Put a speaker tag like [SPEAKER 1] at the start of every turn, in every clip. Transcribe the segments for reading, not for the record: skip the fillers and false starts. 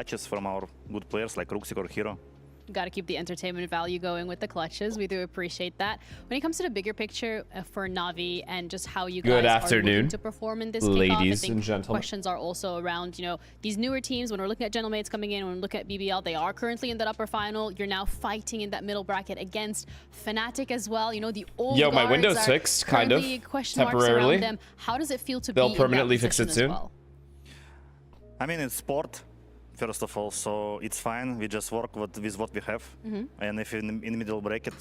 [SPEAKER 1] clutches from our good players like Ruxik or Hero.
[SPEAKER 2] Got to keep the entertainment value going with the clutches. We do appreciate that. When it comes to the bigger picture for Na'Vi and just how you guys are looking to perform in this kickoff,
[SPEAKER 3] ladies and gentlemen.
[SPEAKER 2] Questions are also around, you know, these newer teams. When we're looking at Gentlemates coming in, when we look at BBL, they are currently in that upper final. You're now fighting in that middle bracket against Fnatic as well. You know, the old
[SPEAKER 3] Yo, my
[SPEAKER 2] guards
[SPEAKER 3] Window's
[SPEAKER 2] are
[SPEAKER 3] fixed, kind of,
[SPEAKER 2] question marks
[SPEAKER 3] temporarily.
[SPEAKER 2] around them. How does it feel to
[SPEAKER 3] They'll
[SPEAKER 2] be
[SPEAKER 3] permanently
[SPEAKER 2] in that
[SPEAKER 3] fix it
[SPEAKER 2] position
[SPEAKER 3] soon.
[SPEAKER 2] as well?
[SPEAKER 1] I mean, it's sport, first of all, so it's fine. We just work with what we have. And if in the middle bracket,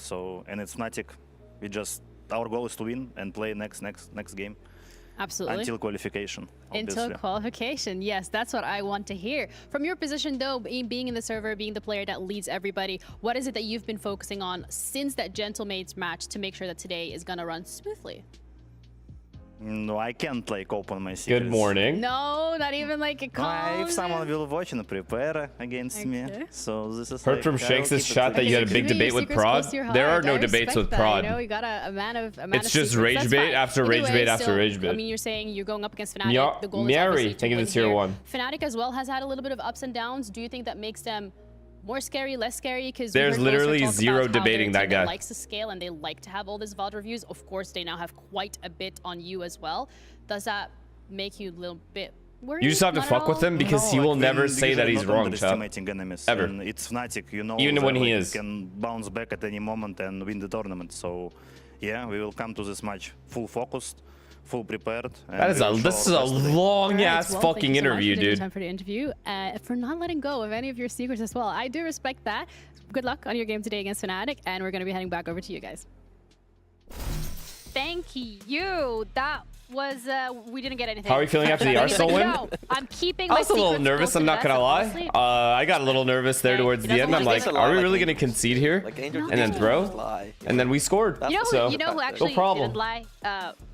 [SPEAKER 1] and it's Fnatic, our goal is to win and play next game.
[SPEAKER 2] Absolutely.
[SPEAKER 1] Until qualification, obviously.
[SPEAKER 2] Until qualification, yes, that's what I want to hear. From your position though, being in the server, being the player that leads everybody, what is it that you've been focusing on since that Gentlemates match to make sure that today is gonna run smoothly?
[SPEAKER 1] No, I can't like open my secrets.
[SPEAKER 3] Good morning.
[SPEAKER 2] No, not even like a call.
[SPEAKER 1] If someone will watch and prepare against me, so this is.
[SPEAKER 3] Heard from Shakes' chat that you had a big debate with Prod. There are no debates with Prod.
[SPEAKER 2] You know, you got a man of
[SPEAKER 3] it's just rage bait after rage bait after rage bait.
[SPEAKER 2] I mean, you're saying you're going up against Fnatic. The goal is obviously to win
[SPEAKER 3] tier
[SPEAKER 2] here.
[SPEAKER 3] 1.
[SPEAKER 2] Fnatic as well has had a little bit of ups and downs. Do you think that makes them more scary, less scary? Because
[SPEAKER 3] there's literally zero debating that guy.
[SPEAKER 2] Likes to scale and they like to have all this VOD reviews. Of course, they now have quite a bit on you as well. Does that make you a little bit worried?
[SPEAKER 3] You just have to fuck with him because he will never say that he's wrong, chat. Ever.
[SPEAKER 1] And it's Fnatic, you know.
[SPEAKER 3] Even when he
[SPEAKER 1] is. Can bounce back at any moment and win the tournament. So, yeah, we will come to this match full focused, full prepared.
[SPEAKER 3] This is a long ass fucking interview, dude.
[SPEAKER 2] Time for the interview, for not letting go of any of your secrets as well. I do respect that. Good luck on your game today against Fnatic, and we're going to be heading back over to you guys. Thank you. That was we didn't get anything.
[SPEAKER 3] How are you feeling after the Arsenal win?
[SPEAKER 2] No, I'm keeping my
[SPEAKER 3] I was a little nervous, I'm not gonna lie. I got a little nervous there towards the end. I'm like, are we really gonna concede here? And then throw? And then we scored.
[SPEAKER 2] You know who actually didn't lie?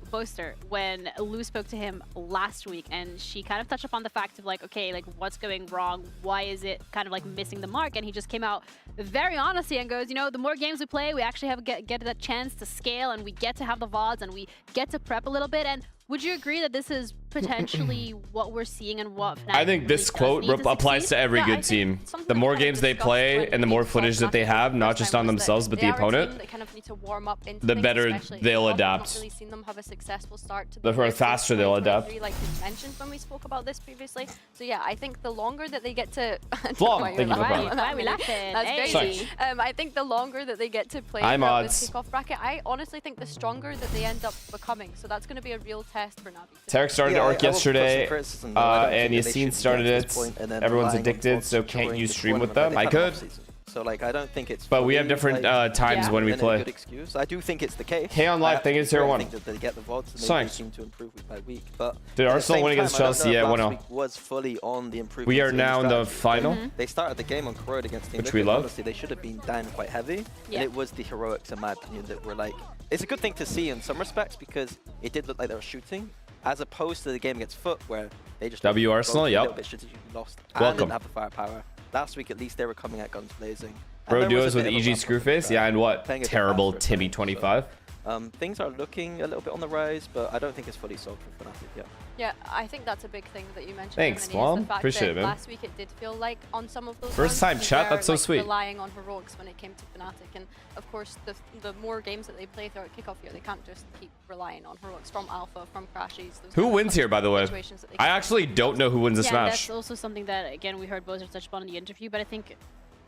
[SPEAKER 2] Boaster, when Lou spoke to him last week, and she kind of touched upon the fact of like, okay, like what's going wrong? Why is it kind of like missing the mark? And he just came out very honestly and goes, you know, the more games we play, we actually have get that chance to scale, and we get to have the VODs, and we get to prep a little bit. And would you agree that this is potentially what we're seeing and what Fnatic
[SPEAKER 3] I think this quote applies to every good team. The more games they play and the more footage that they have, not just on themselves but the opponent, the better they'll adapt. The faster they'll adapt.
[SPEAKER 4] Like you mentioned when we spoke about this previously. So yeah, I think the longer that they get to That's crazy. I think the longer that they get to play this kickoff bracket, I honestly think the stronger that they end up becoming. So that's going to be a real test for Na'Vi.
[SPEAKER 3] Tarek started Arc yesterday, and Yassine started it. Everyone's addicted, so can't you stream with them? I could.
[SPEAKER 5] So like I don't think it's.
[SPEAKER 3] But we have different times when we play.
[SPEAKER 5] Good excuse. I do think it's the case.
[SPEAKER 3] Hey on live, thank you, Tier 1.
[SPEAKER 5] They get the VODs and they seem to improve week by week. But
[SPEAKER 3] did Arsenal win against Chelsea? Yeah, 1-0.
[SPEAKER 5] Was fully on the improvement.
[SPEAKER 3] We are now in the final.
[SPEAKER 5] They started the game on Corrode against Team
[SPEAKER 3] which we love.
[SPEAKER 5] Honestly, they should have been down quite heavy, and it was the heroics, in my opinion, that were like. It's a good thing to see in some respects because it did look like they were shooting, as opposed to the game against Foot where they just
[SPEAKER 3] Arsenal. Yep.
[SPEAKER 5] Lost.
[SPEAKER 3] Welcome.
[SPEAKER 5] And didn't have the firepower. Last week at least they were coming at guns blazing.
[SPEAKER 3] Bro duos with EG Screwface, yeah, and what? Terrible Timmy 25.
[SPEAKER 5] Things are looking a little bit on the rise, but I don't think it's fully solved for Fnatic yet.
[SPEAKER 4] Yeah, I think that's a big thing that you mentioned.
[SPEAKER 3] Thanks, Mom. Appreciate it, man.
[SPEAKER 4] Last week it did feel like on some of those
[SPEAKER 3] first time chat, that's so sweet.
[SPEAKER 4] Relying on heroics when it came to Fnatic, and of course the more games that they play throughout kickoff here, they can't just keep relying on heroics from Alpha, from Crashies.
[SPEAKER 3] Who wins here, by the way? I actually don't know who wins this match.
[SPEAKER 2] That's also something that again we heard Bozer touch upon in the interview, but I think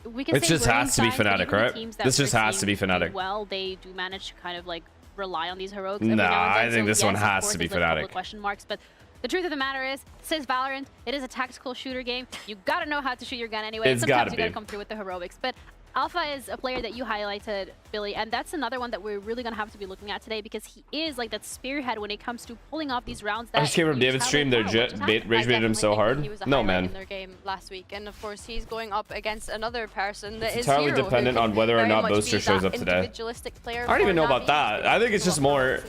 [SPEAKER 2] we can.
[SPEAKER 3] It just has to be Fnatic, right? This just has to be Fnatic.
[SPEAKER 2] Well, they do manage to kind of like rely on these heroics.
[SPEAKER 3] Nah, I think this one has to be Fnatic.
[SPEAKER 2] Question marks, but the truth of the matter is, since Valorant, it is a tactical shooter game. You gotta know how to shoot your gun anyway. Sometimes you gotta come through with the heroics. But Alpha is a player that you highlighted, Billy, and that's another one that we're really going to have to be looking at today because he is like that spearhead when it comes to pulling off these rounds. That
[SPEAKER 3] I just came from David's stream, they're rage baited him so hard. No, man.
[SPEAKER 4] In their game last week, and of course he's going up against another person that
[SPEAKER 3] it's entirely dependent on whether or not Boaster shows up today. I don't even know about that. I think it's just more.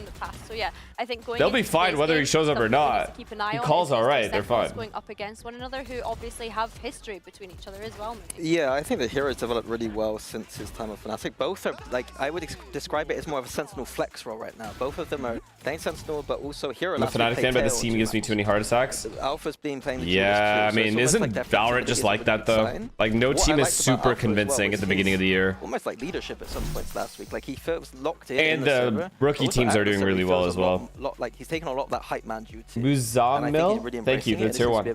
[SPEAKER 4] So yeah, I think
[SPEAKER 3] they'll be fine whether he shows up or not. He calls all right, they're fine.
[SPEAKER 4] Going up against one another who obviously have history between each other as well.
[SPEAKER 5] Yeah, I think the heroes developed really well since his time of Fnatic. Both are, like, I would describe it as more of a Sentinel flex role right now. Both of them are playing Sentinel, but also Hero.
[SPEAKER 3] I'm a Fnatic fan, but this team gives me too many heart attacks.
[SPEAKER 5] Alpha's been playing the
[SPEAKER 3] I mean, isn't Valorant just like that, though? Like, no team is super convincing at the beginning of the year.
[SPEAKER 5] Almost like leadership at some points last week. Like, he was locked in.
[SPEAKER 3] And the rookie teams are doing really well as well.
[SPEAKER 5] Like, he's taken a lot of that hype man duty.
[SPEAKER 3] Muzamil, thank you for the tier 1.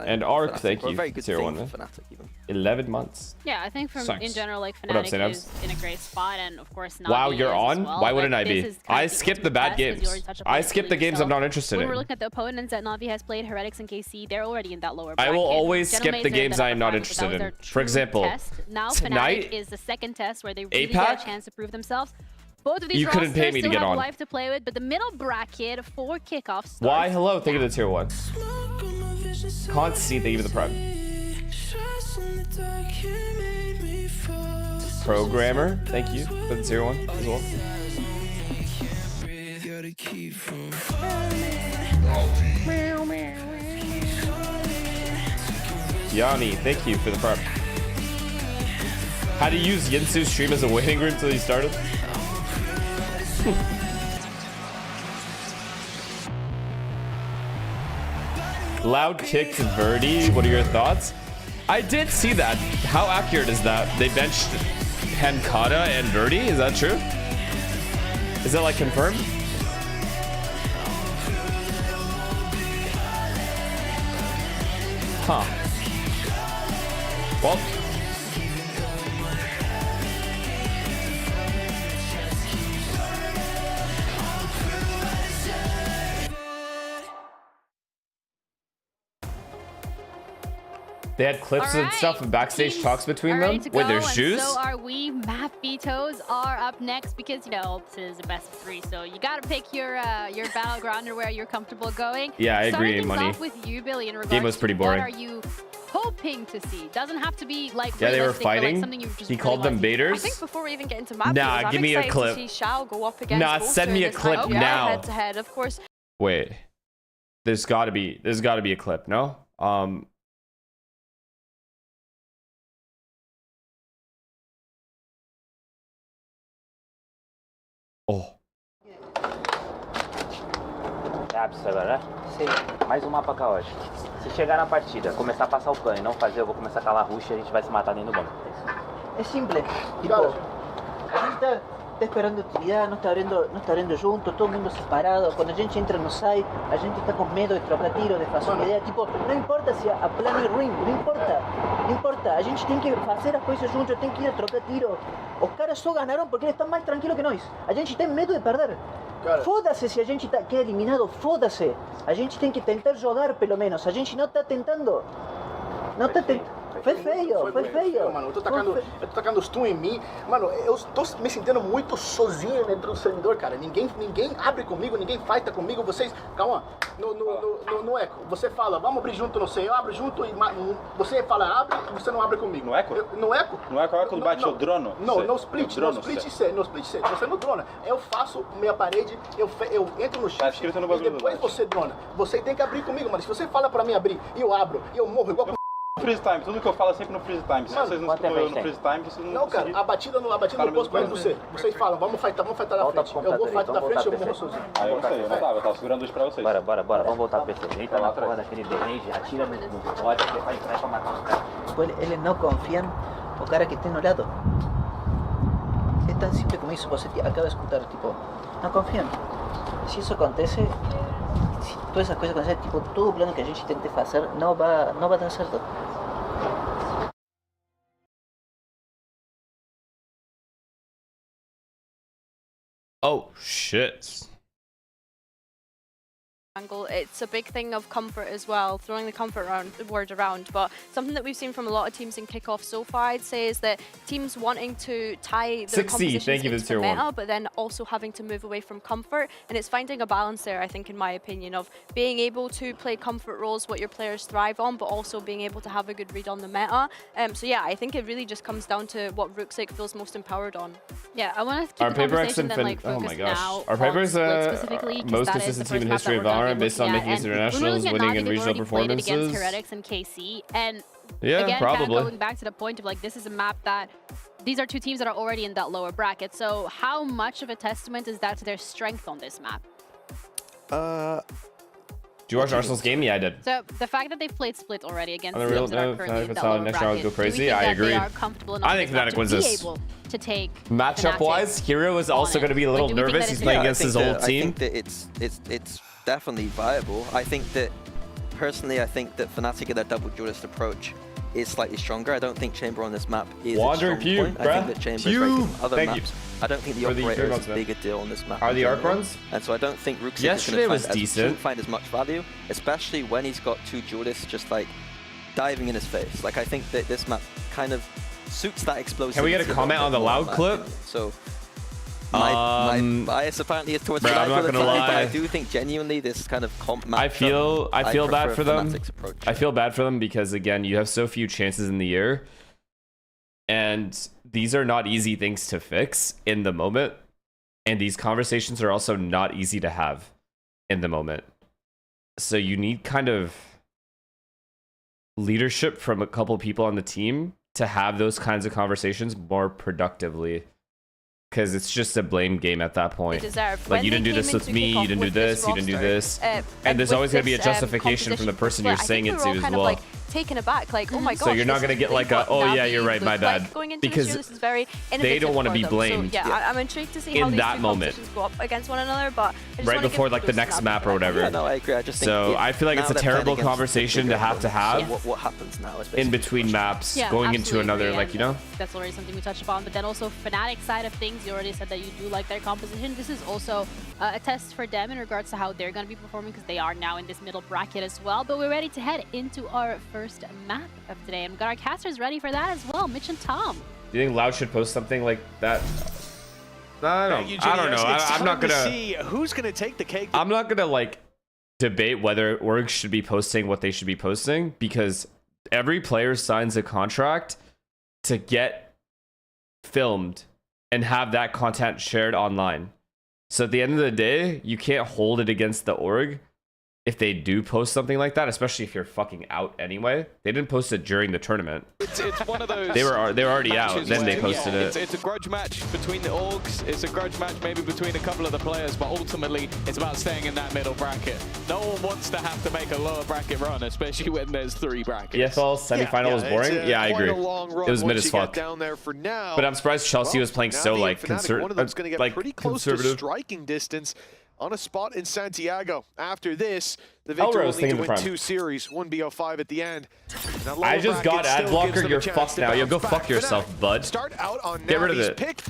[SPEAKER 3] And Arc, thank you for tier 1. 11 months.
[SPEAKER 2] Yeah, I think in general, like, Fnatic is in a great spot, and of course not.
[SPEAKER 3] Wow, you're on? Why wouldn't I be? I skipped the bad games. I skipped the games I'm not interested in.
[SPEAKER 2] When we're looking at the opponents that Na'Vi has played, Heretics and KC, they're already in that lower
[SPEAKER 3] I
[SPEAKER 2] bracket.
[SPEAKER 3] will always skip the games I am not interested in. For example,
[SPEAKER 2] now
[SPEAKER 3] tonight
[SPEAKER 2] Fnatic is the second test where they really get a chance to prove themselves. Both of these
[SPEAKER 3] couldn't pay me to get on.
[SPEAKER 2] Life to play with, but the middle bracket for kickoff starts.
[SPEAKER 3] Why? Hello, thank you to the tier 1. Can't see, thank you to the prime. Programmer, thank you for the tier 1 as well. Yanni, thank you for the prep. How to use Yinsu's stream as a waiting room until he started? Loud kick to Verdi. What are your thoughts? I did see that. How accurate is that? They benched Hankata and Verdi. Is that true? Is that like confirmed? Huh. Well. They had clips and stuff and backstage talks between them. Wait, there's shoes?
[SPEAKER 2] So are we. Map vetoes are up next because, you know, this is a best of 3. So you got to pick your battleground or where you're comfortable going.
[SPEAKER 3] Yeah, I agree, Money.
[SPEAKER 2] Off with you, Billy, in regards
[SPEAKER 3] game was pretty boring.
[SPEAKER 2] What are you hoping to see? Doesn't have to be like
[SPEAKER 3] they were fighting.
[SPEAKER 2] Like
[SPEAKER 3] he called them baiters.
[SPEAKER 4] I think before we even get into map
[SPEAKER 3] nah, give me a clip.
[SPEAKER 4] Go up against
[SPEAKER 3] nah, send me a clip now.
[SPEAKER 4] Head to head, of course.
[SPEAKER 3] Wait, there's got to be a clip. No, Oh.
[SPEAKER 6] É ápice agora, né? Sim. Mais um mapa caótico. Se chegar na partida, começar a passar o pano e não fazer, eu vou começar a calar a rush e a gente vai se matar dentro do banco.
[SPEAKER 7] É simples. Tipo, a gente tá esperando atividade, não está abrindo junto, todo mundo separado. Quando a gente entra no site, a gente está com medo de trocar tiro, de fazer uma ideia. Tipo, não importa se a plano é ruim, não importa. Não importa. A gente tem que fazer as coisas juntos, tem que ir a trocar tiro. Os caras só ganharam porque eles estão mais tranquilos que nós. A gente tem medo de perder. Foda-se se a gente queda eliminado, foda-se. A gente tem que tentar jogar pelo menos. A gente não está tentando. Não está tentando. Foi feio, foi feio.
[SPEAKER 8] Mano, eu tô tacando stun em mim. Mano, eu tô me sentindo muito sozinho dentro do servidor, cara. Ninguém abre comigo, ninguém fighta comigo. Vocês, calma, no eco, você fala, vamos abrir junto, não sei, eu abro junto e você fala, abre e você não abre comigo.
[SPEAKER 9] No eco?
[SPEAKER 8] No eco?
[SPEAKER 9] No eco é quando bate o drone?
[SPEAKER 8] Não, no split C. Você no drone. Eu faço minha parede, eu entro no shift e depois você drona. Você tem que abrir comigo, mano. Se você fala pra mim abrir e eu abro e eu morro igual
[SPEAKER 9] freeze time, tudo que eu falo é sempre no freeze time. Se vocês não escutam eu no freeze time, vocês não.
[SPEAKER 8] Não, cara, a batida no posto correndo do C. Vocês falam, vamos fightar na frente. Eu vou fightar da frente e eu morro sozinho.
[SPEAKER 9] Aí eu sei, eu tava segurando dois pra vocês.
[SPEAKER 6] Bora, vamos voltar pro PC. Deita na porra daquele range, atira no bot, que vai pra matar os caras.
[SPEAKER 7] Eles não confiam no cara que tem no lado. É tão simples como isso, você acaba de escutar, tipo, não confiam. Se isso acontece, se todas essas coisas acontecem, tipo, todo o plano que a gente tente fazer não vai dar certo.
[SPEAKER 3] Oh shit.
[SPEAKER 4] It's a big thing of comfort as well, throwing the comfort word around, but something that we've seen from a lot of teams in kickoff so far, I'd say, is that teams wanting to tie their compositions into the meta, but then also having to move away from comfort, and it's finding a balance there, I think, in my opinion, of being able to play comfort roles, what your players thrive on, but also being able to have a good read on the meta. So yeah, I think it really just comes down to what Rooksake feels most empowered on.
[SPEAKER 2] Yeah, I want to keep the conversation then, like,
[SPEAKER 3] oh my gosh.
[SPEAKER 2] now
[SPEAKER 3] Our Papers
[SPEAKER 2] specifically,
[SPEAKER 3] most consistent team in history of Valorant based on making it internationals, winning in regional performances.
[SPEAKER 2] Against Heretics and KC, and
[SPEAKER 3] yeah,
[SPEAKER 2] again,
[SPEAKER 3] probably.
[SPEAKER 2] Kind of going back to the point of, like, this is a map that these are two teams that are already in that lower bracket. So how much of a testament is that to their strength on this map?
[SPEAKER 3] Did you watch Arsenal's game? Yeah, I did.
[SPEAKER 2] So the fact that they've played split already against
[SPEAKER 3] On the
[SPEAKER 2] teams
[SPEAKER 3] real
[SPEAKER 2] that are
[SPEAKER 3] note,
[SPEAKER 2] currently in
[SPEAKER 3] Fnatic
[SPEAKER 2] that lower
[SPEAKER 3] next round
[SPEAKER 2] bracket,
[SPEAKER 3] go crazy. I agree.
[SPEAKER 2] They are comfortable enough
[SPEAKER 3] I think Fnatic wins
[SPEAKER 2] to be
[SPEAKER 3] this.
[SPEAKER 2] able to take
[SPEAKER 3] Matchup-wise, Hero is also going to be a little nervous. He's playing against his old team.
[SPEAKER 5] I think that it's definitely viable. I think that, personally, I think that Fnatic in their double duelist approach is slightly stronger. I don't think Chamber on this map is
[SPEAKER 3] Wandering
[SPEAKER 5] its strong point. I think that Chamber is very good on other maps. I don't think the operator is a bigger deal on this map.
[SPEAKER 3] Are the arc runs?
[SPEAKER 5] And so I don't think Ruxik
[SPEAKER 3] Yesterday was
[SPEAKER 5] is
[SPEAKER 3] decent.
[SPEAKER 5] find as much value, especially when he's got two duelists just like diving in his face. Like I think that this map kind of suits that explosive.
[SPEAKER 3] Can we get a comment on the loud clip?
[SPEAKER 5] So my bias apparently is towards the
[SPEAKER 3] I'm not gonna lie.
[SPEAKER 5] but I do think genuinely this kind of comp matchup,
[SPEAKER 3] I feel bad for them.
[SPEAKER 5] Approach.
[SPEAKER 3] I feel bad for them because again, you have so few chances in the year, and these are not easy things to fix in the moment, and these conversations are also not easy to have in the moment. So you need kind of leadership from a couple people on the team to have those kinds of conversations more productively. Because it's just a blame game at that point. Like, you didn't do this with me, you didn't do this, you didn't do this. And there's always going to be a justification from the person you're saying it to as well.
[SPEAKER 4] Like, taken aback, like, oh my gosh.
[SPEAKER 3] So you're not going to get like a, oh yeah, you're right, my bad. Because they don't want to be blamed.
[SPEAKER 4] So, yeah, I'm intrigued to see how these two competitions go up against one another, but
[SPEAKER 3] right before like the next map or whatever.
[SPEAKER 5] Yeah, no, I agree. I just think
[SPEAKER 3] so I feel like it's a terrible conversation to have
[SPEAKER 5] what happens now
[SPEAKER 3] in between maps, going into another, like, you know?
[SPEAKER 2] That's already something we touched upon. But then also Fnatic side of things, you already said that you do like their composition. This is also a test for them in regards to how they're going to be performing, because they are now in this middle bracket as well. But we're ready to head into our first map of today, and we've got our casters ready for that as well. Mitch and Tom.
[SPEAKER 3] Do you think Loud should post something like that? I don't know. I'm not gonna
[SPEAKER 10] see who's gonna take the cake.
[SPEAKER 3] I'm not gonna like debate whether orgs should be posting what they should be posting, because every player signs a contract to get filmed and have that content shared online. So at the end of the day, you can't hold it against the org if they do post something like that, especially if you're fucking out anyway. They didn't post it during the tournament.
[SPEAKER 10] It's one of those.
[SPEAKER 3] They were already out. Then they posted it.
[SPEAKER 10] It's a grudge match between the orgs. It's a grudge match maybe between a couple of the players, but ultimately it's about staying in that middle bracket. No one wants to have to make a lower bracket run, especially when there's 3 brackets.
[SPEAKER 3] EFL semifinal was boring. Yeah, I agree. It was mid as fuck.
[SPEAKER 10] Down there for now.
[SPEAKER 3] But I'm surprised Chelsea was playing so like
[SPEAKER 10] conservative, pretty close to
[SPEAKER 3] conservative.
[SPEAKER 10] striking distance. On a spot in Santiago. After this, the victor will need to win 2 series, 1 BO5 at the end.
[SPEAKER 3] I just got ad blocker. You're fucked now. Yo, go fuck yourself, bud.
[SPEAKER 10] Start out on
[SPEAKER 3] Get rid of it.
[SPEAKER 10] Pick.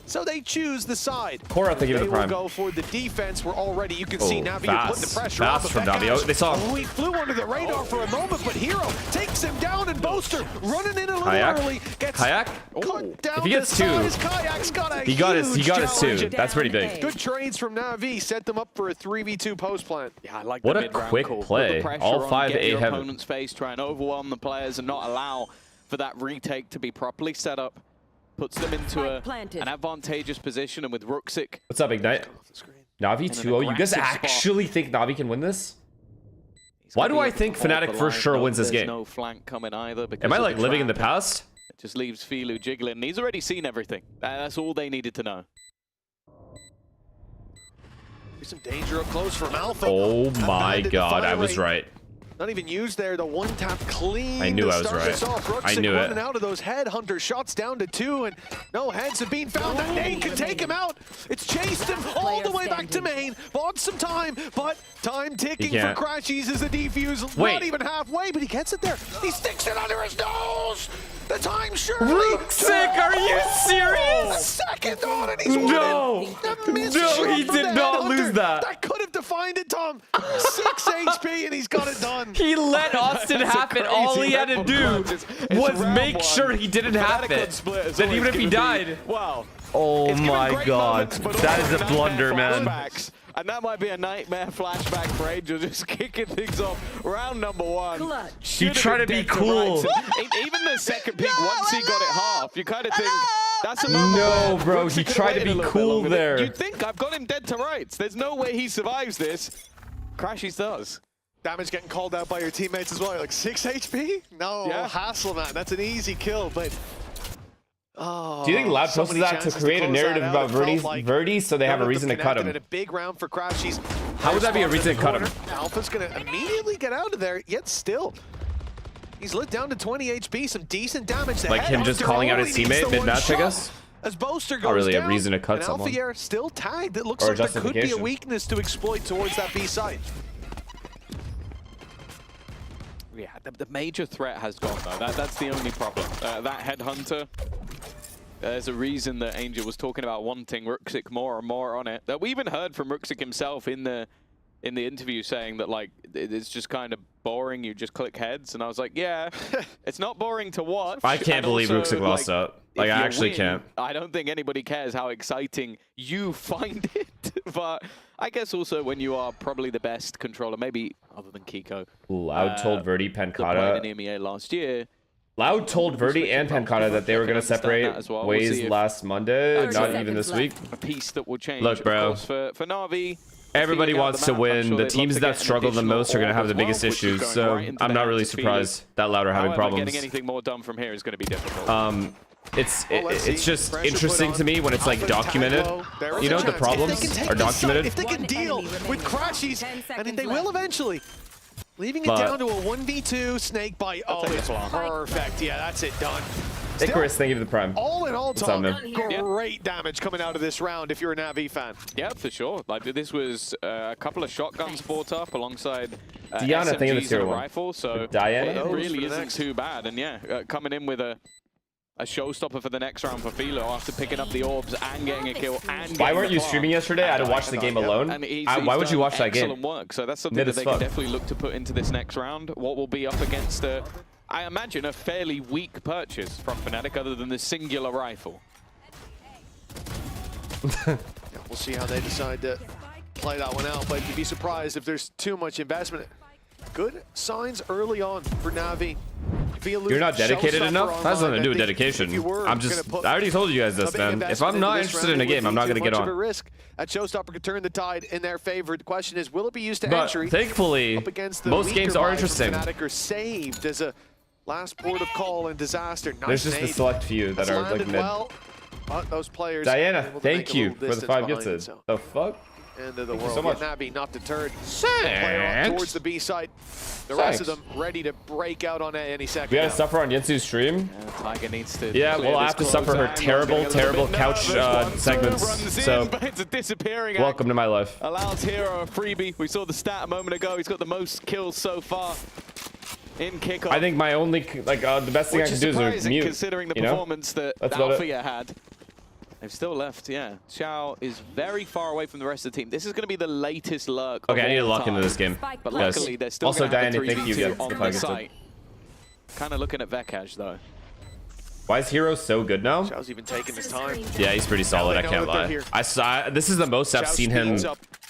[SPEAKER 10] So they choose the side.
[SPEAKER 3] Cora, they give it the prime.
[SPEAKER 10] Will go for the defense. We're already, you can see Navi putting the pressure
[SPEAKER 3] fast
[SPEAKER 10] on.
[SPEAKER 3] From Navi. Oh, they saw him.
[SPEAKER 10] Oh, he flew under the radar for a moment, but Hero takes him down, and Boaster running in a little early.
[SPEAKER 3] Kayak? If he gets 2, he got his 2. That's pretty big.
[SPEAKER 10] Good trades from Navi set them up for a 3v2 post plant. Yeah, I like
[SPEAKER 3] what a quick play. All 5 A heaven.
[SPEAKER 11] Opponent's face, try and overwhelm the players and not allow for that retake to be properly set up. Puts them into an advantageous position, and with Ruxik.
[SPEAKER 3] What's up, Ignite? Navi 2-0. You guys actually think Navi can win this? Why do I think Fnatic for sure wins this game?
[SPEAKER 11] No flank coming either.
[SPEAKER 3] Am I like living in the past?
[SPEAKER 11] It just leaves Filu jiggling. He's already seen everything. That's all they needed to know.
[SPEAKER 10] There's some danger up close from Alpha.
[SPEAKER 3] Oh my god, I was right.
[SPEAKER 10] Not even used there, the one tap clean.
[SPEAKER 3] I knew I was right. I knew it.
[SPEAKER 10] Running out of those headhunter shots down to 2, and no heads have been found. That nade can take him out. It's chased him all the way back to main. Bought some time, but time ticking for Crashies as the defuse. Not even halfway, but he gets it there. He sticks it under his nose. The time surely.
[SPEAKER 3] Sick, are you serious?
[SPEAKER 10] Second on, and he's
[SPEAKER 3] no, he did not lose that.
[SPEAKER 10] That could have defined it, Tom. 6 HP, and he's got it done.
[SPEAKER 3] He let Austin happen. All he had to do was make sure he didn't happen. Then even if he died.
[SPEAKER 10] Wow.
[SPEAKER 3] Oh my god. That is a blunder, man.
[SPEAKER 11] And that might be a nightmare flashback for Angel, just kicking things off. Round number 1.
[SPEAKER 3] He tried to be cool.
[SPEAKER 11] Even the second pick, once he got it half, you kind of think, that's a moment.
[SPEAKER 3] No, bro, he tried to be cool there.
[SPEAKER 11] You'd think, I've got him dead to rights. There's no way he survives this. Crashies does.
[SPEAKER 10] Damage getting called out by your teammates as well. You're like, 6 HP? No, hassle, man. That's an easy kill, but Oh,
[SPEAKER 3] do you think Loud posted that to create a narrative about Verdi so they have a reason to cut him?
[SPEAKER 10] A big round for Crashies.
[SPEAKER 3] How would that be a reason to cut him?
[SPEAKER 10] Alpha's going to immediately get out of there, yet still. He's lit down to 20 HP, some decent damage.
[SPEAKER 3] Like him just calling out his teammate mid-match, I guess?
[SPEAKER 10] As Boaster goes
[SPEAKER 3] Not really
[SPEAKER 10] down,
[SPEAKER 3] a reason to cut someone.
[SPEAKER 10] Alpha still tagged. It looks like there could be a weakness to exploit towards that B site.
[SPEAKER 11] Yeah, the major threat has gone though. That's the only problem. That Headhunter, there's a reason that Angel was talking about wanting Ruxic more and more on it. That we even heard from Ruxic himself in the interview saying that like it's just kind of boring. You just click heads, and I was like, yeah, it's not boring to watch.
[SPEAKER 3] I can't believe Ruxic lost out. Like I actually can't.
[SPEAKER 11] I don't think anybody cares how exciting you find it, but I guess also when you are probably the best controller, maybe other than Kiko.
[SPEAKER 3] Loud told Verdi Pancata
[SPEAKER 11] in EMEA last year.
[SPEAKER 3] Loud told Verdi and Pancata that they were going to separate ways last Monday, not even this week.
[SPEAKER 11] A piece that will change.
[SPEAKER 3] Look, bro.
[SPEAKER 11] For Na'Vi,
[SPEAKER 3] everybody wants to win. The teams that struggle the most are going to have the biggest issues. So I'm not really surprised that Loud are having problems.
[SPEAKER 11] Getting anything more done from here is going to be difficult.
[SPEAKER 3] It's just interesting to me when it's like documented. You know, the problems are documented.
[SPEAKER 10] If they can deal with Crashies, and they will eventually. Leaving it down to a 1v2 snake bite. Oh, it's perfect. Yeah, that's it, done.
[SPEAKER 3] Icarus, thank you for the prime.
[SPEAKER 10] All in all, Tom, great damage coming out of this round if you're a Na'Vi fan.
[SPEAKER 11] Yeah, for sure. Like this was a couple of shotguns brought up alongside
[SPEAKER 3] Diana, thank you for the
[SPEAKER 11] rifle, so
[SPEAKER 3] Diana?
[SPEAKER 11] it really isn't too bad. And yeah, coming in with a showstopper for the next round for Philo after picking up the orbs and getting a kill. And
[SPEAKER 3] why weren't you streaming yesterday? I had to watch the game alone. Why would you watch that game?
[SPEAKER 11] Excellent work. So that's something that they can definitely look to put into this next round. What will be up against, I imagine, a fairly weak purchase from Fnatic other than the singular rifle.
[SPEAKER 10] We'll see how they decide to play that one out, but you'd be surprised if there's too much investment. Good signs early on for Na'Vi.
[SPEAKER 3] You're not dedicated enough? That has nothing to do with dedication. I already told you guys this, man. If I'm not interested in a game, I'm not going to get on.
[SPEAKER 10] That showstopper could turn the tide in their favor. The question is, will it be used to entry?
[SPEAKER 3] Thankfully, most games are interesting.
[SPEAKER 10] Fnatic are saved as a last port of call and disaster.
[SPEAKER 3] There's just a select few that are like mid.
[SPEAKER 10] Those players.
[SPEAKER 3] Diana, thank you for the 5 gifted. The fuck?
[SPEAKER 10] End of the world.
[SPEAKER 3] So much.
[SPEAKER 10] Na'Vi not deterred. Player on towards the B site. The rest of them ready to break out on any second.
[SPEAKER 3] We gotta suffer on Yensu's stream.
[SPEAKER 11] Tiger needs to.
[SPEAKER 3] Yeah, we'll have to suffer her terrible couch segments. So
[SPEAKER 11] it's a disappearing.
[SPEAKER 3] Welcome to my life.
[SPEAKER 11] Allows Hero a freebie. We saw the stat a moment ago. He's got the most kills so far in Kickoff.
[SPEAKER 3] I think my only the best thing I can do is mute.
[SPEAKER 11] Considering the performance that Althea had. They've still left, yeah. Xiao is very far away from the rest of the team. This is going to be the latest lurk.
[SPEAKER 3] Okay, I need to lock into this game.
[SPEAKER 11] But luckily, they're still
[SPEAKER 3] also, Diana, thank you
[SPEAKER 11] again on the site. Kind of looking at Vekaj, though.
[SPEAKER 3] Why is Hero so good now?
[SPEAKER 10] Xiao's even taking his time.
[SPEAKER 3] Yeah, he's pretty solid, I can't lie. This is the most I've seen him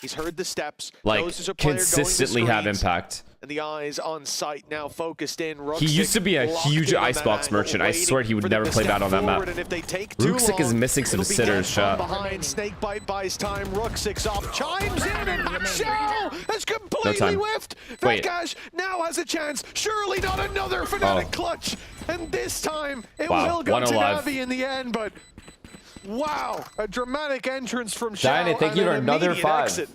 [SPEAKER 10] He's heard the steps.
[SPEAKER 3] Like, consistently have impact.
[SPEAKER 10] And the eyes on site now focused in.
[SPEAKER 3] He used to be a huge icebox merchant. I swear he would never play bad on that map. Ruxic is missing some sitters shot.
[SPEAKER 10] Behind, Snakebite buys time. Ruxic's off, chimes in, and Xiao has completely whiffed. Vekaj now has a chance. Surely not another Fnatic clutch. And this time it will go to Na'Vi in the end, but wow, a dramatic entrance from Xiao.
[SPEAKER 3] Diana, thank you for another 5.
[SPEAKER 10] Exit.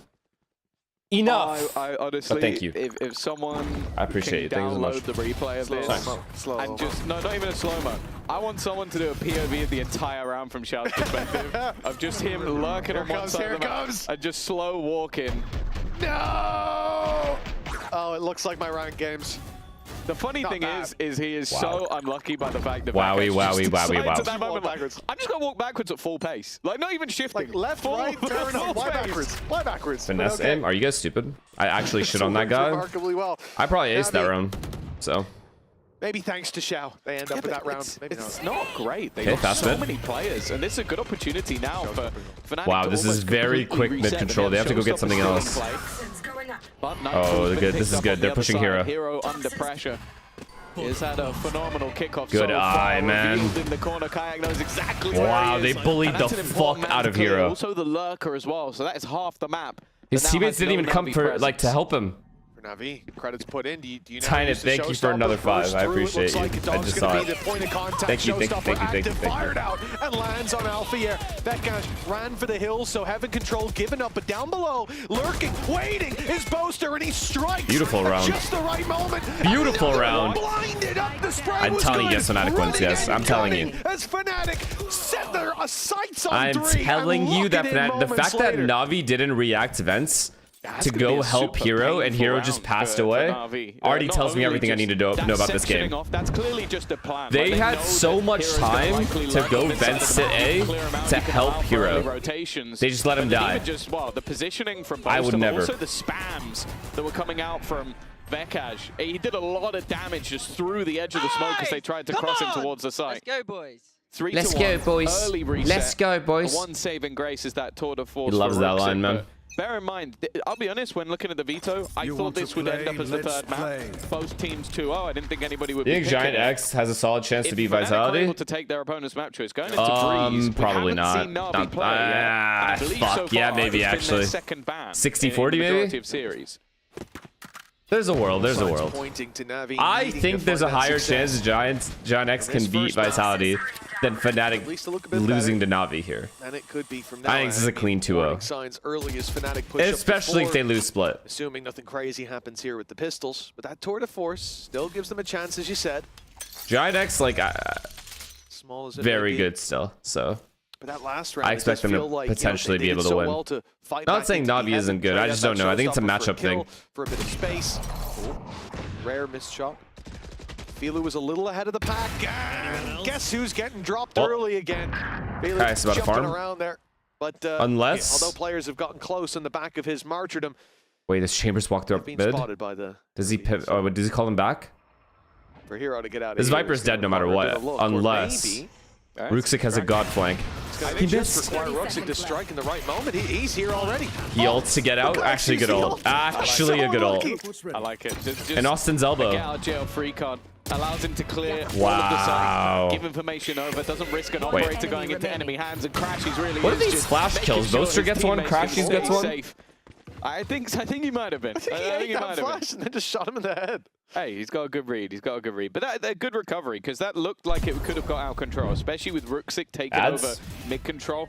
[SPEAKER 3] Enough.
[SPEAKER 11] I honestly,
[SPEAKER 3] thank you.
[SPEAKER 11] If someone
[SPEAKER 3] I appreciate
[SPEAKER 11] can
[SPEAKER 3] it. Thank you so much.
[SPEAKER 11] download the replay of this and just not even a slow-mo. I want someone to do a POV of the entire round from Xiao's perspective of just him lurking on one side of the map and just slow walking.
[SPEAKER 10] No! Oh, it looks like my ranked games.
[SPEAKER 11] The funny thing is he is so unlucky by the fact that
[SPEAKER 3] wowie.
[SPEAKER 11] I'm just gonna walk backwards at full pace, like not even shifting.
[SPEAKER 10] Like left, right, turn up, fly backwards.
[SPEAKER 3] Finesse aim? Are you guys stupid? I actually shit on that guy.
[SPEAKER 10] Remarkably well.
[SPEAKER 3] I probably aced that round, so.
[SPEAKER 10] Maybe thanks to Xiao, they end up with that round. Maybe
[SPEAKER 11] it's not great. They got so many players, and this is a good opportunity now for Fnatic.
[SPEAKER 3] Wow, this is very quick mid control. They have to go get something else. Oh, good. This is good. They're pushing Hero.
[SPEAKER 11] Hero under pressure. He's had a phenomenal kickoff.
[SPEAKER 3] Good eye, man.
[SPEAKER 11] In the corner, Kayak knows exactly
[SPEAKER 3] wow, they bullied the fuck out of Hero.
[SPEAKER 11] Also the lurker as well, so that is half the map.
[SPEAKER 3] His teammates didn't even come for to help him.
[SPEAKER 10] Navi, credits put in. Do you know
[SPEAKER 3] Tynet, thank you for another 5. I appreciate you. I just saw it. Thank you.
[SPEAKER 10] Fired out and lands on Alpha here. Vetkash ran for the hill, so Heaven Control given up, but down below, lurking, waiting, is Boaster, and he strikes.
[SPEAKER 3] Beautiful round.
[SPEAKER 10] Just the right moment.
[SPEAKER 3] Beautiful round.
[SPEAKER 10] Blinded up, the spray
[SPEAKER 3] I'm telling you, yes, Fnatic wins. Yes, I'm telling you.
[SPEAKER 10] As Fnatic set their sights on
[SPEAKER 3] I'm telling you that the fact that Navi didn't react to vents to go help Hero and Hero just passed away already tells me everything I need to know about this game.
[SPEAKER 11] That's clearly just a plan.
[SPEAKER 3] They had so much time to go vents to A to help Hero. They just let him die.
[SPEAKER 11] The positioning from both
[SPEAKER 3] I would never.
[SPEAKER 11] Also the spams that were coming out from Vetkash. He did a lot of damage just through the edge of the smoke as they tried to cross him towards the site.
[SPEAKER 12] Let's go, boys.
[SPEAKER 11] 3-1.
[SPEAKER 3] Let's go, boys.
[SPEAKER 11] Early reset.
[SPEAKER 3] Let's go, boys.
[SPEAKER 11] One saving grace is that tour de force.
[SPEAKER 3] He loves that line, man.
[SPEAKER 11] Bear in mind, I'll be honest, when looking at the veto, I thought this would end up as the third map. Both teams 2-0. I didn't think anybody would be picking
[SPEAKER 3] Giant X has a solid chance to beat Vitality?
[SPEAKER 11] Able to take their opponent's map choice. Going into Breeze,
[SPEAKER 3] probably not. Fuck, yeah, maybe actually. 60-40 maybe?
[SPEAKER 11] Of series.
[SPEAKER 3] There's a world, there's a world. I think there's a higher chance Giant X can beat Vitality than Fnatic losing to Navi here.
[SPEAKER 10] And it could be from
[SPEAKER 3] I think this is a clean 2-0.
[SPEAKER 10] Signs early as Fnatic push
[SPEAKER 3] especially if they lose split.
[SPEAKER 10] Assuming nothing crazy happens here with the pistols, but that tour de force still gives them a chance, as you said.
[SPEAKER 3] Giant X, like,
[SPEAKER 10] small as it
[SPEAKER 3] very good still, so.
[SPEAKER 10] But that last round,
[SPEAKER 3] I expect them to potentially be able to win. Not saying Navi isn't good, I just don't know. I think it's a matchup thing.
[SPEAKER 10] For a bit of space. Rare missed shot. Filu was a little ahead of the pack. Guess who's getting dropped early again?
[SPEAKER 3] Nice, about to farm.
[SPEAKER 10] Around there. But
[SPEAKER 3] unless
[SPEAKER 10] although players have gotten close on the back of his martyrdom.
[SPEAKER 3] Wait, this Chambers walked up mid. Does he pivot? Oh, does he call him back?
[SPEAKER 10] For Hero to get out of
[SPEAKER 3] this Viper's dead no matter what, unless Ruxic has a god flank.
[SPEAKER 10] He missed. Require Ruxic to strike in the right moment. He's here already.
[SPEAKER 3] He ults to get out. Actually, good ult. Actually, a good ult.
[SPEAKER 11] I like it. Just
[SPEAKER 3] and Austin's elbow.
[SPEAKER 11] Get out of jail free card. Allows him to clear
[SPEAKER 3] wow.
[SPEAKER 11] all of the site, give information over, doesn't risk an operator going into enemy hands, and Crashies really
[SPEAKER 3] what are these flash kills? Boaster gets one, Crashies gets one?
[SPEAKER 11] Safe. I think he might have been. I think he might have
[SPEAKER 10] been. And then just shot him in the head.
[SPEAKER 11] Hey, he's got a good read. He's got a good read. But that good recovery, because that looked like it could have got out of control, especially with Ruxic taking over mid-control.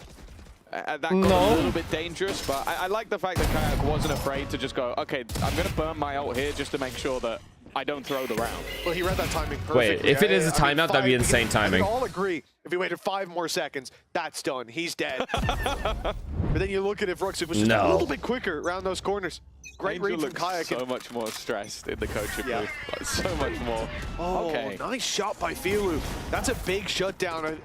[SPEAKER 11] That got a little bit dangerous, but I like the fact that Kayak wasn't afraid to just go, okay, I'm going to burn my ult here just to make sure that I don't throw the round.
[SPEAKER 10] Well, he read that timing perfectly.
[SPEAKER 3] Wait, if it is a timeout, that'd be insane timing.
[SPEAKER 10] We all agree, if he waited 5 more seconds, that's done. He's dead. But then you look at if Ruxic was just a little bit quicker around those corners. Great read from Kayak.
[SPEAKER 11] So much more stressed in the coaching booth. Like, so much more.
[SPEAKER 10] Oh, nice shot by Filu. That's a big shutdown.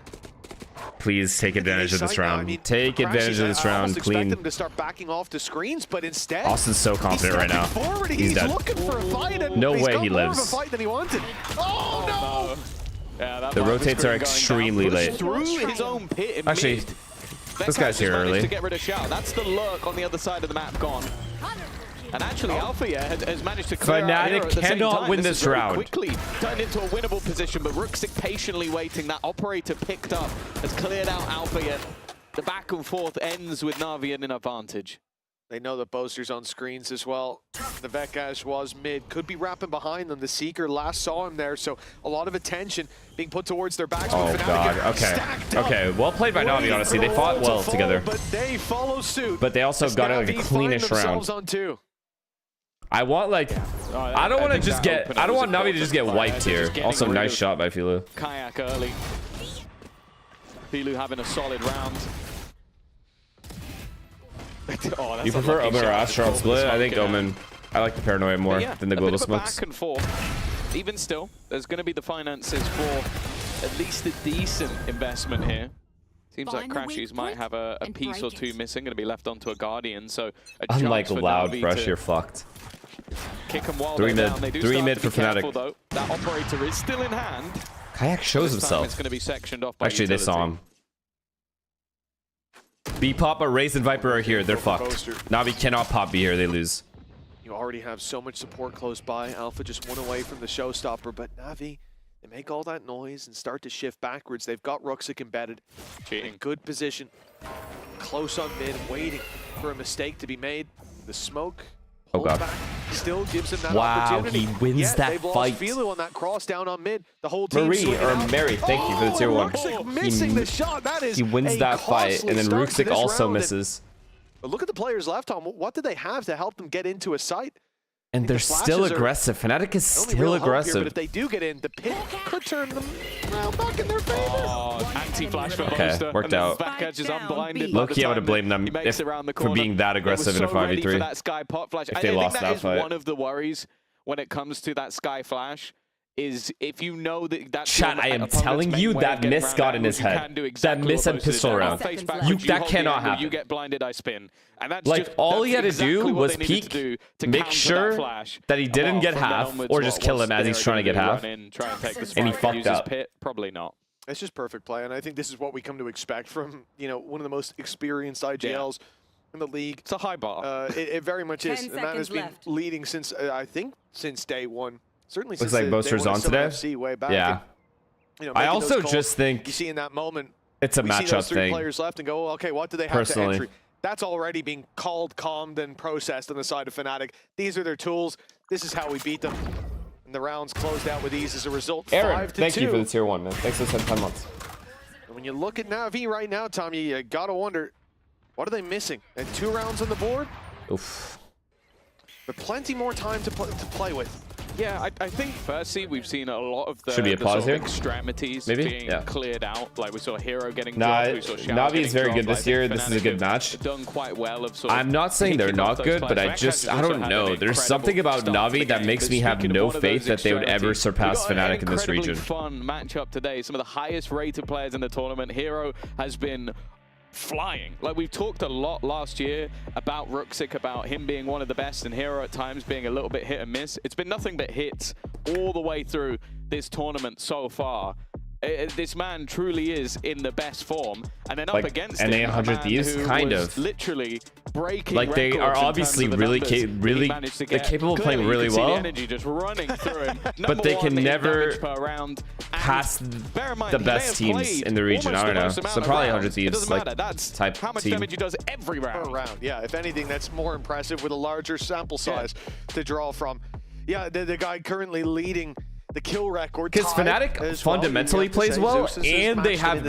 [SPEAKER 3] Please take advantage of this round. Take advantage of this round. Clean.
[SPEAKER 10] Them to start backing off the screens, but instead
[SPEAKER 3] Austin's so confident right now. He's dead.
[SPEAKER 10] Looking for a fight, and
[SPEAKER 3] no way he
[SPEAKER 10] lives.
[SPEAKER 3] lives.
[SPEAKER 10] More of a fight than he wanted. Oh
[SPEAKER 11] no! Yeah,
[SPEAKER 3] the rotates are extremely late.
[SPEAKER 11] Through his own pit.
[SPEAKER 3] Actually, this guy's here early.
[SPEAKER 11] To get rid of Shao. That's the lurk on the other side of the map gone. And actually, Alpha has managed to clear
[SPEAKER 3] Fnatic cannot win this round.
[SPEAKER 11] Quickly turned into a winnable position, but Ruxic patiently waiting. That operator picked up, has cleared out Alpha yet. The back and forth ends with Navi in an advantage.
[SPEAKER 10] They know that Boaster's on screens as well. The Vetkash was mid, could be wrapping behind them. The Seeker last saw him there, so a lot of attention being put towards their backs.
[SPEAKER 3] Oh god, okay, well played by Navi, honestly. They fought well together.
[SPEAKER 10] But they follow suit.
[SPEAKER 3] But they also got like a cleanish round. I want like, I don't want to just get, I don't want Navi to just get wiped here. Also, nice shot by Filu.
[SPEAKER 11] Kayak early. Filu having a solid round.
[SPEAKER 3] You prefer Omen or Astral split? I think Omen. I like the Paranoia more than the global smokes.
[SPEAKER 11] Back and forth. Even still, there's going to be the finances for at least a decent investment here. Seems like Crashies might have a piece or two missing, going to be left onto a Guardian. So
[SPEAKER 3] unlike Loud Fresh, you're fucked.
[SPEAKER 11] Kick them while they're down. They do
[SPEAKER 3] 3 mid for Fnatic.
[SPEAKER 11] Though. That operator is still in hand.
[SPEAKER 3] Kayak shows himself.
[SPEAKER 11] It's going to be sectioned off by
[SPEAKER 3] actually, they saw him. B pop or Raze and Viper are here. They're fucked. Navi cannot pop B here. They lose.
[SPEAKER 10] You already have so much support close by. Alpha just one away from the showstopper, but Navi, they make all that noise and start to shift backwards. They've got Ruxic embedded. In good position. Close on mid, waiting for a mistake to be made. The smoke.
[SPEAKER 3] Oh god.
[SPEAKER 10] Back. still gives him that
[SPEAKER 3] wow,
[SPEAKER 10] opportunity.
[SPEAKER 3] he wins that
[SPEAKER 10] they've
[SPEAKER 3] fight.
[SPEAKER 10] Lost Philo on that cross down on mid. The whole team
[SPEAKER 3] Mary, thank you for the tier 1.
[SPEAKER 10] Missing the shot. That is
[SPEAKER 3] he wins that fight, and then Ruxic also misses.
[SPEAKER 10] But look at the players left, Tom. What did they have to help them get into a site?
[SPEAKER 3] And they're still aggressive. Fnatic is still aggressive.
[SPEAKER 10] Here, but if they do get in, the pit could turn them around back in their favor.
[SPEAKER 11] Oh, anti-flash for
[SPEAKER 3] okay,
[SPEAKER 11] Boaster,
[SPEAKER 3] worked out.
[SPEAKER 11] Catches unblinded.
[SPEAKER 3] Low-key, I would have blamed them for being that aggressive in a 5v3.
[SPEAKER 11] That Sky pot flash.
[SPEAKER 3] If they lost
[SPEAKER 11] that
[SPEAKER 3] that
[SPEAKER 11] is
[SPEAKER 3] fight.
[SPEAKER 11] One of the worries when it comes to that Sky flash is if you know that that's
[SPEAKER 3] Chat, I am telling you that miss got in his head. That miss and pistol round. That cannot happen.
[SPEAKER 11] You get blinded, I spin. And that's
[SPEAKER 3] like, all he had to do was peek, make sure that he didn't get half, or just kill him as he's trying to get half. And he fucked up.
[SPEAKER 11] Probably not.
[SPEAKER 10] It's just perfect play, and I think this is what we come to expect from, you know, one of the most experienced IGLs in the league.
[SPEAKER 11] It's a high bar.
[SPEAKER 10] It very much is. And that has been leading since, I think, since day one. Certainly since
[SPEAKER 3] looks like Boaster's on today.
[SPEAKER 10] FC way back.
[SPEAKER 3] Yeah.
[SPEAKER 10] And, you know,
[SPEAKER 3] I also just think
[SPEAKER 10] you see in that moment
[SPEAKER 3] it's a matchup
[SPEAKER 10] three
[SPEAKER 3] thing.
[SPEAKER 10] Players left and go, well, okay, what do they have to entry? That's already being called, calmed, and processed on the side of Fnatic. These are their tools. This is how we beat them. And the rounds closed out with ease as a result.
[SPEAKER 3] Aaron,
[SPEAKER 10] 5-2.
[SPEAKER 3] thank you for the tier 1, man. Thanks for the 10 months.
[SPEAKER 10] And when you look at Na'Vi right now, Tom, you gotta wonder, what are they missing? And 2 rounds on the board?
[SPEAKER 3] Oof.
[SPEAKER 10] But plenty more time to play with.
[SPEAKER 11] Yeah, I think firstly we've seen a lot of the,
[SPEAKER 3] Should be a pause here?
[SPEAKER 11] extremities being cleared out. Like we saw Hero getting dropped, we saw Na'Vi
[SPEAKER 3] is very good this year. This is a good match.
[SPEAKER 11] Done quite well of sort
[SPEAKER 3] I'm not saying they're not good, but I don't know. There's something about Na'Vi that makes me have no faith that they would ever surpass Fnatic in this region.
[SPEAKER 11] Fun matchup today. Some of the highest rated players in the tournament. Hero has been flying. Like, we've talked a lot last year about Ruxic, about him being one of the best, and Hero at times being a little bit hit and miss. It's been nothing but hits all the way through this tournament so far. This man truly is in the best form, and then up against
[SPEAKER 3] NA 100 Thieves, kind of
[SPEAKER 11] literally breaking
[SPEAKER 3] like they are obviously really capable of playing really well,
[SPEAKER 11] energy just running through him.
[SPEAKER 3] But they can never pass the best teams in the region. I don't know, so probably 100 Thieves like type
[SPEAKER 11] how much
[SPEAKER 3] team.
[SPEAKER 11] damage he does every round.
[SPEAKER 10] Per round, yeah. If anything, that's more impressive with a larger sample size to draw from. Yeah, the guy currently leading the kill record.
[SPEAKER 3] Because Fnatic fundamentally plays well, and they have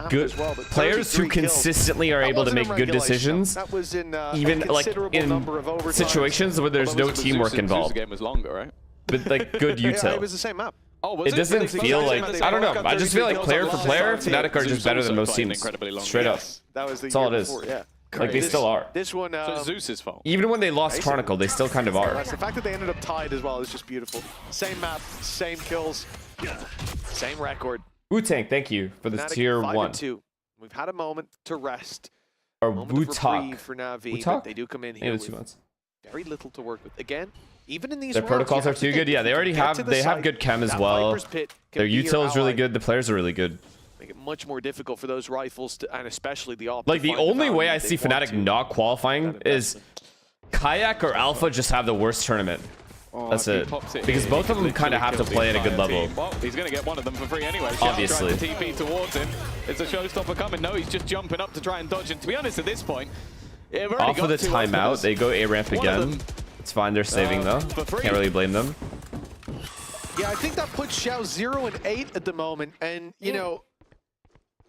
[SPEAKER 3] good players who consistently are able to make good decisions,
[SPEAKER 10] that was in,
[SPEAKER 3] even like in situations where there's no teamwork involved.
[SPEAKER 11] The game was longer, right?
[SPEAKER 3] But like good util.
[SPEAKER 10] It was the same map.
[SPEAKER 11] Oh,
[SPEAKER 3] it doesn't feel like, I don't know, I just feel like player for player, Fnatic are just better than most teams. Straight up. That's all it is. Like they still are.
[SPEAKER 10] This one,
[SPEAKER 11] so Zeus's fault.
[SPEAKER 3] Even when they lost Chronicle, they still kind of are.
[SPEAKER 10] The fact that they ended up tied as well is just beautiful. Same map, same kills, same record.
[SPEAKER 3] Wu-Tang, thank you for the tier 1.
[SPEAKER 10] We've had a moment to rest.
[SPEAKER 3] Or Wu-Talk.
[SPEAKER 10] For Na'Vi, but they do come in here with
[SPEAKER 3] 2 months.
[SPEAKER 10] Very little to work with. Again, even in these
[SPEAKER 3] their protocols are too good. Yeah, they already have good chem as well. Their util is really good. The players are really good.
[SPEAKER 10] Make it much more difficult for those rifles to, and especially the op.
[SPEAKER 3] Like the only way I see Fnatic not qualifying is Kayak or Alpha just have the worst tournament. That's it. Because both of them kind of have to play at a good level.
[SPEAKER 11] Well, he's going to get one of them for free anyway.
[SPEAKER 3] Obviously.
[SPEAKER 11] TP towards him. It's a showstopper coming. No, he's just jumping up to try and dodge. And to be honest, at this point,
[SPEAKER 3] off of the timeout, they go A ramp again. It's fine. They're saving though. Can't really blame them.
[SPEAKER 10] Yeah, I think that puts Xiao 0 and 8 at the moment, and you know.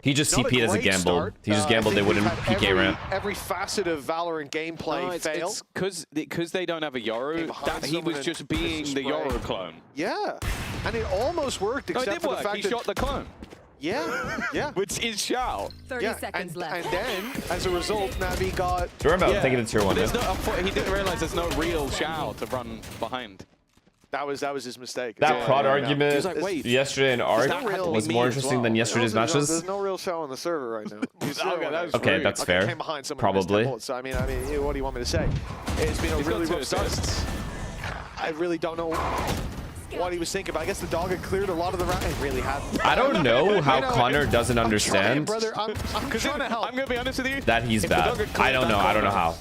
[SPEAKER 3] He just CP'd as a gamble. He just gambled they wouldn't peek A ramp.
[SPEAKER 10] Every facet of Valorant gameplay failed.
[SPEAKER 11] It's because they don't have a Yoru. He was just being the Yoru clone.
[SPEAKER 10] Yeah, and it almost worked except for the fact
[SPEAKER 11] he
[SPEAKER 10] that
[SPEAKER 11] shot the clone.
[SPEAKER 10] Yeah.
[SPEAKER 11] Which is Xiao.
[SPEAKER 12] 30 seconds left.
[SPEAKER 10] And then, as a result, Na'Vi got...
[SPEAKER 3] Thinking it's tier 1.
[SPEAKER 11] He didn't realize there's no real Xiao to run behind.
[SPEAKER 10] That was his mistake.
[SPEAKER 3] That prod argument yesterday in ARC was more interesting than yesterday's matches.
[SPEAKER 10] There's no real Xiao on the server right now.
[SPEAKER 3] Okay, that's fair.
[SPEAKER 10] Came behind
[SPEAKER 3] Probably.
[SPEAKER 10] So I mean, what do you want me to say? It's been a really rough start. I really don't know what he was thinking, but I guess the dog had cleared a lot of the round. It really had.
[SPEAKER 3] I don't know how Connor doesn't understand.
[SPEAKER 10] I'm trying to help.
[SPEAKER 11] I'm going to be honest with you.
[SPEAKER 3] That he's bad. I don't know how.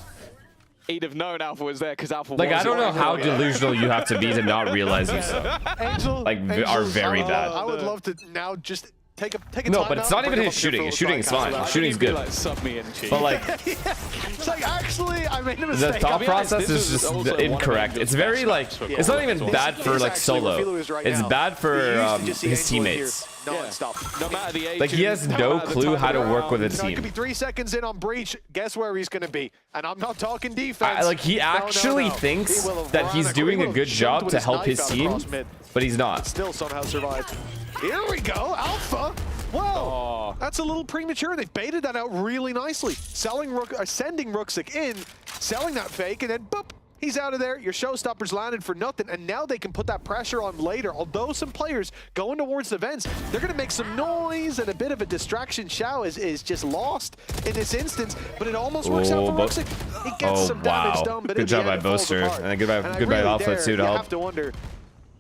[SPEAKER 11] He'd have known Alpha was there because Alpha was
[SPEAKER 3] I don't know how delusional you have to be to not realize yourself.
[SPEAKER 10] Angel,
[SPEAKER 3] are very bad.
[SPEAKER 10] I would love to now just take a
[SPEAKER 3] No,
[SPEAKER 10] time
[SPEAKER 3] but it's
[SPEAKER 10] out,
[SPEAKER 3] not even
[SPEAKER 10] bring
[SPEAKER 3] his
[SPEAKER 10] him up to
[SPEAKER 3] shooting.
[SPEAKER 10] your
[SPEAKER 3] His
[SPEAKER 10] full
[SPEAKER 3] shooting's
[SPEAKER 10] strike
[SPEAKER 3] fine.
[SPEAKER 10] caster.
[SPEAKER 3] His shooting's good.
[SPEAKER 11] Like, sub me in, cheat.
[SPEAKER 3] But like,
[SPEAKER 10] It's like, actually, I made a
[SPEAKER 3] the
[SPEAKER 10] mistake.
[SPEAKER 3] thought
[SPEAKER 11] be honest,
[SPEAKER 3] process
[SPEAKER 11] this
[SPEAKER 3] is
[SPEAKER 11] is
[SPEAKER 3] just
[SPEAKER 11] also one of
[SPEAKER 3] incorrect.
[SPEAKER 11] Angel's
[SPEAKER 3] It's very
[SPEAKER 11] best
[SPEAKER 3] like,
[SPEAKER 11] maps for
[SPEAKER 3] it's not even
[SPEAKER 11] Bademperor.
[SPEAKER 3] bad for like
[SPEAKER 10] actually where
[SPEAKER 3] solo.
[SPEAKER 10] Philo is right
[SPEAKER 3] It's
[SPEAKER 10] now.
[SPEAKER 3] bad for
[SPEAKER 10] We used to just see
[SPEAKER 3] his
[SPEAKER 10] Angel in
[SPEAKER 3] teammates.
[SPEAKER 10] here non-stop.
[SPEAKER 11] No matter the age.
[SPEAKER 3] Like he has no clue how to work with a
[SPEAKER 10] You know, it
[SPEAKER 3] team.
[SPEAKER 10] could be 3 seconds in on breach. Guess where he's going to be? And I'm not talking defense.
[SPEAKER 3] Like he actually
[SPEAKER 10] no.
[SPEAKER 3] thinks
[SPEAKER 10] He will have
[SPEAKER 3] that
[SPEAKER 10] ran
[SPEAKER 3] he's doing a
[SPEAKER 10] will
[SPEAKER 3] good
[SPEAKER 10] have
[SPEAKER 3] job
[SPEAKER 10] jumped
[SPEAKER 3] to
[SPEAKER 10] with
[SPEAKER 3] help
[SPEAKER 10] knife
[SPEAKER 3] his
[SPEAKER 10] out
[SPEAKER 3] team,
[SPEAKER 10] across mid.
[SPEAKER 3] but he's not.
[SPEAKER 10] Still somehow survived. Here we go, Alpha. Whoa, that's a little premature. They've baited that out really nicely. Sending Rooksik in, selling that fake, and then boop, he's out of there. Your showstoppers landed for nothing, and now they can put that pressure on later. Although some players going towards the vents, they're going to make some noise, and a bit of a distraction. Shao is just lost in this instance, but it almost works out for Rooksik. He gets some damage done, but
[SPEAKER 3] good job by Boaster, and good by Alpha too to help.
[SPEAKER 10] You have to wonder,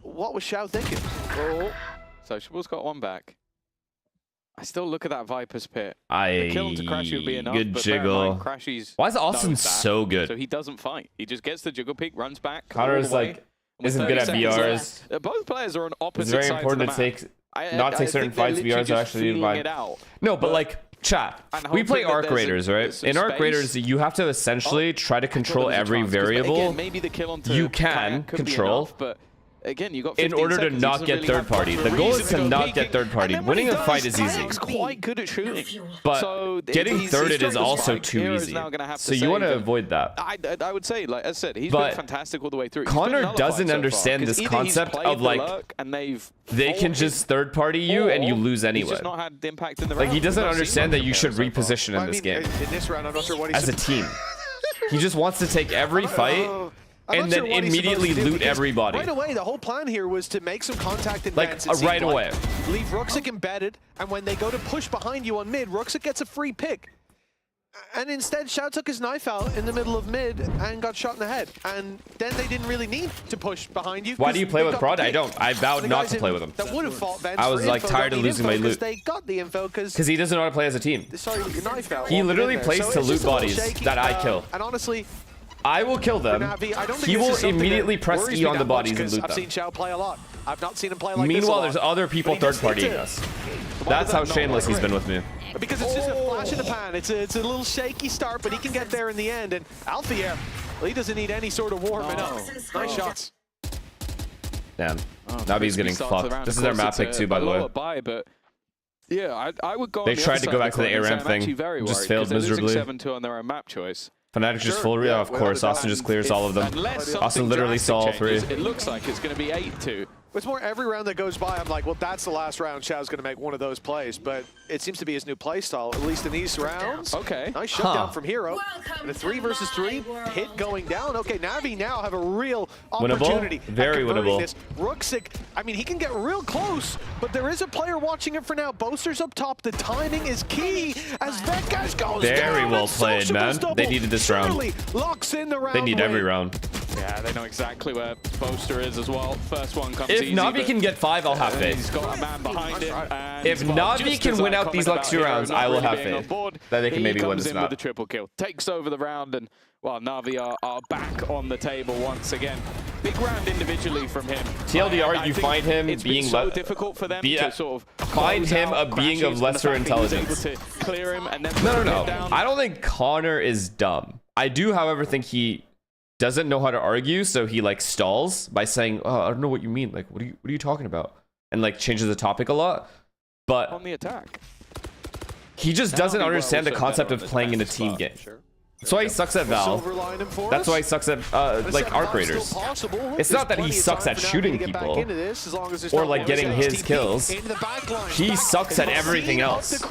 [SPEAKER 10] what was Shao thinking?
[SPEAKER 11] Oh. So Shabu's got one back. I still look at that Viper's pit.
[SPEAKER 3] The
[SPEAKER 11] kill him to Crashy would be enough,
[SPEAKER 3] good
[SPEAKER 11] but
[SPEAKER 3] jiggle.
[SPEAKER 11] Crashy's
[SPEAKER 3] Why is Austin so good?
[SPEAKER 11] So he doesn't fight. He just gets the jiggle peek, runs back.
[SPEAKER 3] Connor's like isn't good at BRs.
[SPEAKER 11] Both players are on opposite
[SPEAKER 3] sides. It's very important to take certain fights. BRs are actually fine. No, but like chat. We play Arc Raiders, right? In Arc Raiders, you have to essentially try to control every variable you can control.
[SPEAKER 11] But again, you got
[SPEAKER 3] in order to not get third party. The goal is to not get third party. Winning a fight is easy.
[SPEAKER 11] He's quite good at shooting.
[SPEAKER 3] But getting thirded is also too easy. So you want to avoid that.
[SPEAKER 11] I would say, like I said, he's been fantastic all the way through.
[SPEAKER 3] Connor doesn't understand this concept of like they can just third party you and you lose anyway.
[SPEAKER 11] He's just not had the impact in the
[SPEAKER 3] like he doesn't understand that you should reposition in this game.
[SPEAKER 10] In this round, I'm not sure what he's
[SPEAKER 3] as a team. He just wants to take every fight and then immediately loot everybody.
[SPEAKER 10] Right away, the whole plan here was to make some contact in
[SPEAKER 3] like right away.
[SPEAKER 10] Leave Rooksik embedded, and when they go to push behind you on mid, Rooksik gets a free pick. And instead, Shao took his knife out in the middle of mid and got shot in the head. And then they didn't really need to push behind you.
[SPEAKER 3] Why do you play with Prod? I don't. I vowed not to play with him.
[SPEAKER 10] That would have fought Vance
[SPEAKER 3] I was like tired of losing my loot.
[SPEAKER 10] They got the info
[SPEAKER 3] because he doesn't know how to play as a team.
[SPEAKER 10] Sorry, with your knife out.
[SPEAKER 3] He literally plays to loot bodies that I kill.
[SPEAKER 10] And honestly,
[SPEAKER 3] I will kill them. He will immediately press E on the bodies and loot them.
[SPEAKER 10] I've seen Shao play a lot. I've not seen him play like
[SPEAKER 3] Meanwhile, there's other people third partying us. That's how shameless he's been with me.
[SPEAKER 10] Because it's just a flash in the pan. It's a little shaky start, but he can get there in the end. And Alfier, well, he doesn't need any sort of warming up. Nice shots.
[SPEAKER 3] Damn. Navi's getting fucked. This is their map pick too, by the way.
[SPEAKER 11] But yeah, I would go.
[SPEAKER 3] They tried to go back to the A-ramp thing, just failed miserably.
[SPEAKER 11] 7-2 on their own map choice.
[SPEAKER 3] Fnatic just full real, of course. Austin just clears all of them. Austin literally saw all three.
[SPEAKER 11] It looks like it's going to be 8-2.
[SPEAKER 10] It's more every round that goes by, I'm like, well, that's the last round. Shao's going to make one of those plays, but it seems to be his new play style, at least in these rounds.
[SPEAKER 11] Okay.
[SPEAKER 10] Nice shutdown from Hero. And a 3 versus 3 hit going down. Okay, Navi now have a real opportunity.
[SPEAKER 3] Winnable. Very winnable.
[SPEAKER 10] This. Rooksik, I mean, he can get real close, but there is a player watching it for now. Boaster's up top. The timing is key as that guy goes
[SPEAKER 3] Very
[SPEAKER 10] down.
[SPEAKER 3] well played, man. They needed this round.
[SPEAKER 10] Locks in the round.
[SPEAKER 3] They need every round.
[SPEAKER 11] Yeah, they know exactly where Boaster is as well. First one comes easy.
[SPEAKER 3] If Navi can get 5, I'll have faith.
[SPEAKER 11] He's got a man behind him.
[SPEAKER 3] If Navi can win out these last 2 rounds, I will have faith that they can maybe win this map.
[SPEAKER 11] With the triple kill, takes over the round, and well, Navi are back on the table once again. Big round individually from him.
[SPEAKER 3] TLDR, you find him being
[SPEAKER 11] so difficult for them to sort of
[SPEAKER 3] find him a being of lesser intelligence.
[SPEAKER 11] To clear him and then
[SPEAKER 3] no. I don't think Connor is dumb. I do, however, think he doesn't know how to argue, so he like stalls by saying, "Oh, I don't know what you mean. Like, what are you talking about?" And like changes the topic a lot. But
[SPEAKER 11] on the attack,
[SPEAKER 3] he just doesn't understand the concept of playing in a team game. That's why he sucks at Val. That's why he sucks at like Arc Raiders. It's not that he sucks at shooting people or like getting his kills. He sucks at everything else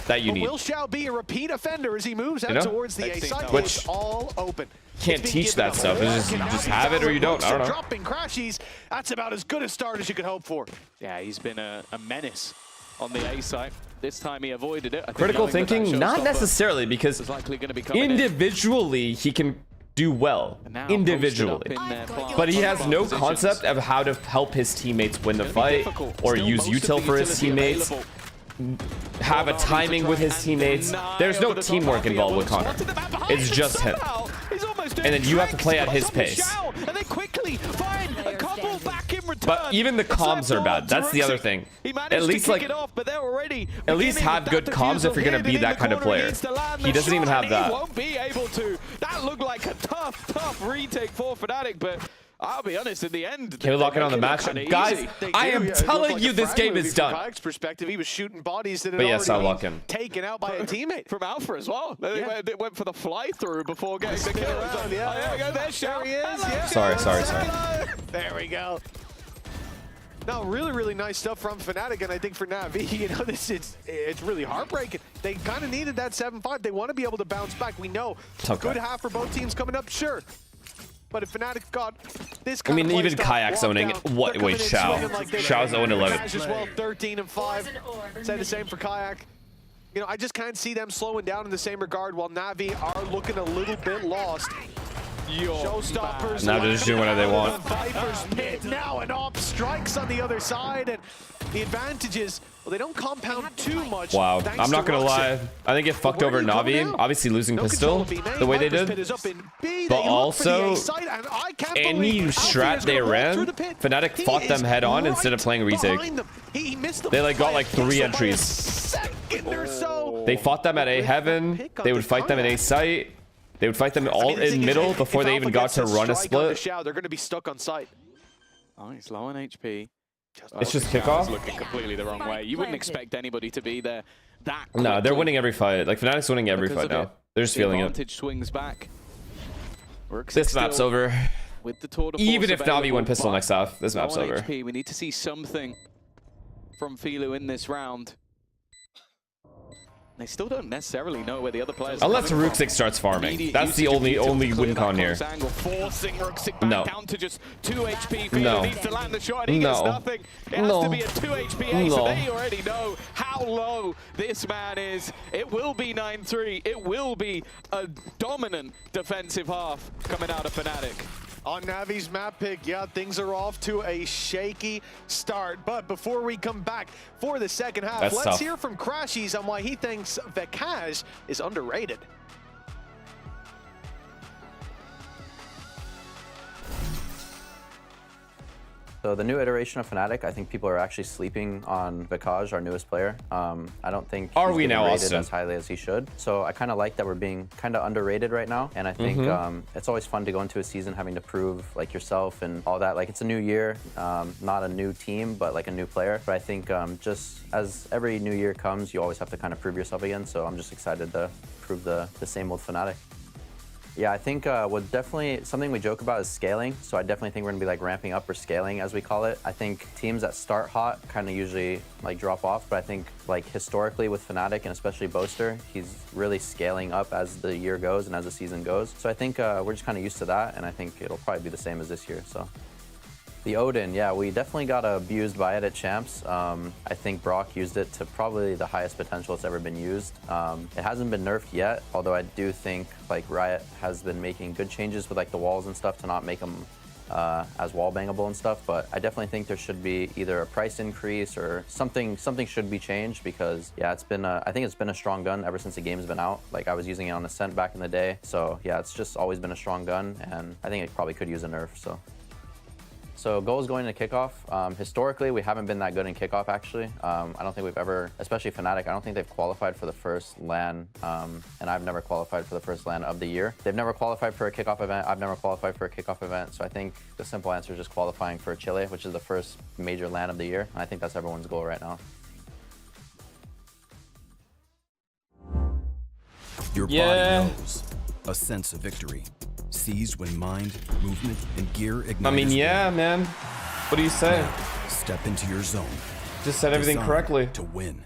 [SPEAKER 3] that you need.
[SPEAKER 10] Will Shao be a repeat offender as he moves out towards the A side?
[SPEAKER 3] Which
[SPEAKER 10] all open.
[SPEAKER 3] Can't teach that stuff. It's just, you just have it or you don't. I don't know.
[SPEAKER 10] Dropping Crashies, that's about as good a start as you could hope for.
[SPEAKER 11] Yeah, he's been a menace on the A side. This time he avoided it.
[SPEAKER 3] Critical thinking, not necessarily, because individually he can do well. Individually. But he has no concept of how to help his teammates win the fight or use util for his teammates. Have a timing with his teammates. There's no teamwork involved with Connor. It's just him. And then you have to play at his pace.
[SPEAKER 11] And they quickly find a couple back in return.
[SPEAKER 3] But even the comms are bad. That's the other thing. At least like, at least have good comms if you're gonna be that kind of player. He doesn't even have that.
[SPEAKER 11] He won't be able to. That looked like a tough retake for Fnatic, but I'll be honest, in the end,
[SPEAKER 3] can we lock in on the match? Guys, I am telling you this game is done.
[SPEAKER 10] From perspective, he was shooting bodies that had
[SPEAKER 3] But yes, I'll lock in.
[SPEAKER 10] Taken out by a teammate.
[SPEAKER 11] From Alpha as well. They went for the fly-through before getting the kill. There he is. Yeah.
[SPEAKER 3] Sorry.
[SPEAKER 10] There we go. No, really nice stuff from Fnatic, and I think for Navi, you know, it's really heartbreaking. They kind of needed that 7-5. They want to be able to bounce back. We know good half for both teams coming up, sure. But if Fnatic got this kind of
[SPEAKER 3] even Kayak zoning. What? Wait, Xiao. Xiao's 0-11.
[SPEAKER 10] As well, 13-5. Say the same for Kayak. You know, I just can't see them slowing down in the same regard, while Navi are looking a little bit lost. Showstoppers.
[SPEAKER 3] Now they're just doing whatever they want.
[SPEAKER 10] Viper's pit now, and Op strikes on the other side, and the advantages, well, they don't compound too much.
[SPEAKER 3] Wow, I'm not gonna lie. I think it fucked over Navi. Obviously losing pistol the way they did, but also any strat they ran, Fnatic fought them head on instead of playing retake. They like got like 3 entries. They fought them at A heaven. They would fight them at A site. They would fight them all in middle before they even got to run a split.
[SPEAKER 10] They're going to be stuck on site.
[SPEAKER 11] Oh, he's low on HP.
[SPEAKER 3] It's just kickoff.
[SPEAKER 11] Looking completely the wrong way. You wouldn't expect anybody to be there that quickly.
[SPEAKER 3] No, they're winning every fight. Like Fnatic's winning every fight now. They're just feeling it.
[SPEAKER 11] Advantage swings back.
[SPEAKER 3] This map's over.
[SPEAKER 11] With the tour de
[SPEAKER 3] Even if Navi win pistol next half, this map's over.
[SPEAKER 11] HP. We need to see something from Filu in this round. They still don't necessarily know where the other players
[SPEAKER 3] unless Ruxic starts farming. That's the only win con here.
[SPEAKER 11] Forcing Ruxic back down to just 2 HP.
[SPEAKER 3] No.
[SPEAKER 11] Needs to land the shot and he gets nothing. It has to be a 2 HP ace, so they already know how low this man is. It will be 9-3. It will be a dominant defensive half coming out of Fnatic.
[SPEAKER 10] On Navi's map pick, yeah, things are off to a shaky start. But before we come back for the second half, let's hear from Crashies on why he thinks Vekaj is underrated.
[SPEAKER 12] So the new iteration of Fnatic, I think people are actually sleeping on Vekaj, our newest player. I don't think he's getting rated as highly as he should. So I kind of like that we're being kind of underrated right now. And I think it's always fun to go into a season having to prove like yourself and all that. Like it's a new year, not a new team, but like a new player. But I think just as every new year comes, you always have to kind of prove yourself again. So I'm just excited to prove the same old Fnatic. Yeah, I think what definitely something we joke about is scaling. So I definitely think we're gonna be like ramping up or scaling as we call it. I think teams that start hot kind of usually like drop off, but I think like historically with Fnatic and especially Boaster, he's really scaling up as the year goes and as the season goes. So I think we're just kind of used to that, and I think it'll probably be the same as this year. So. The Aiden, yeah, we definitely got abused by it at Champs. I think Brock used it to probably the highest potential it's ever been used. It hasn't been nerfed yet, although I do think like Riot has been making good changes with like the walls and stuff to not make them as wall bangable and stuff. But I definitely think there should be either a price increase or something should be changed, because yeah, it's been I think it's been a strong gun ever since the game's been out. Like I was using it on Ascent back in the day, so yeah, it's just always been a strong gun, and I think it probably could use a nerf. So goals going into kickoff. Historically, we haven't been that good in kickoff, actually. I don't think we've ever, especially Fnatic, I don't think they've qualified for the first LAN, and I've never qualified for the first LAN of the year. They've never qualified for a kickoff event. I've never qualified for a kickoff event. So I think the simple answer is just qualifying for Chile, which is the first major LAN of the year. And I think that's everyone's goal right now.
[SPEAKER 13] Your body knows a sense of victory. Seized when mind, movement, and gear ignite.
[SPEAKER 3] I mean, yeah, man. What do you say?
[SPEAKER 13] Now, step into your zone.
[SPEAKER 3] Just said everything correctly.
[SPEAKER 13] To win.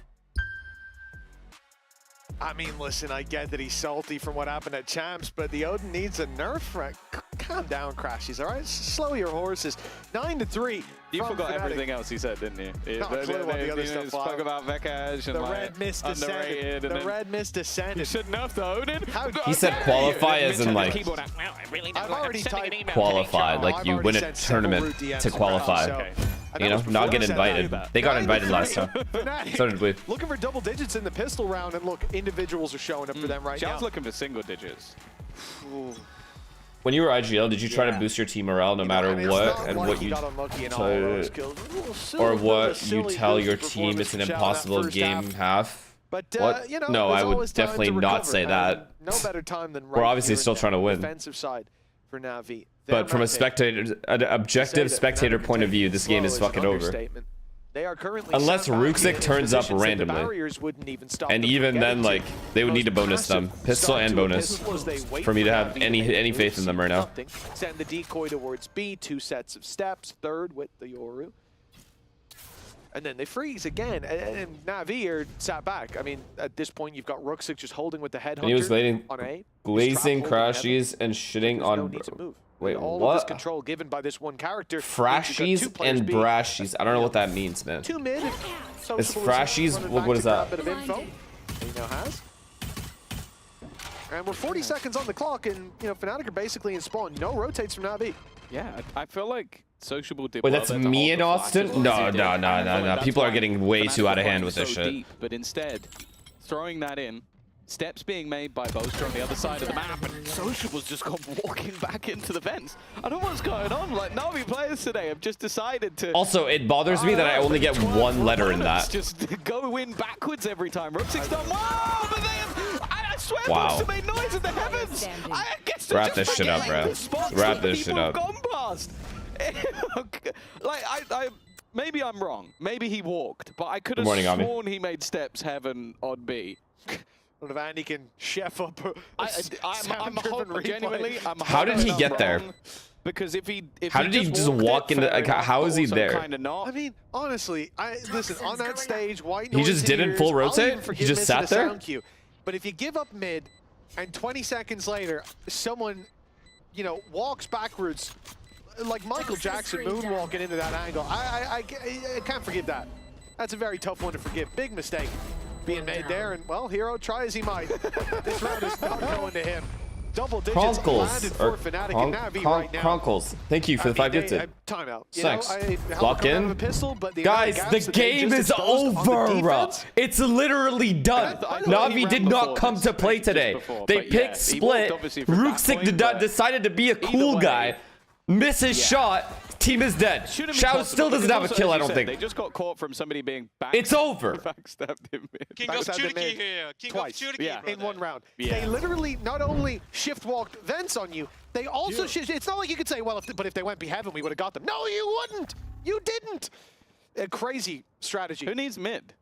[SPEAKER 10] I mean, listen, I get that he's salty from what happened at Champs, but the Aiden needs a nerf, right? Calm down, Crashies, all right? Slow your horses. 9-3.
[SPEAKER 11] You forgot everything else he said, didn't you?
[SPEAKER 10] No, the other stuff.
[SPEAKER 11] Spoke about Vekaj and
[SPEAKER 10] the red mist descended. The red mist descended.
[SPEAKER 11] You shouldn't have to Aiden.
[SPEAKER 3] He said qualify as in like
[SPEAKER 10] I've already typed
[SPEAKER 3] qualify, like you win a tournament to qualify. You know, not get invited. They got invited last time. So did we.
[SPEAKER 10] Looking for double digits in the pistol round, and look, individuals are showing up for them right now.
[SPEAKER 11] Xiao's looking for single digits.
[SPEAKER 10] Ooh.
[SPEAKER 3] When you were IGL, did you try to boost your team morale no matter what, and what you or what you tell your team it's an impossible game half?
[SPEAKER 10] But
[SPEAKER 3] what?
[SPEAKER 10] you know,
[SPEAKER 3] No, I would definitely not say that.
[SPEAKER 10] No better time than
[SPEAKER 3] we're obviously still trying to win.
[SPEAKER 10] Defensive side for Na'Vi.
[SPEAKER 3] But from a spectator, an objective spectator point of view, this game is fucking over.
[SPEAKER 10] They are currently
[SPEAKER 3] unless Ruxic turns up randomly. And even then, like, they would need to bonus them. Pistol and bonus. For me to have any faith in them right now.
[SPEAKER 10] Send the decoy towards B, 2 sets of steps, third with the Yoru. And then they freeze again, and Na'Vi are sat back. I mean, at this point, you've got Ruxic just holding with the headhunter.
[SPEAKER 3] And he was waiting,
[SPEAKER 10] on A.
[SPEAKER 3] glazing crashies and shitting on... Wait,
[SPEAKER 10] all
[SPEAKER 3] what?
[SPEAKER 10] Of this control given by this one character.
[SPEAKER 3] Frashies and brashies. I don't know what that means, man.
[SPEAKER 10] 2 mid.
[SPEAKER 3] Is frashies? What is that?
[SPEAKER 10] Bit of info. He now has. And we're 40 seconds on the clock, and you know, Fnatic are basically in spawn. No rotates from Na'Vi.
[SPEAKER 11] Yeah, I feel like Sociable did.
[SPEAKER 3] Wait, that's me and Austin? No. People are getting way too out of hand with this shit.
[SPEAKER 11] Deep, but instead, throwing that in. Steps being made by Boaster on the other side of the map, and Sociable's just gone walking back into the vents. I don't know what's going on. Like, Na'Vi players today have just decided to...
[SPEAKER 3] Also, it bothers me that I only get one letter in that.
[SPEAKER 11] Just go in backwards every time. Ruxic's done... Whoa! But they have... I swear Boaster made noise in the heavens! I guess
[SPEAKER 3] wrap this shit up, bro. Wrap this shit up.
[SPEAKER 11] Gone past. Like, maybe I'm wrong. Maybe he walked, but I could have sworn he made steps heaven on B.
[SPEAKER 10] What if Andy can chef up
[SPEAKER 11] I'm genuinely,
[SPEAKER 3] how did he get there?
[SPEAKER 11] Because if he
[SPEAKER 3] how did he just walk into like, how is he there?
[SPEAKER 10] I mean, honestly, listen, on that stage, white
[SPEAKER 3] he just didn't full rotate? He just sat there?
[SPEAKER 10] But if you give up mid and 20 seconds later someone, you know, walks backwards like Michael Jackson moonwalking into that angle, I can't forgive that. That's a very tough one to forgive. Big mistake being made there, and well, Hero, try as he might. This round is not going to him. Double digits landed for Fnatic and Na'Vi right now.
[SPEAKER 3] Cronkles, thank you for the 5 gifted.
[SPEAKER 10] Timeout.
[SPEAKER 3] Thanks. Lock in. Guys, the game is over. It's literally done. Na'Vi did not come to play today. They picked split. Ruxic decided to be a cool guy. Misses shot. Team is dead. Shao still doesn't have a kill, I don't think.
[SPEAKER 11] They just got caught from somebody being back.
[SPEAKER 3] It's over.
[SPEAKER 11] Backstabbed him.
[SPEAKER 14] King of Turkey here. King of Turkey,
[SPEAKER 10] in one round. They literally not only shift walked vents on you, they also it's not like you could say, well, if they went be heaven, we would have got them. No, you wouldn't. You didn't. A crazy strategy.
[SPEAKER 11] Who needs mid?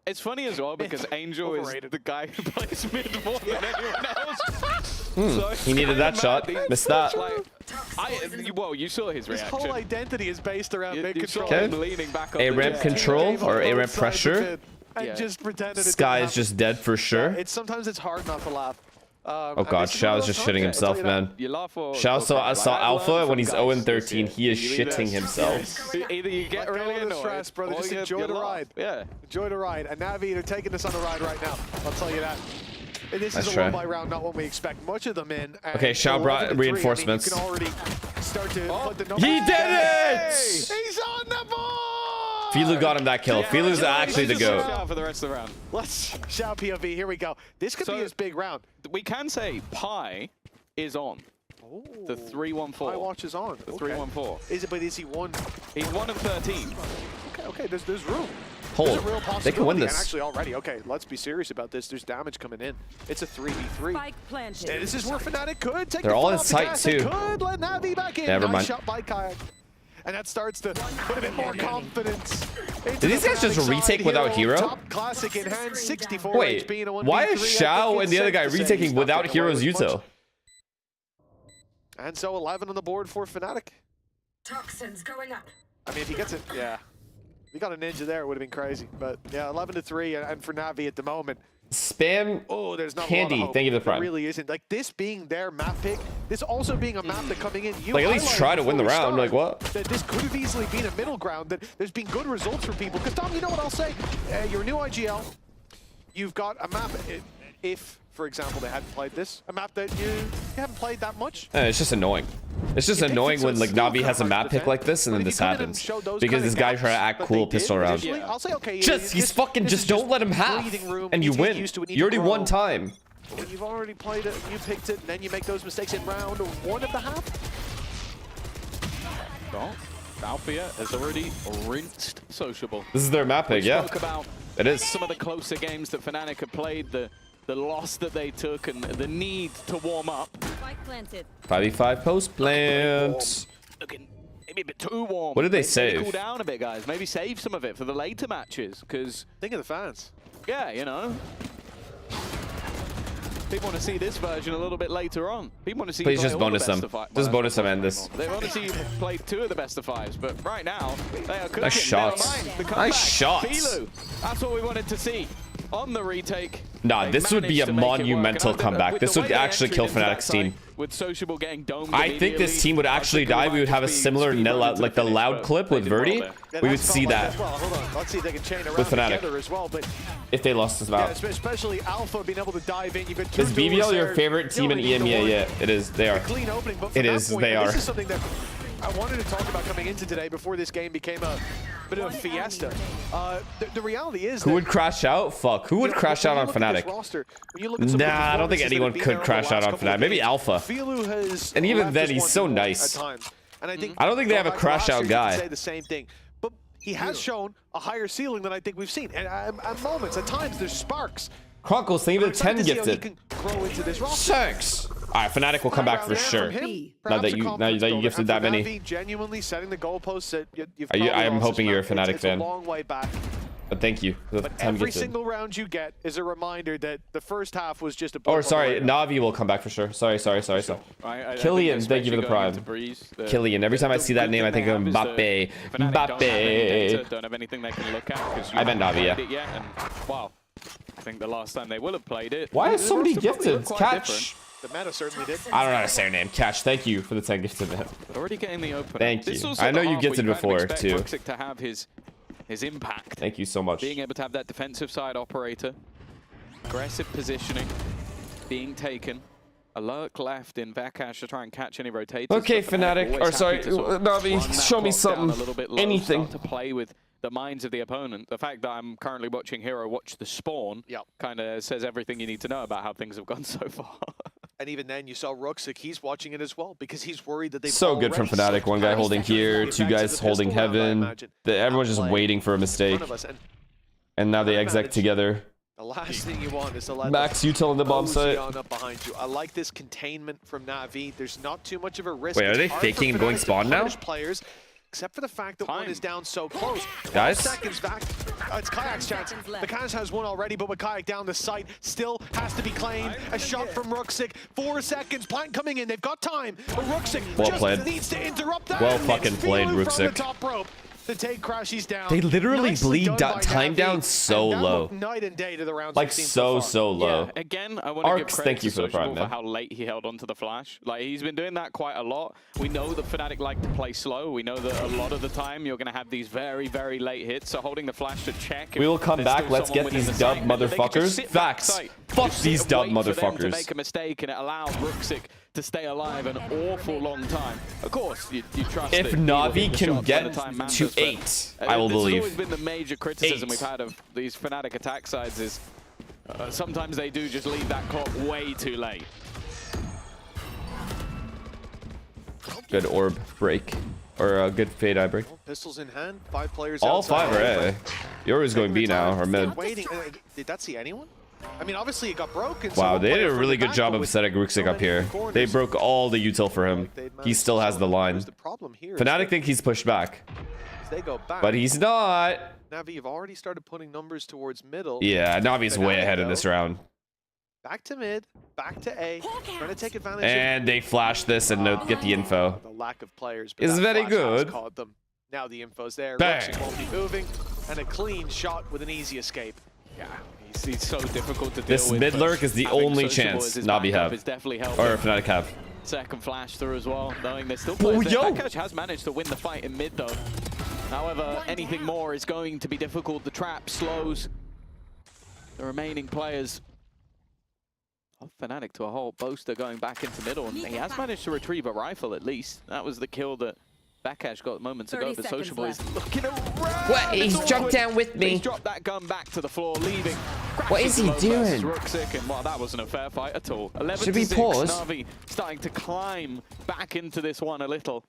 [SPEAKER 11] It's funny as well because Angel is the guy who plays mid more than anyone else.
[SPEAKER 3] So he needed that shot. Missed that.
[SPEAKER 11] Well, you saw his reaction.
[SPEAKER 10] His whole identity is based around mid control.
[SPEAKER 3] Okay.
[SPEAKER 11] Leaning back on
[SPEAKER 3] A ramp control or A ramp pressure.
[SPEAKER 10] Just pretended
[SPEAKER 3] Sky is just dead for sure.
[SPEAKER 10] Sometimes it's hard not to laugh.
[SPEAKER 3] Oh god, Shao's just shitting himself, man. Shao saw Alpha when he's 0-13. He is shitting himself.
[SPEAKER 11] Either you get really annoyed,
[SPEAKER 10] brother. Just enjoy the ride.
[SPEAKER 11] Yeah.
[SPEAKER 10] Enjoy the ride. And Na'Vi are taking us on a ride right now. I'll tell you that. This is a one-by round, not one we expect much of them in.
[SPEAKER 3] Okay, Shao brought reinforcements.
[SPEAKER 10] I mean, you can already start to put the numbers.
[SPEAKER 3] He did it!
[SPEAKER 10] He's on the board!
[SPEAKER 3] Filu got him that kill. Filu's actually the GOAT.
[SPEAKER 11] For the rest of the round.
[SPEAKER 10] Let's Shao POV. Here we go. This could be his big round.
[SPEAKER 11] We can say Pi is on.
[SPEAKER 10] Ooh.
[SPEAKER 11] The 3-1-4.
[SPEAKER 10] Pi watch is on.
[SPEAKER 11] The 3-1-4.
[SPEAKER 10] But is he 1?
[SPEAKER 11] He's 1-13.
[SPEAKER 10] Okay. There's room.
[SPEAKER 3] Hold.
[SPEAKER 10] They
[SPEAKER 3] can win this.
[SPEAKER 10] And actually, already, okay, let's be serious about this. There's damage coming in. It's a 3v3. And this is where Fnatic could take
[SPEAKER 3] They're all in sight too.
[SPEAKER 10] Could let Na'Vi back in.
[SPEAKER 3] Never mind.
[SPEAKER 10] Shot by Kayak. And that starts to put a bit more confidence.
[SPEAKER 3] Did these guys just retake without Hero?
[SPEAKER 10] Top classic in hand, 64
[SPEAKER 3] Wait,
[SPEAKER 10] HP in a 1v3.
[SPEAKER 3] why is Shao and the other guy retaking without Hero's Yuto?
[SPEAKER 10] And so 11 on the board for Fnatic.
[SPEAKER 15] Toxins going up.
[SPEAKER 10] I mean, if he gets it, yeah. If he got a ninja there, it would have been crazy. But yeah, 11-3, and for Na'Vi at the moment.
[SPEAKER 3] Spam
[SPEAKER 10] there's not
[SPEAKER 3] Candy,
[SPEAKER 10] a lot of hope.
[SPEAKER 3] thank you for the prime.
[SPEAKER 10] It really isn't. Like, this being their map pick, this also being a map that coming in, you
[SPEAKER 3] like, at least try to win the round, like what?
[SPEAKER 10] That this could have easily been a middle ground, that there's been good results for people. Because, Tom, you know what I'll say? You're a new IGL. You've got a map, if, for example, they hadn't played this, a map that you haven't played that much.
[SPEAKER 3] It's just annoying. It's just annoying when like Na'Vi has a map pick like this and then this happens. Because this guy try to act cool pistol round.
[SPEAKER 10] I'll say, okay,
[SPEAKER 3] he's fucking just don't let him have. And you win. You already won time.
[SPEAKER 10] But when you've already played it, you picked it, and then you make those mistakes in round 1 of the half.
[SPEAKER 11] Well, Alfia has already rinsed Sociable.
[SPEAKER 3] This is their map pick, yeah.
[SPEAKER 11] Spoke about
[SPEAKER 3] it is.
[SPEAKER 11] Some of the closer games that Fnatic have played, the loss that they took, and the need to warm up.
[SPEAKER 3] 5v5 post plant.
[SPEAKER 11] Looking maybe a bit too warm.
[SPEAKER 3] What did they save?
[SPEAKER 11] Cool down a bit, guys. Maybe save some of it for the later matches, because
[SPEAKER 10] think of the fans.
[SPEAKER 11] Yeah, you know. People want to see this version a little bit later on. People want to see.
[SPEAKER 3] Please just bonus them. Just bonus them and this.
[SPEAKER 11] They want to see you play 2 of the best of 5s, but right now they are cooking.
[SPEAKER 3] Nice shots. Nice shots.
[SPEAKER 11] Filu. That's what we wanted to see on the retake.
[SPEAKER 3] Nah, this would be a monumental comeback. This would actually kill Fnatic's team.
[SPEAKER 11] With Sociable getting domed,
[SPEAKER 3] I think this team would actually die. We would have a similar like the loud clip with Verdi. We would see that
[SPEAKER 10] Let's see if they can chain around
[SPEAKER 3] with Fnatic
[SPEAKER 10] as well, but
[SPEAKER 3] if they lost this map.
[SPEAKER 10] Yeah, especially Alpha being able to dive in. You've got
[SPEAKER 3] Is BBL your favorite team in EMEA? Yeah, it is. They are.
[SPEAKER 10] Clean opening, but
[SPEAKER 3] it is. They are.
[SPEAKER 10] This is something that I wanted to talk about coming into today before this game became a bit of a fiesta. The reality is
[SPEAKER 3] who would crash out? Fuck. Who would crash out on Fnatic? Nah, I don't think anyone could crash out on Fnatic. Maybe Alpha. And even then, he's so nice.
[SPEAKER 10] And I
[SPEAKER 3] don't think they have a crash out guy.
[SPEAKER 10] Say the same thing, but he has shown a higher ceiling than I think we've seen. And at moments, at times, there's sparks.
[SPEAKER 3] Chronicles, think of the 10 gifted. 6. All right, Fnatic will come back for sure. Now that you gifted that many.
[SPEAKER 10] Genuinely setting the goalposts.
[SPEAKER 3] I am hoping you're a Fnatic
[SPEAKER 10] it's
[SPEAKER 3] fan.
[SPEAKER 10] A long way back.
[SPEAKER 3] But thank you for the 10
[SPEAKER 10] every
[SPEAKER 3] gifted.
[SPEAKER 10] single round you get is a reminder that the first half was just a.
[SPEAKER 3] Or sorry, Navi will come back for sure. Sorry. Killian, thank you for the prime. Killian. Every time I see that name, I think of Mbappe. Mbappe.
[SPEAKER 11] Don't have anything they can look at.
[SPEAKER 3] I meant Navi, yeah.
[SPEAKER 11] Wow. I think the last time they will have played it.
[SPEAKER 3] Why is so many gifted? Catch.
[SPEAKER 10] The meta certainly did.
[SPEAKER 3] I don't know how to say her name. Catch. Thank you for the 10 gifted, man.
[SPEAKER 11] But already getting the opener.
[SPEAKER 3] Thank you. I know you gifted before too.
[SPEAKER 11] Rooksik to have his impact.
[SPEAKER 3] Thank you so much.
[SPEAKER 11] Being able to have that defensive side operator, aggressive positioning, being taken. A lurk left in Vakash to try and catch any rotators.
[SPEAKER 3] Okay, Fnatic. Or sorry, Navi. Show me something. Anything.
[SPEAKER 11] To play with the minds of the opponent. The fact that I'm currently watching Hero watch the spawn kind of says everything you need to know about how things have gone so far.
[SPEAKER 10] And even then, you saw Rooksik, he's watching it as well, because he's worried that they've
[SPEAKER 3] so good from Fnatic. One guy holding here, 2 guys holding heaven. Everyone's just waiting for a mistake. And now they exec together.
[SPEAKER 10] The last thing you want is to let
[SPEAKER 3] Max util in the bomb site.
[SPEAKER 10] Up behind you. I like this containment from Navi. There's not too much of a risk.
[SPEAKER 3] Wait, are they faking and going spawn now?
[SPEAKER 10] Players, except for the fact that one is down so close.
[SPEAKER 3] Guys?
[SPEAKER 10] Seconds back. It's Kayak's chance. The Kayaks has one already, but with Kayak down the site, still has to be claimed. A shot from Rooksik. 4 seconds. Plant coming in. They've got time. But Rooksik just needs to interrupt that.
[SPEAKER 3] Well fucking played, Rooksik.
[SPEAKER 10] Top rope. The take crashes down.
[SPEAKER 3] They literally bleed time down so low.
[SPEAKER 10] Night and day to the round
[SPEAKER 3] like so low.
[SPEAKER 11] Yeah, again, I want to give credit
[SPEAKER 3] thank you
[SPEAKER 11] to
[SPEAKER 3] for the prime,
[SPEAKER 11] Sociable for how late he held onto the flash. Like, he's been doing that quite a lot. We know that Fnatic like to play slow. We know that a lot of the time you're going to have these very late hits. So holding the flash to check.
[SPEAKER 3] We will come back. Let's get these dub motherfuckers. Facts. Fuck these dub motherfuckers.
[SPEAKER 11] To make a mistake, and it allowed Rooksik to stay alive an awful long time. Of course, you trust
[SPEAKER 3] if Navi can get to 8, I will believe.
[SPEAKER 11] This has always been the major criticism we've had of these Fnatic attack sides is sometimes they do just leave that clock way too late.
[SPEAKER 3] Good orb break. Or a good fade eye break.
[SPEAKER 10] Pistols in hand, 5 players
[SPEAKER 3] all
[SPEAKER 10] outside.
[SPEAKER 3] 5 are A. Yoru's going B now, or mid.
[SPEAKER 10] Waiting. Did that see anyone? I mean, obviously it got broken.
[SPEAKER 3] Wow, they did a really good job of setting Rooksik up here. They broke all the util for him. He still has the line. Fnatic think he's pushed back.
[SPEAKER 10] They go back.
[SPEAKER 3] But he's not.
[SPEAKER 10] Navi, you've already started putting numbers towards middle.
[SPEAKER 3] Yeah, Navi's way ahead in this round.
[SPEAKER 10] Back to mid, back to A, trying to take advantage.
[SPEAKER 3] And they flash this and get the info.
[SPEAKER 10] The lack of players.
[SPEAKER 3] Is very good.
[SPEAKER 10] Them. Now the info's there.
[SPEAKER 3] Bang.
[SPEAKER 10] Won't be moving, and a clean shot with an easy escape.
[SPEAKER 11] Yeah. He's so difficult to deal
[SPEAKER 3] this
[SPEAKER 11] with.
[SPEAKER 3] This mid lurk is the only chance Navi have. Or Fnatic have.
[SPEAKER 11] Second flash through as well, knowing they're still players. Vakash has managed to win the fight in mid though. However, anything more is going to be difficult. The trap slows the remaining players of Fnatic to a halt. Boaster going back into middle, and he has managed to retrieve a rifle at least. That was the kill that Vakash got moments ago, but Sociable is looking around.
[SPEAKER 3] What? He's jumped down with me.
[SPEAKER 11] He's dropped that gun back to the floor, leaving
[SPEAKER 3] What is he doing?
[SPEAKER 11] And, well, that wasn't a fair fight at all. 11
[SPEAKER 3] Should we pause?
[SPEAKER 11] Na'Vi starting to climb back into this one a little.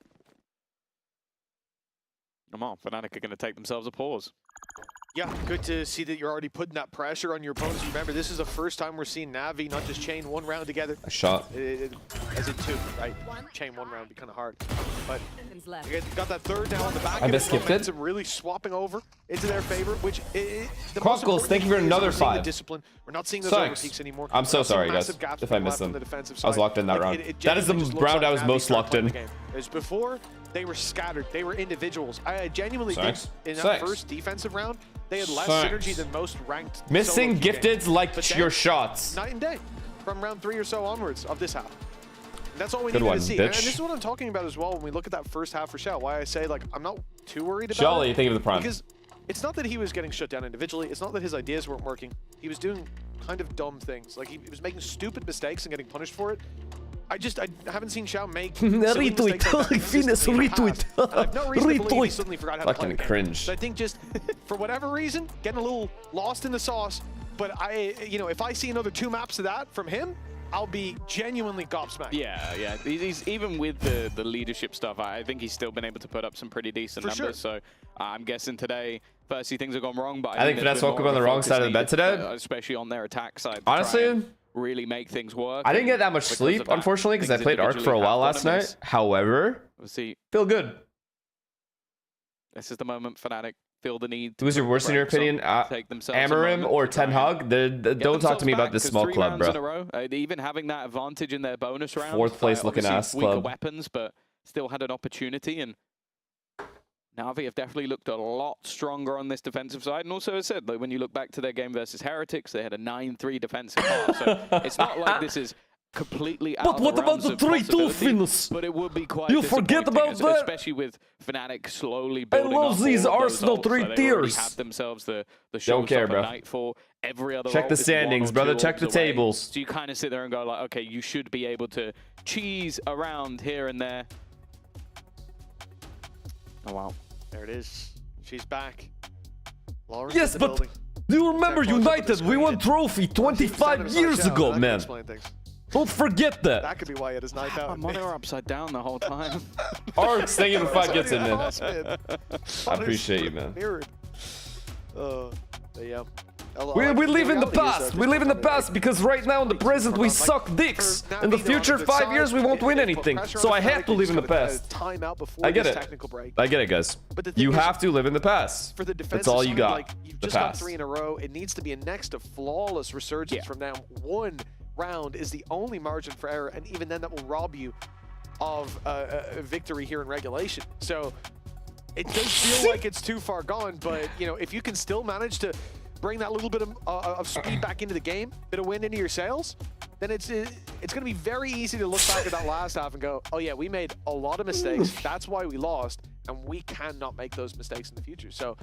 [SPEAKER 11] Come on, Fnatic are going to take themselves a pause.
[SPEAKER 10] Yeah, good to see that you're already putting that pressure on your opponents. Remember, this is the first time we're seeing Na'Vi not just chain one round together.
[SPEAKER 3] A shot.
[SPEAKER 10] As in two, right? Chain one round would be kind of hard. But you got that third now on the back.
[SPEAKER 3] I missed Gifted.
[SPEAKER 10] Really swapping over into their favor, which
[SPEAKER 3] Chronicles, thank you for another 5.
[SPEAKER 10] Discipline. We're not seeing those overpeaks anymore.
[SPEAKER 3] I'm so sorry, guys, if I missed them. I was locked in that round. That is the round I was most locked in.
[SPEAKER 10] As before, they were scattered. They were individuals. I genuinely think in that first defensive round, they had less synergy than most ranked.
[SPEAKER 3] Missing Gifteds like your shots.
[SPEAKER 10] Night and day from round 3 or so onwards of this half. And that's all we needed to see. And this is what I'm talking about as well when we look at that first half for Shell. Why I say, like, I'm not too worried about
[SPEAKER 3] Jolly, think of the prime.
[SPEAKER 10] Because it's not that he was getting shut down individually. It's not that his ideas weren't working. He was doing kind of dumb things. Like, he was making stupid mistakes and getting punished for it. I haven't seen Xiao make
[SPEAKER 3] retweet.
[SPEAKER 10] Retweet.
[SPEAKER 3] Fucking cringe.
[SPEAKER 10] So I think just for whatever reason, getting a little lost in the sauce. But if I see another 2 maps of that from him, I'll be genuinely gobsmacked.
[SPEAKER 11] Yeah. He's even with the leadership stuff. I think he's still been able to put up some pretty decent numbers. Sure. So I'm guessing today, firstly, things have gone wrong. But
[SPEAKER 3] I think FNS woke up on the wrong side of the bed today,
[SPEAKER 11] especially on their attack side.
[SPEAKER 3] Honestly.
[SPEAKER 11] Really make things work.
[SPEAKER 3] I didn't get that much sleep, unfortunately, because I played Arc for a while last night. However, feel good.
[SPEAKER 11] This is the moment Fnatic feel the need.
[SPEAKER 3] Who's your worst in your opinion? Amarim or Ten Hag? Don't talk to me about this small club, bro.
[SPEAKER 11] Even having that advantage in their bonus round.
[SPEAKER 3] 4th place looking ass club.
[SPEAKER 11] Weapons, but still had an opportunity. And Na'Vi have definitely looked a lot stronger on this defensive side. And also, as I said, like, when you look back to their game versus Heretics, they had a 9-3 defensive half. So it's not like this is completely out
[SPEAKER 3] But what about the 3-2 finish?
[SPEAKER 11] But it would be quite
[SPEAKER 3] You forget about that?
[SPEAKER 11] Especially with Fnatic slowly building
[SPEAKER 3] I love these Arsenal 3 tiers.
[SPEAKER 11] They have themselves the
[SPEAKER 3] Don't care, bro.
[SPEAKER 11] Nightfall. Every other
[SPEAKER 3] check the standings, brother. Check the tables.
[SPEAKER 11] So you kind of sit there and go like, okay, you should be able to cheese around here and there. Oh, wow.
[SPEAKER 10] There it is. She's back. Lawrence
[SPEAKER 3] yes, but
[SPEAKER 10] building.
[SPEAKER 3] do you remember United? We won trophy 25 years ago, man. Don't forget that.
[SPEAKER 10] That could be why it is night out.
[SPEAKER 11] My monitor upside down the whole time.
[SPEAKER 3] Arcs, thank you for 5 gets in, man. I appreciate you, man.
[SPEAKER 10] Yeah.
[SPEAKER 3] We live in the past. We live in the past because right now in the present we suck dicks. In the future 5 years we won't win anything. So I have to live in the past. I get it. I get it, guys. You have to live in the past. That's all you got.
[SPEAKER 10] You've just got 3 in a row. It needs to be a next to flawless resurgence from now. 1 round is the only margin for error, and even then that will rob you of a victory here in regulation. So it does feel like it's too far gone, but if you can still manage to bring that little bit of speed back into the game, bit of wind into your sails, then it's going to be very easy to look back at that last half and go, oh yeah, we made a lot of mistakes. That's why we lost, and we cannot make those mistakes in the future. So,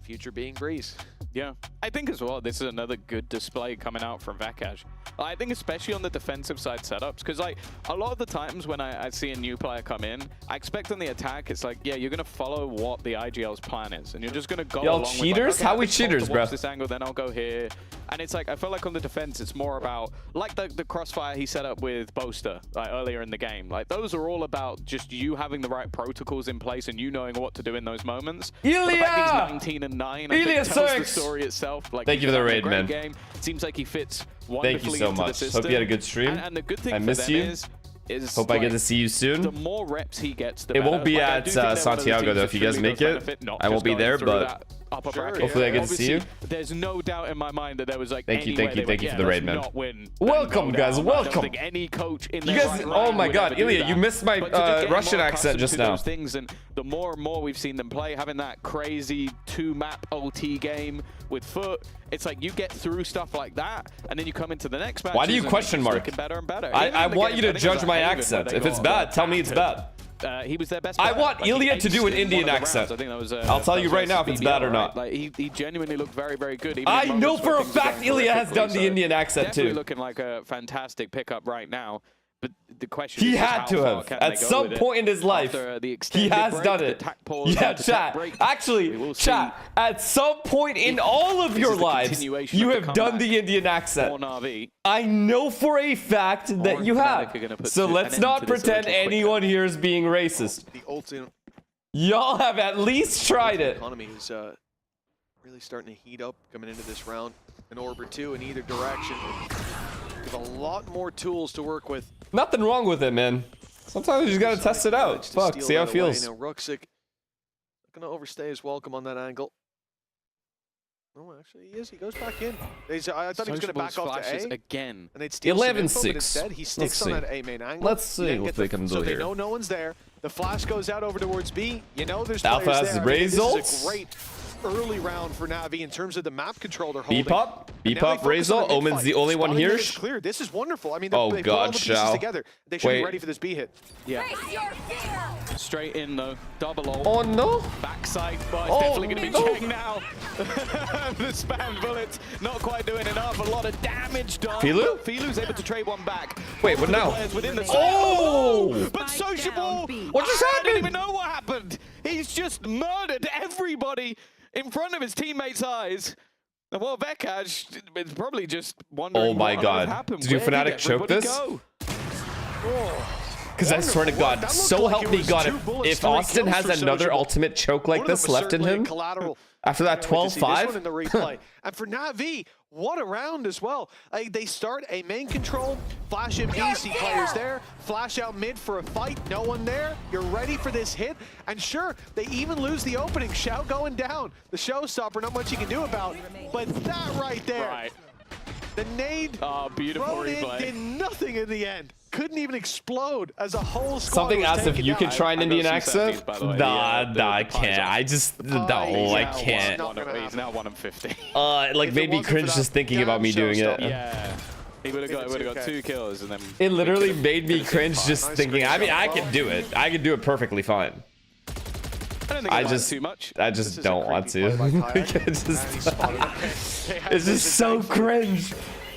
[SPEAKER 10] future being Breeze.
[SPEAKER 11] Yeah, I think as well, this is another good display coming out from Vakash. I think especially on the defensive side setups, because like a lot of the times when I see a new player come in, I expect on the attack, it's like, yeah, you're going to follow what the IGL's plan is, and you're just going to go along
[SPEAKER 3] cheaters?
[SPEAKER 11] with, like, okay,
[SPEAKER 3] how we cheaters, bro?
[SPEAKER 11] This angle, then I'll go here. And it's like, I feel like on the defense, it's more about, like the crossfire he set up with Boaster like earlier in the game. Like, those are all about just you having the right protocols in place and you knowing what to do in those moments.
[SPEAKER 3] Ilya!
[SPEAKER 11] He's 19 and 9. I think tells the story itself. Like,
[SPEAKER 3] thank you for the raid, man.
[SPEAKER 11] Game. It seems like he fits wonderfully
[SPEAKER 3] Thank you so
[SPEAKER 11] into
[SPEAKER 3] much.
[SPEAKER 11] the system.
[SPEAKER 3] Hope you had a good stream.
[SPEAKER 11] And the good thing
[SPEAKER 3] I
[SPEAKER 11] for
[SPEAKER 3] miss
[SPEAKER 11] them
[SPEAKER 3] you.
[SPEAKER 11] is
[SPEAKER 3] hope
[SPEAKER 11] like,
[SPEAKER 3] I get to see you soon.
[SPEAKER 11] The more reps he gets, the
[SPEAKER 3] it
[SPEAKER 11] better.
[SPEAKER 3] won't be
[SPEAKER 11] like,
[SPEAKER 3] at Santiago though. If you guys make it, I won't be there, but hopefully I get to see you.
[SPEAKER 11] There's no doubt in my mind that there was like
[SPEAKER 3] thank you for the raid, man.
[SPEAKER 11] Welcome,
[SPEAKER 3] guys. Welcome.
[SPEAKER 11] I don't think any coach in
[SPEAKER 3] you guys. Oh my God, Ilya, you missed my Russian accent just now.
[SPEAKER 11] Things, and the more and more we've seen them play, having that crazy 2-map OT game with Foot, it's like you get through stuff like that, and then you come into the next match.
[SPEAKER 3] Why do you question mark?
[SPEAKER 11] Better and better.
[SPEAKER 3] I want you to judge my accent. If it's bad, tell me it's bad.
[SPEAKER 11] He was their best
[SPEAKER 3] player. I want Ilya to do an Indian accent.
[SPEAKER 11] I think that was,
[SPEAKER 3] I'll tell you right now if it's bad or not.
[SPEAKER 11] Like, he genuinely looked very, very good.
[SPEAKER 3] I know for a fact Ilya has done the Indian accent too.
[SPEAKER 11] Looking like a fantastic pickup right now. But the question
[SPEAKER 3] He
[SPEAKER 11] is
[SPEAKER 3] had to have. At some point in his life, he has done it. Yeah, chat. Actually, chat, at some point in all of your lives, you have done the Indian accent. I know for a fact that you have. So let's not pretend anyone here is being racist. Y'all have at least tried it.
[SPEAKER 10] Economy is really starting to heat up coming into this round. An Orbit 2 in either direction. Give a lot more tools to work with.
[SPEAKER 3] Nothing wrong with it, man. Sometimes you just gotta test it out. Fuck, see how it feels.
[SPEAKER 10] Now, Ruxic not gonna overstay his welcome on that angle. Oh, actually, he is. He goes back in. I thought he was gonna back off to A
[SPEAKER 11] again,
[SPEAKER 10] and they'd steal
[SPEAKER 3] 11-6.
[SPEAKER 10] Instead, he sticks on that A main angle.
[SPEAKER 3] Let's see what they can do
[SPEAKER 10] so
[SPEAKER 3] here.
[SPEAKER 10] They know no one's there. The flash goes out over towards B. You know there's
[SPEAKER 3] Alpha
[SPEAKER 10] players
[SPEAKER 3] has
[SPEAKER 10] there.
[SPEAKER 3] results.
[SPEAKER 10] This is a great early round for Navi in terms of the map control they're holding.
[SPEAKER 3] B-pop, Razor. Omen's the only one here.
[SPEAKER 10] Clear. This is wonderful. I mean,
[SPEAKER 3] oh
[SPEAKER 10] they
[SPEAKER 3] God,
[SPEAKER 10] put all the pieces together. They should be ready for this B hit.
[SPEAKER 11] Yeah. Straight in though. Double ult.
[SPEAKER 3] Oh no.
[SPEAKER 11] Backside, but it's definitely going to be checked now. The spam bullets not quite doing enough. A lot of damage done. Filu's able to trade one back.
[SPEAKER 3] Wait, what now?
[SPEAKER 11] Oh! But Sociable!
[SPEAKER 3] What just happened?
[SPEAKER 11] I don't even know what happened. He's just murdered everybody in front of his teammates' eyes. And well, Vekaj is probably just wondering what happened.
[SPEAKER 3] Did you Fnatic choke this? Because I swear to God, so help me God, if Austin has another ultimate choke like this left in him, after that 12-5.
[SPEAKER 10] And for Navi, what a round as well. They start a main control, flash in BC players there, flash out mid for a fight, no one there. You're ready for this hit. And sure, they even lose the opening. Shout going down. The showstopper, not much you can do about. But that right there, the nade
[SPEAKER 11] beautiful
[SPEAKER 10] did nothing in the end. Couldn't even explode as a whole squad.
[SPEAKER 3] Something as if you could try an Indian accent? Nah, I can't. I just, no, I can't.
[SPEAKER 11] He's now 1 in 50.
[SPEAKER 3] Like made me cringe just thinking about me doing it.
[SPEAKER 11] Yeah. He would have got 2 kills and then...
[SPEAKER 3] It literally made me cringe just thinking, I mean, I could do it. I could do it perfectly fine. I just don't want to. It's just so cringe.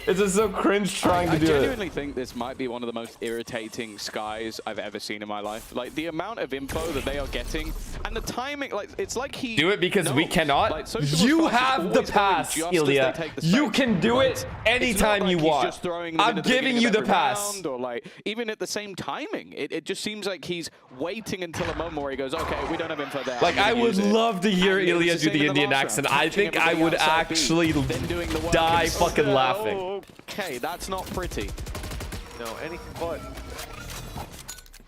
[SPEAKER 3] It's just so cringe trying to do it.
[SPEAKER 11] I genuinely think this might be one of the most irritating skies I've ever seen in my life. Like, the amount of info that they are getting and the timing, like, it's like he...
[SPEAKER 3] Do it because we cannot. Like, you have the pass, Ilya. You can do it anytime you want. I'm giving you the pass.
[SPEAKER 11] Or, like, even at the same timing. It just seems like he's waiting until a moment where he goes, okay, we don't have info there.
[SPEAKER 3] Like, I would love to hear Ilya do the Indian accent. I think I would actually die fucking laughing.
[SPEAKER 11] Okay, that's not pretty.
[SPEAKER 10] No, anything but.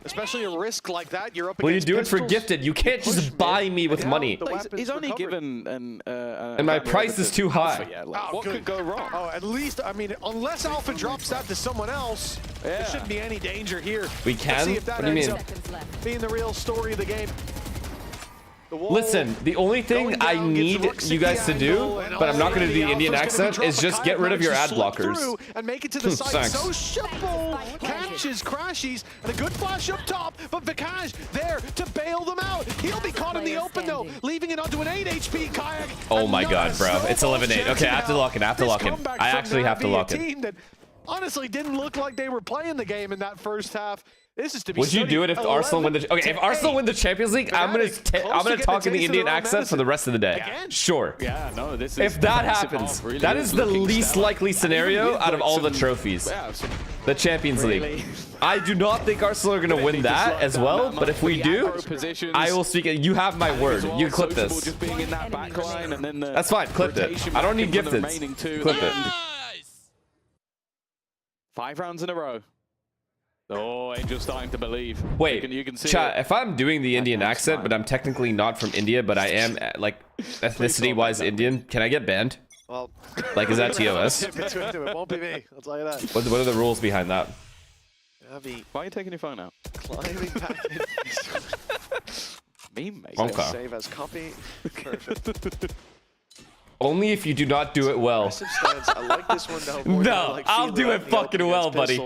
[SPEAKER 10] Especially a risk like that, you're up
[SPEAKER 3] Well, you
[SPEAKER 10] against
[SPEAKER 3] do
[SPEAKER 10] pistols.
[SPEAKER 3] it for gifted. You can't just buy me with money.
[SPEAKER 11] He's only given
[SPEAKER 3] and my price is too high.
[SPEAKER 11] What could go wrong?
[SPEAKER 10] Oh, at least, I mean, unless Alpha drops that to someone else, there shouldn't be any danger here.
[SPEAKER 3] We can?
[SPEAKER 10] Let's see if that
[SPEAKER 3] What do you
[SPEAKER 10] ends
[SPEAKER 3] mean?
[SPEAKER 10] up being the real story of the game.
[SPEAKER 3] Listen, the only thing I need you guys to do, but I'm not going to do the Indian accent, is just get rid of your ad blockers.
[SPEAKER 10] And make it to the site. Sociable catches Crashies and a good flash up top, but Vekaj there to bail them out. He'll be caught in the open though, leaving it onto an 8 HP kayak.
[SPEAKER 3] Oh my God, bro. It's 11-8. Okay, I have to lock in. I have to lock in. I actually have to lock in.
[SPEAKER 10] Team that honestly didn't look like they were playing the game in that first half. This is to be
[SPEAKER 3] Would you do it if Arsenal win the... Okay, if Arsenal win the Champions League, I'm gonna talk in the Indian accent for the rest of the day. Sure.
[SPEAKER 11] Yeah, no, this is...
[SPEAKER 3] If that happens, that is the least likely scenario out of all the trophies. The Champions League. I do not think Arsenal are gonna win that as well, but if we do, I will speak it. You have my word. You clip this. That's fine, clip it. I don't need gifted. Clip it.
[SPEAKER 11] 5 rounds in a row. Oh, Angel's starting to believe.
[SPEAKER 3] Wait,
[SPEAKER 11] you can see
[SPEAKER 3] chat,
[SPEAKER 11] it.
[SPEAKER 3] if I'm doing the Indian accent, but I'm technically not from India, but I am, like, ethnicity-wise Indian, can I get banned?
[SPEAKER 10] Well,
[SPEAKER 3] like, is that TOS?
[SPEAKER 10] It won't be me, I'll tell you that.
[SPEAKER 3] What are the rules behind that?
[SPEAKER 11] Why are you taking your phone out?
[SPEAKER 10] Climbing back in.
[SPEAKER 11] Meme, mate.
[SPEAKER 3] Okay.
[SPEAKER 10] Save as copy. Perfect.
[SPEAKER 3] Only if you do not do it well.
[SPEAKER 10] I like this one though.
[SPEAKER 3] No, I'll do it fucking well, buddy.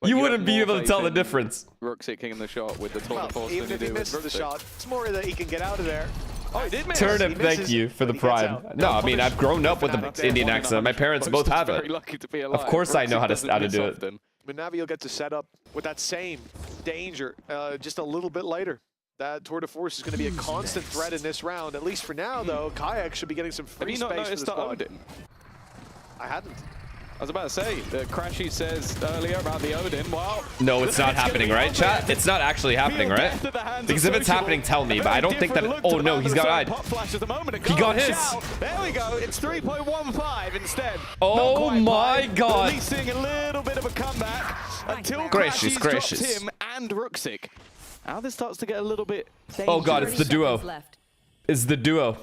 [SPEAKER 3] You wouldn't be able to tell the difference.
[SPEAKER 11] Ruxic king in the shot with the total force
[SPEAKER 10] even if he misses the shot, it's more that he can get out of there. Oh, he did miss.
[SPEAKER 3] Turnip, thank you for the prime. No, I mean, I've grown up with the Indian accent. My parents both have it. Of course I know how to do it.
[SPEAKER 10] But Navi will get to set up with that same danger just a little bit later. That tour de force is going to be a constant threat in this round. At least for now, though, Kayak should be getting some free space for the squad.
[SPEAKER 11] Odin?
[SPEAKER 10] I hadn't.
[SPEAKER 11] I was about to say, Crashy says earlier about the Odin. Well,
[SPEAKER 3] no, it's not happening, right, chat? It's not actually happening, right? Because if it's happening, tell me. But I don't think that. Oh no, he's got eyed. He got his.
[SPEAKER 11] There we go. It's 3.15 instead.
[SPEAKER 3] Oh my God!
[SPEAKER 11] At least seeing a little bit of a comeback until
[SPEAKER 3] gracious.
[SPEAKER 11] dropped him and Ruxic. Now this starts to get a little bit dangerous.
[SPEAKER 3] Oh God, it's the duo. It's the duo.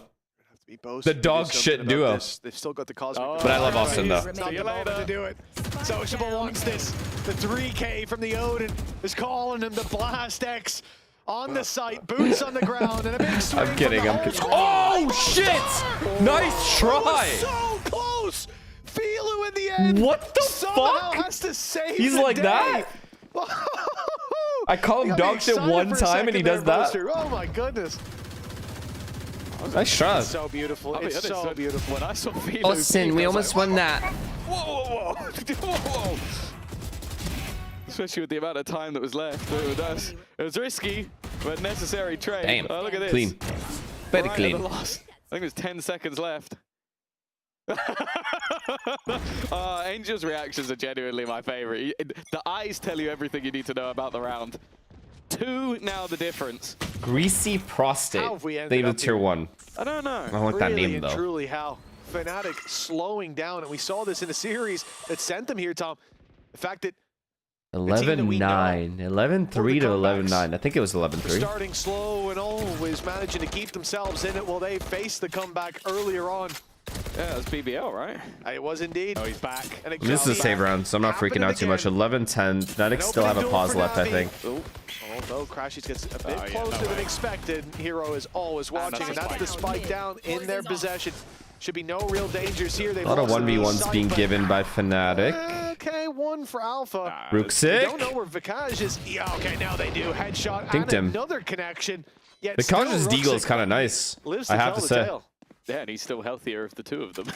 [SPEAKER 3] The dog shit duo.
[SPEAKER 10] They've still got the cosmic.
[SPEAKER 3] But I love Austin though.
[SPEAKER 10] It's not the moment to do it. Sociable wants this. The 3K from the Odin is calling him the Blast X on the site. Boots on the ground and a big swing.
[SPEAKER 3] I'm kidding. Oh shit! Nice try.
[SPEAKER 10] So close. Filu in the end.
[SPEAKER 3] What the fuck?
[SPEAKER 10] Has to save
[SPEAKER 3] He's
[SPEAKER 10] the
[SPEAKER 3] like
[SPEAKER 10] day.
[SPEAKER 3] that. I call him dog shit one time and he does that.
[SPEAKER 10] Oh my goodness.
[SPEAKER 3] Nice try.
[SPEAKER 10] It's so beautiful. It's so beautiful.
[SPEAKER 11] When I saw Filu,
[SPEAKER 3] Austin, we almost won that.
[SPEAKER 11] Whoa. Especially with the amount of time that was left. It was risky, but necessary trade.
[SPEAKER 3] Damn.
[SPEAKER 11] Oh, look at this.
[SPEAKER 3] Clean. Very
[SPEAKER 11] Right
[SPEAKER 3] clean.
[SPEAKER 11] at the last. I think there's 10 seconds left. Angel's reactions are genuinely my favorite. The eyes tell you everything you need to know about the round. 2 now the difference.
[SPEAKER 3] Greasy prostate. They have tier 1.
[SPEAKER 11] I don't know.
[SPEAKER 3] I want that
[SPEAKER 10] Really
[SPEAKER 3] name
[SPEAKER 10] and
[SPEAKER 3] though.
[SPEAKER 10] truly how Fnatic slowing down, and we saw this in a series that sent them here, Tom. The fact that
[SPEAKER 3] 11-9. 11-3 to 11-9. I think it was 11-3.
[SPEAKER 10] starting slow and always managing to keep themselves in it while they faced the comeback earlier on.
[SPEAKER 11] Yeah, it's BBL, right?
[SPEAKER 10] It was indeed.
[SPEAKER 11] Oh, he's back.
[SPEAKER 10] And
[SPEAKER 3] This is a save round, so I'm not freaking out too much. 11-10. Fnatic still have a pause left, I think.
[SPEAKER 10] Although Crashies gets a bit closer than expected, Hero is always watching, and that's the spike down in their possession. Should be no real dangers here.
[SPEAKER 3] A lot of 1v1s being given by Fnatic.
[SPEAKER 10] Okay, one for Alpha.
[SPEAKER 3] Ruxic.
[SPEAKER 10] Don't know where Vikaj is. Yeah, okay, now they do. Headshot
[SPEAKER 3] Dinked
[SPEAKER 10] and
[SPEAKER 3] him.
[SPEAKER 10] another connection.
[SPEAKER 3] Vikaj's deagle is kind of nice, I have to say.
[SPEAKER 11] Yeah, and he's still healthier of the two of them.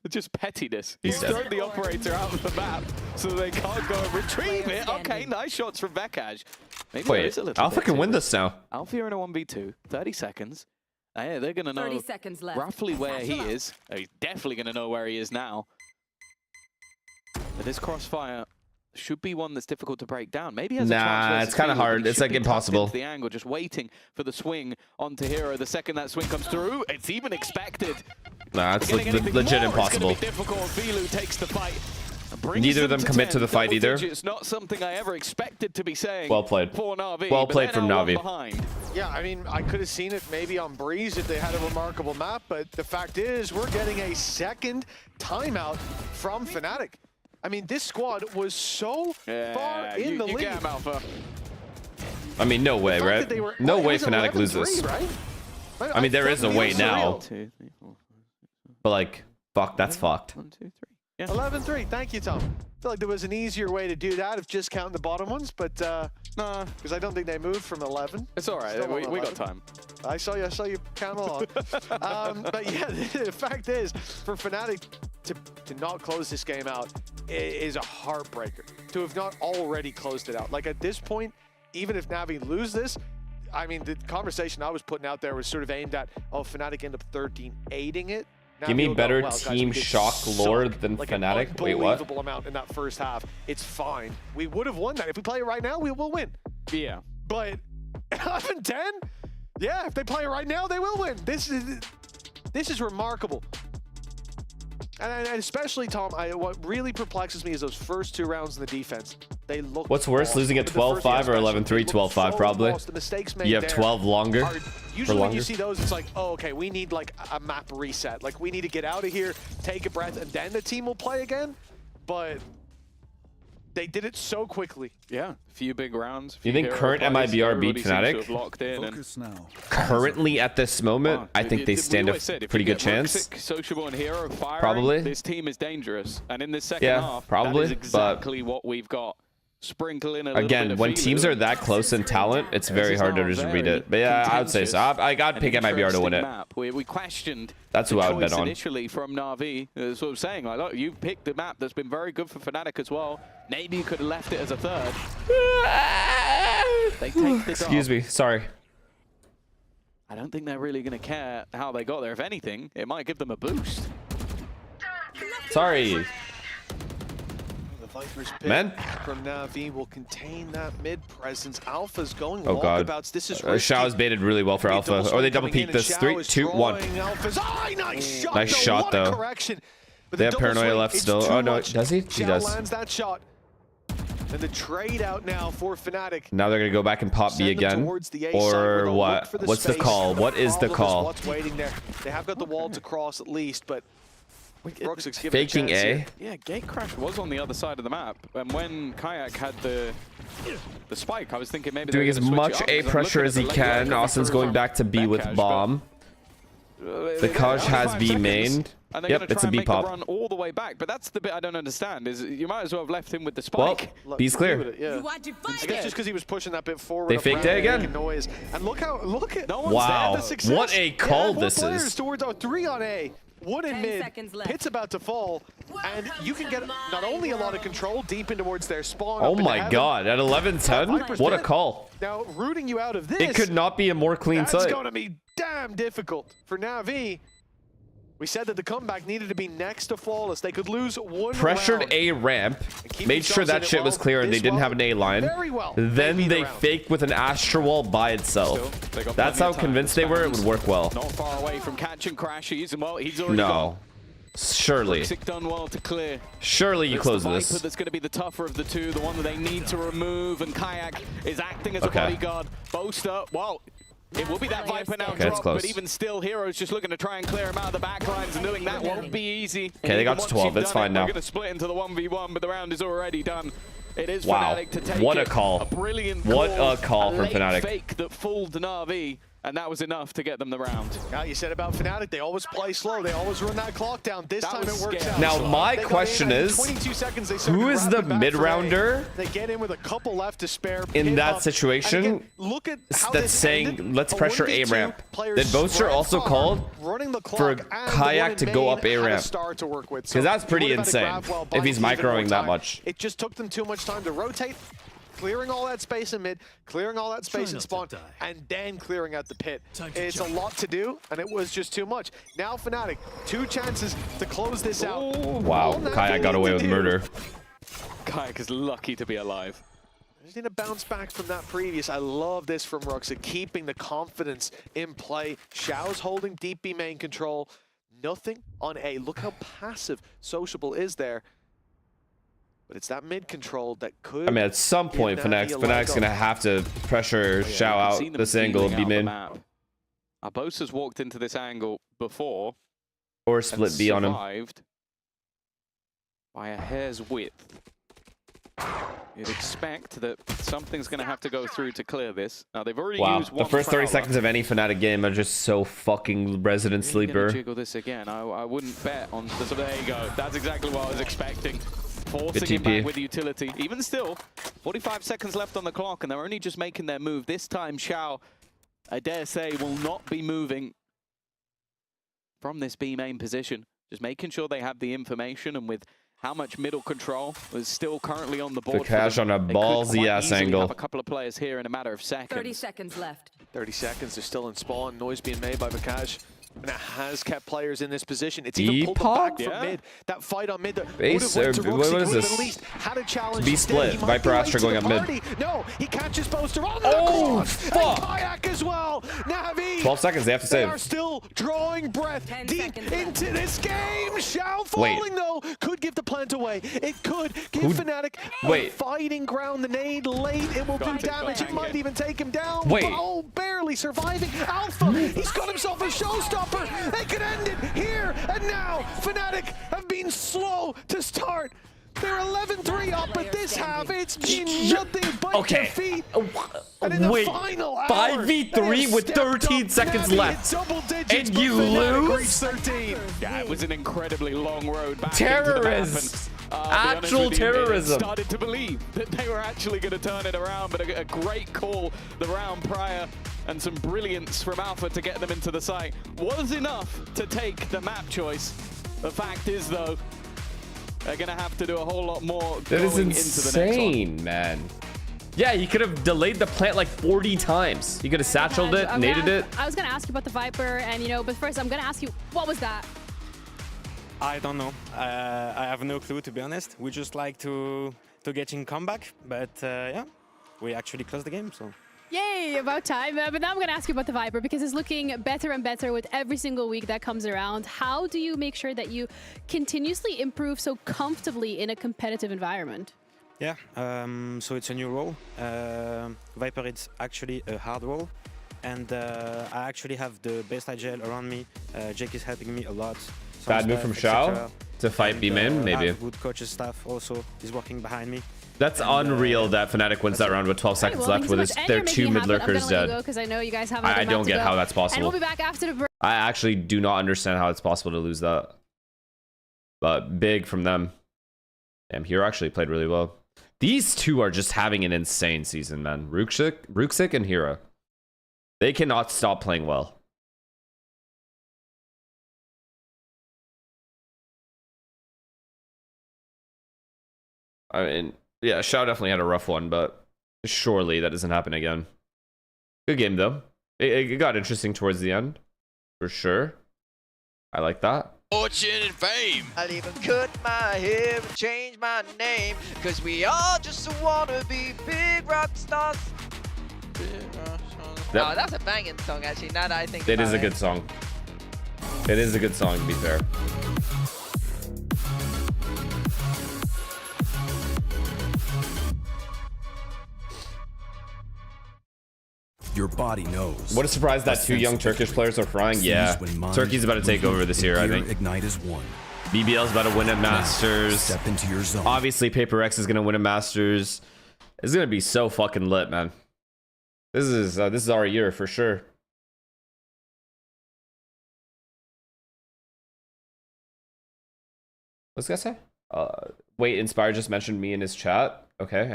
[SPEAKER 11] Just pettiness. He's thrown the operator out of the map so they can't go and retrieve it. Okay, nice shots from Vikaj.
[SPEAKER 3] Wait, Alpha can win this now.
[SPEAKER 11] Alpha are in a 1v2, 30 seconds. Yeah, they're going to know
[SPEAKER 15] 30 seconds left.
[SPEAKER 11] roughly where he is. He's definitely going to know where he is now. But this crossfire should be one that's difficult to break down. Maybe has a chance.
[SPEAKER 3] It's kind of hard. It's like impossible.
[SPEAKER 11] The angle, just waiting for the swing onto Hero. The second that swing comes through, it's even expected.
[SPEAKER 3] Nah, it's legit impossible.
[SPEAKER 11] It's difficult. Filu takes the fight.
[SPEAKER 3] Neither of them commit to the fight either.
[SPEAKER 11] It's not something I ever expected to be saying.
[SPEAKER 3] Well played.
[SPEAKER 11] For Na'Vi,
[SPEAKER 3] well played from Na'Vi.
[SPEAKER 10] Yeah, I mean, I could have seen it maybe on Breeze if they had a remarkable map, but the fact is we're getting a second timeout from Fnatic. I mean, this squad was so far in the lead.
[SPEAKER 11] Get him, Alpha.
[SPEAKER 3] I mean, no way, right? No way Fnatic loses.
[SPEAKER 10] Right?
[SPEAKER 3] I mean, there is a way now. But like, fuck, that's fucked.
[SPEAKER 11] 1, 2, 3. Yeah.
[SPEAKER 10] 11-3. Thank you, Tom. I feel like there was an easier way to do that if just counting the bottom ones, but nah, because I don't think they moved from 11.
[SPEAKER 11] It's all right. We got time.
[SPEAKER 10] I saw you count along. But yeah, the fact is, for Fnatic to not close this game out is a heartbreaker. To have not already closed it out. Like at this point, even if Na'Vi lose this, I mean, the conversation I was putting out there was sort of aimed at, oh, Fnatic end up 13-8ing it.
[SPEAKER 3] Give me better team shock lore than Fnatic. Wait, what?
[SPEAKER 10] Unbelievable amount in that first half. It's fine. We would have won that. If we play it right now, we will win.
[SPEAKER 11] Yeah.
[SPEAKER 10] But 11-10? Yeah, if they play it right now, they will win. This is remarkable. And especially, Tom, what really perplexes me is those first 2 rounds in the defense. They look.
[SPEAKER 3] What's worse, losing at 12-5 or 11-3, 12-5 probably? You have 12 longer.
[SPEAKER 10] Usually when you see those, it's like, oh, okay, we need like a map reset. Like we need to get out of here, take a breath, and then the team will play again. But they did it so quickly.
[SPEAKER 11] Yeah, a few big rounds.
[SPEAKER 3] You think current MIBR beat Fnatic? Currently at this moment, I think they stand a pretty good chance.
[SPEAKER 11] Sociable and Hero firing,
[SPEAKER 3] probably.
[SPEAKER 11] This team is dangerous. And in this second half,
[SPEAKER 3] probably,
[SPEAKER 11] that is exactly what we've got. sprinkle in a little
[SPEAKER 3] Again,
[SPEAKER 11] bit of
[SPEAKER 3] when teams are that close in talent, it's very hard to just read it. But yeah, I would say so. I got pick MIBR to win it.
[SPEAKER 11] We questioned
[SPEAKER 3] that's who I would bet on.
[SPEAKER 11] Initially from Na'Vi. That's what I'm saying. Like, look, you picked the map that's been very good for Fnatic as well. Maybe you could have left it as a third. They take the
[SPEAKER 3] Excuse me. Sorry.
[SPEAKER 11] I don't think they're really going to care how they got there. If anything, it might give them a boost.
[SPEAKER 3] Sorry.
[SPEAKER 10] Viper's pick
[SPEAKER 3] Man.
[SPEAKER 10] from Na'Vi will contain that mid presence. Alpha's going
[SPEAKER 3] oh god.
[SPEAKER 10] This is
[SPEAKER 3] Xiao's baited really well for Alpha. Or they double peek this. 3, 2, 1. Nice shot though. They have paranoia left still. Oh no, does he? He does.
[SPEAKER 10] Lands that shot. And the trade out now for Fnatic.
[SPEAKER 3] Now they're gonna go back and pop B again. Or what? What's the call? What is the call?
[SPEAKER 10] What's waiting there? They have got the wall to cross at least, but
[SPEAKER 3] faking A.
[SPEAKER 11] Yeah, Gate Crash was on the other side of the map, and when Kayak had the spike, I was thinking maybe
[SPEAKER 3] doing as much A pressure as he can. Austin's going back to B with bomb. The Kaj has B mained. Yep, it's a B pop.
[SPEAKER 11] Run all the way back, but that's the bit I don't understand. Is you might as well have left him with the spike.
[SPEAKER 3] Well, B's clear.
[SPEAKER 10] Yeah. I guess just because he was pushing that bit forward.
[SPEAKER 3] They faked A again.
[SPEAKER 10] Noise. And look at no one's
[SPEAKER 3] wow.
[SPEAKER 10] there. The
[SPEAKER 3] what a call this is.
[SPEAKER 10] Towards 3 on A. 1 in mid, Pit's about to fall, and you can get not only a lot of control deep in towards their spawn.
[SPEAKER 3] Oh my god, at 11-10? What a call.
[SPEAKER 10] Now, rooting you out of this.
[SPEAKER 3] It could not be a more clean site.
[SPEAKER 10] It's going to be damn difficult for Na'Vi. We said that the comeback needed to be next to flawless. They could lose one
[SPEAKER 3] pressured
[SPEAKER 10] round
[SPEAKER 3] A ramp, made sure that shit was clear and they didn't have an A line. Then they faked with an Astra wall by itself. That's how convinced they were it would work well.
[SPEAKER 11] Not far away from catching crashes, and well, he's already
[SPEAKER 3] no. Surely.
[SPEAKER 11] Done well to clear.
[SPEAKER 3] Surely you close this.
[SPEAKER 11] That's going to be the tougher of the two, the one that they need to remove, and Kayak is acting as a bodyguard. Boaster, well, it will be that Viper now drop, but even still, Hero's just looking to try and clear him out of the back lines, and doing that won't be easy.
[SPEAKER 3] Okay, they got to 12. It's fine now.
[SPEAKER 11] They're going to split into the 1v1, but the round is already done. It is
[SPEAKER 3] wow.
[SPEAKER 11] Fnatic to take
[SPEAKER 3] what a call.
[SPEAKER 11] A brilliant
[SPEAKER 3] what a call from Fnatic.
[SPEAKER 11] Fake that fooled Na'Vi, and that was enough to get them the round.
[SPEAKER 10] Now you said about Fnatic, they always play slow. They always run that clock down. This time it works out.
[SPEAKER 3] Now my question is,
[SPEAKER 10] 22 seconds,
[SPEAKER 3] who is the mid-rounder
[SPEAKER 10] they get in with a couple left to spare
[SPEAKER 3] in that situation
[SPEAKER 10] again, look at
[SPEAKER 3] that's saying let's pressure A ramp? Did Boaster also called for Kayak to go up A ramp? Because that's pretty insane if he's microing that much.
[SPEAKER 10] It just took them too much time to rotate. Clearing all that space in mid, clearing all that space in spawn, and then clearing out the pit. It's a lot to do, and it was just too much. Now Fnatic, 2 chances to close this out.
[SPEAKER 3] Wow, Kayak got away with murder.
[SPEAKER 11] Kayak is lucky to be alive.
[SPEAKER 10] I just need to bounce back from that previous. I love this from Ruxa, keeping the confidence in play. Xiao's holding deep B main control. Nothing on A. Look how passive Sociable is there. But it's that mid control that could.
[SPEAKER 3] I mean, at some point, Fnatic's gonna have to pressure Xiao out this angle and be mid.
[SPEAKER 11] Boaster's walked into this angle before.
[SPEAKER 3] Or split B on him.
[SPEAKER 11] By a hair's width. You'd expect that something's gonna have to go through to clear this. Now they've already used one.
[SPEAKER 3] The first 30 seconds of any Fnatic game are just so fucking resident sleeper.
[SPEAKER 11] Jiggle this again. I wouldn't bet on this. There you go. That's exactly what I was expecting. Forcing it back with utility. Even still, 45 seconds left on the clock, and they're only just making their move. This time, Xiao, I dare say, will not be moving from this B main position. Just making sure they have the information, and with how much middle control is still currently on the board.
[SPEAKER 3] The Cash on a ballsy-ass angle.
[SPEAKER 11] Have a couple of players here in a matter of seconds.
[SPEAKER 15] 30 seconds left.
[SPEAKER 10] 30 seconds, they're still in spawn. Noise being made by Vikash. And it has kept players in this position. It's even pulled them back from mid. That fight on mid.
[SPEAKER 3] Base, what is this?
[SPEAKER 10] At least had a challenge.
[SPEAKER 3] B split. Viper Astra going up mid.
[SPEAKER 10] No, he catches Boaster on the
[SPEAKER 3] oh, fuck.
[SPEAKER 10] And Kayak as well. Na'Vi.
[SPEAKER 3] 12 seconds. They have to save.
[SPEAKER 10] They are still drawing breath deep into this game. Xiao falling though could give the plant away. It could give Fnatic a fighting ground. The nade late. It will do damage. It might even take him down. Oh, barely surviving. Alpha. He's got himself a showstopper. They could end it here and now. Fnatic have been slow to start. They're 11-3 up, but this half it's been nothing but defeat. And in the final hour,
[SPEAKER 3] 5v3 with 13 seconds left, and you lose.
[SPEAKER 11] Yeah, it was an incredibly long road back.
[SPEAKER 3] Terrorists. Actual terrorism.
[SPEAKER 11] Started to believe that they were actually going to turn it around, but a great call the round prior and some brilliance from Alpha to get them into the site was enough to take the map choice. The fact is, though, they're going to have to do a whole lot more.
[SPEAKER 3] That is insane, man. Yeah, you could have delayed the plant like 40 times. You could have satcheled it, naded it.
[SPEAKER 2] I was going to ask you about the Viper, and but first I'm going to ask you, what was that?
[SPEAKER 16] I don't know. I have no clue, to be honest. We just like to get in comeback, but yeah, we actually closed the game, so.
[SPEAKER 2] Yay, about time. But now I'm going to ask you about the Viper, because it's looking better and better with every single week that comes around. How do you make sure that you continuously improve so comfortably in a competitive environment?
[SPEAKER 16] Yeah, so it's a new role. Viper is actually a hard role, and I actually have the best IGL around me. Jake is helping me a lot.
[SPEAKER 3] Bad move from Xiao to fight B-Min, maybe.
[SPEAKER 16] Good coaches staff also is working behind me.
[SPEAKER 3] That's unreal that Fnatic wins that round with 12 seconds left with their 2 mid lurkers dead.
[SPEAKER 2] I know you guys have
[SPEAKER 3] I don't get how that's possible.
[SPEAKER 2] And we'll be back after the break.
[SPEAKER 3] I actually do not understand how it's possible to lose that. But big from them. Damn, Hero actually played really well. These two are just having an insane season, man. Ruxic and Hero. They cannot stop playing well. I mean, yeah, Xiao definitely had a rough one, but surely that doesn't happen again. Good game, though. It got interesting towards the end, for sure. I like that.
[SPEAKER 17] Fortune and fame. I'll even cut my hair and change my name, cause we all just wanna be big rock stars.
[SPEAKER 3] Yep.
[SPEAKER 17] Oh, that's a banging song, actually. Now that I think
[SPEAKER 3] it is a good song. It is a good song, to be fair.
[SPEAKER 13] Your body knows.
[SPEAKER 3] What a surprise that 2 young Turkish players are frying. Yeah, Turkey's about to take over this year, I think.
[SPEAKER 13] Ignite is one.
[SPEAKER 3] BBL's about to win at Masters.
[SPEAKER 13] Step into your zone.
[SPEAKER 3] Obviously, Paper X is gonna win a Masters. It's gonna be so fucking lit, man. This is our year for sure. What's this guy say? Wait, Inspire just mentioned me in his chat. Okay,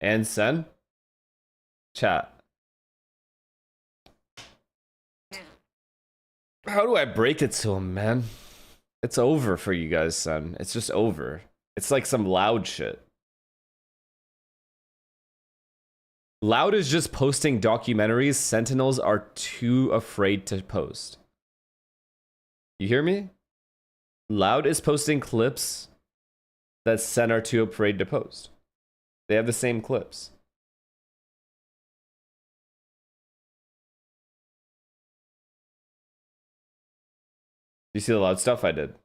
[SPEAKER 3] and Sen? Chat. How do I break it to him, man? It's over for you guys, Sen. It's just over. It's like some Loud shit. Loud is just posting documentaries Sentinels are too afraid to post. You hear me? Loud is posting clips that Sen are too afraid to post. They have the same clips. You see the Loud stuff I did?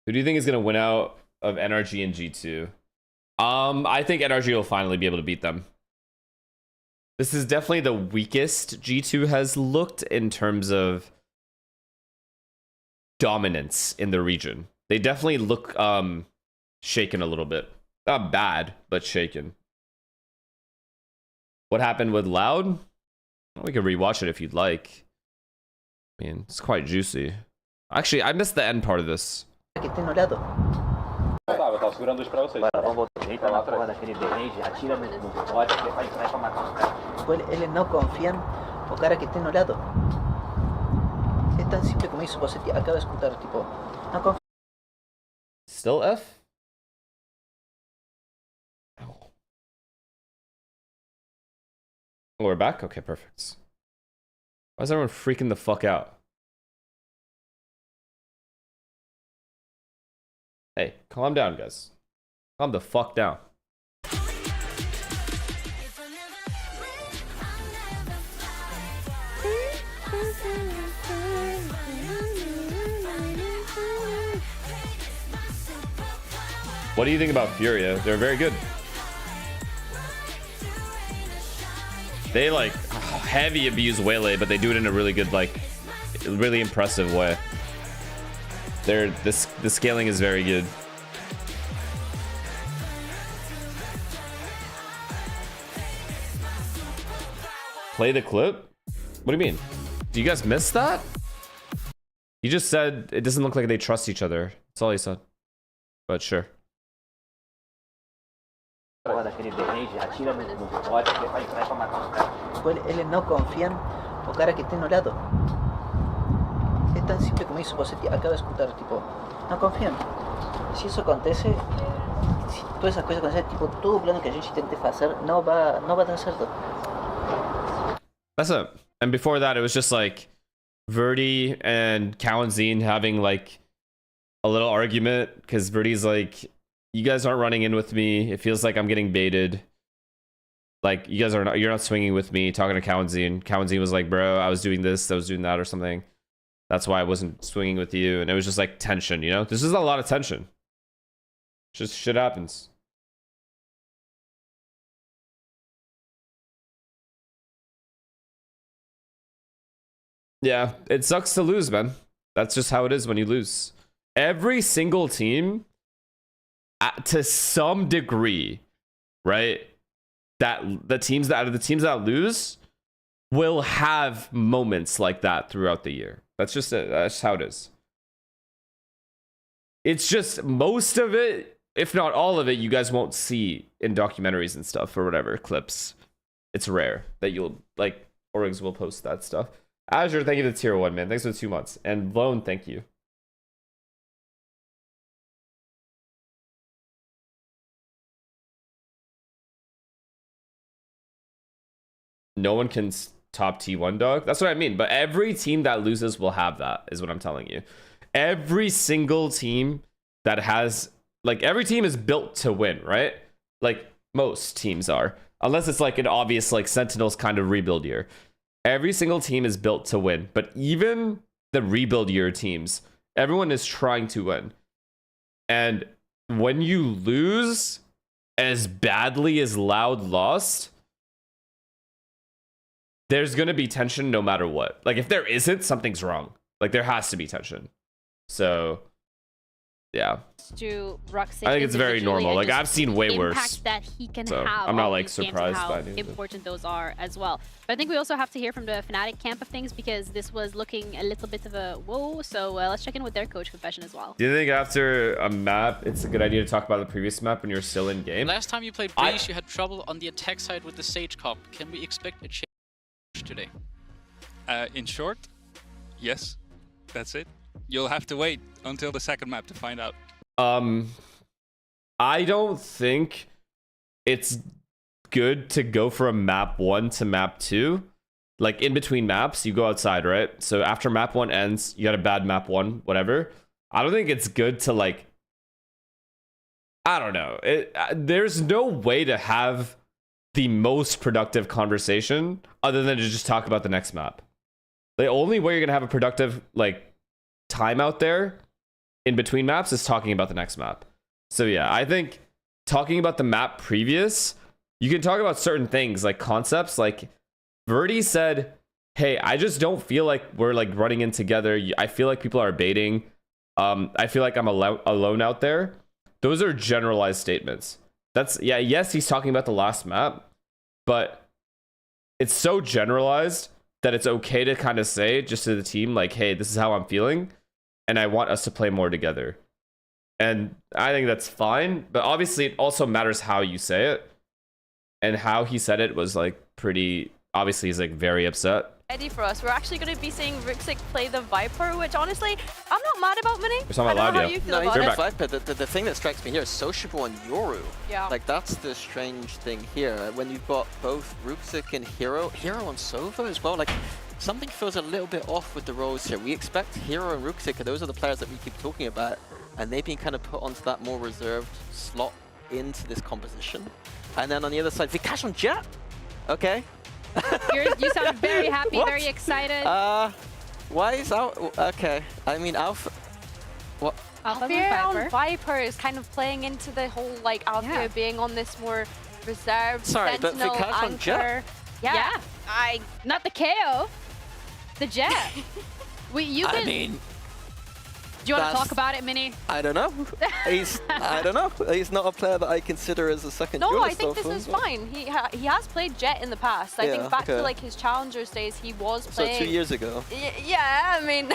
[SPEAKER 3] Who do you think is going to win out of NRG and G2? I think NRG will finally be able to beat them. This is definitely the weakest G2 has looked in terms of dominance in the region. They definitely look shaken a little bit. Not bad, but shaken. What happened with Loud? We can rewatch it if you'd like. I mean, it's quite juicy. Actually, I missed the end part of this.
[SPEAKER 7] Que tem no lado.
[SPEAKER 6] Eu tava segurando dois pra vocês. Vamos voltar. Deita na porra daquele range, atira no bote, vai pra matar os caras.
[SPEAKER 7] Eles não confiam no cara que tem no lado. É tão simples como isso. Você acaba de escutar, tipo, não confia.
[SPEAKER 3] Still F? Oh, we're back? Okay, perfect. Why is everyone freaking the fuck out? Hey, calm down, guys. Calm the fuck down. What do you think about Furia? They're very good. They like heavy abuse Waylay, but they do it in a really good, like, really impressive way. The scaling is very good. play the clip? What do you mean? Do you guys miss that? He just said it doesn't look like they trust each other. That's all he said. But sure.
[SPEAKER 7] Eles não confiam o cara que tem no lado. É tão simples como isso. Você acaba de escutar, tipo, não confiam. Se isso acontece, se todas essas coisas acontecem, tipo, todo o plano que a gente tenta fazer não vai dar certo.
[SPEAKER 3] That's it. And before that, it was just like Verdi and Cowanzine having like a little argument because Verdi's like, you guys aren't running in with me. It feels like I'm getting baited. Like you guys are not, you're not swinging with me. Talking to Cowanzine. Cowanzine was like, bro, I was doing this, I was doing that or something. That's why I wasn't swinging with you. And it was just like tension, you know? This is a lot of tension. Just shit happens. Yeah, it sucks to lose, man. That's just how it is when you lose. Every single team, to some degree, right? That the teams that lose will have moments like that throughout the year. That's just it. That's how it is. It's just most of it, if not all of it, you guys won't see in documentaries and stuff or whatever clips. It's rare that you'll like Orgs will post that stuff. Azure, thank you to tier 1, man. Thanks for the 2 months. And Blown, thank you. No one can top T1, dog. That's what I mean. But every team that loses will have that, is what I'm telling you. Every single team that has, like, every team is built to win, right? Like, most teams are. Unless it's like an obvious, like, Sentinels kind of rebuild year. Every single team is built to win, but even the rebuild year teams, everyone is trying to win. And when you lose as badly as Loud lost, there's going to be tension no matter what. Like, if there isn't, something's wrong. Like, there has to be tension. So, yeah.
[SPEAKER 2] I
[SPEAKER 3] think it's very normal. Like, I've seen way worse.
[SPEAKER 2] That he can
[SPEAKER 3] so
[SPEAKER 2] have
[SPEAKER 3] I'm not like surprised by
[SPEAKER 2] how important those are as well. But I think we also have to hear from the Fnatic camp of things because this was looking a little bit of a whoa. So let's check in with their coach confession as well.
[SPEAKER 3] Do you think after a map, it's a good idea to talk about the previous map when you're still in game?
[SPEAKER 18] Last time you played Breeze, you had trouble on the attack side with the Sage comp. Can we expect a change today?
[SPEAKER 19] In short, yes, that's it. You'll have to wait until the second map to find out.
[SPEAKER 3] I don't think it's good to go from map 1 to map 2. Like, in between maps, you go outside, right? So after map 1 ends, you got a bad map 1, whatever. I don't think it's good to, like, I don't know. There's no way to have the most productive conversation other than to just talk about the next map. The only way you're gonna have a productive, like, time out there in between maps is talking about the next map. So yeah, I think talking about the map previous, you can talk about certain things like concepts. Like Verdi said, hey, I just don't feel like we're like running in together. I feel like people are baiting. I feel like I'm alone out there. Those are generalized statements. That's, yeah, yes, he's talking about the last map, but it's so generalized that it's okay to kind of say just to the team, like, hey, this is how I'm feeling, and I want us to play more together. And I think that's fine, but obviously it also matters how you say it. And how he said it was like pretty, obviously he's like very upset.
[SPEAKER 4] Ready for us. We're actually going to be seeing Ruxic play the Viper, which honestly, I'm not mad about, Mini.
[SPEAKER 3] We're talking about Loud,
[SPEAKER 5] no, he's back. Viper. The thing that strikes me here is Sociable and Yoru.
[SPEAKER 4] Yeah.
[SPEAKER 5] Like, that's the strange thing here. When you've got both Ruxic and Hero on Sova as well, like, something feels a little bit off with the roles here. We expect Hero and Ruxic, and those are the players that we keep talking about, and they've been kind of put onto that more reserved slot into this composition. And then on the other side, Vikash on Jet. Okay.
[SPEAKER 2] You sound very happy, very excited.
[SPEAKER 5] Why is okay? I mean, Alpha. What?
[SPEAKER 4] Alpha on Viper is kind of playing into the whole like Alpha being on this more reserved sentinel
[SPEAKER 5] but Vikash
[SPEAKER 4] anchor.
[SPEAKER 5] On Jet?
[SPEAKER 2] Yeah. Not the KO. The Jet.
[SPEAKER 5] I mean,
[SPEAKER 2] Do you want to talk about it, Mini?
[SPEAKER 5] I don't know. I don't know. He's not a player that I consider as a second
[SPEAKER 4] No,
[SPEAKER 5] duelist.
[SPEAKER 4] I think this is fine. He has played Jet in the past. I think back to like his Challengers days, he was playing.
[SPEAKER 5] So 2 years ago.
[SPEAKER 4] Yeah, I mean,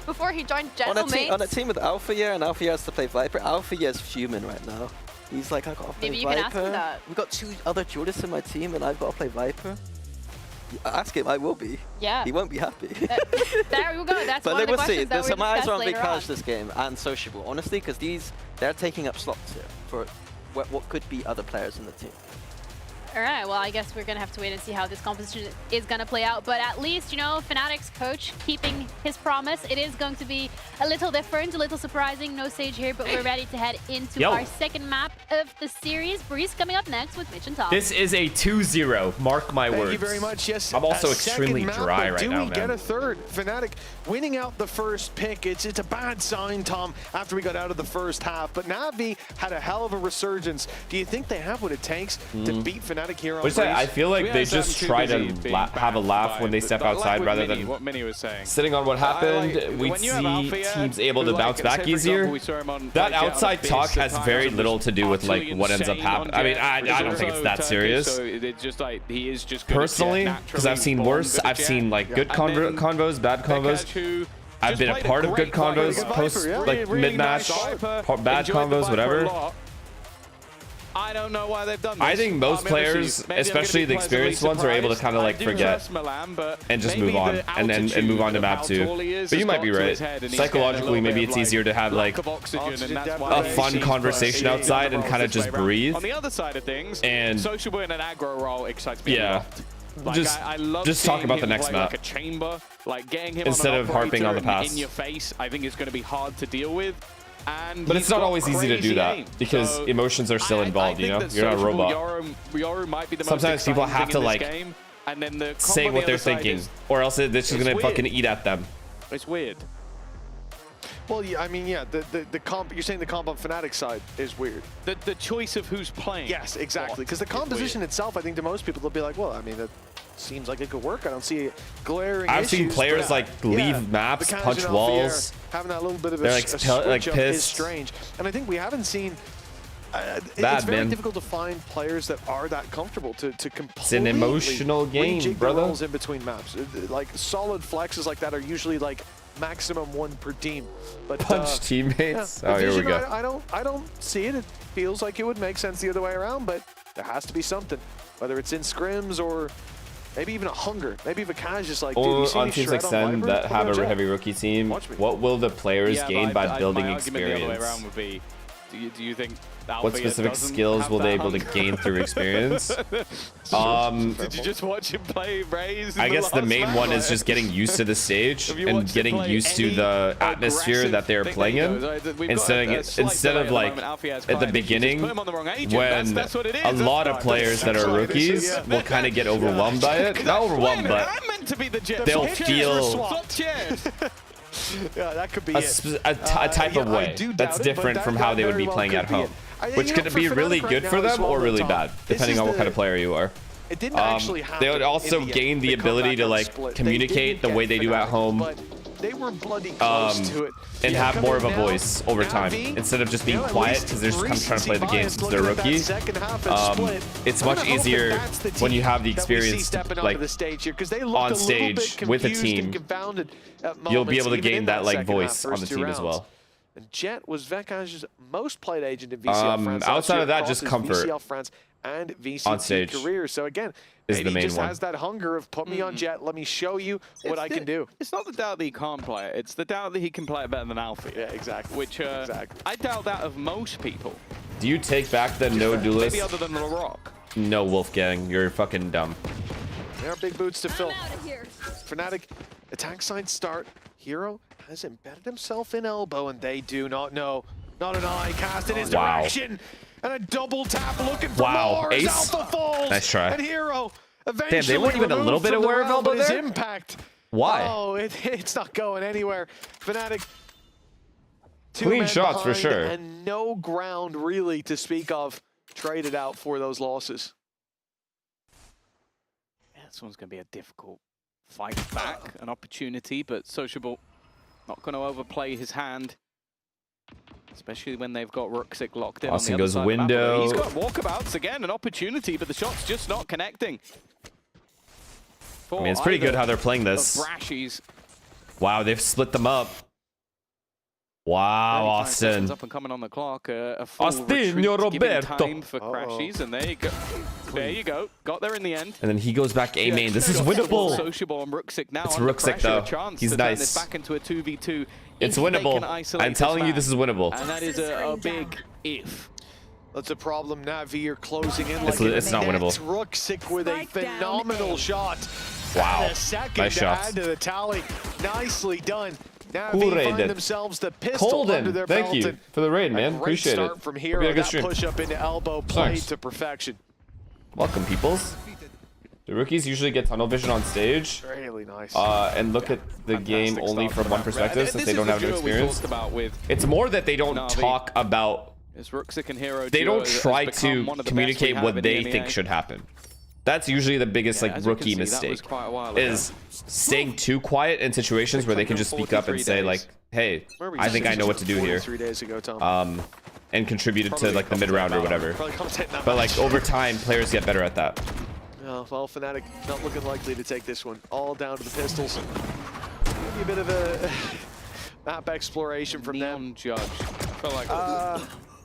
[SPEAKER 4] before he joined Gentleman.
[SPEAKER 5] On a team with Alpha Year, and Alpha Year has to play Viper. Alpha Year's fuming right now. He's like, I gotta play
[SPEAKER 2] Maybe
[SPEAKER 5] Viper.
[SPEAKER 2] you can ask him that.
[SPEAKER 5] We've got 2 other duelists in my team, and I've got to play Viper. Ask him, I will be.
[SPEAKER 2] Yeah.
[SPEAKER 5] He won't be happy.
[SPEAKER 2] There we go. That's one of the questions that
[SPEAKER 5] So
[SPEAKER 2] we're
[SPEAKER 5] my eyes are on
[SPEAKER 2] later on.
[SPEAKER 5] Vikaj this game and Sociable, honestly, because they're taking up slots here for what could be other players in the team.
[SPEAKER 2] All right, well, I guess we're going to have to wait and see how this competition is going to play out. But at least, you know, Fnatic's coach keeping his promise. It is going to be a little different, a little surprising. No Sage here, but we're ready to head into our second map of the series. Breeze coming up next with Mitch and Tom.
[SPEAKER 3] This is a 2-0. Mark my words.
[SPEAKER 10] Thank you very much. Yes,
[SPEAKER 3] I'm also extremely dry right now, man.
[SPEAKER 10] Do we get a third? Fnatic winning out the first pick. It's a bad sign, Tom, after we got out of the first half. But Na'Vi had a hell of a resurgence. Do you think they have what it takes to beat Fnatic here on Breeze?
[SPEAKER 3] I feel like they just try to have a laugh when they step outside rather than
[SPEAKER 11] what Minnie was saying.
[SPEAKER 3] Sitting on what happened. We see teams able to bounce back easier. That outside talk has very little to do with like what ends up happening. I mean, I don't think it's that serious. Personally, because I've seen worse. I've seen like good convos, bad convos. I've been a part of good convos, post like mid-match, bad convos, whatever.
[SPEAKER 11] I don't know why they've done this.
[SPEAKER 3] I think most players, especially the experienced ones, are able to kind of like forget and just move on and move on to map 2. But you might be right. Psychologically, maybe it's easier to have like a fun conversation outside and kind of just breathe.
[SPEAKER 11] On the other side of things,
[SPEAKER 3] and
[SPEAKER 11] Sociable in an aggro role excites me a lot. Like,
[SPEAKER 3] just talk about the next map.
[SPEAKER 11] Like a chamber, like getting him
[SPEAKER 3] instead of harping on the past.
[SPEAKER 11] In your face, I think it's going to be hard to deal with.
[SPEAKER 3] But it's not always easy to do that because emotions are still involved, you know? You're not a robot.
[SPEAKER 11] Yoru might be the
[SPEAKER 3] Sometimes people have to like
[SPEAKER 11] and then the
[SPEAKER 3] say what they're thinking, or else it's just gonna fucking eat at them.
[SPEAKER 11] It's weird.
[SPEAKER 10] Well, yeah, I mean, yeah, the comp. You're saying the comp on Fnatic side is weird.
[SPEAKER 11] The choice of who's playing.
[SPEAKER 10] Yes, exactly. Because the composition itself, I think to most people, they'll be like, well, I mean, that seems like it could work. I don't see glaring
[SPEAKER 3] I've
[SPEAKER 10] issues,
[SPEAKER 3] seen players like leave maps, punch walls.
[SPEAKER 10] Having that little bit of
[SPEAKER 3] they're
[SPEAKER 10] a
[SPEAKER 3] like
[SPEAKER 10] switch is strange, and I think we haven't seen. It's very difficult to find players that are that comfortable to completely.
[SPEAKER 3] It's an emotional game, brother.
[SPEAKER 10] Roles in between maps, like solid flexes like that are usually like maximum 1 per team. But
[SPEAKER 3] punch teammates.
[SPEAKER 10] Yeah,
[SPEAKER 3] oh, here we go.
[SPEAKER 10] I don't see it. It feels like it would make sense the other way around, but there has to be something, whether it's in scrims or maybe even a hunger. Maybe Vikaj is like, dude, you see
[SPEAKER 3] on teams like Sen that have a heavy rookie team, what will the players gain by building experience?
[SPEAKER 11] Do you think
[SPEAKER 3] what specific skills will they be able to gain through experience?
[SPEAKER 11] Did you just watch him play Raze?
[SPEAKER 3] I guess the main one is just getting used to the stage and getting used to the atmosphere that they're playing in. Instead of like at the beginning when a lot of players that are rookies will kind of get overwhelmed by it. Not overwhelmed, but they'll feel
[SPEAKER 10] yeah, that could be
[SPEAKER 3] a type of way that's different from how they would be playing at home, which could be really good for them or really bad, depending on what kind of player you are.
[SPEAKER 10] It didn't actually happen.
[SPEAKER 3] They would also gain the ability to like communicate the way they do at home.
[SPEAKER 10] They were bloody close to it.
[SPEAKER 3] And have more of a voice over time instead of just being quiet because they're just kind of trying to play the game since they're rookie. It's much easier when you have the experience like on stage with a team. You'll be able to gain that like voice on the team as well.
[SPEAKER 10] And Jet was Vikaj's most played agent in VCL France.
[SPEAKER 3] Outside of that, just comfort
[SPEAKER 10] VCL France and VCT
[SPEAKER 3] on stage
[SPEAKER 10] career. So again,
[SPEAKER 3] is the main
[SPEAKER 10] just
[SPEAKER 3] one.
[SPEAKER 10] Has that hunger of put me on Jet, let me show you what I can do.
[SPEAKER 11] It's not the doubt that he can't play it, it's the doubt that he can play it better than Alfie.
[SPEAKER 10] Yeah, exactly.
[SPEAKER 11] Which I doubt that of most people.
[SPEAKER 3] Do you take back the no duelist?
[SPEAKER 11] Maybe other than the Rock.
[SPEAKER 3] No, Wolfgang, you're fucking dumb.
[SPEAKER 10] There are big boots to fill. Fnatic attack side start. Hero has embedded himself in elbow, and they do not know. Not an eye cast in his direction. And a double tap looking for more.
[SPEAKER 3] Ace.
[SPEAKER 10] Alpha falls.
[SPEAKER 3] Nice try.
[SPEAKER 10] And Hero eventually.
[SPEAKER 3] Damn, they weren't even a little bit aware of elbow there?
[SPEAKER 10] Impact.
[SPEAKER 3] Why?
[SPEAKER 10] Oh, it's not going anywhere. Fnatic.
[SPEAKER 3] Clean shots for sure.
[SPEAKER 10] And no ground really to speak of traded out for those losses.
[SPEAKER 11] Yeah, this one's going to be a difficult fight back, an opportunity, but Sociable not going to overplay his hand. Especially when they've got Ruxic locked in.
[SPEAKER 3] Austin
[SPEAKER 11] on the
[SPEAKER 3] goes
[SPEAKER 11] other side
[SPEAKER 3] window.
[SPEAKER 11] He's got walkabouts again, an opportunity, but the shot's just not connecting.
[SPEAKER 3] I mean, it's pretty good how they're playing this.
[SPEAKER 11] Brashies.
[SPEAKER 3] Wow, they've split them up. Wow, Austin.
[SPEAKER 11] Up and coming on the clock. A full
[SPEAKER 3] Austin, Roberto.
[SPEAKER 11] Time for Crashies, and there you go. There you go. Got there in the end.
[SPEAKER 3] And then he goes back A main. This is winnable.
[SPEAKER 11] Sociable on Ruxic now.
[SPEAKER 3] It's Ruxic though. He's nice.
[SPEAKER 11] Back into a 2v2.
[SPEAKER 3] It's winnable. I'm telling you, this is winnable.
[SPEAKER 11] And that is a big if.
[SPEAKER 10] That's a problem. Navi are closing in like
[SPEAKER 3] it's not winnable.
[SPEAKER 10] Ruxic with a phenomenal shot.
[SPEAKER 3] Wow.
[SPEAKER 10] And a second
[SPEAKER 3] Nice
[SPEAKER 10] to
[SPEAKER 3] shots.
[SPEAKER 10] add to the tally. Nicely done. Navi find themselves the pistol under their belt.
[SPEAKER 3] Thank you for the raid, man. Appreciate it.
[SPEAKER 10] From here, that push up into elbow played to perfection.
[SPEAKER 3] Welcome, peoples. The rookies usually get tunnel vision on stage.
[SPEAKER 10] Really nice.
[SPEAKER 3] And look at the game only from one perspective since they don't have no experience. It's more that they don't talk about. They don't try to communicate what they think should happen. That's usually the biggest rookie mistake, is staying too quiet in situations where they can just speak up and say like, hey, I think I know what to do here.
[SPEAKER 10] 3 days ago, Tom.
[SPEAKER 3] And contribute it to like the mid round or whatever. But like over time, players get better at that.
[SPEAKER 10] Well, Fnatic not looking likely to take this one. All down to the pistols. Maybe a bit of a map exploration from them.
[SPEAKER 11] Judge. Felt like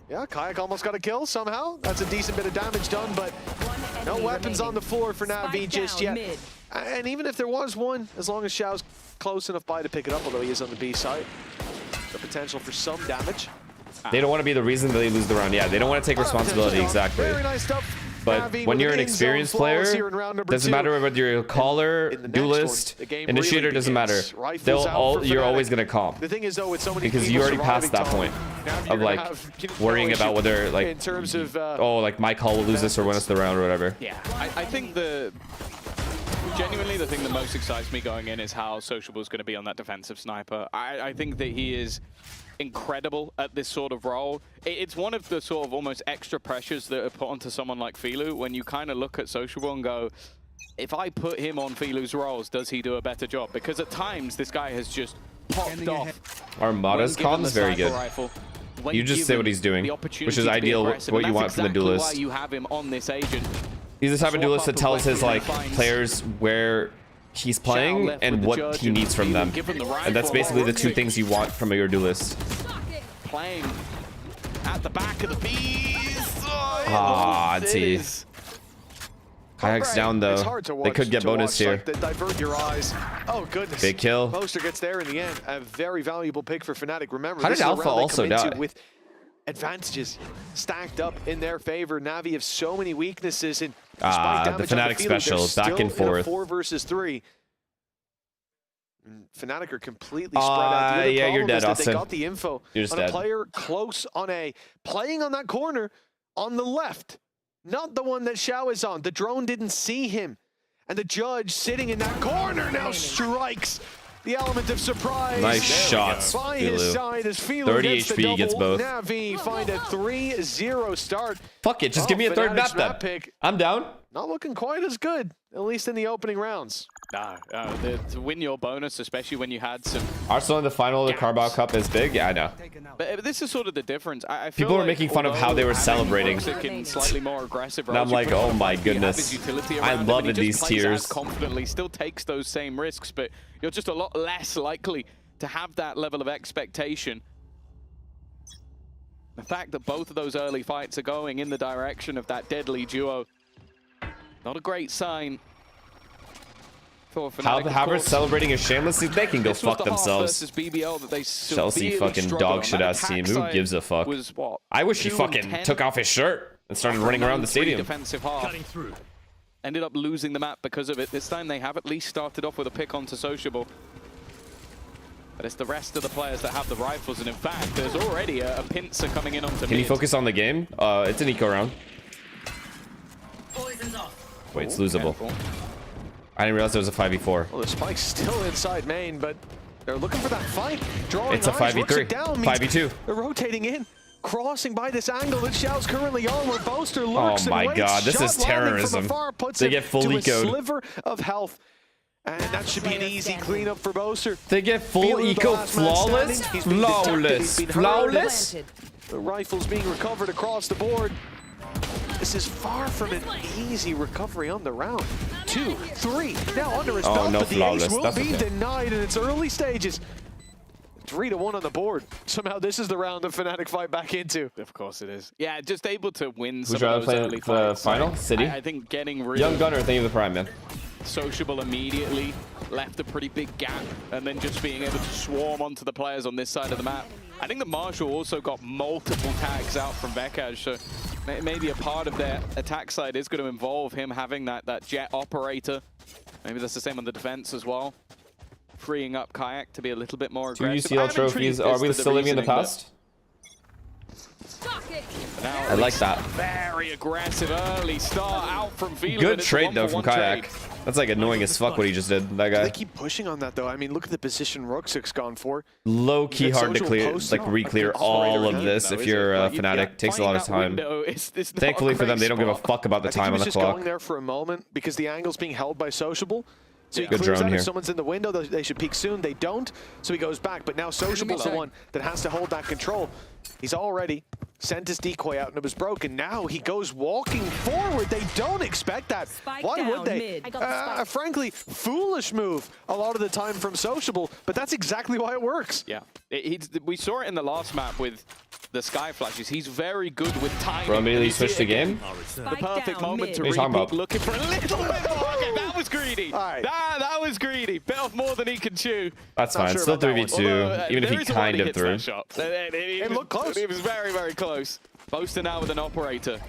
[SPEAKER 10] yeah, Kayak almost got a kill somehow. That's a decent bit of damage done, but no weapons on the floor for Navi just yet. And even if there was one, as long as Xiao's close enough by to pick it up, although he is on the B side, the potential for some damage.
[SPEAKER 3] They don't want to be the reason that they lose the round. Yeah, they don't want to take responsibility, exactly.
[SPEAKER 10] Very nice stuff.
[SPEAKER 3] But when you're an experienced player, doesn't matter whether you're a caller, duelist, initiator, doesn't matter. You're always gonna calm.
[SPEAKER 10] The thing is, though, with so many
[SPEAKER 3] because you already passed that point of like worrying about whether like
[SPEAKER 10] in terms of
[SPEAKER 3] oh, like my call will lose this or win us the round or whatever.
[SPEAKER 11] Yeah, I think genuinely the thing that most excites me going in is how Sociable is going to be on that defensive sniper. I think that he is incredible at this sort of role. It's one of the sort of almost extra pressures that are put onto someone like Filu when you kind of look at Sociable and go, if I put him on Filu's roles, does he do a better job? Because at times this guy has just popped off.
[SPEAKER 3] Armada's comm is very good. You just say what he's doing, which is ideal, what you want from the duelist.
[SPEAKER 11] Why you have him on this agent.
[SPEAKER 3] He's the type of duelist that tells his like players where he's playing and what he needs from them. And that's basically the two things you want from your duelist.
[SPEAKER 11] Playing at the back of the bees.
[SPEAKER 3] Ah, T. Kayak's down though. They could get bonus here.
[SPEAKER 10] Like, divert your eyes. Oh goodness.
[SPEAKER 3] Big kill.
[SPEAKER 10] Poster gets there in the end. A very valuable pick for Fnatic. Remember,
[SPEAKER 3] how did Alpha also die?
[SPEAKER 10] With advantages stacked up in their favor. Navi have so many weaknesses, and
[SPEAKER 3] the Fnatic special back and forth.
[SPEAKER 10] 4 versus 3. Fnatic are completely spread out.
[SPEAKER 3] Yeah, you're dead, Austin.
[SPEAKER 10] They got the info on a player close on playing on that corner on the left, not the one that Xiao is on. The drone didn't see him, and the judge sitting in that corner now strikes. The element of surprise.
[SPEAKER 3] Nice shots,
[SPEAKER 10] by his side as Filu
[SPEAKER 3] 30 HP gets both.
[SPEAKER 10] Navi find a 3-0 start.
[SPEAKER 3] Fuck it, just give me a third map
[SPEAKER 10] pick.
[SPEAKER 3] I'm down.
[SPEAKER 10] Not looking quite as good, at least in the opening rounds.
[SPEAKER 11] No, to win your bonus, especially when you had some...
[SPEAKER 3] Arsenal in the final of the Carabao Cup is big? Yeah, I know.
[SPEAKER 11] But this is sort of the difference. I feel
[SPEAKER 3] people were
[SPEAKER 11] like
[SPEAKER 3] making fun of how they were celebrating.
[SPEAKER 11] Slightly more aggressive,
[SPEAKER 3] and I'm like, oh my goodness. I love it, these tiers.
[SPEAKER 11] Confidently, still takes those same risks, but you're just a lot less likely to have that level of expectation. The fact that both of those early fights are going in the direction of that deadly duo, not a great sign.
[SPEAKER 3] Havertz celebrating a shameless, they can go fuck themselves. Chelsea fucking dog shit ass team. Who gives a fuck? I wish he fucking took off his shirt and started running around the stadium.
[SPEAKER 11] Defensive half. Ended up losing the map because of it. This time they have at least started off with a pick onto Sociable. But it's the rest of the players that have the rifles, and in fact, there's already a pincer coming in onto mid.
[SPEAKER 3] Can you focus on the game? It's an eco round. Wait, it's losable. I didn't realize there was a 5v4.
[SPEAKER 10] Well, the spike's still inside main, but they're looking for that fight. Drawing
[SPEAKER 3] it's a 5v3. 5v2.
[SPEAKER 10] They're rotating in, crossing by this angle that Xiao's currently on, where Boaster lurks.
[SPEAKER 3] Oh my god, this is terrorism.
[SPEAKER 10] Afar,
[SPEAKER 3] they get full ecoed.
[SPEAKER 10] Sliver of health. And that should be an easy cleanup for Boaster.
[SPEAKER 3] They get full eco flawless. Flawless.
[SPEAKER 10] The rifle's being recovered across the board. This is far from an easy recovery on the round. 2, 3, now under his belt,
[SPEAKER 3] no
[SPEAKER 10] but the
[SPEAKER 3] flawless.
[SPEAKER 10] ace will
[SPEAKER 3] That's
[SPEAKER 10] be
[SPEAKER 3] okay.
[SPEAKER 10] denied in its early stages. 3-1 on the board. Somehow this is the round that Fnatic fight back into.
[SPEAKER 11] Of course it is. Yeah, just able to win
[SPEAKER 3] Who's
[SPEAKER 11] some
[SPEAKER 3] trying
[SPEAKER 11] of
[SPEAKER 3] to
[SPEAKER 11] those
[SPEAKER 3] play
[SPEAKER 11] early
[SPEAKER 3] the
[SPEAKER 11] fights.
[SPEAKER 3] final? City?
[SPEAKER 11] I think getting rid
[SPEAKER 3] Young
[SPEAKER 11] of
[SPEAKER 3] Gunner, thank you for the prime, man.
[SPEAKER 11] Sociable immediately left a pretty big gap, and then just being able to swarm onto the players on this side of the map. I think the Marshal also got multiple tags out from Vekaj, so maybe a part of their attack side is going to involve him having that jet operator. Maybe that's the same on the defense as well. Freeing up Kayak to be a little bit more aggressive.
[SPEAKER 3] 2 UCL trophies. Are we still living in the past? I like that.
[SPEAKER 11] Very aggressive early start out from Vila.
[SPEAKER 3] Good trade though from Kayak. That's like annoying as fuck what he just did. That guy.
[SPEAKER 10] They keep pushing on that though. I mean, look at the position Rooksik's gone for.
[SPEAKER 3] Low key hard to clear, like re-clear all of this if you're a Fnatic. Takes a lot of time. Thankfully for them, they don't give a fuck about the time on the clock.
[SPEAKER 10] He was just going there for a moment because the angle's being held by Sociable. So he
[SPEAKER 3] Good
[SPEAKER 10] clears
[SPEAKER 3] drone
[SPEAKER 10] out.
[SPEAKER 3] here.
[SPEAKER 10] If someone's in the window, they should peek soon. They don't, so he goes back. But now Sociable's the one that has to hold that control. He's already sent his decoy out and it was broken. Now he goes walking forward. They don't expect that. Why would they? Frankly, foolish move a lot of the time from Sociable, but that's exactly why it works.
[SPEAKER 11] Yeah, we saw it in the last map with the Sky Flashes. He's very good with timing.
[SPEAKER 3] Bro, immediately switched the game.
[SPEAKER 11] The perfect moment to
[SPEAKER 3] What are you talking about?
[SPEAKER 11] looking for a little bit more. Okay, that was greedy.
[SPEAKER 10] All right.
[SPEAKER 11] That was greedy. Bit off more than he can chew.
[SPEAKER 3] That's
[SPEAKER 10] Not
[SPEAKER 3] fine.
[SPEAKER 10] sure
[SPEAKER 3] Still
[SPEAKER 10] about that
[SPEAKER 3] 3v2, even if he kind of threw.
[SPEAKER 11] It
[SPEAKER 10] looked close.
[SPEAKER 11] It was very, very close. Boaster now with an operator.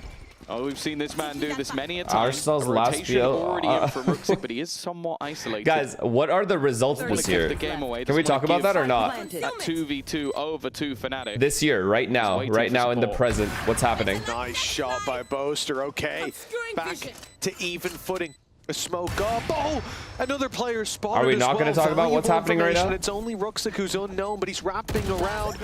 [SPEAKER 11] Oh, we've seen this man do this many a time.
[SPEAKER 3] Arsenal's last
[SPEAKER 11] Rotation
[SPEAKER 3] PL.
[SPEAKER 11] already in from Rooksik, but he is somewhat isolated.
[SPEAKER 3] Guys, what are the results this year? Can we talk about that or not?
[SPEAKER 11] That 2v2 over 2 Fnatic.
[SPEAKER 3] This year, right now in the present, what's happening?
[SPEAKER 10] Nice shot by Boaster. Okay, back to even footing. A smoke up. Oh, another player spotted.
[SPEAKER 3] Are we
[SPEAKER 10] as
[SPEAKER 3] not going to
[SPEAKER 10] well.
[SPEAKER 3] talk about what's
[SPEAKER 10] Valuable
[SPEAKER 3] happening right now?
[SPEAKER 10] It's only Rooksik who's unknown, but he's wrapping around.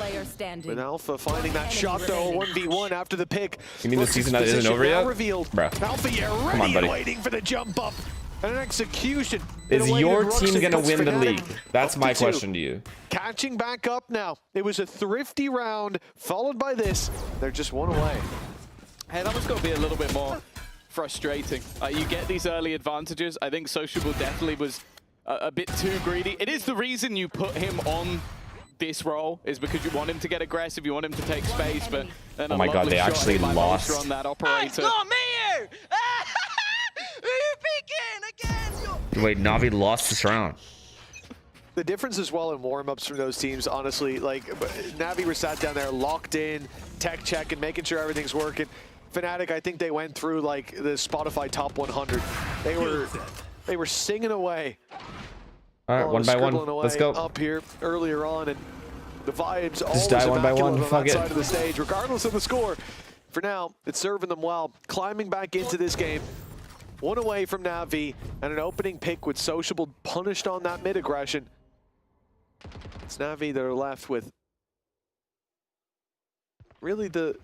[SPEAKER 10] With Alpha finding that shot though, 1v1 after the pick.
[SPEAKER 3] You mean the season that isn't over yet?
[SPEAKER 10] Revealed.
[SPEAKER 3] Bruh.
[SPEAKER 10] Alpha, you're ready
[SPEAKER 3] Come on, buddy.
[SPEAKER 10] waiting for the jump up. And an execution.
[SPEAKER 3] Is your team going to
[SPEAKER 10] puts
[SPEAKER 3] win the
[SPEAKER 10] Fnatic
[SPEAKER 3] league? That's my
[SPEAKER 10] 52.
[SPEAKER 3] question to you.
[SPEAKER 10] Catching back up now. It was a thrifty round, followed by this. They're just one away.
[SPEAKER 11] Hey, that was going to be a little bit more frustrating. You get these early advantages. I think Sociable definitely was a bit too greedy. It is the reason you put him on this role, is because you want him to get aggressive, you want him to take space, but then
[SPEAKER 3] Oh my god, they actually lost.
[SPEAKER 11] on that operator.
[SPEAKER 17] Not me here! Who you picking again?
[SPEAKER 3] Wait, Navi lost this round.
[SPEAKER 10] The difference as well in warm-ups from those teams, honestly, like Navi were sat down there locked in, tech check and making sure everything's working. Fnatic, I think they went through like the Spotify top 100. They were singing away.
[SPEAKER 3] All right, one by one. Let's go.
[SPEAKER 10] Up here earlier on, and the vibes
[SPEAKER 3] Just
[SPEAKER 10] always
[SPEAKER 3] die one by
[SPEAKER 10] immaculate
[SPEAKER 3] one.
[SPEAKER 10] on
[SPEAKER 3] Fuck
[SPEAKER 10] that
[SPEAKER 3] it.
[SPEAKER 10] side of the stage, regardless of the score. For now, it's serving them well. Climbing back into this game. One away from Navi, and an opening pick with Sociable punished on that mid-aggression. It's Navi that are left with really the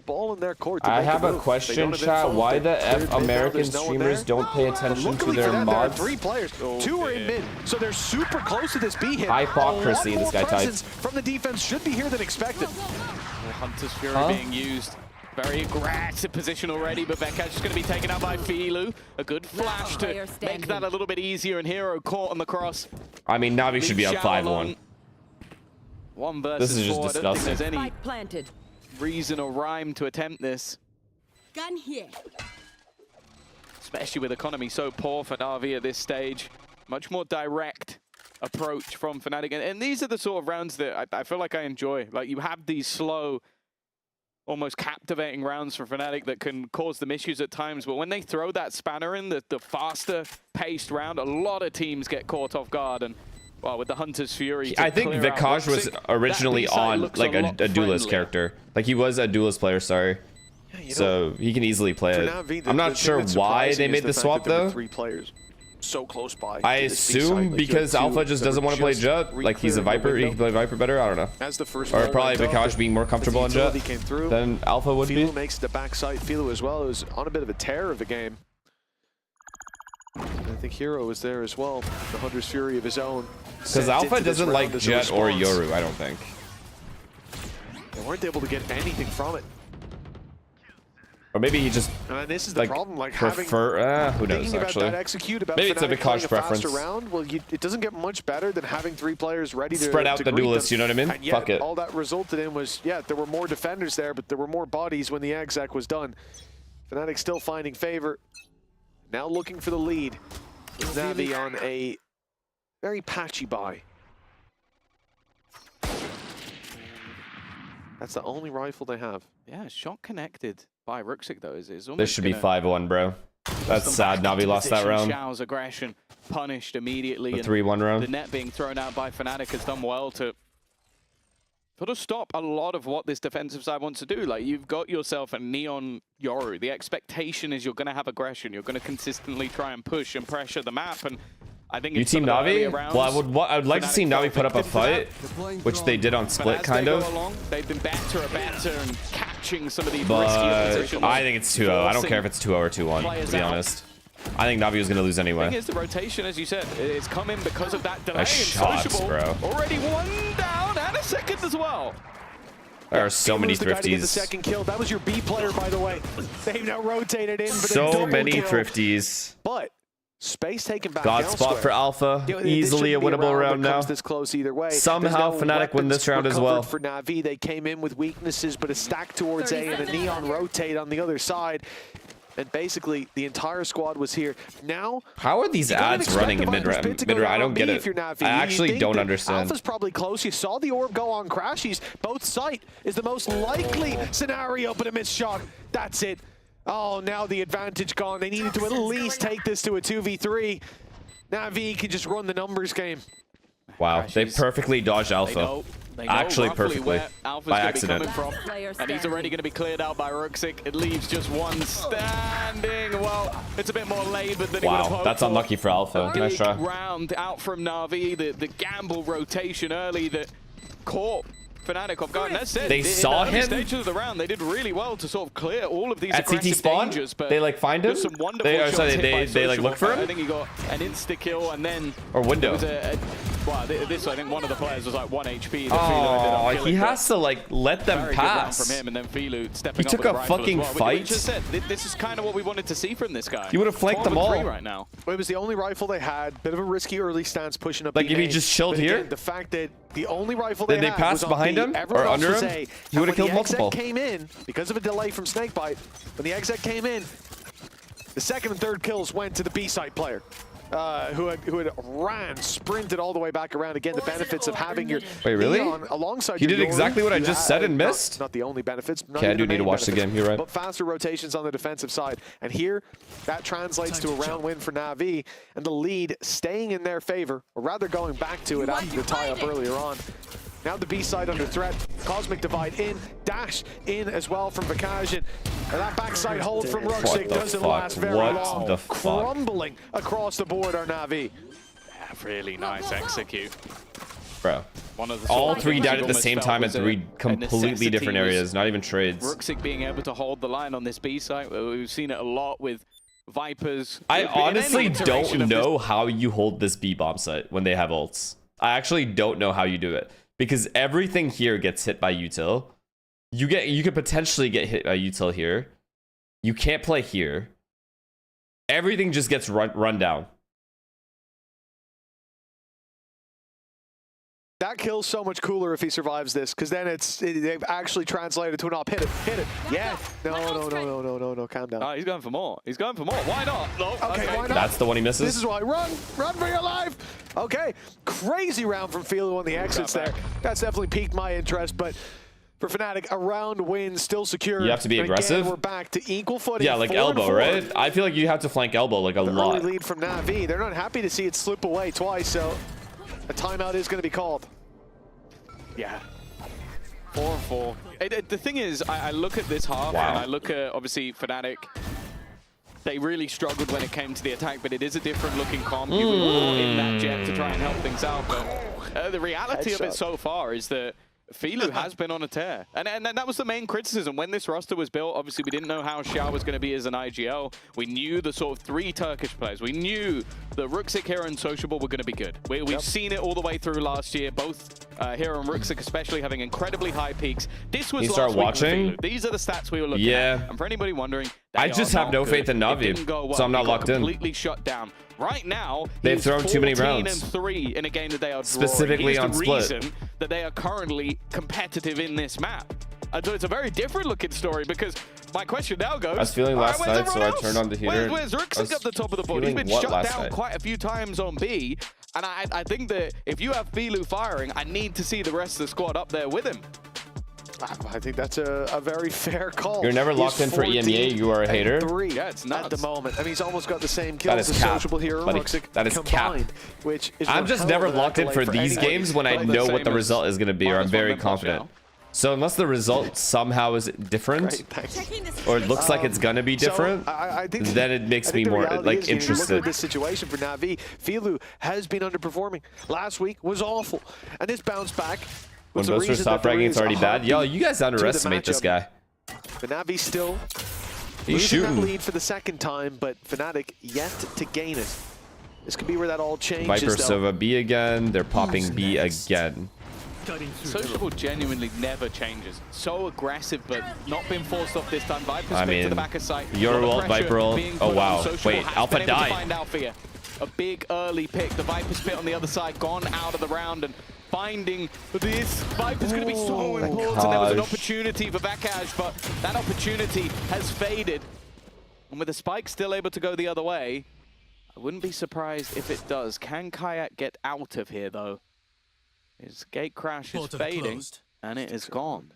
[SPEAKER 10] ball in their court.
[SPEAKER 3] I have a question, chat. Why the F American streamers don't pay attention to their mods?
[SPEAKER 10] 3 players. 2 are in mid, so they're super close to this B hit.
[SPEAKER 3] Hypocrisy, this guy
[SPEAKER 10] presence
[SPEAKER 3] types.
[SPEAKER 10] from the defense should be here than expected.
[SPEAKER 11] The Hunter's Fury being used. Very aggressive position already, but Vekaj is going to be taken out by Filu. A good flash to make that a little bit easier, and Hero caught on the cross.
[SPEAKER 3] I mean, Navi should be up 5-1.
[SPEAKER 11] 1 versus 4.
[SPEAKER 3] This is just disgusting.
[SPEAKER 11] I don't think there's any reason or rhyme to attempt this.
[SPEAKER 15] Gun here.
[SPEAKER 11] Especially with economy so poor for Navi at this stage. Much more direct approach from Fnatic. And these are the sort of rounds that I feel like I enjoy. Like, you have these slow, almost captivating rounds for Fnatic that can cause them issues at times. But when they throw that spanner in, the faster paced round, a lot of teams get caught off guard. And well, with the Hunter's Fury,
[SPEAKER 3] I think Vekaj was originally on like a duelist character. Like he was a duelist player, sorry. Yeah, so he can easily play it.
[SPEAKER 10] Navi,
[SPEAKER 3] I'm not sure why they made the swap though.
[SPEAKER 10] 3 players so close by.
[SPEAKER 3] I assume because Alpha just doesn't want to play Jett. Like he's a Viper, he can play Viper better. I don't know.
[SPEAKER 10] As the first
[SPEAKER 3] or probably Vekaj being more comfortable on Jett than Alpha would be.
[SPEAKER 10] Makes the backside. Filu as well is on a bit of a tear of the game. think Hero is there as well. The Hunter's Fury of his own.
[SPEAKER 3] Because Alpha doesn't like Jet or Yoru, I don't think.
[SPEAKER 10] They weren't able to get anything from it.
[SPEAKER 3] Or maybe he just
[SPEAKER 10] this is the problem, like
[SPEAKER 3] prefer. Who knows? Actually,
[SPEAKER 10] about that execute, about
[SPEAKER 3] maybe it's a Vikash preference.
[SPEAKER 10] Round. Well, it doesn't get much better than having 3 players ready to
[SPEAKER 3] spread out the duelists. You know what I mean?
[SPEAKER 10] And yet,
[SPEAKER 3] Fuck it.
[SPEAKER 10] All that resulted in was there were more defenders there, but there were more bodies when the exec was done. Fnatic still finding favor. Now looking for the lead. Navi on a very patchy buy. That's the only rifle they have.
[SPEAKER 11] Yeah, shot connected by Ruxic though. Is almost
[SPEAKER 3] This should be 5-1, bro. That's sad. Navi lost that round.
[SPEAKER 11] Xiao's aggression punished immediately.
[SPEAKER 3] The 3-1 round.
[SPEAKER 11] The net being thrown out by Fnatic has done well to sort of stop a lot of what this defensive side wants to do. Like, you've got yourself a Neon Yoru. The expectation is you're going to have aggression. You're going to consistently try and push and pressure the map. And I think
[SPEAKER 3] you team Navi? Well, I would like to see Navi put up a fight, which they did on Split, kind of.
[SPEAKER 11] They've been better and catching some of these
[SPEAKER 3] but
[SPEAKER 11] riskier positions.
[SPEAKER 3] I think it's 2-0. I don't care if it's 2-0 or 2-1, to be honest. I think Navi was going to lose anyway.
[SPEAKER 11] The thing is, the rotation, as you said, it's coming because of that delay.
[SPEAKER 3] Nice shots, bro.
[SPEAKER 11] Already 1 down and a second as well.
[SPEAKER 3] There are so many thrifties.
[SPEAKER 10] The second kill. That was your B player, by the way. They've now rotated in.
[SPEAKER 3] So many thrifties.
[SPEAKER 10] But space taken back
[SPEAKER 3] God spot for Alpha. Easily a winnable round now.
[SPEAKER 10] This close either way.
[SPEAKER 3] Somehow Fnatic win this round as well.
[SPEAKER 10] For Navi, they came in with weaknesses, but a stack towards A and a Neon rotate on the other side. And basically, the entire squad was here. Now,
[SPEAKER 3] how are these ads running in mid-round? I don't get it. I actually don't understand.
[SPEAKER 10] Alpha's probably close. You saw the orb go on crashies. Both site is the most likely scenario, but a missed shot. That's it. Oh, now the advantage gone. They needed to at least take this to a 2v3. Navi can just run the numbers game.
[SPEAKER 3] Wow, they perfectly dodged Alpha.
[SPEAKER 11] They know
[SPEAKER 3] actually perfectly, by accident.
[SPEAKER 11] And he's already going to be cleared out by Ruxic. It leaves just one standing. Well, it's a bit more labored than he would have hoped.
[SPEAKER 3] Wow, that's unlucky for Alpha. Nice try.
[SPEAKER 11] Round out from Navi, the gamble rotation early that caught Fnatic off guard. That's it.
[SPEAKER 3] They saw him.
[SPEAKER 11] Stages of the round, they did really well to sort of clear all of these
[SPEAKER 3] at CT spawn.
[SPEAKER 11] Dangers, but
[SPEAKER 3] they like find him.
[SPEAKER 11] Some wonderful
[SPEAKER 3] they like look for him.
[SPEAKER 11] I think he got an insta kill and then
[SPEAKER 3] or window.
[SPEAKER 11] Well, this I think one of the players was like 1 HP.
[SPEAKER 3] Oh, he has to like let them pass.
[SPEAKER 11] From him and then Filu stepping
[SPEAKER 3] he took a fucking fight.
[SPEAKER 11] Just said, this is kind of what we wanted to see from this guy.
[SPEAKER 3] You would have flanked them all
[SPEAKER 11] right now.
[SPEAKER 10] Well, it was the only rifle they had. Bit of a risky early stance pushing up.
[SPEAKER 3] Like if he just chilled here.
[SPEAKER 10] The fact that the only rifle they had
[SPEAKER 3] pass
[SPEAKER 10] was
[SPEAKER 3] behind him or under him, he would have killed multiple.
[SPEAKER 10] Came in because of a delay from Snakebite. When the exec came in, the second and third kills went to the B site player. Who had sprinted all the way back around. Again, the benefits of having your Neon alongside
[SPEAKER 3] he did exactly what I just said and missed?
[SPEAKER 10] Not the only benefits.
[SPEAKER 3] Okay, I do need to watch the game, you're right.
[SPEAKER 10] But faster rotations on the defensive side. And here, that translates to a round win for Navi, and the lead staying in their favor, or rather going back to it after the tie-up earlier on. Now the B side under threat. Cosmic Divide in, dash in as well from Vikash. And that backside hold from Ruxic doesn't last very long. Crumbling across the board are Navi.
[SPEAKER 11] Yeah, really nice execute.
[SPEAKER 3] Bro, all 3 died at the same time in 3 completely different areas, not even trades.
[SPEAKER 11] Ruxic being able to hold the line on this B site. We've seen it a lot with Vipers.
[SPEAKER 3] I honestly don't know how you hold this B bomb site when they have ults. I actually don't know how you do it. Because everything here gets hit by util. You could potentially get hit by util here. You can't play here. Everything just gets run down.
[SPEAKER 10] That kill's so much cooler if he survives this, because then they've actually translated to an op. Hit it. Yeah. No, calm down.
[SPEAKER 11] Oh, he's going for more. He's going for more. Why not? No.
[SPEAKER 10] Okay, why not?
[SPEAKER 3] That's the one he misses.
[SPEAKER 10] This is why. Run for your life. Okay, crazy round from Philo on the exits there. That's definitely piqued my interest, but for Fnatic, a round win still secure.
[SPEAKER 3] You have to be aggressive.
[SPEAKER 10] Again, we're back to equal footing.
[SPEAKER 3] Yeah, like elbow, right? I feel like you have to flank elbow like a lot.
[SPEAKER 10] Early lead from Navi. They're not happy to see it slip away twice, so a timeout is going to be called.
[SPEAKER 11] Yeah. 4-4. The thing is, I look at this half, and I look at, obviously, Fnatic. They really struggled when it came to the attack, but it is a different looking comp. You were in that jet to try and help things out, but the reality of it so far is that Filu has been on a tear. And that was the main criticism. When this roster was built, obviously we didn't know how Xiao was going to be as an IGL. We knew the sort of 3 Turkish players. We knew that Ruxic, Hero, and Sociable were going to be good. We've seen it all the way through last year. Both Hero and Ruxic especially having incredibly high peaks. This was
[SPEAKER 3] start watching?
[SPEAKER 11] These are the stats we were looking at. And for anybody wondering,
[SPEAKER 3] I just have no faith in Navi, so I'm not locked in.
[SPEAKER 11] Completely shut down. Right now,
[SPEAKER 3] they've thrown too many rounds.
[SPEAKER 11] 14-3 in a game that they are
[SPEAKER 3] specifically on split.
[SPEAKER 11] The reason that they are currently competitive in this map. And so it's a very different looking story because my question now goes.
[SPEAKER 3] I was feeling last night, so I turned on the heater.
[SPEAKER 11] Where's Ruxic up the top of the board? He's been shut down quite a few times on B. And I think that if you have Filu firing, I need to see the rest of the squad up there with him.
[SPEAKER 10] I think that's a very fair call.
[SPEAKER 3] You're never locked in for EMEA. You are a hater.
[SPEAKER 10] 3
[SPEAKER 11] yeah, it's nuts.
[SPEAKER 10] At the moment. I mean, he's almost got the same kills as Sociable Hero and Ruxic
[SPEAKER 3] that is
[SPEAKER 10] combined,
[SPEAKER 3] cap.
[SPEAKER 10] Which is
[SPEAKER 3] I'm just never locked in for these games when I know what the result is going to be, or I'm very confident. So unless the result somehow is different, or it looks like it's going to be different, then it makes me more like interested.
[SPEAKER 10] Look at this situation for Navi. Filu has been underperforming. Last week was awful, and this bounce back.
[SPEAKER 3] When Boaster stop fragging, it's already bad. Yo, you guys underestimate this guy.
[SPEAKER 10] But Navi still
[SPEAKER 3] he's shooting
[SPEAKER 10] that lead for the 2nd time, but Fnatic yet to gain it. This could be where that all changes.
[SPEAKER 3] Viper Sova B again. They're popping B again.
[SPEAKER 11] Sociable genuinely never changes. So aggressive, but not being forced off this time. Viper's to the back of sight.
[SPEAKER 3] Your ult, Viper ult. Oh wow. Wait, Alpha died.
[SPEAKER 11] A big early pick. The Viper spit on the other side, gone out of the round, and finding this Viper's going to be so important. There was an opportunity for Vakaj, but that opportunity has faded. And with the spike still able to go the other way, I wouldn't be surprised if it does. Can Kayak get out of here, though? His gate crash is fading, and it is gone.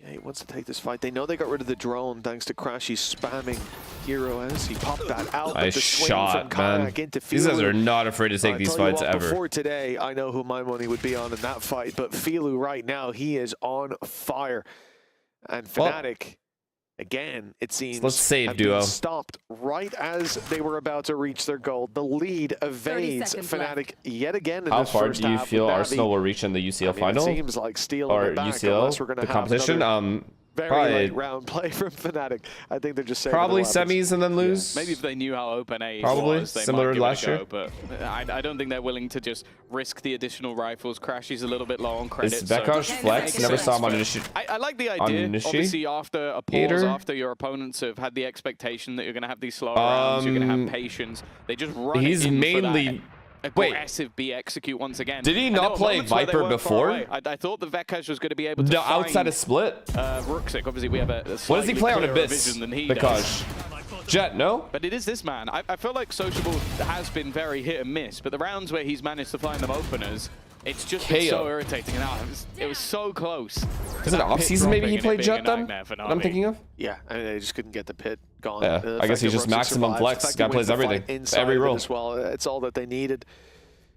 [SPEAKER 10] Yeah, he wants to take this fight. They know they got rid of the drone thanks to Crash. He's spamming Hero as he popped that out.
[SPEAKER 3] Nice shot, man. These guys are not afraid to take these fights ever.
[SPEAKER 10] Before today, I know who my money would be on in that fight, but Filu right now, he is on fire. And Fnatic, again, it seems,
[SPEAKER 3] let's save duo.
[SPEAKER 10] Stopped right as they were about to reach their goal. The lead evades Fnatic yet again in
[SPEAKER 3] How
[SPEAKER 10] this
[SPEAKER 3] far
[SPEAKER 10] first
[SPEAKER 3] do you
[SPEAKER 10] half
[SPEAKER 3] feel Arsenal will reach in the UCL final?
[SPEAKER 10] It seems like stealing
[SPEAKER 3] or
[SPEAKER 10] it back
[SPEAKER 3] UCL, the competition?
[SPEAKER 10] Very
[SPEAKER 3] probably
[SPEAKER 10] late round play from Fnatic. I think they're just saying
[SPEAKER 3] probably semis and then lose.
[SPEAKER 11] Yeah. Maybe if they knew how open A
[SPEAKER 3] probably
[SPEAKER 11] was, they
[SPEAKER 3] similar
[SPEAKER 11] might give
[SPEAKER 3] last
[SPEAKER 11] it a
[SPEAKER 3] year.
[SPEAKER 11] go, but I don't think they're willing to just risk the additional rifles. Crashy's a little bit low on credit.
[SPEAKER 3] Is Vekaj flex? Never saw him on Nishi.
[SPEAKER 11] I like the idea. Obviously, after a pause, after your opponents have had the expectation that you're going to have these slower rounds, you're going to have patience. They just run.
[SPEAKER 3] He's mainly.
[SPEAKER 11] Aggressive B execute once again.
[SPEAKER 3] Did he not play Viper before?
[SPEAKER 11] I thought the Vekaj was going to be able to find
[SPEAKER 3] outside of split.
[SPEAKER 11] Ruxic. Obviously, we have a
[SPEAKER 3] what does he play on Abyss? Vekaj. Jet, no?
[SPEAKER 11] But it is this man. I feel like Sociable has been very hit and miss, but the rounds where he's managed to find them openers, it's just been so irritating. And it was so close.
[SPEAKER 3] Is it off season? Maybe he played Jet then? What I'm thinking of?
[SPEAKER 10] Yeah, I mean, they just couldn't get the pit gone.
[SPEAKER 3] Yeah, I guess he's just maximum flex. Guy plays everything. Every role.
[SPEAKER 10] As well. It's all that they needed.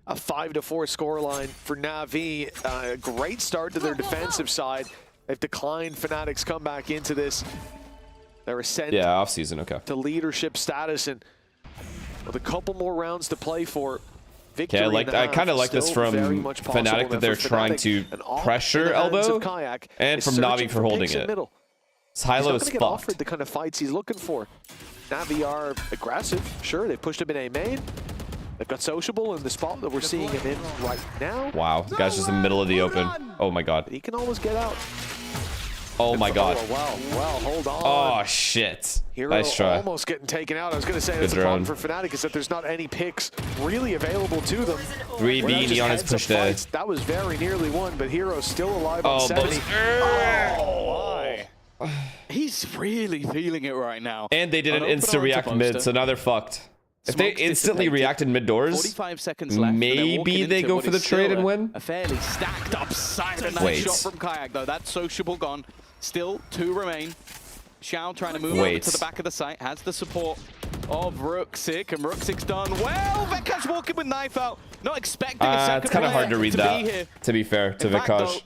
[SPEAKER 10] A 5-4 scoreline for Navi. A great start to their defensive side. They've declined Fnatic's comeback into this. Their ascent
[SPEAKER 3] off season, okay.
[SPEAKER 10] to leadership status, and with a couple more rounds to play for.
[SPEAKER 3] Okay, I kind of like this from Fnatic that they're trying to pressure elbow, and from Navi for holding it. Hilo is fucked.
[SPEAKER 10] Offered the kind of fights he's looking for. Navi are aggressive, sure. They've pushed him in A main. They've got Sociable in the spot that we're seeing him in right now.
[SPEAKER 3] Wow, the guy's just in the middle of the open. Oh my god.
[SPEAKER 10] But he can always get out.
[SPEAKER 3] Oh my god.
[SPEAKER 10] Well, hold on.
[SPEAKER 3] Oh shit.
[SPEAKER 10] Hero
[SPEAKER 3] nice try.
[SPEAKER 10] Almost getting taken out. I was going to say that's the problem for Fnatic is that there's not any picks really available to them.
[SPEAKER 3] 3B, Neon is pushed in.
[SPEAKER 10] That was very nearly one, but Hero's still alive on 70.
[SPEAKER 11] Oh my. He's really feeling it right now.
[SPEAKER 3] And they didn't insta-react mid, so now they're fucked. If they instantly reacted mid doors,
[SPEAKER 11] 45 seconds left,
[SPEAKER 3] maybe they go for the trade and win.
[SPEAKER 11] A fairly stacked up side. A nice shot from Kayak though. That's Sociable gone. Still 2 remain. Xiao trying to move over to the back of the site. Has the support of Ruxic, and Ruxic's done well. Vekaj walking with knife out. Not expecting a second
[SPEAKER 3] it's kind of hard to read that, to be fair, to Vekaj.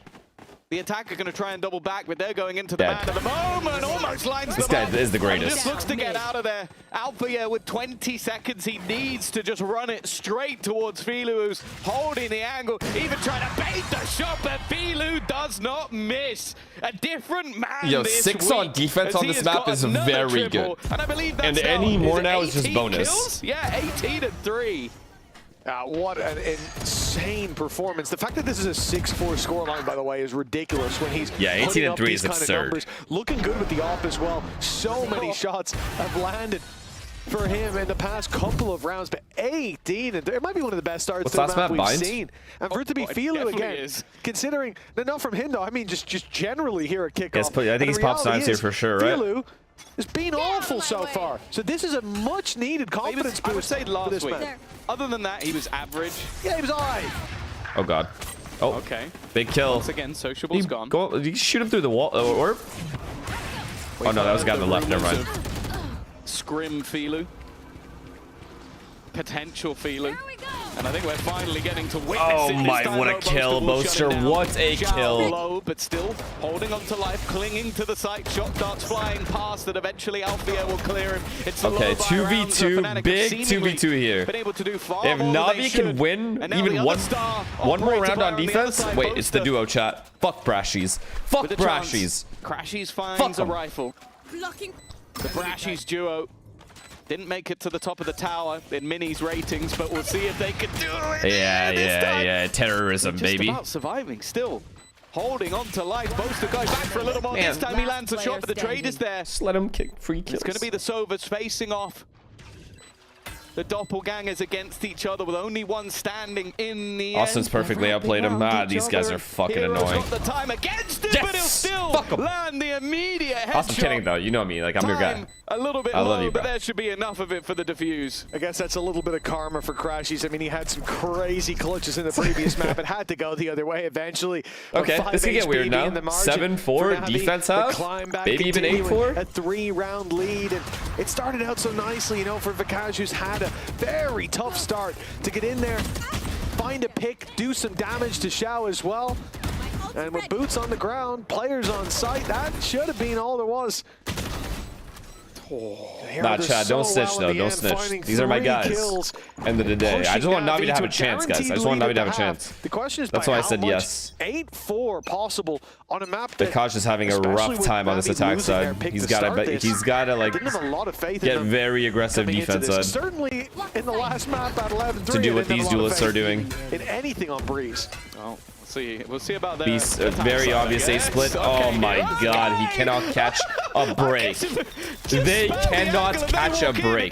[SPEAKER 10] The attack are going to try and double back, but they're going into the man at the moment. Almost lines
[SPEAKER 3] This
[SPEAKER 10] them
[SPEAKER 3] guy is the greatest.
[SPEAKER 10] Just looks to get out of there. Alpha, yeah, with 20 seconds, he needs to just run it straight towards Filu, who's holding the angle, even trying to bait the shot, but Filu does not miss. A different man.
[SPEAKER 3] Yo,
[SPEAKER 10] this
[SPEAKER 3] 6
[SPEAKER 10] week,
[SPEAKER 3] on defense on this map is very good.
[SPEAKER 10] And I believe that's
[SPEAKER 3] and any more now is just
[SPEAKER 10] 18
[SPEAKER 3] bonus.
[SPEAKER 10] Kills? Yeah, 18-3.
[SPEAKER 20] What an insane performance. The fact that this is a 6-4 scoreline, by the way, is ridiculous when he's
[SPEAKER 3] 18-3 is absurd.
[SPEAKER 20] Looking good with the off as well. So many shots have landed for him in the past couple of rounds, but 18, and it might be one of the best starts to the map we've seen. And for it to be Filu again, considering, not from him though, I mean just generally here at Kickoff.
[SPEAKER 3] Yes, I think he's pop signs here for sure, right?
[SPEAKER 20] Filu has been awful so far. So this is a much needed confidence boost.
[SPEAKER 11] I would say last week.
[SPEAKER 20] Man.
[SPEAKER 11] Other than that, he was average.
[SPEAKER 20] Yeah, he was alright.
[SPEAKER 3] Oh god. Oh,
[SPEAKER 11] okay.
[SPEAKER 3] Big kill.
[SPEAKER 11] Once again, Sociable's gone.
[SPEAKER 3] Did you shoot him through the wall? Orb? Oh no, that was a guy on the left. Never mind.
[SPEAKER 11] Scrim Filu. Potential Filu. And I think we're finally getting to witness it.
[SPEAKER 3] Oh my, what a kill, Boaster. What a kill.
[SPEAKER 11] Low, but still holding on to life, clinging to the site. Shot darts flying past that eventually Althea will clear him. It's
[SPEAKER 3] okay, 2v2, big 2v2 here.
[SPEAKER 11] Been able to do far
[SPEAKER 3] if Navi can win even one more round on defense, wait, it's the duo chat. Fuck Brashies. Fuck Brashies.
[SPEAKER 11] Crashies finds a rifle. The Brashies duo didn't make it to the top of the tower in Mini's ratings, but we'll see if they can do it.
[SPEAKER 3] Yeah. Terrorism,
[SPEAKER 11] just
[SPEAKER 3] baby.
[SPEAKER 11] About surviving, still holding on to life. Boaster goes back for a little more. This time he lands a shot, but the trade is there.
[SPEAKER 3] Just let him kick free kills.
[SPEAKER 11] It's going to be the Sovas facing off. The doppelgangers against each other with only one standing in the
[SPEAKER 3] Austin's
[SPEAKER 11] end.
[SPEAKER 3] perfectly outplayed him. These guys are fucking annoying.
[SPEAKER 11] Got the time against it, but he'll still land the immediate headshot.
[SPEAKER 3] Austin kidding though, you know me, like I'm your guy.
[SPEAKER 11] A little bit low, but there should be enough of it for the defuse.
[SPEAKER 20] I guess that's a little bit of karma for Crashies. I mean, he had some crazy clutches in the previous map. It had to go the other way eventually.
[SPEAKER 3] Okay, this can get weird now. 7-4 defense half, maybe even 8-4.
[SPEAKER 20] A 3-round lead, and it started out so nicely, you know, for Vikaj, who's had a very tough start to get in there, find a pick, do some damage to Xiao as well. And with boots on the ground, players on site, that should have been all there was.
[SPEAKER 3] Nah, Chad, don't snitch though, don't snitch. These are my guys. End of the day. I just want Navi to have a chance, guys. I just want Navi to have a chance.
[SPEAKER 20] The question is,
[SPEAKER 3] that's why I said yes.
[SPEAKER 20] 8-4 possible on a map.
[SPEAKER 3] Vikaj is having a rough time on this attack side. He's got to like get very aggressive defense side.
[SPEAKER 20] Certainly in the last map at 11-3
[SPEAKER 3] to do what these duelists are doing.
[SPEAKER 20] In anything on Breeze.
[SPEAKER 11] Oh. We'll see about that.
[SPEAKER 3] Beast, very obvious A split. Oh my god, he cannot catch a break. They cannot catch a break.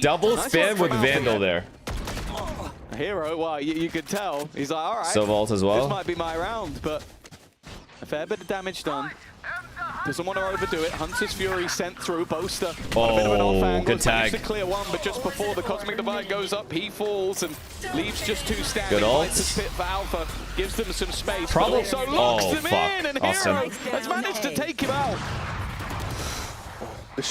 [SPEAKER 3] Double spam with Vandal there.
[SPEAKER 11] Hero, well, you could tell. He's like, all right.
[SPEAKER 3] So Vault as well.
[SPEAKER 11] This might be my round, but a fair bit of damage done. Doesn't want to overdo it. Hunter's Fury sent through. Boaster.
[SPEAKER 3] Oh, good tag.
[SPEAKER 11] To clear one, but just before the Cosmic Divide goes up, he falls and leaves just 2 standing.
[SPEAKER 3] Good ult.
[SPEAKER 11] Pit for Alpha. Gives them some space.
[SPEAKER 3] Probably.
[SPEAKER 11] So locks them
[SPEAKER 3] fuck.
[SPEAKER 11] in, and
[SPEAKER 3] Awesome.
[SPEAKER 11] Hero has managed to take him out.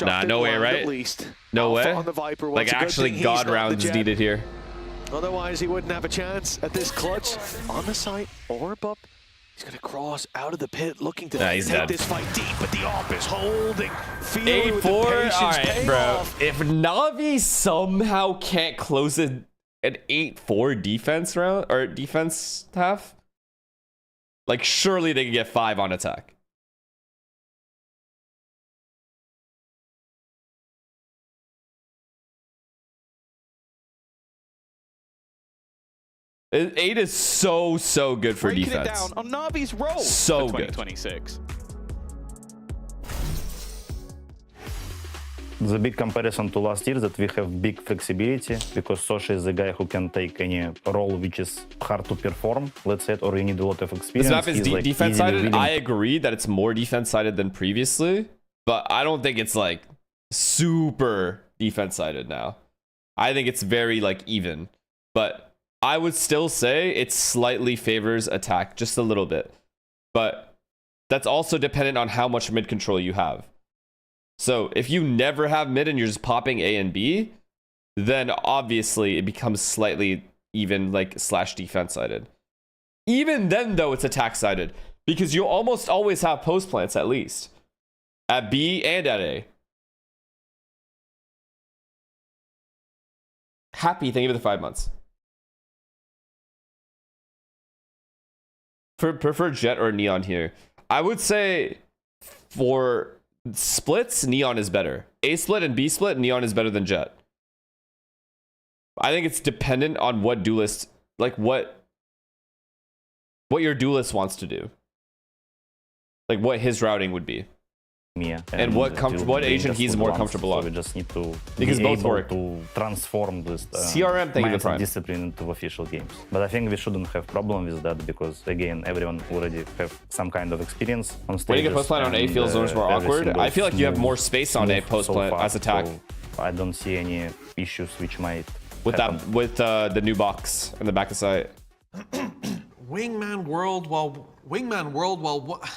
[SPEAKER 3] Nah, no way, right?
[SPEAKER 20] At least.
[SPEAKER 3] No way.
[SPEAKER 20] On the Viper.
[SPEAKER 3] Like actually God rounds needed here.
[SPEAKER 20] Otherwise, he wouldn't have a chance at this clutch. On the site, orb up. He's going to cross out of the pit, looking to take this fight deep, but the AWP is holding.
[SPEAKER 3] 8-4? Alright, bro. If Navi somehow can't close an 8-4 defense round, or defense half, like surely they can get 5 on attack. 8 is so good for
[SPEAKER 11] Breaking
[SPEAKER 3] defense.
[SPEAKER 11] It down on Navi's roll
[SPEAKER 3] so
[SPEAKER 11] for
[SPEAKER 3] good.
[SPEAKER 11] 2026.
[SPEAKER 1] The big comparison to last year that we have big flexibility because Sosha is the guy who can take any role which is hard to perform, let's say, or you need a lot of experience.
[SPEAKER 3] This map is like defense-sided. I agree that it's more defense-sided than previously, but I don't think it's like super defense-sided now. I think it's very like even, but I would still say it slightly favors attack just a little bit, but that's also dependent on how much mid control you have. So if you never have mid and you're just popping A and B, then obviously it becomes slightly even like slash defense sided. Even then though, it's attack sided Because you almost always have post plants at least. At B and at A. Happy, thank you for the 5 months. Prefer Jet or Neon here? I would say for splits, Neon is better. A split and B split, Neon is better than Jet. I think it's dependent on what duelist, like what your duelist wants to do. Like what his routing would be.
[SPEAKER 1] Yeah,
[SPEAKER 3] and what agent he's more comfortable on.
[SPEAKER 1] So we just need to
[SPEAKER 3] because both work
[SPEAKER 1] to transform this
[SPEAKER 3] CRM thing
[SPEAKER 1] mindset discipline into official games. But I think we shouldn't have problem with that because again, everyone already have some kind of experience on stages.
[SPEAKER 3] When you get post plant on A feels zones more awkward. I feel like you have more space on A post plant as attack.
[SPEAKER 1] So I don't see any issues which might
[SPEAKER 3] happen. The new box in the back of site.
[SPEAKER 10] Wingman World while what?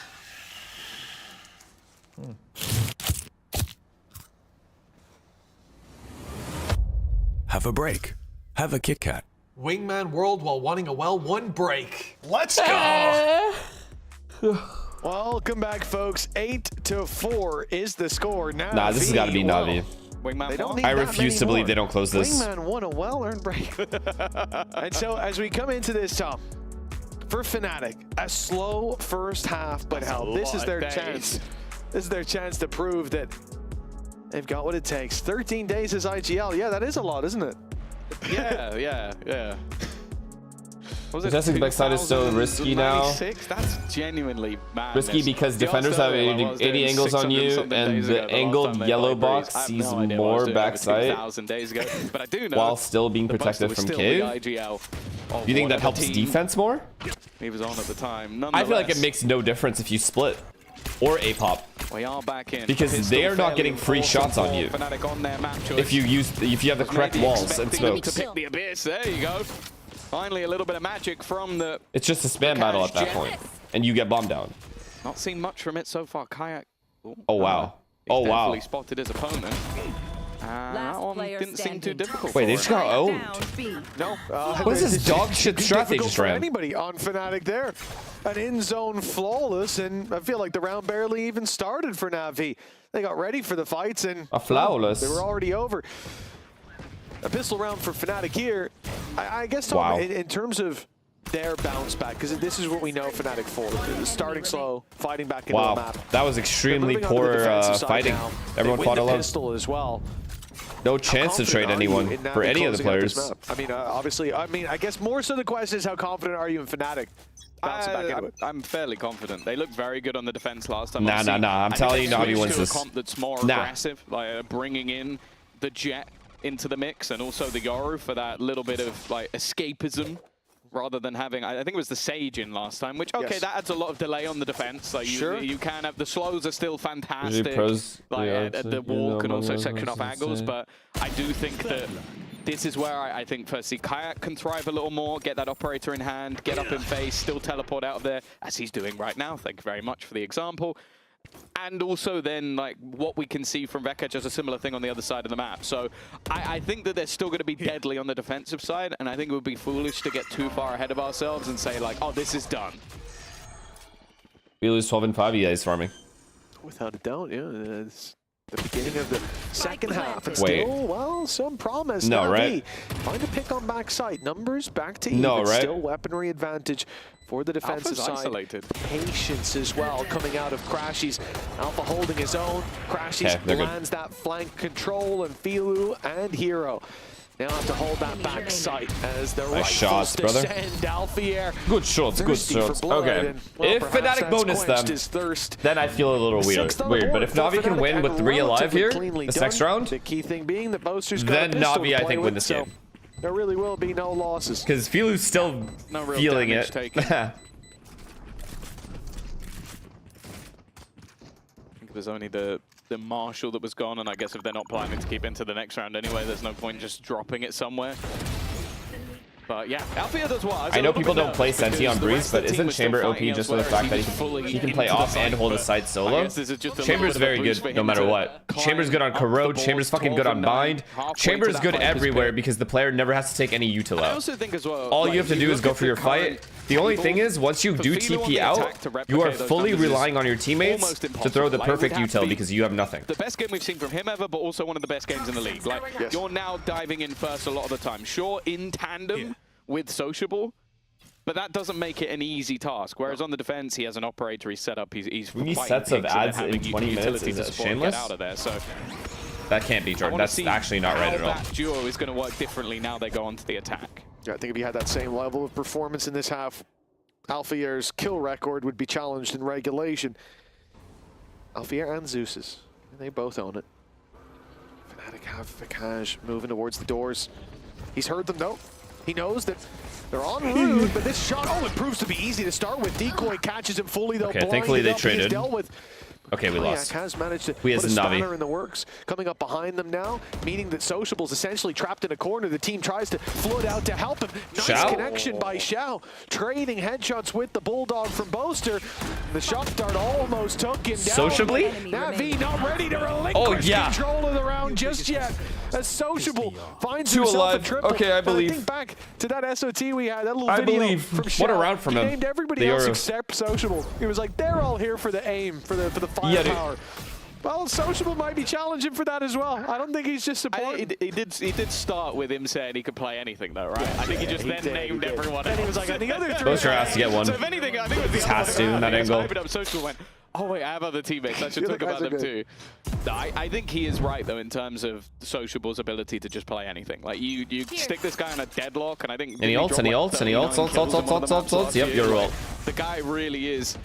[SPEAKER 13] Have a break. Have a Kit Kat.
[SPEAKER 10] Wingman World while wanting a well-won break. Let's go! Welcome back, folks. 8-4 is the score now.
[SPEAKER 3] Nah, this has got to be Na'Vi. I refuse to believe they don't close this.
[SPEAKER 10] Wingman won a well-earned break. And so as we come into this, Tom, for Fnatic, a slow first half, but hell, this is their chance. This is their chance to prove that they've got what it takes. 13 days as IGL. Yeah, that is a lot, isn't it?
[SPEAKER 11] Yeah.
[SPEAKER 3] Contesting backside is so risky now.
[SPEAKER 11] That's genuinely mad.
[SPEAKER 3] Risky because defenders have 80 angles on you, and the angled yellow box sees more backside
[SPEAKER 11] But I do know
[SPEAKER 3] while still being protected from cave. Do you think that helps defense more?
[SPEAKER 11] He was on at the time.
[SPEAKER 3] I feel like it makes no difference if you split or A-pop.
[SPEAKER 11] We are back in.
[SPEAKER 3] Because they are not getting free shots on you. If you have the correct walls and smokes.
[SPEAKER 11] To pick the abyss. There you go. Finally, a little bit of magic from the...
[SPEAKER 3] It's just a spam battle at that point, and you get bombed down.
[SPEAKER 11] Not seen much from it so far. Kayak.
[SPEAKER 3] Oh, wow.
[SPEAKER 11] Oh, wow. He's spotted his opponent. That one didn't seem too difficult.
[SPEAKER 3] Wait, they just got owned.
[SPEAKER 10] No.
[SPEAKER 3] What is this dog shit strat they just ran?
[SPEAKER 10] Anybody on Fnatic there. An in-zone flawless, and I feel like the round barely even started for Na'Vi. They got ready for the fights, and
[SPEAKER 3] a flawless.
[SPEAKER 10] They were already over. A pistol round for Fnatic here. I guess, Tom, in terms of their bounce back, because this is what we know Fnatic for. Starting slow, fighting back into the map.
[SPEAKER 3] That was extremely poor fighting. Everyone fought alone.
[SPEAKER 10] Pistol as well.
[SPEAKER 3] No chance to trade anyone for any of the players.
[SPEAKER 10] I mean, obviously, I guess more so the question is how confident are you in Fnatic?
[SPEAKER 11] I'm fairly confident. They looked very good on the defense last time.
[SPEAKER 3] Nah. I'm telling you, Na'Vi wins this.
[SPEAKER 11] That's more aggressive, like bringing in the Jet into the mix, and also the Yoru for that little bit of like escapism, rather than having, I think it was the Sage in last time, which, okay, that adds a lot of delay on the defense. Like you can have, the slows are still fantastic, like at the walk and also section off angles, but I do think that this is where I think firstly Kayak can thrive a little more, get that operator in hand, get up in face, still teleport out of there, as he's doing right now. Thank you very much for the example. And also then, like, what we can see from Veka, just a similar thing on the other side of the map. So I think that they're still going to be deadly on the defensive side, and I think it would be foolish to get too far ahead of ourselves and say, like, oh, this is done.
[SPEAKER 3] We lose 12 and 5 EA's farming.
[SPEAKER 10] Without a doubt, yeah. It's the beginning of the second half. And still, well, some promise.
[SPEAKER 3] No, right?
[SPEAKER 10] Find a pick on backside. Numbers back to even.
[SPEAKER 3] No, right?
[SPEAKER 10] Still weaponry advantage for the defensive side.
[SPEAKER 11] Isolated.
[SPEAKER 10] Patience as well coming out of Crashies. Alpha holding his own. Crashies lands that flank control, and Filu and Hero now have to hold that back sight as the
[SPEAKER 3] nice shots, brother.
[SPEAKER 10] Alfier.
[SPEAKER 3] Good shots, good shots. Okay. If Fnatic bonus them, then I feel a little weird. But if Na'Vi can win with 3 alive here, this next round,
[SPEAKER 10] the key thing being the boosters
[SPEAKER 3] then Na'Vi, I think, win this game.
[SPEAKER 10] There really will be no losses.
[SPEAKER 3] Because Filu's still feeling it.
[SPEAKER 11] I think it was only the Marshall that was gone, and I guess if they're not planning to keep into the next round anyway, there's no point just dropping it somewhere. But yeah, Alfia does well.
[SPEAKER 3] I know people don't play Senti on Breeze, but isn't Chamber OP just for the fact that he can play off and hold a side solo? Chamber's very good no matter what. Chamber's good on Corrode, Chamber's fucking good on Bind. Chamber's good everywhere because the player never has to take any util out.
[SPEAKER 11] I also think as well,
[SPEAKER 3] all you have to do is go for your fight. The only thing is, once you do TP out, you are fully relying on your teammates to throw the perfect util because you have nothing.
[SPEAKER 11] The best game we've seen from him ever, but also one of the best games in the league. Like, you're now diving in first a lot of the time. Sure, in tandem with Sociable, but that doesn't make it an easy task. Whereas on the defense, he has an operator he's set up. He's
[SPEAKER 3] we need sets of ads in 20 minutes. Is it shameless?
[SPEAKER 11] Out of there, so
[SPEAKER 3] that can't be Jordan. That's actually not right at all.
[SPEAKER 11] That duo is going to work differently now they go onto the attack.
[SPEAKER 20] Yeah, I think if you had that same level of performance in this half, Alfia's kill record would be challenged in regulation. Alfia and Zeus's, and they both own it. Fnatic have Vikaj moving towards the doors. He's heard them though. He knows that they're en route, but this shot, it proves to be easy to start with. Decoy catches him fully though.
[SPEAKER 3] Okay, thankfully they traded. Okay, we lost.
[SPEAKER 20] Has managed to
[SPEAKER 3] we
[SPEAKER 20] put a
[SPEAKER 3] spanner
[SPEAKER 20] Navi in the works. Coming up behind them now, meaning that Sociable's essentially trapped in a corner. The team tries to float out to help him. Nice connection by Xiao, trading headshots with the Bulldog from Boaster. The shot dart almost took him down.
[SPEAKER 3] Sociably?
[SPEAKER 20] Navi not ready to relinquish control of the round just yet. As Sociable finds himself a triple.
[SPEAKER 3] Okay, I believe.
[SPEAKER 20] I think back to that SOT we had, that little video from Xiao.
[SPEAKER 3] What a round from him.
[SPEAKER 20] He named everybody else except Sociable. He was like, they're all here for the aim, for the firepower. Well, Sociable might be challenging for that as well. I don't think he's just supporting.
[SPEAKER 11] He did start with him saying he could play anything though, right? I think he just then named everyone.
[SPEAKER 20] And he was like, the other three.
[SPEAKER 3] Boaster has to get one.
[SPEAKER 11] So if anything, I think it was the
[SPEAKER 3] has to in that angle.
[SPEAKER 11] Sociable went, oh wait, I have other teammates. I should talk about them too. I think he is right though in terms of Sociable's ability to just play anything. Like you stick this guy on a deadlock, and I think.
[SPEAKER 3] And he ults. Yep, you're right.
[SPEAKER 11] The guy really is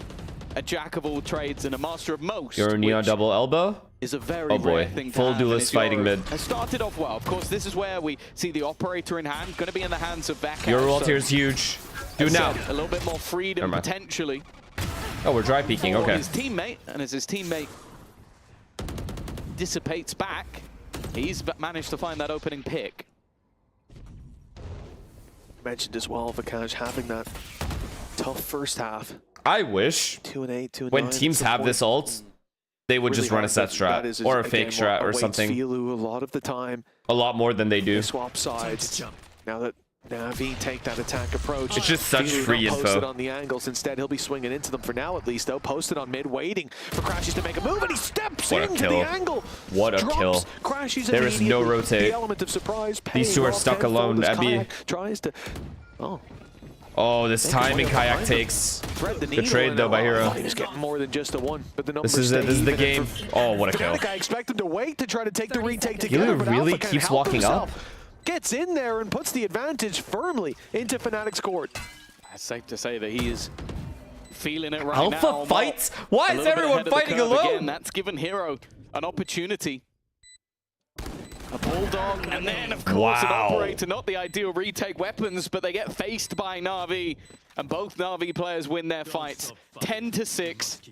[SPEAKER 11] a jack of all trades and a master of most.
[SPEAKER 3] Your Neon double elbow
[SPEAKER 11] is a very rare thing to
[SPEAKER 3] full
[SPEAKER 11] have,
[SPEAKER 3] duelist fighting mid.
[SPEAKER 11] Has started off well. Of course, this is where we see the operator in hand. Going to be in the hands of Vakash.
[SPEAKER 3] Your ult here is huge. Do now.
[SPEAKER 11] A little bit more freedom potentially.
[SPEAKER 3] Oh, we're dry peeking. Okay.
[SPEAKER 11] His teammate, and as his teammate dissipates back, he's managed to find that opening pick.
[SPEAKER 20] Mentioned as well, Vakash having that tough first half.
[SPEAKER 3] I wish
[SPEAKER 20] 2-8, 2-9,
[SPEAKER 3] when teams have this ult, they would just run a set strat or a fake strat or something.
[SPEAKER 20] A lot of the time.
[SPEAKER 3] A lot more than they do.
[SPEAKER 20] They swap sides. Now that Navi take that attack approach.
[SPEAKER 3] It's just such free info.
[SPEAKER 20] Posted on the angles. Instead, he'll be swinging into them for now at least, though. Posted on mid, waiting for Crashies to make a move, and he steps into the angle.
[SPEAKER 3] What a kill.
[SPEAKER 20] Crashies
[SPEAKER 3] there is no rotate.
[SPEAKER 20] The element of surprise.
[SPEAKER 3] These two are stuck alone. Abby
[SPEAKER 20] tries to.
[SPEAKER 3] Oh, this timing Kayak takes. Good trade though by Hero.
[SPEAKER 20] He's getting more than just a one, but the
[SPEAKER 3] this is it. This is the game. Oh, what a kill.
[SPEAKER 20] I expect him to wait to try to take the retake together.
[SPEAKER 3] He really keeps walking up.
[SPEAKER 20] Gets in there and puts the advantage firmly into Fnatic's court.
[SPEAKER 11] It's safe to say that he is feeling it right now.
[SPEAKER 3] Alpha fights? Why is everyone fighting alone?
[SPEAKER 11] Again. That's given Hero an opportunity. A Bulldog, and then, of course, an operator. Not the ideal retake weapons, but they get faced by Na'Vi, and both Na'Vi players win their fights 10-6.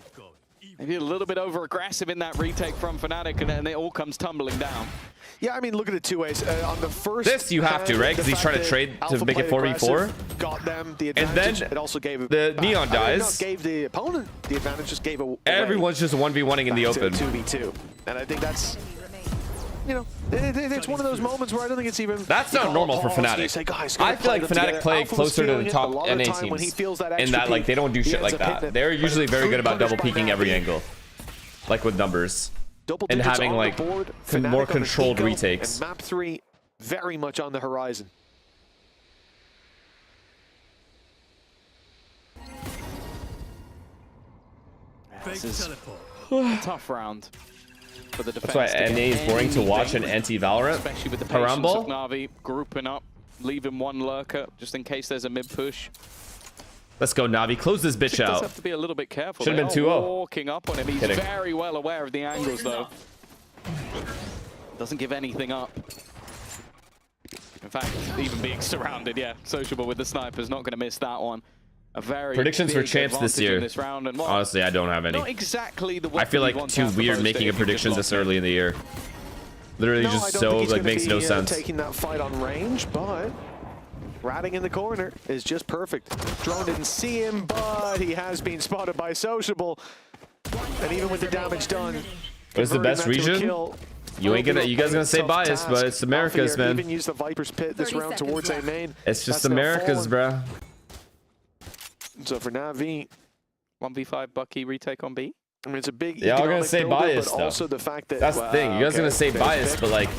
[SPEAKER 11] Maybe a little bit over-aggressive in that retake from Fnatic, and then it all comes tumbling down.
[SPEAKER 20] Yeah, I mean, look at it two ways. On the first,
[SPEAKER 3] this you have to, right? Because he's trying to trade to make it 4v4.
[SPEAKER 20] Got them the advantage.
[SPEAKER 3] And then
[SPEAKER 20] it also gave
[SPEAKER 3] the Neon dies.
[SPEAKER 20] Not gave the opponent the advantage, just gave a.
[SPEAKER 3] Everyone's just 1v1ing in the open.
[SPEAKER 20] 2v2, and I think that's. You know, it's one of those moments where I don't think it's even.
[SPEAKER 3] That's not normal for Fnatic.
[SPEAKER 20] Say, guys,
[SPEAKER 3] I feel like Fnatic play closer to the top NA teams. In that, like, they don't do shit like that. They're usually very good about double peeking every angle. Like with numbers. And having, like, more controlled retakes.
[SPEAKER 20] And map 3 very much on the horizon.
[SPEAKER 11] This is a tough round. For the defense.
[SPEAKER 3] That's why NA is boring to watch an anti-Valorant.
[SPEAKER 11] Especially with the patience of Na'Vi grouping up, leaving one lurker just in case there's a mid push.
[SPEAKER 3] Let's go, Na'Vi. Close this bitch out.
[SPEAKER 11] Does have to be a little bit careful.
[SPEAKER 3] Should have been 2-0.
[SPEAKER 11] Walking up on him. He's very well aware of the angles, though. Doesn't give anything up. In fact, even being surrounded, yeah. Sociable with the sniper's not going to miss that one. A very
[SPEAKER 3] predictions for champs this year.
[SPEAKER 11] This round, and
[SPEAKER 3] honestly, I don't have any.
[SPEAKER 11] Not exactly the
[SPEAKER 3] I feel like too weird making a prediction this early in the year. Literally just so like makes no sense.
[SPEAKER 20] Taking that fight on range, but Ratting in the corner is just perfect. Drone didn't see him, but he has been spotted by Sociable. And even with the damage done,
[SPEAKER 3] what's the best region? You ain't gonna, you guys gonna say bias, but it's America's, man.
[SPEAKER 20] Even use the Viper's Pit this round towards A main.
[SPEAKER 3] It's just America's, bro.
[SPEAKER 20] So for Navi,
[SPEAKER 11] 1v5 Bucky retake on B.
[SPEAKER 20] I mean, it's a big.
[SPEAKER 3] Yeah, I'm gonna say bias though.
[SPEAKER 20] Also the fact that
[SPEAKER 3] that's the thing. You guys are gonna say bias, but like,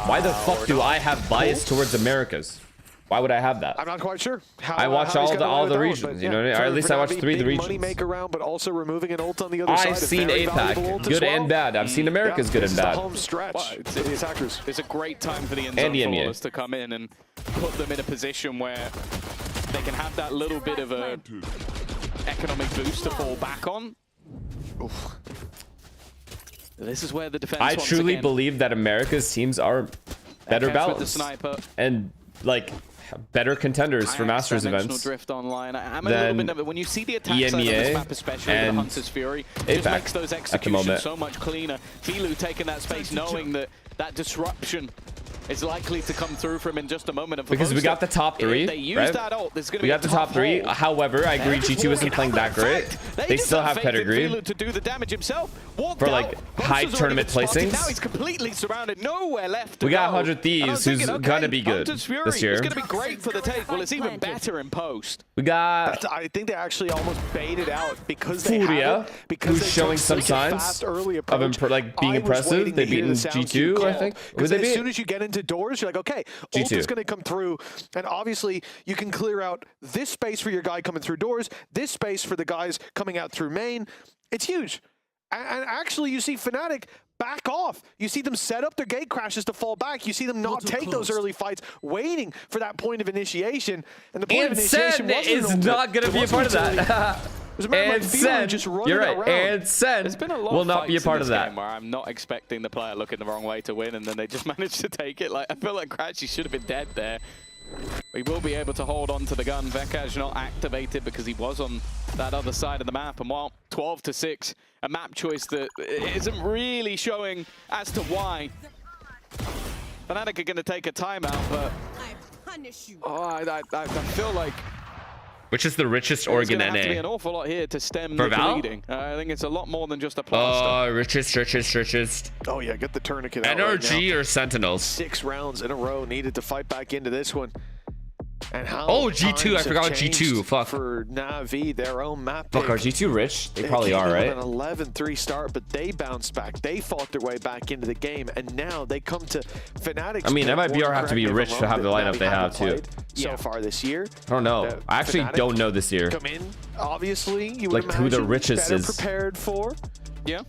[SPEAKER 3] why the fuck do I have bias towards America's? Why would I have that?
[SPEAKER 20] I'm not quite sure.
[SPEAKER 3] I watch all the regions, you know, or at least I watch 3 of the regions.
[SPEAKER 20] Moneymaker round, but also removing an ult on the other side.
[SPEAKER 3] I've seen APAC, good and bad. I've seen America's good and bad.
[SPEAKER 20] Home stretch. The attackers.
[SPEAKER 11] It's a great time for the inzone ballers to come in and put them in a position where they can have that little bit of a economic boost to fall back on. Oof. This is where the defense.
[SPEAKER 3] I truly believe that America's teams are better balanced and like better contenders for Masters events
[SPEAKER 11] drift online. I'm a little bit nervous. When you see the attack side of this map, especially with the Hunter's Fury, it just makes those executions so much cleaner. Filu taking that space, knowing that that disruption is likely to come through from in just a moment.
[SPEAKER 3] Because we got the top 3, right? We got the top 3. However, I agree G2 isn't playing that great. They still have pedigree
[SPEAKER 11] to do the damage himself.
[SPEAKER 3] For like high tournament placings.
[SPEAKER 11] Now he's completely surrounded, nowhere left.
[SPEAKER 3] We got 100 Thieves, who's gonna be good this year.
[SPEAKER 11] It's gonna be great for the take. Well, it's even better in post.
[SPEAKER 3] We got.
[SPEAKER 20] I think they actually almost baited out because
[SPEAKER 3] Furia, who's showing some signs of like being impressive. They beat G2, I think.
[SPEAKER 20] Because as soon as you get into doors, you're like, okay, ult is going to come through, and obviously you can clear out this space for your guy coming through doors, this space for the guys coming out through main. It's huge. And actually, you see Fnatic back off. You see them set up their gate crashes to fall back. You see them not take those early fights, waiting for that point of initiation. And the point of initiation
[SPEAKER 3] is not going to be a part of that. And Sen, you're right, and Sen will not be a part of that.
[SPEAKER 11] Where I'm not expecting the player looking the wrong way to win, and then they just managed to take it. Like, I feel like Crashy should have been dead there. We will be able to hold on to the gun. Vekaj not activated because he was on that other side of the map. And while 12-6, a map choice that isn't really showing as to why. Fnatic are going to take a timeout, but I feel like
[SPEAKER 3] which is the richest Oregon NA?
[SPEAKER 11] There's going to have to be an awful lot here to stem the bleeding. I think it's a lot more than just a plaster.
[SPEAKER 3] Richest.
[SPEAKER 20] Oh yeah, get the tourniquet out
[SPEAKER 3] NRG
[SPEAKER 20] right now.
[SPEAKER 3] or Sentinels?
[SPEAKER 20] 6 rounds in a row needed to fight back into this one. And how
[SPEAKER 3] G2, I forgot G2. Fuck.
[SPEAKER 20] For Navi, their own map.
[SPEAKER 3] Fuck, are G2 rich? They probably are, right?
[SPEAKER 20] An 11-3 start, but they bounced back. They fought their way back into the game, and now they come to Fnatic.
[SPEAKER 3] I mean, MIBR have to be rich to have the lineup they have, too.
[SPEAKER 20] So far this year.
[SPEAKER 3] I don't know. I actually don't know this year.
[SPEAKER 20] Come in, obviously, you would
[SPEAKER 3] like who the richest
[SPEAKER 20] better
[SPEAKER 3] is.
[SPEAKER 20] Prepared for.
[SPEAKER 11] Yeah.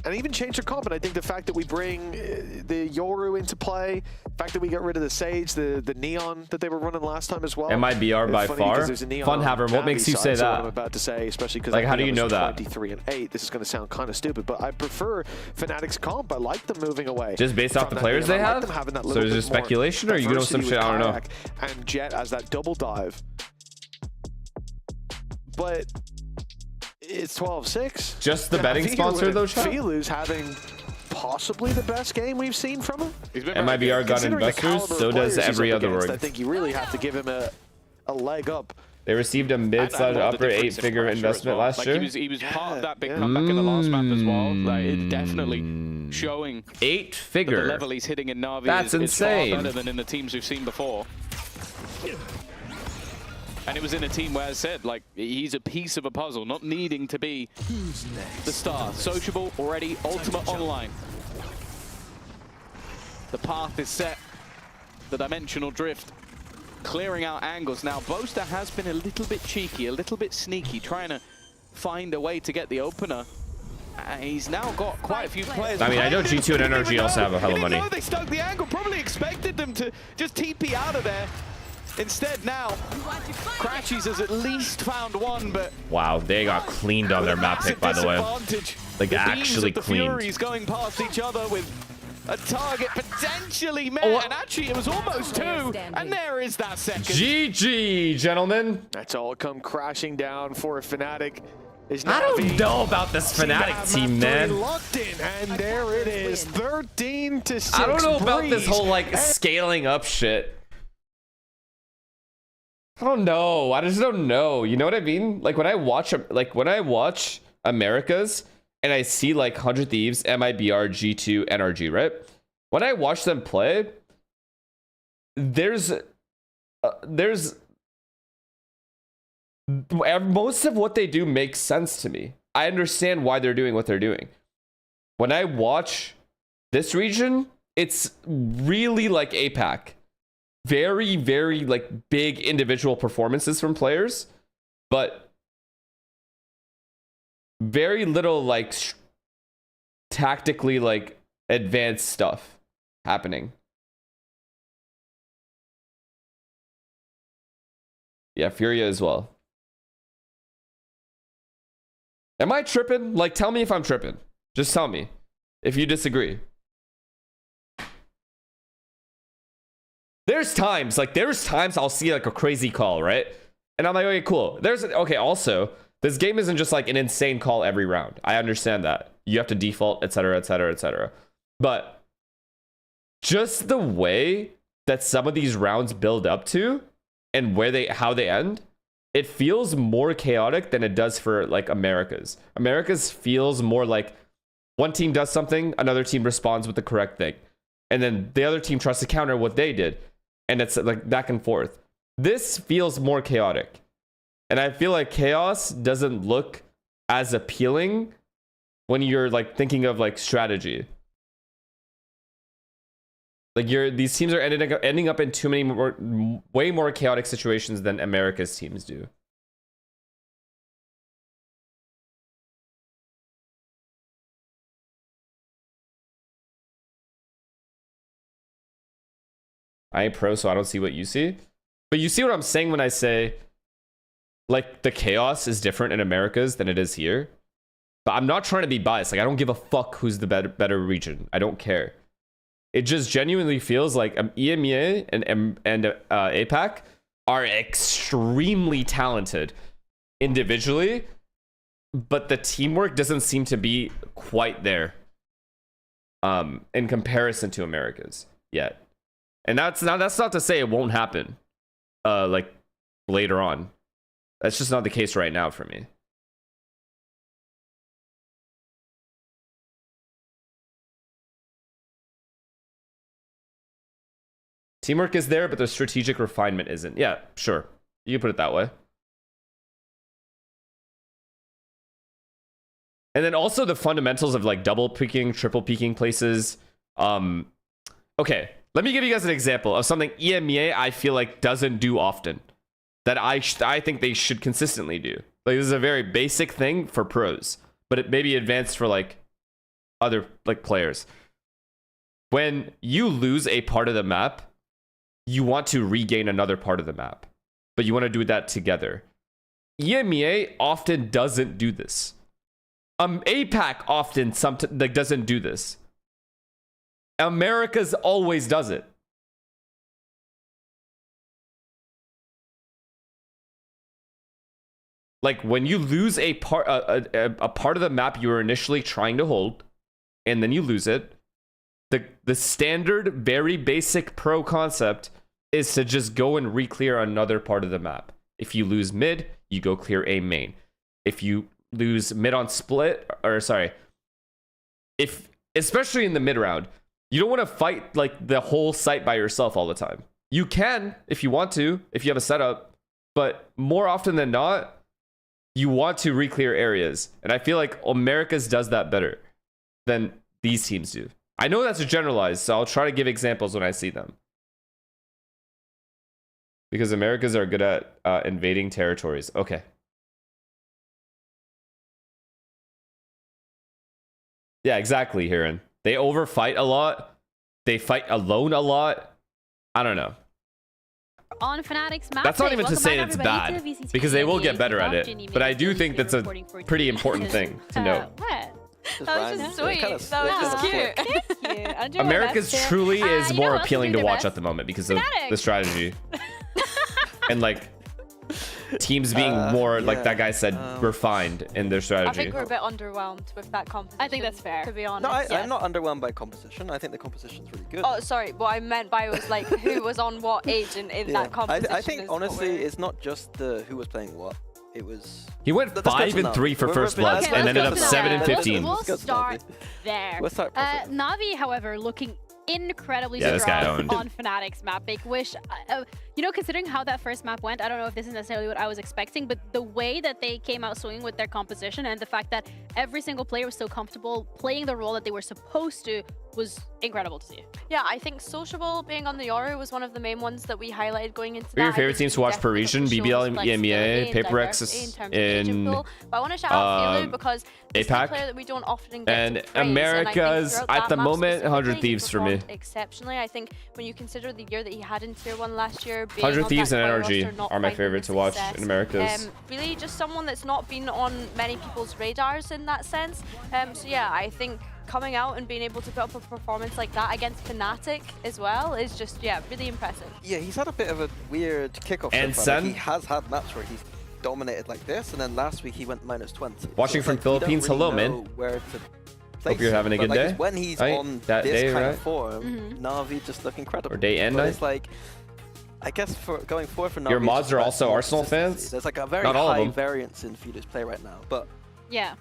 [SPEAKER 20] And even change their comp, and I think the fact that we bring the Yoru into play, the fact that we got rid of the Sage, the Neon that they were running last time as well.
[SPEAKER 3] MIBR by far. Funhaver, what makes you say that?
[SPEAKER 20] What I'm about to say, especially because
[SPEAKER 3] like, how do you know that?
[SPEAKER 20] 23 and 8. This is going to sound kind of stupid, but I prefer Fnatic's comp. I like them moving away.
[SPEAKER 3] Just based off the players they have? So is there speculation, or you know some shit? I don't know.
[SPEAKER 20] And Jet as that double dive, but it's 12-6.
[SPEAKER 3] Just the betting sponsor, though, Chat?
[SPEAKER 20] Filu's having possibly the best game we've seen from him.
[SPEAKER 3] MIBR got investors, so does every other org.
[SPEAKER 20] I think you really have to give him a leg up.
[SPEAKER 3] They received a mid-upper 8-figure investment last year.
[SPEAKER 11] He was part of that big comeback in the last map as well. Like, it definitely showing
[SPEAKER 3] 8-figure.
[SPEAKER 11] The level he's hitting in Navi
[SPEAKER 3] That's insane.
[SPEAKER 11] Far better than in the teams we've seen before. And it was in a team where, as I said, like, he's a piece of a puzzle, not needing to be the star. Sociable already, ultimate online. The path is set. The dimensional drift, clearing out angles. Now, Boaster has been a little bit cheeky, a little bit sneaky, trying to find a way to get the opener. He's now got quite a few players.
[SPEAKER 3] I mean, I know G2 and NRG also have a hell of money.
[SPEAKER 11] They stuck the angle, probably expected them to just TP out of there. Instead now, Crashies has at least found one, but
[SPEAKER 3] wow, they got cleaned on their map pick, by the way. Like, actually cleaned.
[SPEAKER 11] The Furies going past each other with a target potentially met, and actually it was almost 2, and there is that second.
[SPEAKER 3] GG, gentlemen.
[SPEAKER 20] That's all come crashing down for Fnatic.
[SPEAKER 3] I don't know about this Fnatic team, man.
[SPEAKER 20] Locked in, and there it is, 13-6.
[SPEAKER 3] I don't know about this whole, like, scaling up shit. I don't know. I just don't know. You know what I mean? Like when I watch Americas and I see like 100 Thieves, MIBR, G2, NRG, right? When I watch them play, there's most of what they do makes sense to me. I understand why they're doing what they're doing. When I watch this region, it's really like APAC. Very, very like big individual performances from players, but very little like tactically like advanced stuff happening. Yeah, Furia as well. Am I tripping? Like, tell me if I'm tripping. Just tell me if you disagree. There's times I'll see like a crazy call, right? And I'm like, okay, cool. Okay, also, this game isn't just like an insane call every round. I understand that. You have to default, etc., etc., etc. But just the way that some of these rounds build up to and how they end, it feels more chaotic than it does for like Americas. Americas feels more like one team does something, another team responds with the correct thing. And then the other team tries to counter what they did. And it's like back and forth. This feels more chaotic. And I feel like chaos doesn't look as appealing when you're like thinking of like strategy. Like these teams are ending up in too many way more chaotic situations than America's teams do. I ain't pro, so I don't see what you see. But you see what I'm saying when I say, like, the chaos is different in Americas than it is here. But I'm not trying to be biased. Like, I don't give a fuck who's the better region. I don't care. It just genuinely feels like EMEA and APAC are extremely talented individually, but the teamwork doesn't seem to be quite there in comparison to Americas yet. And that's not to say it won't happen like later on. That's just not the case right now for me. Teamwork is there, but the strategic refinement isn't. Yeah, sure. You can put it that way. And then also the fundamentals of like double peeking, triple peeking places. Okay. Let me give you guys an example of something EMEA I feel like doesn't do often that I think they should consistently do. Like this is a very basic thing for pros, but it may be advanced for like other like players. When you lose a part of the map, you want to regain another part of the map, but you want to do that together. EMEA often doesn't do this. APAC often doesn't do this. America's always does it. Like when you lose a part of the map you were initially trying to hold, and then you lose it, the standard, very basic pro concept is to just go and re-clear another part of the map. If you lose mid, you go clear a main. If you lose mid on split, or sorry, especially in the mid round, you don't want to fight like the whole site by yourself all the time. You can if you want to, if you have a setup, but more often than not, you want to re-clear areas. And I feel like Americas does that better than these teams do. I know that's a generalized, so I'll try to give examples when I see them. Because Americas are good at invading territories. Okay. Yeah, exactly, Hiran. They overfight a lot. They fight alone a lot. I don't know.
[SPEAKER 2] On Fnatic's map.
[SPEAKER 3] That's not even to say it's bad, because they will get better at it. But I do think that's a pretty important thing to know.
[SPEAKER 2] What?
[SPEAKER 4] That was just sweet. That was just cute. Thank you.
[SPEAKER 3] America's truly is more appealing to watch at the moment because of the strategy. And like, teams being more, like that guy said, refined in their strategy.
[SPEAKER 4] I think we're a bit underwhelmed with that composition. I think that's fair, to be honest.
[SPEAKER 2] No, I'm not underwhelmed by composition. I think the composition's really good.
[SPEAKER 4] Oh, sorry. What I meant by was like who was on what agent in that composition.
[SPEAKER 2] I think honestly, it's not just the who was playing what. It was.
[SPEAKER 3] He went 5-3 for first bloods and ended up 7-15.
[SPEAKER 2] We'll start there. Navi, however, looking incredibly
[SPEAKER 3] this guy
[SPEAKER 2] strong
[SPEAKER 3] owned.
[SPEAKER 2] on Fnatic's map. Big wish. You know, considering how that first map went, I don't know if this is necessarily what I was expecting, but the way that they came out swinging with their composition and the fact that every single player was so comfortable playing the role that they were supposed to was incredible to see.
[SPEAKER 4] Yeah, I think Sociable being on the Yoru was one of the main ones that we highlighted going into
[SPEAKER 3] What are your favorite teams to watch? Parisian, BBL, EMEA, Paperex in
[SPEAKER 4] but I want to shout out Filu because it's a
[SPEAKER 3] APAC,
[SPEAKER 4] player that we don't often get
[SPEAKER 3] and
[SPEAKER 4] to praise,
[SPEAKER 3] America's
[SPEAKER 4] and I think
[SPEAKER 3] at the
[SPEAKER 4] map
[SPEAKER 3] moment 100
[SPEAKER 4] specifically, he
[SPEAKER 3] Thieves for me.
[SPEAKER 4] performed exceptionally. I think when you consider the year that he had in Tier 1 last year,
[SPEAKER 3] 100 Thieves and
[SPEAKER 4] NRG
[SPEAKER 3] NRG are my favorite to watch in Americas.
[SPEAKER 4] Really just someone that's not been on many people's radars in that sense. So yeah, I think coming out and being able to put up a performance like that against Fnatic as well is just, yeah, really impressive.
[SPEAKER 2] Yeah, he's had a bit of a weird kickoff.
[SPEAKER 3] And
[SPEAKER 2] so far. Like, he has had maps where he's dominated like this, and then last week he went -20.
[SPEAKER 3] Watching from Philippines, hello, man. Hope you're having a good day.
[SPEAKER 2] When he's
[SPEAKER 3] right?
[SPEAKER 2] on
[SPEAKER 3] that
[SPEAKER 2] this
[SPEAKER 3] day,
[SPEAKER 2] kind
[SPEAKER 3] right?
[SPEAKER 2] of form, Na'Vi just look incredible.
[SPEAKER 3] Or day and night.
[SPEAKER 2] It's like, I guess for going forward for Na'Vi,
[SPEAKER 3] your mods are also Arsenal fans.
[SPEAKER 2] There's like a very
[SPEAKER 3] Not all
[SPEAKER 2] high
[SPEAKER 3] of them.
[SPEAKER 2] variance in Filu's play right now, but
[SPEAKER 4] yeah.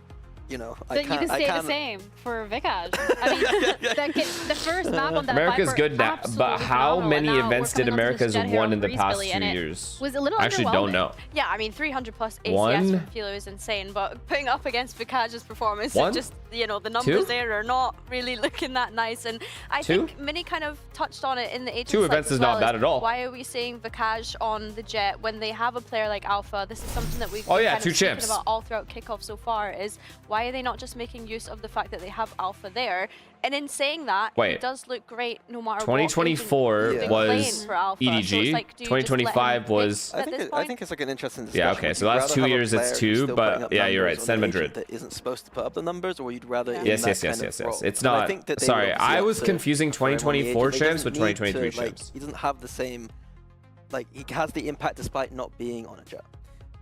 [SPEAKER 2] You know,
[SPEAKER 4] you can say the same for Vikaj. I mean, the first map on that
[SPEAKER 3] America's
[SPEAKER 4] Viper,
[SPEAKER 3] good now, but how many events did America's won in the past
[SPEAKER 4] Breeze,
[SPEAKER 3] 2 years?
[SPEAKER 4] Was a little
[SPEAKER 3] I actually don't know.
[SPEAKER 4] Yeah, I mean, 300 plus ACS
[SPEAKER 3] One?
[SPEAKER 4] from Philo is insane, but putting up against Vikaj's performance,
[SPEAKER 3] One?
[SPEAKER 4] and just, you know, the numbers
[SPEAKER 3] Two?
[SPEAKER 4] there are not really looking that nice. And I
[SPEAKER 3] Two?
[SPEAKER 4] think Mini kind of touched on it in the agent
[SPEAKER 3] 2 events is not bad at all.
[SPEAKER 4] Why are we seeing Vikaj on the Jet when they have a player like Alpha? This is something that we've
[SPEAKER 3] Oh, yeah,
[SPEAKER 4] kind
[SPEAKER 3] 2
[SPEAKER 4] of spoken
[SPEAKER 3] champs.
[SPEAKER 4] about all throughout kickoff so far, is why are they not just making use of the fact that they have Alpha there? And in saying that, it does look great no matter
[SPEAKER 3] 2024
[SPEAKER 4] what
[SPEAKER 3] was
[SPEAKER 4] for Alpha.
[SPEAKER 3] EDG.
[SPEAKER 4] So it's like, do you just let him
[SPEAKER 3] 2025 was.
[SPEAKER 2] I think it's like an interesting discussion.
[SPEAKER 3] Yeah, okay. So the last 2 years it's 2, but yeah, you're right. San Madrid.
[SPEAKER 2] That isn't supposed to put up the numbers, or you'd rather.
[SPEAKER 3] Yes. It's not. Sorry, I was confusing 2024 champs with 2023 champs.
[SPEAKER 2] He doesn't have the same. Like, he has the impact despite not being on a Jet.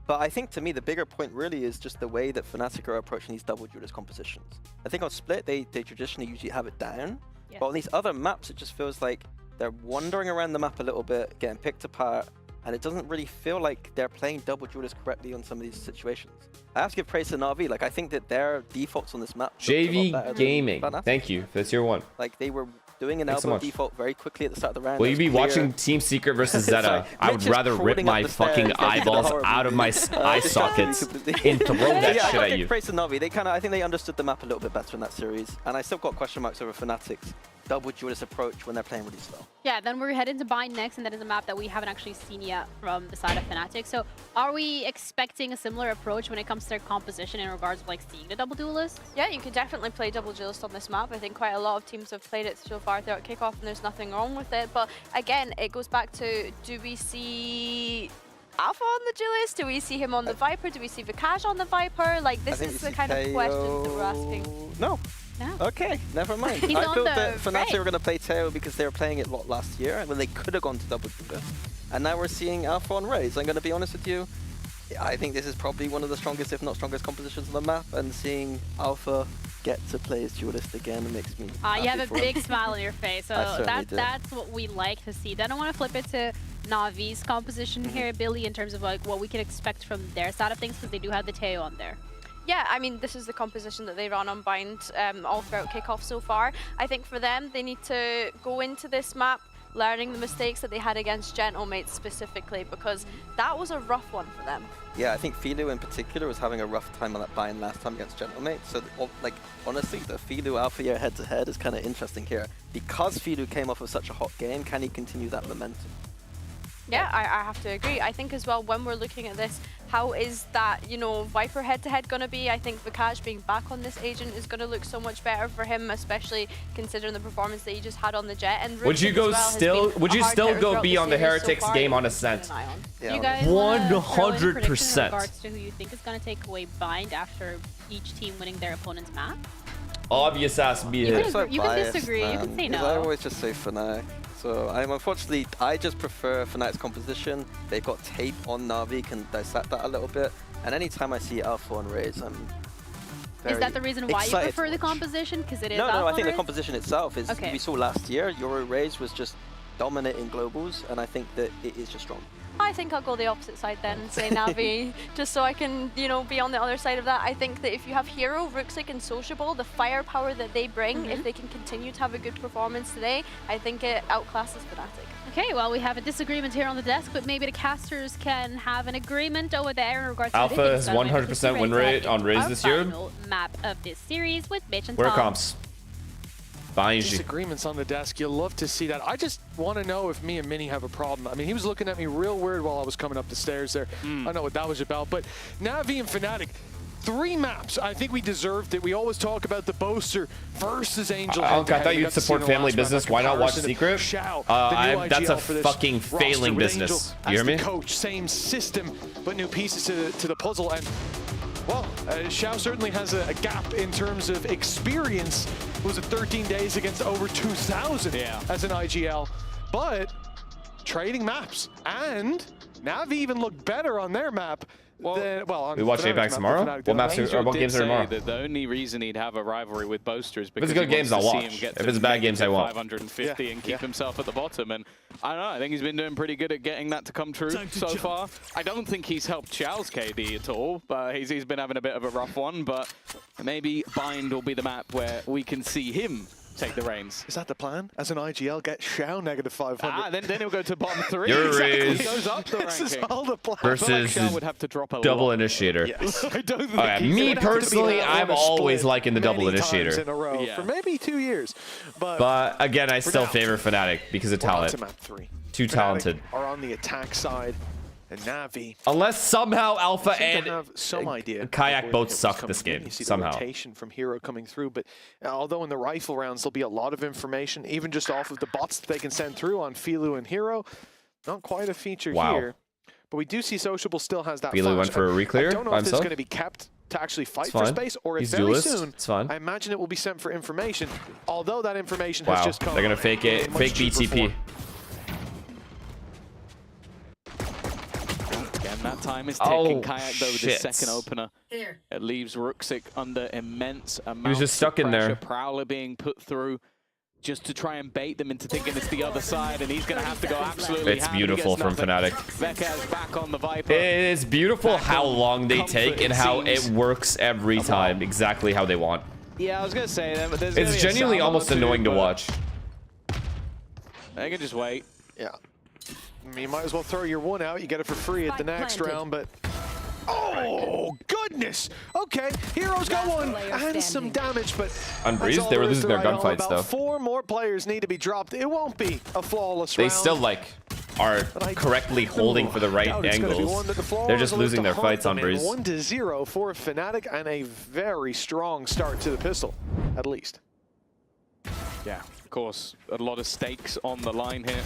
[SPEAKER 2] But I think, to me, the bigger point really is just the way that Fnatic are approaching these double duelist compositions. I think on Split, they traditionally usually have it down. Yeah. But on these other maps, it just feels like they're wandering around the map a little bit, getting picked apart, and it doesn't really feel like they're playing double duelist correctly on some of these situations. I have to give praise to Na'Vi. Like, I think that their defaults on this map
[SPEAKER 3] JV Gaming, thank you. That's your one.
[SPEAKER 2] Like, they were doing an elbow default very quickly at the start of the round.
[SPEAKER 3] Will you be watching Team Secret versus Zeta? I would rather rip my fucking eyeballs out of my eye sockets and throw that shit at you.
[SPEAKER 2] Praise to Na'Vi. They I think they understood the map a little bit better in that series, and I still got question marks over Fnatic's double duelist approach when they're playing really slow. Yeah, then we're heading to Bind next, and that is a map that we haven't actually seen yet from the side of Fnatic. So are we expecting a similar approach when it comes to their composition in regards to like seeing the double duelist? Yeah, you could definitely play double duelist on this map. I think quite a lot of teams have played it so far throughout kickoff, and there's nothing wrong with it. But again, it goes back to, do we see Alpha on the duelist? Do we see him on the Viper? Do we see Vikaj on the Viper? Like, this is the kind of questions that we're asking. No. No. Okay, never mind. I thought that Fnatic were going to play Teo because they were playing it a lot last year, when they could have gone to double duelist. And now we're seeing Alpha on Raze. I'm going to be honest with you. I think this is probably one of the strongest, if not strongest, compositions on the map, and seeing Alpha get to play as duelist again makes me you have a big smile on your face, so that's what we like to see. Then I want to flip it to Na'Vi's composition here, Billy, in terms of like what we can expect from their side of things, because they do have the Teo on there. Yeah, I mean, this is the composition that they run on Bind all throughout kickoff so far. I think for them, they need to go into this map learning the mistakes that they had against Gentlemates specifically, because that was a rough one for them. Yeah, I think Filu in particular was having a rough time on that Bind last time against Gentlemates. So, like, honestly, the Filu Alpha year head-to-head is kind of interesting here. Because Filu came off of such a hot game, can he continue that momentum?
[SPEAKER 4] Yeah, I have to agree. I think as well, when we're looking at this, how is that, you know, Viper head-to-head going to be? I think Vikaj being back on this agent is going to look so much better for him, especially considering the performance that he just had on the Jet. And
[SPEAKER 3] would you go still? Would you still go be on the Heretics game on Ascent?
[SPEAKER 2] Yeah, you guys
[SPEAKER 3] 100%.
[SPEAKER 2] in regards to who you think is going to take away Bind after each team winning their opponent's map?
[SPEAKER 3] Obvious ass beat
[SPEAKER 2] You
[SPEAKER 3] it.
[SPEAKER 2] can disagree. You can say no. I always just say for now.
[SPEAKER 5] So unfortunately, I just prefer Fnatic's composition. They've got tape on Na'Vi, can dissect that a little bit. And anytime I see Alpha on Raze, I'm very
[SPEAKER 2] Is that the reason why you
[SPEAKER 5] excited
[SPEAKER 2] prefer the composition? Because it is
[SPEAKER 5] No,
[SPEAKER 2] Alpha
[SPEAKER 5] I think
[SPEAKER 2] Raze?
[SPEAKER 5] the composition itself is,
[SPEAKER 2] Okay.
[SPEAKER 5] we saw last year, Euro Raze was just dominating globals, and I think that it is just strong.
[SPEAKER 4] I think I'll go the opposite side then and say Na'Vi, just so I can, you know, be on the other side of that. I think that if you have Hero, Rooksik and Sociable, the firepower that they bring, if they can continue to have a good performance today, I think it outclasses Fnatic.
[SPEAKER 2] Okay, well, we have a disagreement here on the desk, but maybe the casters can have an agreement over there in regards to
[SPEAKER 3] Alpha has 100% win rate on Raze this year.
[SPEAKER 2] Final map of this series with Mitch and
[SPEAKER 3] Where
[SPEAKER 2] Tom.
[SPEAKER 3] comps? Behind you.
[SPEAKER 20] Disagreements on the desk. You love to see that. I just want to know if me and Minnie have a problem. I mean, he was looking at me real weird while I was coming up the stairs there. I don't know what that was about. But Na'Vi and Fnatic, 3 maps. I think we deserved it. We always talk about the Boaster versus Angel.
[SPEAKER 3] I thought you'd support family business. Why not watch Secret? That's a fucking failing business. You hear me?
[SPEAKER 20] Coach, same system, but new pieces to the puzzle. And well, Xiao certainly has a gap in terms of experience. Was it 13 days against over 2,000 as an IGL? But trading maps, and Na'Vi even looked better on their map.
[SPEAKER 3] We watch Apex tomorrow? What maps or what games are tomorrow?
[SPEAKER 11] That the only reason he'd have a rivalry with Boaster is because
[SPEAKER 3] if it's good games, I'll watch.
[SPEAKER 11] If
[SPEAKER 3] it's bad games, I won't.
[SPEAKER 11] 550 and keep himself at the bottom. And I don't know, I think he's been doing pretty good at getting that to come true so far. I don't think he's helped Xiao's KD at all, but he's been having a bit of a rough one. But maybe Bind will be the map where we can see him take the reins.
[SPEAKER 20] Is that the plan? As an IGL, get Xiao negative 500.
[SPEAKER 11] Then he'll go to bottom 3.
[SPEAKER 3] Your
[SPEAKER 11] Exactly.
[SPEAKER 3] Raze
[SPEAKER 11] He goes up the
[SPEAKER 20] This is
[SPEAKER 11] ranking.
[SPEAKER 20] all the plan.
[SPEAKER 3] versus
[SPEAKER 11] Xiao would have to drop a
[SPEAKER 3] double
[SPEAKER 11] lot.
[SPEAKER 3] initiator.
[SPEAKER 20] Yes. I don't think
[SPEAKER 3] Okay, me personally, I'm always liking the double initiator.
[SPEAKER 20] In a row for maybe 2 years.
[SPEAKER 3] But again, I still favor Fnatic because of talent.
[SPEAKER 20] To map 3.
[SPEAKER 3] Too talented.
[SPEAKER 20] Are on the attack side. And Na'Vi.
[SPEAKER 3] Unless somehow Alpha and
[SPEAKER 20] have some idea
[SPEAKER 3] Kayak both suck this game,
[SPEAKER 20] you see
[SPEAKER 3] somehow.
[SPEAKER 20] The rotation from Hero coming through, but although in the rifle rounds there'll be a lot of information, even just off of the bots that they can send through on Filu and Hero, not quite a feature here. But we do see Sociable still has that.
[SPEAKER 3] Filu went for a reclear
[SPEAKER 20] I don't know
[SPEAKER 3] by
[SPEAKER 20] if this is
[SPEAKER 3] himself.
[SPEAKER 20] going to be kept to actually fight
[SPEAKER 3] It's
[SPEAKER 20] for
[SPEAKER 3] fine.
[SPEAKER 20] space, or if
[SPEAKER 3] He's
[SPEAKER 20] very
[SPEAKER 3] duelist.
[SPEAKER 20] soon,
[SPEAKER 3] It's fine.
[SPEAKER 20] I imagine it will be sent for information. Although that information has just come.
[SPEAKER 3] They're gonna fake it,
[SPEAKER 20] in much
[SPEAKER 3] fake
[SPEAKER 20] cheaper
[SPEAKER 3] BTP.
[SPEAKER 20] form.
[SPEAKER 11] Again, that time is taking Kayak though with the
[SPEAKER 3] shit.
[SPEAKER 11] second opener. It leaves Rooksik under immense amount
[SPEAKER 3] He was just stuck in there.
[SPEAKER 11] Prowler being put through just to try and bait them into thinking it's the other side, and he's going to have to go absolutely
[SPEAKER 3] It's
[SPEAKER 11] ham.
[SPEAKER 3] beautiful
[SPEAKER 11] He gets
[SPEAKER 3] from
[SPEAKER 11] nothing.
[SPEAKER 3] Fnatic.
[SPEAKER 11] Vekaz back on the Viper.
[SPEAKER 3] It's beautiful how long they
[SPEAKER 11] Comfort,
[SPEAKER 3] take and
[SPEAKER 11] it
[SPEAKER 3] how it
[SPEAKER 11] seems.
[SPEAKER 3] works every time, exactly how they want.
[SPEAKER 11] Yeah, I was going to say that, but there's gonna
[SPEAKER 3] It's
[SPEAKER 11] be a
[SPEAKER 3] genuinely
[SPEAKER 11] salvo
[SPEAKER 3] almost
[SPEAKER 11] too,
[SPEAKER 3] annoying to
[SPEAKER 11] but
[SPEAKER 3] watch.
[SPEAKER 11] They can just wait.
[SPEAKER 20] Yeah. I mean, you might as well throw your one out. You get it for free at the next round, but... Oh, goodness! Okay, Hero's got one and some damage, but...
[SPEAKER 3] On Breeze, they were losing their gunfights, though.
[SPEAKER 20] 4 more players need to be dropped. It won't be a flawless
[SPEAKER 3] They
[SPEAKER 20] round.
[SPEAKER 3] still, like, are correctly holding for the right
[SPEAKER 20] Doubt it's gonna be
[SPEAKER 3] angles.
[SPEAKER 20] one that the Flawless
[SPEAKER 3] They're just
[SPEAKER 20] will look
[SPEAKER 3] losing
[SPEAKER 20] to
[SPEAKER 3] their
[SPEAKER 20] hunt
[SPEAKER 3] fights on
[SPEAKER 20] them in.
[SPEAKER 3] Breeze.
[SPEAKER 20] 1-0 for Fnatic, and a very strong start to the pistol, at least.
[SPEAKER 11] Yeah, of course, a lot of stakes on the line here.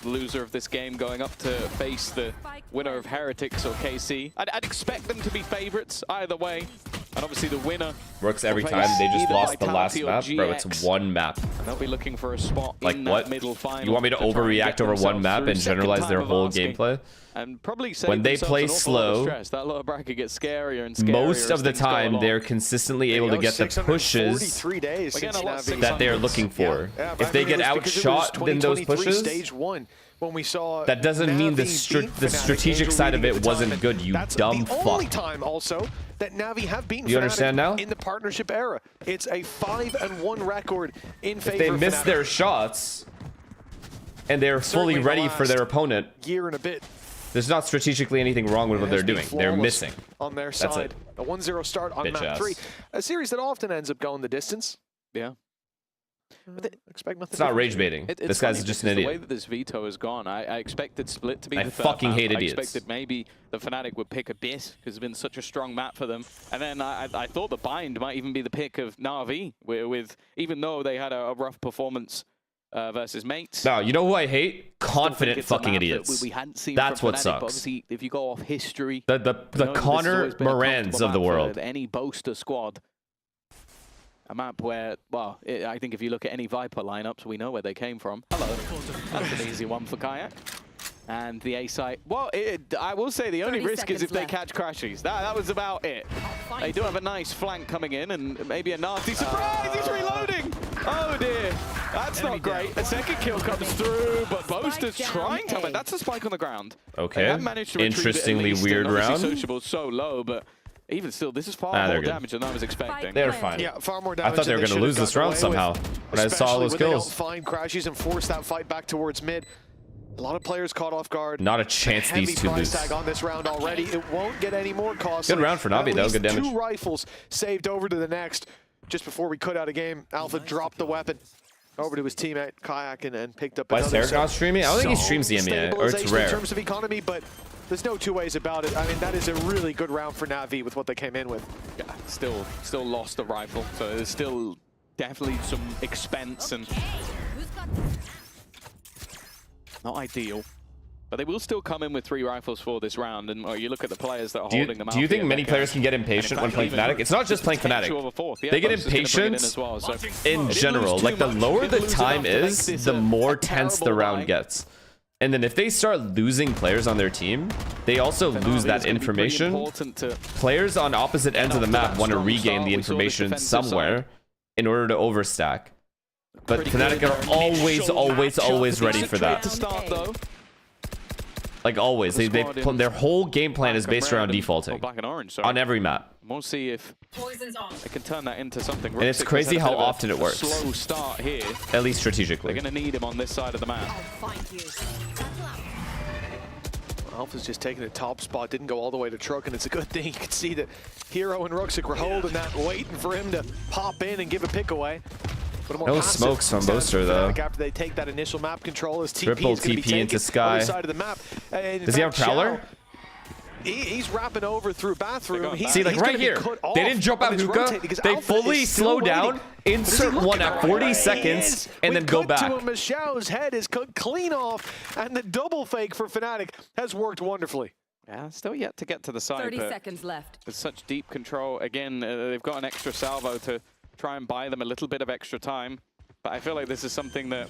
[SPEAKER 11] The loser of this game going up to face the winner of Heretics or KC. I'd expect them to be favorites either way. And obviously the winner
[SPEAKER 3] Works every
[SPEAKER 11] will
[SPEAKER 3] time.
[SPEAKER 11] face
[SPEAKER 3] They just
[SPEAKER 11] either
[SPEAKER 3] lost the last
[SPEAKER 11] Vitality or
[SPEAKER 3] map. Bro, it's
[SPEAKER 11] GX.
[SPEAKER 3] one map.
[SPEAKER 11] And they'll be looking for a spot
[SPEAKER 3] Like,
[SPEAKER 11] in
[SPEAKER 3] what?
[SPEAKER 11] that middle final.
[SPEAKER 3] You want me to
[SPEAKER 11] try and
[SPEAKER 3] overreact
[SPEAKER 11] get
[SPEAKER 3] over one
[SPEAKER 11] themselves
[SPEAKER 3] map
[SPEAKER 11] through.
[SPEAKER 3] and
[SPEAKER 11] Second
[SPEAKER 3] generalize
[SPEAKER 11] time
[SPEAKER 3] their
[SPEAKER 11] of
[SPEAKER 3] whole
[SPEAKER 11] asking.
[SPEAKER 3] gameplay?
[SPEAKER 11] And probably save
[SPEAKER 3] When they
[SPEAKER 11] themselves
[SPEAKER 3] play
[SPEAKER 11] an awful lot of
[SPEAKER 3] slow,
[SPEAKER 11] stress. That little bracket gets scarier and scarier
[SPEAKER 3] most
[SPEAKER 11] as
[SPEAKER 3] of the
[SPEAKER 11] things go
[SPEAKER 3] time,
[SPEAKER 11] along.
[SPEAKER 3] they're consistently able to get the pushes
[SPEAKER 20] 643 days since Na'Vi.
[SPEAKER 3] that they're looking for.
[SPEAKER 20] Yeah,
[SPEAKER 3] If they get outshot in those
[SPEAKER 20] 2023
[SPEAKER 3] pushes,
[SPEAKER 20] Stage 1, when we saw
[SPEAKER 3] that doesn't mean the
[SPEAKER 20] Na'Vi beat Fnatic,
[SPEAKER 3] strategic
[SPEAKER 20] Angel
[SPEAKER 3] side of
[SPEAKER 20] leading
[SPEAKER 3] it
[SPEAKER 20] at the
[SPEAKER 3] wasn't
[SPEAKER 20] time,
[SPEAKER 3] good, you
[SPEAKER 20] that's
[SPEAKER 3] dumb
[SPEAKER 20] the only
[SPEAKER 3] fuck.
[SPEAKER 20] time also that Na'Vi have beaten
[SPEAKER 3] You
[SPEAKER 20] Fnatic
[SPEAKER 3] understand now?
[SPEAKER 20] in the partnership era. It's a 5-1 record in favor
[SPEAKER 3] If they
[SPEAKER 20] of
[SPEAKER 3] miss
[SPEAKER 20] Fnatic.
[SPEAKER 3] their shots and they're fully
[SPEAKER 20] Certainly the
[SPEAKER 3] ready for their
[SPEAKER 20] last
[SPEAKER 3] opponent,
[SPEAKER 20] year and a bit.
[SPEAKER 3] there's not strategically anything wrong with what they're
[SPEAKER 20] Has been
[SPEAKER 3] doing. They're
[SPEAKER 20] flawless
[SPEAKER 3] missing.
[SPEAKER 20] on their
[SPEAKER 3] That's
[SPEAKER 20] side.
[SPEAKER 3] it.
[SPEAKER 20] A 1-0 start on
[SPEAKER 3] Bitch
[SPEAKER 20] map
[SPEAKER 3] ass.
[SPEAKER 20] 3. A series that often ends up going the distance.
[SPEAKER 11] Yeah.
[SPEAKER 20] Expect nothing
[SPEAKER 3] It's not
[SPEAKER 20] different.
[SPEAKER 3] rage baiting.
[SPEAKER 11] It's
[SPEAKER 3] This guy's
[SPEAKER 11] funny
[SPEAKER 3] just an
[SPEAKER 11] because the way
[SPEAKER 3] idiot.
[SPEAKER 11] that this veto has gone, I expected Split to be
[SPEAKER 3] I
[SPEAKER 11] the third
[SPEAKER 3] fucking
[SPEAKER 11] map.
[SPEAKER 3] hate
[SPEAKER 11] I
[SPEAKER 3] idiots.
[SPEAKER 11] expected maybe the Fnatic would pick a bit because it's been such a strong map for them. And then I thought the Bind might even be the pick of Na'Vi, with even though they had a rough performance versus Mates.
[SPEAKER 3] No, you know who I hate?
[SPEAKER 11] I still think
[SPEAKER 3] Confident
[SPEAKER 11] it's a
[SPEAKER 3] fucking
[SPEAKER 11] map that
[SPEAKER 3] idiots.
[SPEAKER 11] We hadn't seen
[SPEAKER 3] That's
[SPEAKER 11] from
[SPEAKER 3] what
[SPEAKER 11] Fnatic, but
[SPEAKER 3] sucks.
[SPEAKER 11] obviously, if you go off history,
[SPEAKER 3] The
[SPEAKER 11] you know that this has
[SPEAKER 3] Connor
[SPEAKER 11] always been a
[SPEAKER 3] Morans
[SPEAKER 11] comfortable
[SPEAKER 3] of the
[SPEAKER 11] map for
[SPEAKER 3] world.
[SPEAKER 11] any Boaster squad. A map where, well, I think if you look at any Viper lineups, we know where they came from. Hello. That's an easy one for Kayak. And the A site, well, I will say the only risk is if they catch Crashies. That was about it. They do have a nice flank coming in and maybe a nasty surprise. He's reloading. Oh dear. That's not great. A second kill comes through, but Boaster's trying to, but that's a spike on the ground.
[SPEAKER 3] Okay. Interestingly weird round.
[SPEAKER 11] Sociable's so low, but even still, this is far more damage than I was expecting.
[SPEAKER 3] They're fine.
[SPEAKER 20] Yeah, far more damage.
[SPEAKER 3] I thought they were going to lose this round somehow when I saw all those kills.
[SPEAKER 20] Find Crashies and force that fight back towards mid. A lot of players caught off guard.
[SPEAKER 3] Not a chance these two lose.
[SPEAKER 20] Tag on this round already. It won't get any more costly.
[SPEAKER 3] Good round for Navi though. Good damage.
[SPEAKER 20] 2 rifles saved over to the next. Just before we cut out a game, Alpha dropped the weapon over to his teammate Kayak and picked up another.
[SPEAKER 3] Why is Eric not streaming? I don't think he streams the EMEA, or it's rare.
[SPEAKER 20] In terms of economy, but there's no two ways about it. I mean, that is a really good round for Navi with what they came in with.
[SPEAKER 11] Yeah, still lost the rifle, so there's still definitely some expense and not ideal. But they will still come in with 3 rifles for this round, and you look at the players that are holding them out.
[SPEAKER 3] Do you think many players can get impatient when playing Fnatic? It's not just playing Fnatic. They get impatient in general. Like, the lower the time is, the more tense the round gets. And then if they start losing players on their team, they also lose that information. Players on opposite ends of the map want to regain the information somewhere in order to overstack. But Fnatic are always ready for that. Like always, their whole game plan is based around defaulting on every map.
[SPEAKER 11] We'll see if they can turn that into something.
[SPEAKER 3] And it's crazy how often it works.
[SPEAKER 11] Slow start here.
[SPEAKER 3] At least strategically.
[SPEAKER 11] They're going to need him on this side of the map.
[SPEAKER 20] Alpha's just taking a top spot, didn't go all the way to truck, and it's a good thing. You can see that Hero and Ruxic were holding that, waiting for him to pop in and give a pick away.
[SPEAKER 3] No smokes from Booster though.
[SPEAKER 20] After they take that initial map control, his TP
[SPEAKER 3] triple
[SPEAKER 20] is going to be
[SPEAKER 3] TP into Sky.
[SPEAKER 20] Side of the map.
[SPEAKER 3] Does he have a Prowler?
[SPEAKER 20] He's wrapping over through bathroom.
[SPEAKER 3] See, like right here, they didn't jump out hookah. They fully slow down, insert one at 40 seconds, and then go back.
[SPEAKER 20] Michelle's head is cut clean off, and the double fake for Fnatic has worked wonderfully.
[SPEAKER 11] Yeah, still yet to get to the side.
[SPEAKER 15] 30 seconds left.
[SPEAKER 11] With such deep control, again, they've got an extra salvo to try and buy them a little bit of extra time. But I feel like this is something that,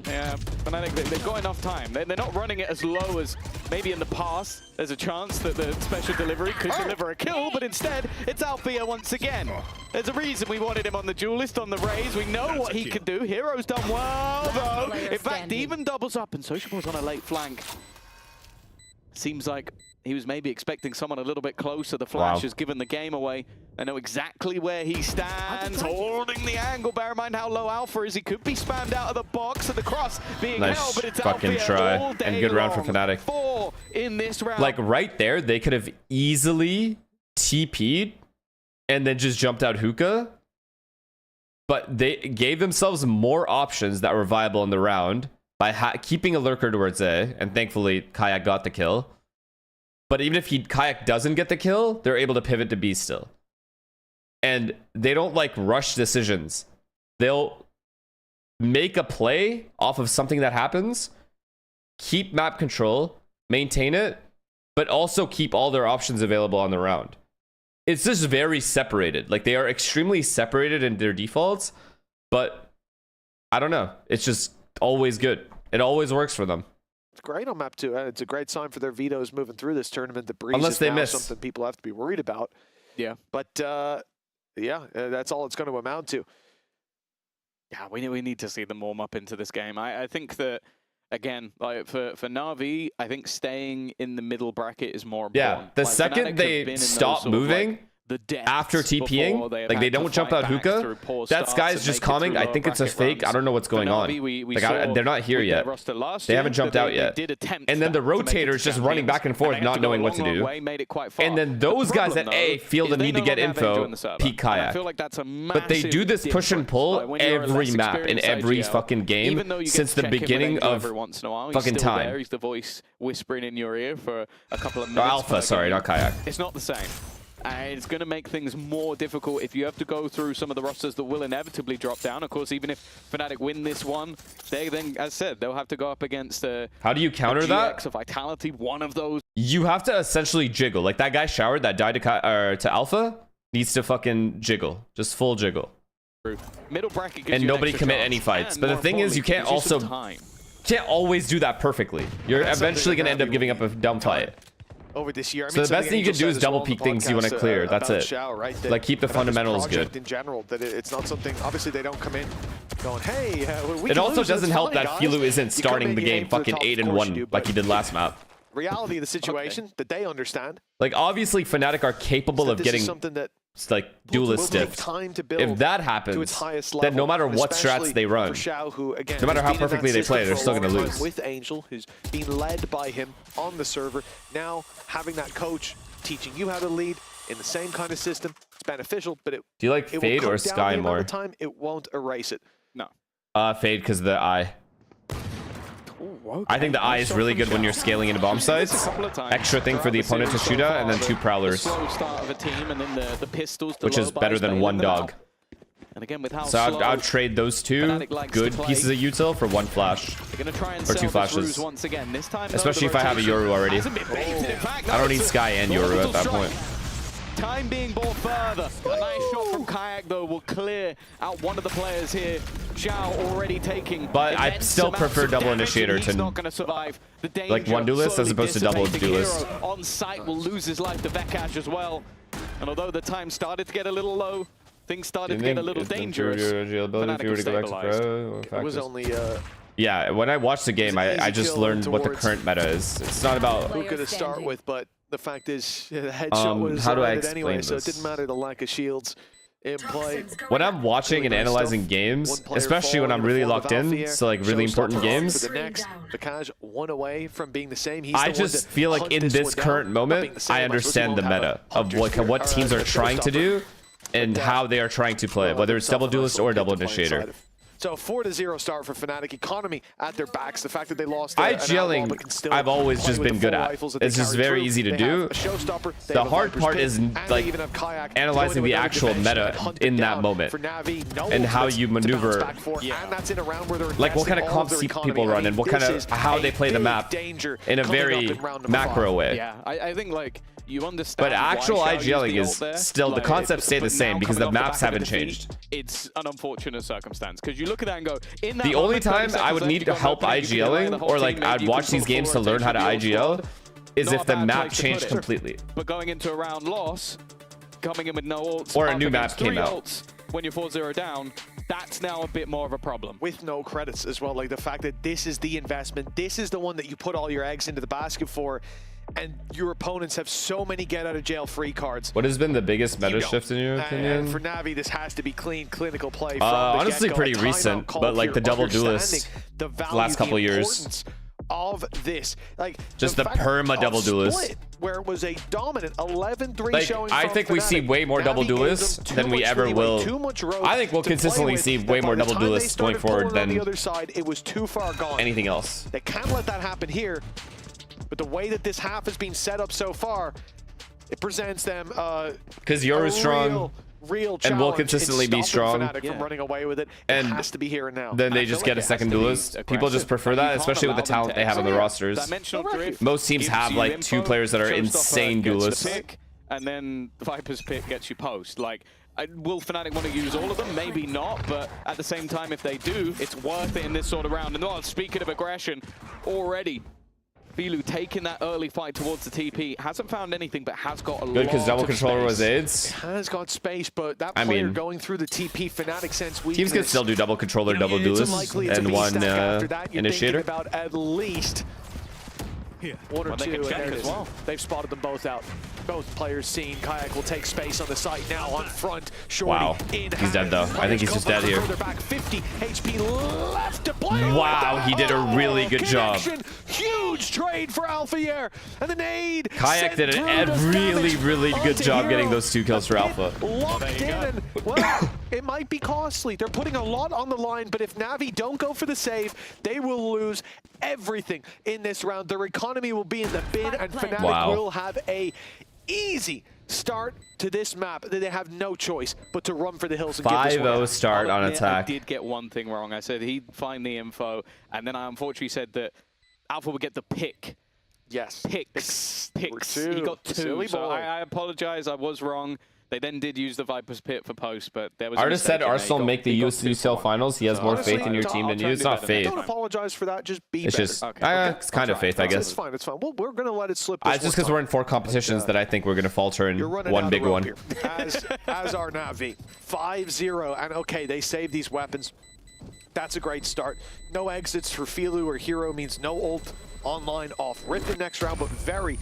[SPEAKER 11] yeah, Fnatic, they've got enough time. They're not running it as low as maybe in the past. There's a chance that the special delivery could deliver a kill, but instead, it's Althea once again. There's a reason we wanted him on the duelist, on the Raze. We know what he can do. Hero's done well, though. In fact, even doubles up, and Sociable's on a late flank. Seems like he was maybe expecting someone a little bit closer. The flash has given the game away. I know exactly where he stands, holding the angle. Bear in mind how low Alpha is. He could be spammed out of the box, and the cross being held, but it's
[SPEAKER 3] fucking try. And good round for Fnatic.
[SPEAKER 11] 4 in this round.
[SPEAKER 3] Like right there, they could have easily TP'd and then just jumped out hookah. But they gave themselves more options that were viable in the round by keeping a lurker towards A, and thankfully Kayak got the kill. But even if Kayak doesn't get the kill, they're able to pivot to B still. And they don't like rush decisions. They'll make a play off of something that happens, keep map control, maintain it, but also keep all their options available on the round. It's just very separated. Like, they are extremely separated in their defaults, but I don't know. It's just always good. It always works for them.
[SPEAKER 20] It's great on map 2. It's a great sign for their vetoes moving through this tournament. The breeze
[SPEAKER 3] Unless they miss.
[SPEAKER 20] Something people have to be worried about.
[SPEAKER 11] Yeah.
[SPEAKER 20] But yeah, that's all it's going to amount to.
[SPEAKER 11] Yeah, we need to see them warm up into this game. I think that, again, like for Na'Vi, I think staying in the middle bracket is more important.
[SPEAKER 3] Yeah, the second they stop moving, after TPing, like they don't jump out hookah, that Sky's just coming. I think it's a fake. I don't know what's going on. Like, they're not here yet. They haven't jumped out yet. And then the rotator's just running back and forth, not knowing what to do. And then those guys at A feel the need to get info, peek Kayak. But they do this push and pull every map in every fucking game since the beginning of fucking time.
[SPEAKER 11] He's the voice whispering in your ear for a couple of minutes.
[SPEAKER 3] Alpha, sorry, not Kayak.
[SPEAKER 11] It's not the same. It's going to make things more difficult if you have to go through some of the rosters that will inevitably drop down. Of course, even if Fnatic win this one, they then, as said, they'll have to go up against
[SPEAKER 3] how do you counter that?
[SPEAKER 11] A Vitality, one of those.
[SPEAKER 3] You have to essentially jiggle. Like that guy showered that died to Alpha needs to fucking jiggle. Just full jiggle.
[SPEAKER 11] Middle bracket gives
[SPEAKER 3] and
[SPEAKER 11] you
[SPEAKER 3] nobody
[SPEAKER 11] extra
[SPEAKER 3] commit
[SPEAKER 11] chance.
[SPEAKER 3] any fights.
[SPEAKER 11] And
[SPEAKER 3] But the
[SPEAKER 11] more
[SPEAKER 3] thing is, you can't
[SPEAKER 11] importantly,
[SPEAKER 3] also
[SPEAKER 11] gives you some time.
[SPEAKER 3] can't always do that perfectly. You're eventually going to end up giving up a dumb fight.
[SPEAKER 20] Over this year. I
[SPEAKER 3] So
[SPEAKER 20] mean,
[SPEAKER 3] the best thing you can do is double peek things you want to clear. That's it. Like keep the fundamentals good.
[SPEAKER 20] In general, that it's not something. Obviously, they don't come in going, "Hey, we
[SPEAKER 3] It
[SPEAKER 20] can
[SPEAKER 3] also
[SPEAKER 20] lose,
[SPEAKER 3] doesn't
[SPEAKER 20] it's
[SPEAKER 3] help
[SPEAKER 20] fine,
[SPEAKER 3] that
[SPEAKER 20] guys."
[SPEAKER 3] Filu isn't
[SPEAKER 20] You come
[SPEAKER 3] starting
[SPEAKER 20] in,
[SPEAKER 3] the
[SPEAKER 20] you
[SPEAKER 3] game
[SPEAKER 20] aim for the
[SPEAKER 3] fucking
[SPEAKER 20] top, of
[SPEAKER 3] 8-1
[SPEAKER 20] course you do,
[SPEAKER 3] like he did last map.
[SPEAKER 20] Reality of the situation that they understand.
[SPEAKER 3] Like obviously Fnatic are capable of
[SPEAKER 20] this
[SPEAKER 3] getting
[SPEAKER 20] is something that
[SPEAKER 3] like duelist
[SPEAKER 20] will take
[SPEAKER 3] stiffed.
[SPEAKER 20] time to build
[SPEAKER 3] If that
[SPEAKER 20] to
[SPEAKER 3] happens,
[SPEAKER 20] its highest
[SPEAKER 3] then no
[SPEAKER 20] level,
[SPEAKER 3] matter
[SPEAKER 20] and
[SPEAKER 3] what strats
[SPEAKER 20] especially
[SPEAKER 3] they run,
[SPEAKER 20] for Xiao, who, again,
[SPEAKER 3] no matter
[SPEAKER 20] has
[SPEAKER 3] how
[SPEAKER 20] been in that
[SPEAKER 3] perfectly they
[SPEAKER 20] system
[SPEAKER 3] play, they're
[SPEAKER 20] for a
[SPEAKER 3] still going to
[SPEAKER 20] long time
[SPEAKER 3] lose.
[SPEAKER 20] With Angel, who's been led by him on the server, now having that coach teaching you how to lead in the same kind of system, it's beneficial, but
[SPEAKER 3] Do you like
[SPEAKER 20] it
[SPEAKER 3] Fade
[SPEAKER 20] will
[SPEAKER 3] or
[SPEAKER 20] cut down
[SPEAKER 3] Sky
[SPEAKER 20] the amount
[SPEAKER 3] more?
[SPEAKER 20] of time, it won't erase it.
[SPEAKER 11] No.
[SPEAKER 3] Fade because the eye. I think the eye is really good when you're scaling into bomb sites. Extra thing for the opponent to shoot at, and then 2 prowlers,
[SPEAKER 11] Slow start of a team, and then the pistols.
[SPEAKER 3] which is better than 1 dog.
[SPEAKER 11] And again, with how
[SPEAKER 3] So I'd trade those 2 good pieces of util for 1 flash.
[SPEAKER 11] Or
[SPEAKER 3] 2 flashes.
[SPEAKER 11] once again. This time,
[SPEAKER 3] Especially if I have a Yoru already. I don't need Sky and Yoru at that point.
[SPEAKER 11] Time being brought further. A nice shot from Kayak, though, will clear out one of the players here. Xiao already taking.
[SPEAKER 3] But I still prefer double initiator to
[SPEAKER 11] not going to survive. The
[SPEAKER 3] like 1 duelist as opposed to double duelist.
[SPEAKER 11] On site will lose his life to Vekash as well. And although the time started to get a little low, things started to get a little dangerous.
[SPEAKER 20] It was only
[SPEAKER 3] yeah, when I watched the game, I just learned what the current meta is. It's not about
[SPEAKER 20] who could start with, but the fact is, the headshot was
[SPEAKER 3] how do I
[SPEAKER 20] landed
[SPEAKER 3] explain
[SPEAKER 20] anyway, so it
[SPEAKER 3] this?
[SPEAKER 20] didn't matter the lack of shields in play.
[SPEAKER 3] When I'm watching and analyzing games, especially when I'm really locked in, so like really important games,
[SPEAKER 20] For the next, Vakash 1 away from being the same. He's
[SPEAKER 3] I
[SPEAKER 20] the one
[SPEAKER 3] just
[SPEAKER 20] to
[SPEAKER 3] feel like
[SPEAKER 20] hunt
[SPEAKER 3] in this
[SPEAKER 20] one
[SPEAKER 3] current
[SPEAKER 20] down,
[SPEAKER 3] moment,
[SPEAKER 20] not being the same.
[SPEAKER 3] I
[SPEAKER 20] I
[SPEAKER 3] understand the
[SPEAKER 20] suppose we won't
[SPEAKER 3] meta
[SPEAKER 20] have
[SPEAKER 3] of
[SPEAKER 20] a
[SPEAKER 3] what
[SPEAKER 20] Hunter's
[SPEAKER 3] teams are trying to do and how they are trying to play, whether it's double duelist or double initiator.
[SPEAKER 20] So 4-0 start for Fnatic. Economy at their backs. The fact that they lost
[SPEAKER 3] IGLing, I've always just been good at. It's just very easy to do. The hard part is like analyzing the actual meta in that moment and how you maneuver. Like what kind of comps people run and what kind of how they play the map in a very macro way.
[SPEAKER 11] Yeah, I think like you understand.
[SPEAKER 3] But actual IGLing is still the concepts stay the same because the maps haven't changed.
[SPEAKER 11] It's an unfortunate circumstance because you look at that and go.
[SPEAKER 3] The only time I would need to help IGLing or like I'd watch these games to learn how to IGL is if the map changed completely.
[SPEAKER 11] But going into a round loss, coming in with no ults,
[SPEAKER 3] or a new map came out.
[SPEAKER 11] Ults, when you're 4-0 down, that's now a bit more of a problem.
[SPEAKER 20] With no credits as well, like the fact that this is the investment, this is the one that you put all your eggs into the basket for, and your opponents have so many get-out-of-jail-free cards.
[SPEAKER 3] What has been the biggest meta shift in your opinion?
[SPEAKER 20] And for Navi, this has to be clean, clinical play from
[SPEAKER 3] honestly, pretty recent, but like the double duelist
[SPEAKER 20] the value,
[SPEAKER 3] last couple
[SPEAKER 20] the
[SPEAKER 3] years.
[SPEAKER 20] Of this, like
[SPEAKER 3] just the perma double duelist,
[SPEAKER 20] where it was a dominant 11-3
[SPEAKER 3] like,
[SPEAKER 20] showing.
[SPEAKER 3] I think we see way more double duelists than we ever will. I think we'll consistently see way more double duelists going forward than
[SPEAKER 20] the other side. It was too far gone.
[SPEAKER 3] Anything else.
[SPEAKER 20] They can't let that happen here. But the way that this half has been set up so far, it presents them
[SPEAKER 3] because Yoru's strong.
[SPEAKER 20] Real
[SPEAKER 3] and will consistently be strong.
[SPEAKER 20] From running away with it.
[SPEAKER 3] And
[SPEAKER 20] it has to be here and now.
[SPEAKER 3] Then they just get a second duelist. People just prefer that, especially with the talent they have on the rosters. Most teams have like 2 players that are insane duelists.
[SPEAKER 11] And then the Viper's pick gets you post. Like, will Fnatic want to use all of them? Maybe not, but at the same time, if they do, it's worth it in this sort of round. And well, speaking of aggression, already Filu taking that early fight towards the TP, hasn't found anything, but has got a lot of space.
[SPEAKER 3] Good, because double controller was AIDS.
[SPEAKER 20] It has got space, but that player going through the TP Fnatic sense weakness.
[SPEAKER 3] Teams can still do double controller, double duelist, and 1 initiator.
[SPEAKER 20] About at least 1 or 2, and there it is. They've spotted them both out. Both players seen. Kayak will take space on the site now on front. Shorty
[SPEAKER 3] wow, he's dead though. I think he's just dead here.
[SPEAKER 20] Back 50 HP left to play.
[SPEAKER 3] Wow, he did a really good job.
[SPEAKER 20] Huge trade for Alpha Year, and the nade.
[SPEAKER 3] Kayak did a really good job getting those 2 kills for Alpha.
[SPEAKER 20] Locked in, and well, it might be costly. They're putting a lot on the line, but if Navi don't go for the save, they will lose everything in this round. Their economy will be in the bin, and Fnatic will have a easy start to this map. They have no choice but to run for the hills and
[SPEAKER 3] 5-0 start on attack.
[SPEAKER 11] I did get one thing wrong. I said he'd find the info, and then I unfortunately said that Alpha would get the pick.
[SPEAKER 20] Yes.
[SPEAKER 11] Picks. He got 2. So I apologize. I was wrong. They then did use the Viper's Pit for post, but there was.
[SPEAKER 3] Artist said Arsenal make the UCL finals. He has more faith in your team than you. It's not faith.
[SPEAKER 20] Don't apologize for that. Just be
[SPEAKER 3] it's
[SPEAKER 20] better.
[SPEAKER 3] Just it's kind of faith, I guess.
[SPEAKER 20] It's fine. It's fine. Well, we're gonna let it slip.
[SPEAKER 3] It's just because we're in 4 competitions that I think we're gonna falter in one big one.
[SPEAKER 20] As our Navi 5-0, and okay, they save these weapons. That's a great start. No exits for Filu or Hero means no ult online off rip the next round, but very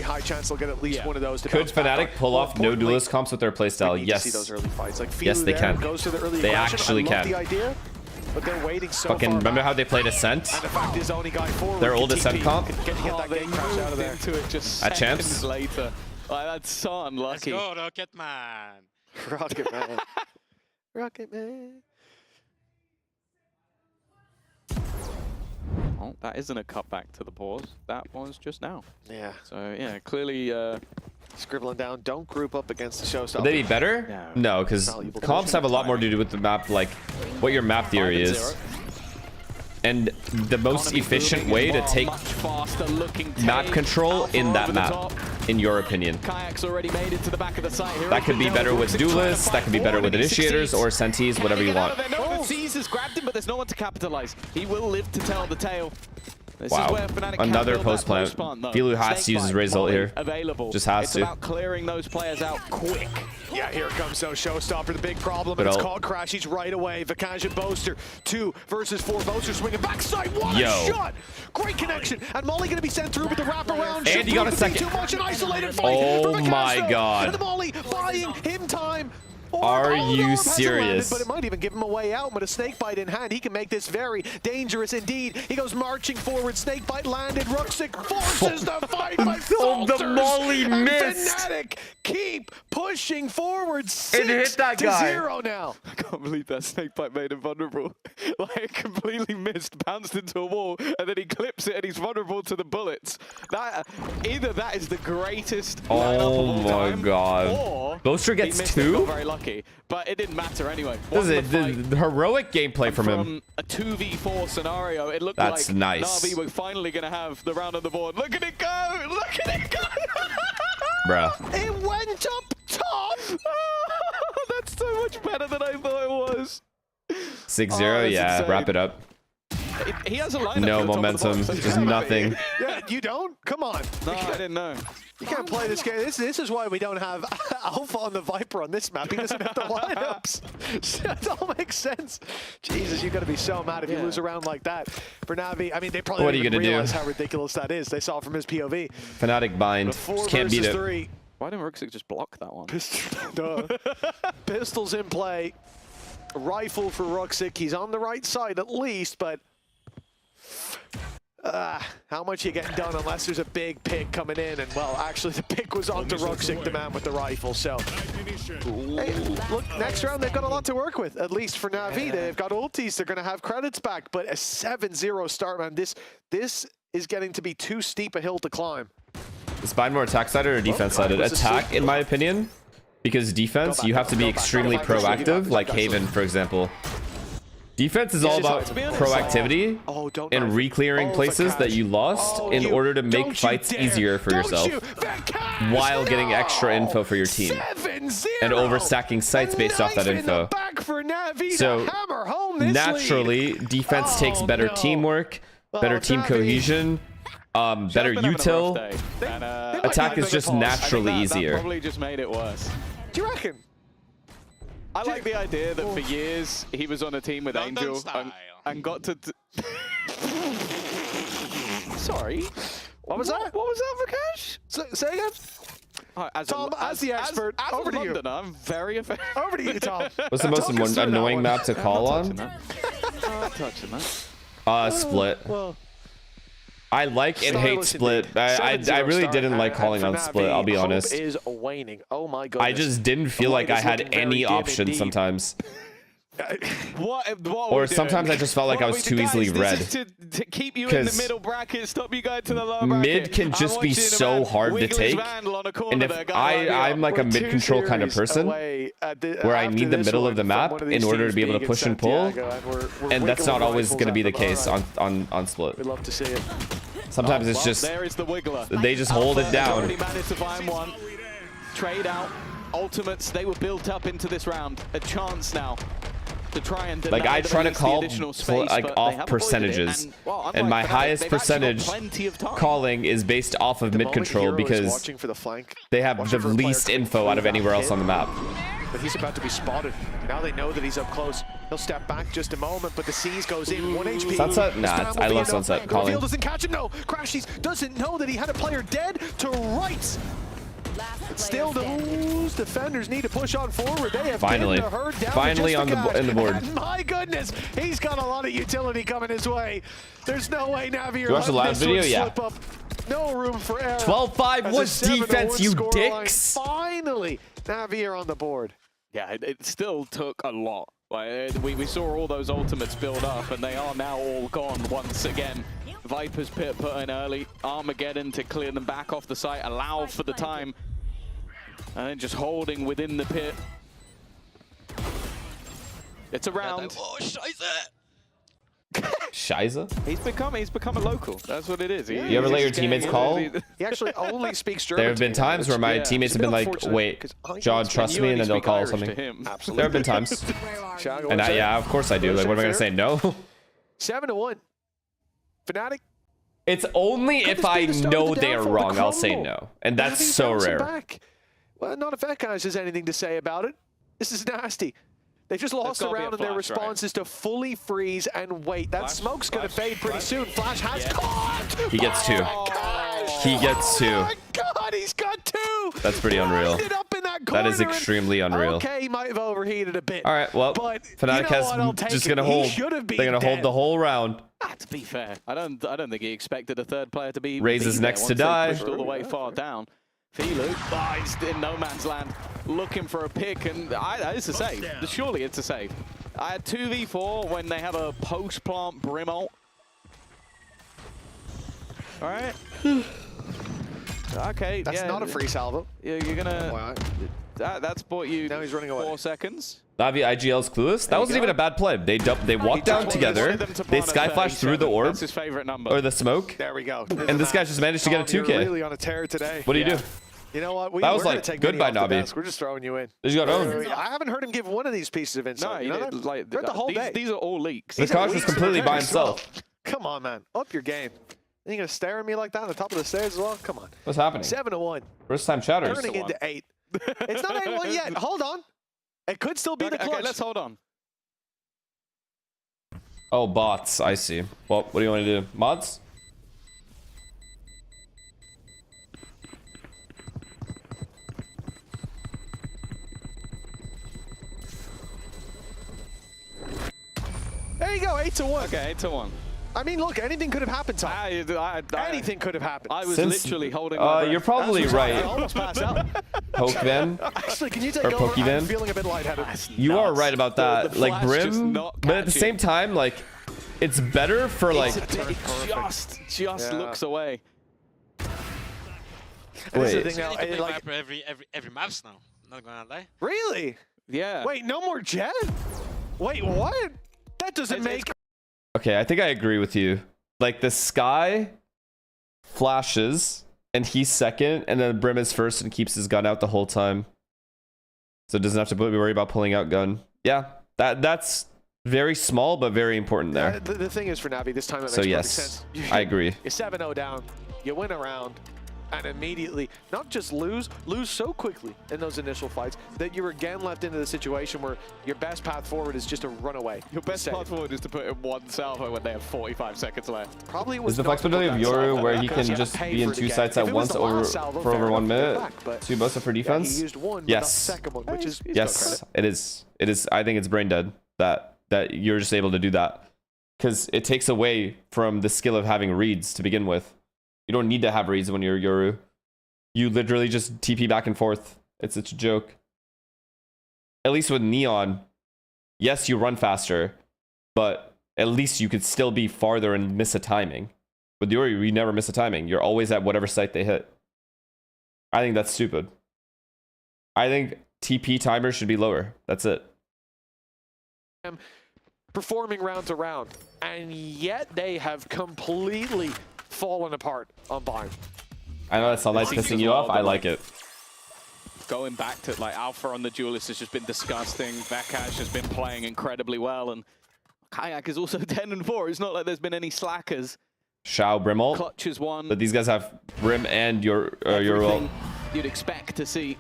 [SPEAKER 20] high chance they'll get at least one of those.
[SPEAKER 3] Could Fnatic pull off no duelist comps with their playstyle? Yes.
[SPEAKER 20] See those early fights. Like
[SPEAKER 3] yes, they can.
[SPEAKER 20] Goes to the early
[SPEAKER 3] they actually can.
[SPEAKER 20] The idea, but they're waiting so
[SPEAKER 3] fucking
[SPEAKER 20] far
[SPEAKER 3] remember how they played Ascent?
[SPEAKER 20] And the fact is, only guy forward
[SPEAKER 3] their old Ascent comp?
[SPEAKER 20] They moved
[SPEAKER 11] out of there. Into it just
[SPEAKER 3] a chance
[SPEAKER 11] later. Like, that's so unlucky.
[SPEAKER 14] Let's go, Rocket Man.
[SPEAKER 20] Rocket Man. Rocket Man.
[SPEAKER 11] Oh, that isn't a cutback to the pause. That was just now.
[SPEAKER 20] Yeah.
[SPEAKER 11] So, yeah, clearly...
[SPEAKER 20] scribbling down, don't group up against the showstopper.
[SPEAKER 3] Would they be better? No, because comps have a lot more to do with the map, like what your map theory is. And the most efficient way to take map control in that map, in your opinion. That could be better with duelists, that could be better with initiators or senties, whatever you want.
[SPEAKER 11] Seas has grabbed him, but there's no one to capitalize. He will live to tell the tale.
[SPEAKER 3] Wow, another post plant. Filu has to use his Razor here. Just has to.
[SPEAKER 11] It's about clearing those players out quick.
[SPEAKER 20] Yeah, here comes though Showstopper, the big problem, and it's called Crashies right away. Vikaj and Boaster, 2 versus 4. Boaster swinging backside, what a shot! Great connection, and Molly gonna be sent through with the wraparound.
[SPEAKER 3] And he got a second.
[SPEAKER 20] Too much, an isolated fight
[SPEAKER 3] oh my god.
[SPEAKER 20] And the Molly buying him time.
[SPEAKER 3] Are you serious?
[SPEAKER 20] But it might even give him a way out. With a snake bite in hand, he can make this very dangerous indeed. He goes marching forward. Snake bite landed. Ruxic forces the fight by Falters.
[SPEAKER 3] The Molly missed.
[SPEAKER 20] Fnatic keep pushing forward. 6-0
[SPEAKER 3] and hit that guy.
[SPEAKER 20] Now.
[SPEAKER 11] I can't believe that snake bite made him vulnerable. Like completely missed, bounced into a wall, and then he clips it, and he's vulnerable to the bullets. That either that is the greatest.
[SPEAKER 3] Oh my god.
[SPEAKER 11] Or
[SPEAKER 3] Boaster gets 2.
[SPEAKER 11] Very lucky. But it didn't matter anyway.
[SPEAKER 3] This is the heroic gameplay from him.
[SPEAKER 11] A 2v4 scenario, it looked
[SPEAKER 3] That's
[SPEAKER 11] like
[SPEAKER 3] nice.
[SPEAKER 11] Na'Vi were finally going to have the round on the board. Look at it go! Look at it go!
[SPEAKER 3] Bruh.
[SPEAKER 20] It went up top!
[SPEAKER 11] Oh, that's so much better than I thought it was.
[SPEAKER 3] 6-0, yeah, insane. Wrap it up.
[SPEAKER 11] He has a lineup.
[SPEAKER 3] No momentum, just nothing.
[SPEAKER 20] Yeah, you don't? Come on.
[SPEAKER 11] No, I didn't know.
[SPEAKER 20] You can't play this game. This is why we don't have Alpha on the Viper on this map. He doesn't have the lineups. That all makes sense. Jesus, you've got to be so mad if you lose a round like that. For Navi, I mean, they probably didn't realize how ridiculous that is. They saw it from his POV.
[SPEAKER 3] Fnatic bind. Can't beat it.
[SPEAKER 20] 3.
[SPEAKER 11] Why didn't Ruxic just block that one?
[SPEAKER 20] Pistols in play. Rifle for Ruxic. He's on the right side at least, but how much are you getting done unless there's a big pick coming in? And well, actually the pick was onto Ruxic, the man with the rifle. So hey, look, next round they've got a lot to work with, at least for Navi. They've got ultis, they're going to have credits back, but a 7-0 start, man. This is getting to be too steep a hill to climb.
[SPEAKER 3] Is Bind more attack sided or defense sided? Attack, in my opinion, because defense, you have to be extremely proactive, like Haven, for example. Defense is all about proactivity and re-clearing places that you lost in order to make fights easier for yourself while getting extra info for your team and overstacking sites based off that info. So naturally, defense takes better teamwork, better team cohesion, better util. Attack is just naturally easier.
[SPEAKER 11] Probably just made it worse.
[SPEAKER 20] Do you reckon?
[SPEAKER 11] I like the idea that for years he was on a team with Angel and got to... Sorry.
[SPEAKER 20] What was that?
[SPEAKER 11] What was that, Vikash?
[SPEAKER 20] Say again?
[SPEAKER 11] Tom,
[SPEAKER 20] as the expert, over to you.
[SPEAKER 11] I'm very offended.
[SPEAKER 20] Over to you, Tom.
[SPEAKER 3] What's the most annoying map to call on?
[SPEAKER 11] I'm touching that.
[SPEAKER 3] Split. Well, I like and hate Split. I really didn't like calling on Split, I'll be honest.
[SPEAKER 20] Is waning. Oh my goodness.
[SPEAKER 3] I just didn't feel like I had any option sometimes. Or sometimes I just felt like I was too easily read.
[SPEAKER 11] To keep you in the middle bracket, stop you going to the lower bracket.
[SPEAKER 3] Mid can just be so hard to take. And if I'm like a mid control kind of person, where I need the middle of the map in order to be able to push and pull, and that's not always going to be the case on Split.
[SPEAKER 20] We'd love to see it.
[SPEAKER 3] Sometimes it's just,
[SPEAKER 11] there is the wiggler.
[SPEAKER 3] They just hold it down.
[SPEAKER 11] Managed to find one. Trade out. ultimates, they were built up into this round. A chance now to try and
[SPEAKER 3] like I try to call like off percentages, and my highest percentage calling is based off of mid control because they have the least info out of anywhere else on the map.
[SPEAKER 20] But he's about to be spotted. Now they know that he's up close. He'll step back just a moment, but the C's goes in. 1 HP.
[SPEAKER 3] Sunset? Nah, I love Sunset calling.
[SPEAKER 20] Doesn't catch him, no. Crashies doesn't know that he had a player dead to right. Still to lose. Defenders need to push on forward. They have
[SPEAKER 3] finally on the board.
[SPEAKER 20] And my goodness, he's got a lot of utility coming his way. There's no way Navi
[SPEAKER 3] you watch the live video? Yeah.
[SPEAKER 20] Slip up. No room for error.
[SPEAKER 3] 12-5 was defense, you dicks.
[SPEAKER 20] Finally, Navi are on the board.
[SPEAKER 11] Yeah, it still took a lot. Like, we saw all those ultimates build up, and they are now all gone once again. Viper's pit put in early, Armageddon to clear them back off the site, allow for the time, and then just holding within the pit. It's a round.
[SPEAKER 17] Oh, Scheiße!
[SPEAKER 3] Shiza?
[SPEAKER 11] He's become a local. That's what it is.
[SPEAKER 3] You ever let your teammates call?
[SPEAKER 20] He actually only speaks German.
[SPEAKER 3] There have been times where my teammates have been like, wait, John, trust me, and then they'll call something.
[SPEAKER 20] Absolutely.
[SPEAKER 3] There have been times. And yeah, of course I do. Like, what am I going to say? No?
[SPEAKER 20] 7-1. Fnatic.
[SPEAKER 3] It's only if I know they are wrong, I'll say no. And that's so rare.
[SPEAKER 20] Well, not if that guy has anything to say about it. This is nasty. They just lost the round, and their response is to fully freeze and wait. That smoke's going to fade pretty soon. Flash has caught!
[SPEAKER 3] He gets 2. He gets 2.
[SPEAKER 20] Oh my God, he's got 2!
[SPEAKER 3] That's pretty unreal. That is extremely unreal.
[SPEAKER 20] Okay, he might have overheated a bit.
[SPEAKER 3] All right, well, Fnatic has just going to hold. They're going to hold the whole round.
[SPEAKER 11] To be fair, I don't think he expected a third player to be
[SPEAKER 3] Raises next to die.
[SPEAKER 11] Pushed all the way far down. Filu, he's in no man's land, looking for a pick, and it's a save. Surely it's a save. I had 2v4 when they have a post-plant Brim ult. All right. Okay.
[SPEAKER 20] That's not a free salvo.
[SPEAKER 11] You're gonna. That's bought you.
[SPEAKER 20] Now he's running away.
[SPEAKER 11] 4 seconds.
[SPEAKER 3] Navi IGL's clueless. That wasn't even a bad play. They walked down together. They sky flashed through the orb.
[SPEAKER 11] That's his favorite number.
[SPEAKER 3] Or the smoke.
[SPEAKER 20] There we go.
[SPEAKER 3] And this guy just managed to get a 2K.
[SPEAKER 20] You're really on a tear today.
[SPEAKER 3] What do you do?
[SPEAKER 20] You know what?
[SPEAKER 3] That was like goodbye, Navi.
[SPEAKER 20] We're just throwing you in.
[SPEAKER 3] You got owned.
[SPEAKER 20] I haven't heard him give one of these pieces of insight.
[SPEAKER 11] No,
[SPEAKER 20] like the whole day.
[SPEAKER 11] These are all leaks.
[SPEAKER 3] Vikash was completely by himself.
[SPEAKER 20] Come on, man. Up your game. You gonna stare at me like that on the top of the stairs as well? Come on.
[SPEAKER 3] What's happening?
[SPEAKER 20] 7-1.
[SPEAKER 3] First time chatters.
[SPEAKER 20] Turning into 8. It's not 8-1 yet. Hold on. It could still be the clutch.
[SPEAKER 11] Okay, let's hold on.
[SPEAKER 3] Oh, bots. I see. Well, what do you want to do? Mods?
[SPEAKER 20] There you go, 8-1.
[SPEAKER 11] Okay, 8-1.
[SPEAKER 20] I mean, look, anything could have happened, Tom. Anything could have happened.
[SPEAKER 11] I was literally holding my breath.
[SPEAKER 3] You're probably right.
[SPEAKER 20] I almost passed out.
[SPEAKER 3] Pokevan?
[SPEAKER 20] Actually, can you take
[SPEAKER 3] or
[SPEAKER 20] over?
[SPEAKER 3] Pokevan?
[SPEAKER 20] I'm feeling a bit lightheaded.
[SPEAKER 3] You are right about that. Like, Brim, but at the same time, like, it's better for, like...
[SPEAKER 11] It just looks away.
[SPEAKER 3] Wait.
[SPEAKER 14] Like, every maps now. Not gonna lie.
[SPEAKER 20] Really?
[SPEAKER 11] Yeah.
[SPEAKER 20] Wait, no more Jet? Wait, what? That doesn't make...
[SPEAKER 3] Okay, I think I agree with you. Like, the Sky flashes, and he's second, and then Brim is first and keeps his gun out the whole time. So it doesn't have to be worried about pulling out gun. Yeah, that's very small, but very important there.
[SPEAKER 20] The thing is, for Navi, this time it makes
[SPEAKER 3] perfect
[SPEAKER 20] sense.
[SPEAKER 3] I agree.
[SPEAKER 20] You're 7-0 down. You win a round. And immediately, not just lose so quickly in those initial fights that you're again left into the situation where your best path forward is just to run away.
[SPEAKER 11] Your best path forward is to put in 1 salvo when they have 45 seconds left.
[SPEAKER 20] Probably
[SPEAKER 3] is the flexibility of Yoru where he can just be in 2 sites at once for over 1 minute? 2 busts for defense?
[SPEAKER 20] Yeah, he used 1,
[SPEAKER 3] yes.
[SPEAKER 20] the second one, which is
[SPEAKER 3] yes, it is. It is. I think it's brain dead that you're just able to do that because it takes away from the skill of having reads to begin with. You don't need to have reads when you're Yoru. You literally just TP back and forth. It's such a joke. At least with Neon, yes, you run faster, but at least you could still be farther and miss a timing. With Yoru, you never miss a timing. You're always at whatever site they hit. I think that's stupid. I think TP timers should be lower. That's it.
[SPEAKER 20] Performing round to round, and yet they have completely fallen apart on Bayern.
[SPEAKER 3] I know that sunlight's pissing you off. I like it.
[SPEAKER 11] going back to like Alpha on the Duelist has just been disgusting. Vakash has been playing incredibly well, and Kayak is also 10-4. It's not like there's been any slackers.
[SPEAKER 3] Shao, Brimalt.
[SPEAKER 11] Clutch is one.
[SPEAKER 3] But these guys have Brim and your ult.
[SPEAKER 11] You'd expect to see